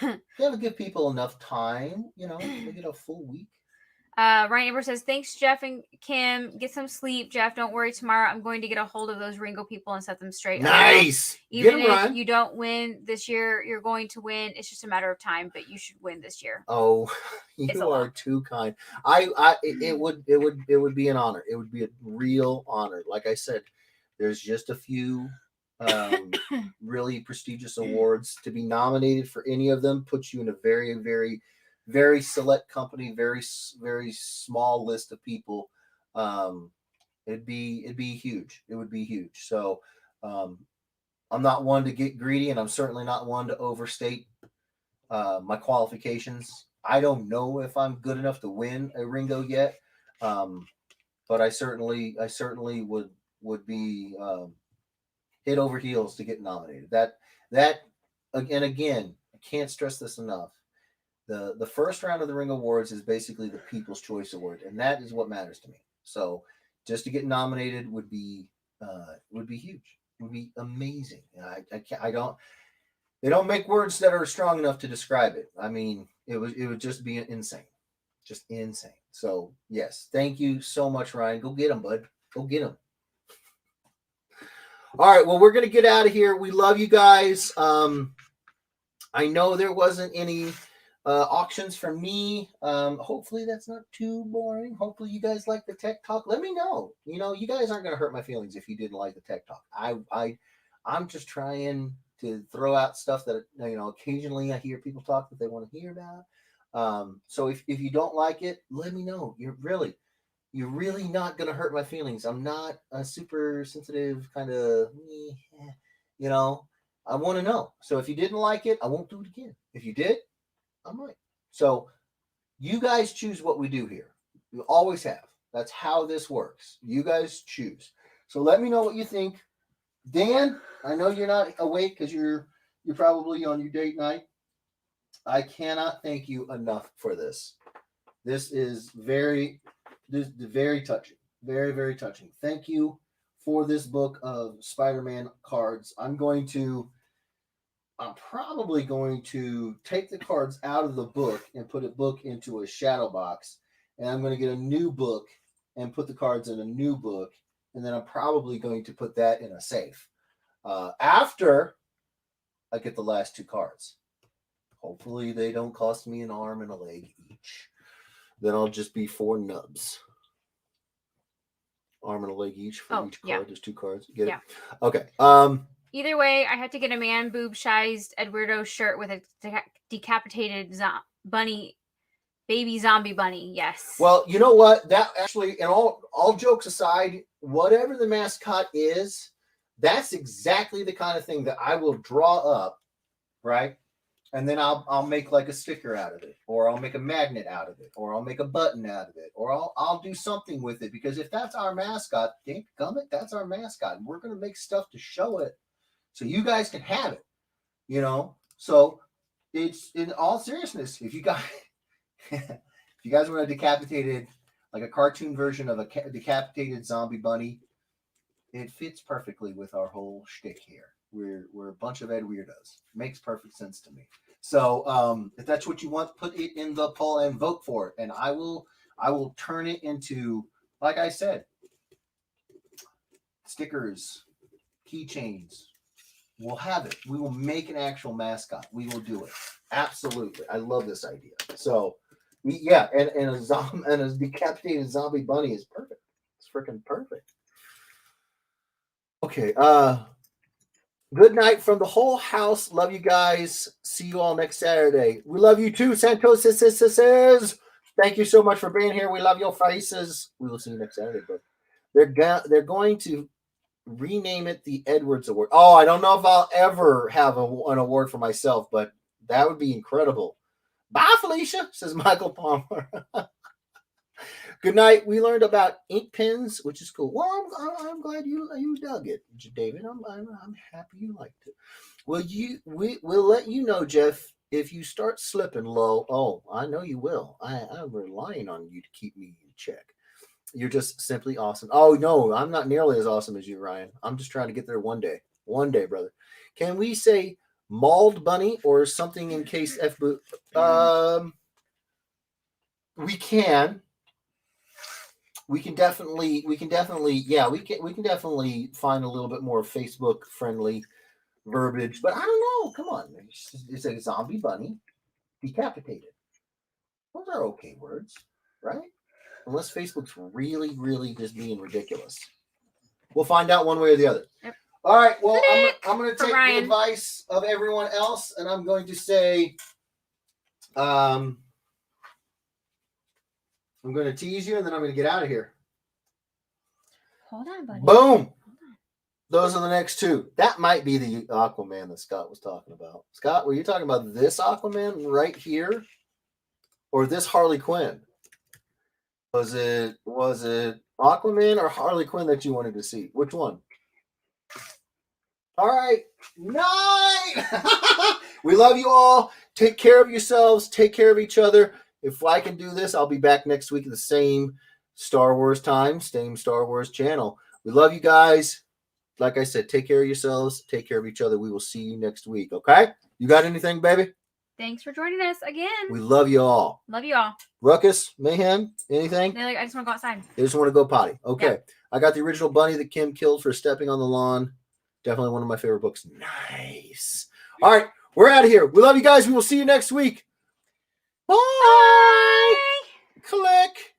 you have to give people enough time, you know, to get a full week. Ryan Amber says, thanks, Jeff and Kim. Get some sleep, Jeff. Don't worry. Tomorrow I'm going to get a hold of those Ringo people and set them straight. Nice. Even if you don't win this year, you're going to win. It's just a matter of time, but you should win this year. Oh, you are too kind. It would be an honor. It would be a real honor. Like I said, there's just a few really prestigious awards. To be nominated for any of them puts you in a very, very, very select company, very, very small list of people. It'd be huge. It would be huge. So I'm not one to get greedy, and I'm certainly not one to overstate my qualifications. I don't know if I'm good enough to win a Ringo yet, but I certainly would be head over heels to get nominated. That and again, I can't stress this enough. The first round of the Ring Awards is basically the People's Choice Award, and that is what matters to me. So just to get nominated would be huge. Would be amazing. I can't. I don't. They don't make words that are strong enough to describe it. I mean, it would just be insane, just insane. So yes, thank you so much, Ryan. Go get him, bud. Go get him. All right. Well, we're gonna get out of here. We love you guys. I know there wasn't any auctions for me. Hopefully that's not too boring. Hopefully you guys like the tech talk. Let me know. You know, you guys aren't gonna hurt my feelings if you didn't like the tech talk. I'm just trying to throw out stuff that, you know, occasionally I hear people talk that they want to hear about. So if you don't like it, let me know. You're really not gonna hurt my feelings. I'm not a super sensitive kind of, you know. I want to know. So if you didn't like it, I won't do it again. If you did, I might. So you guys choose what we do here. You always have. That's how this works. You guys choose. So let me know what you think. Dan, I know you're not awake because you're probably on your date night. I cannot thank you enough for this. This is very touching. Very, very touching. Thank you for this book of Spider-Man cards. I'm probably going to take the cards out of the book and put a book into a shadow box. And I'm going to get a new book and put the cards in a new book. And then I'm probably going to put that in a safe. After I get the last two cards. Hopefully they don't cost me an arm and a leg each. Then I'll just be 4 nubs. Arm and a leg each for each card. Yeah. There's 2 cards. Get Yeah. it? Okay. Either way, I had to get a man boob-shized Eduardo shirt with a decapitated bunny, baby zombie bunny. Yes. Well, you know what? That actually, and all jokes aside, whatever the mascot is, that's exactly the kind of thing that I will draw up, right? And then I'll make like a sticker out of it, or I'll make a magnet out of it, or I'll make a button out of it, or I'll do something with it, because if that's our mascot, Gummit, that's our mascot, and we're gonna make stuff to show it, so you guys can have it, you know. So it's, in all seriousness, if you guys want a decapitated, like a cartoon version of a decapitated zombie bunny, it fits perfectly with our whole shtick here. We're a bunch of Ed weirdos. Makes perfect sense to me. So if that's what you want, put it in the poll and vote for it. And I will turn it into, like I said, stickers, keychains. We'll have it. We will make an actual mascot. We will do it. Absolutely. I love this idea. So and a decapitated zombie bunny is perfect. It's freaking perfect. Okay. Good night from the whole house. Love you guys. See you all next Saturday. We love you too, Santos sisters. Thank you so much for being here. We love your faces. We will see you next Saturday, but they're going to rename it the Edwards Award. Oh, I don't know if I'll ever have an award for myself, but that would be incredible. Bye, Felicia, says Michael Palmer. Good night. We learned about ink pens, which is cool. Well, I'm glad you dug it, David. I'm happy you liked it. We'll let you know, Jeff, if you start slipping low. Oh, I know you will. I'm relying on you to keep me in check. You're just simply awesome. Oh no, I'm not nearly as awesome as you, Ryan. I'm just trying to get there one day. One day, brother. Can we say mauled bunny or something in case F boot? We can. We can definitely find a little bit more Facebook friendly verbiage, but I don't know. Come on, it's a zombie bunny decapitated. Those are okay words, right? Unless Facebook's really, really just being ridiculous. We'll find out one way or the other. Yep. All right. Well, I'm going to take the advice of everyone else, and I'm going to say, I'm going to tease you, and then I'm going to get out of here. Hold on, buddy. Boom. Those are the next 2. That might be the Aquaman that Scott was talking about. Scott, were you talking about this Aquaman right here, or this Harley Quinn? Was it Aquaman or Harley Quinn that you wanted to see? Which one? All right. Night. We love you all. take care of yourselves. Take care of each other. If I can do this, I'll be back next week at the same Star Wars time, same Star Wars channel. We love you guys. Like I said, take care of yourselves. Take care of each other. We will see you next week. Okay? You got anything, baby? Thanks for joining us again. We love you all. Love you all. Ruckus, Mayhem, anything? They're like, I just want to go outside. They just want to go potty. Okay. Yeah. I got the original bunny that Kim killed for stepping on the lawn. Definitely one of my favorite books. Nice. All right. We're out of here. We love you guys. We will see you next week. Bye. Bye. Click.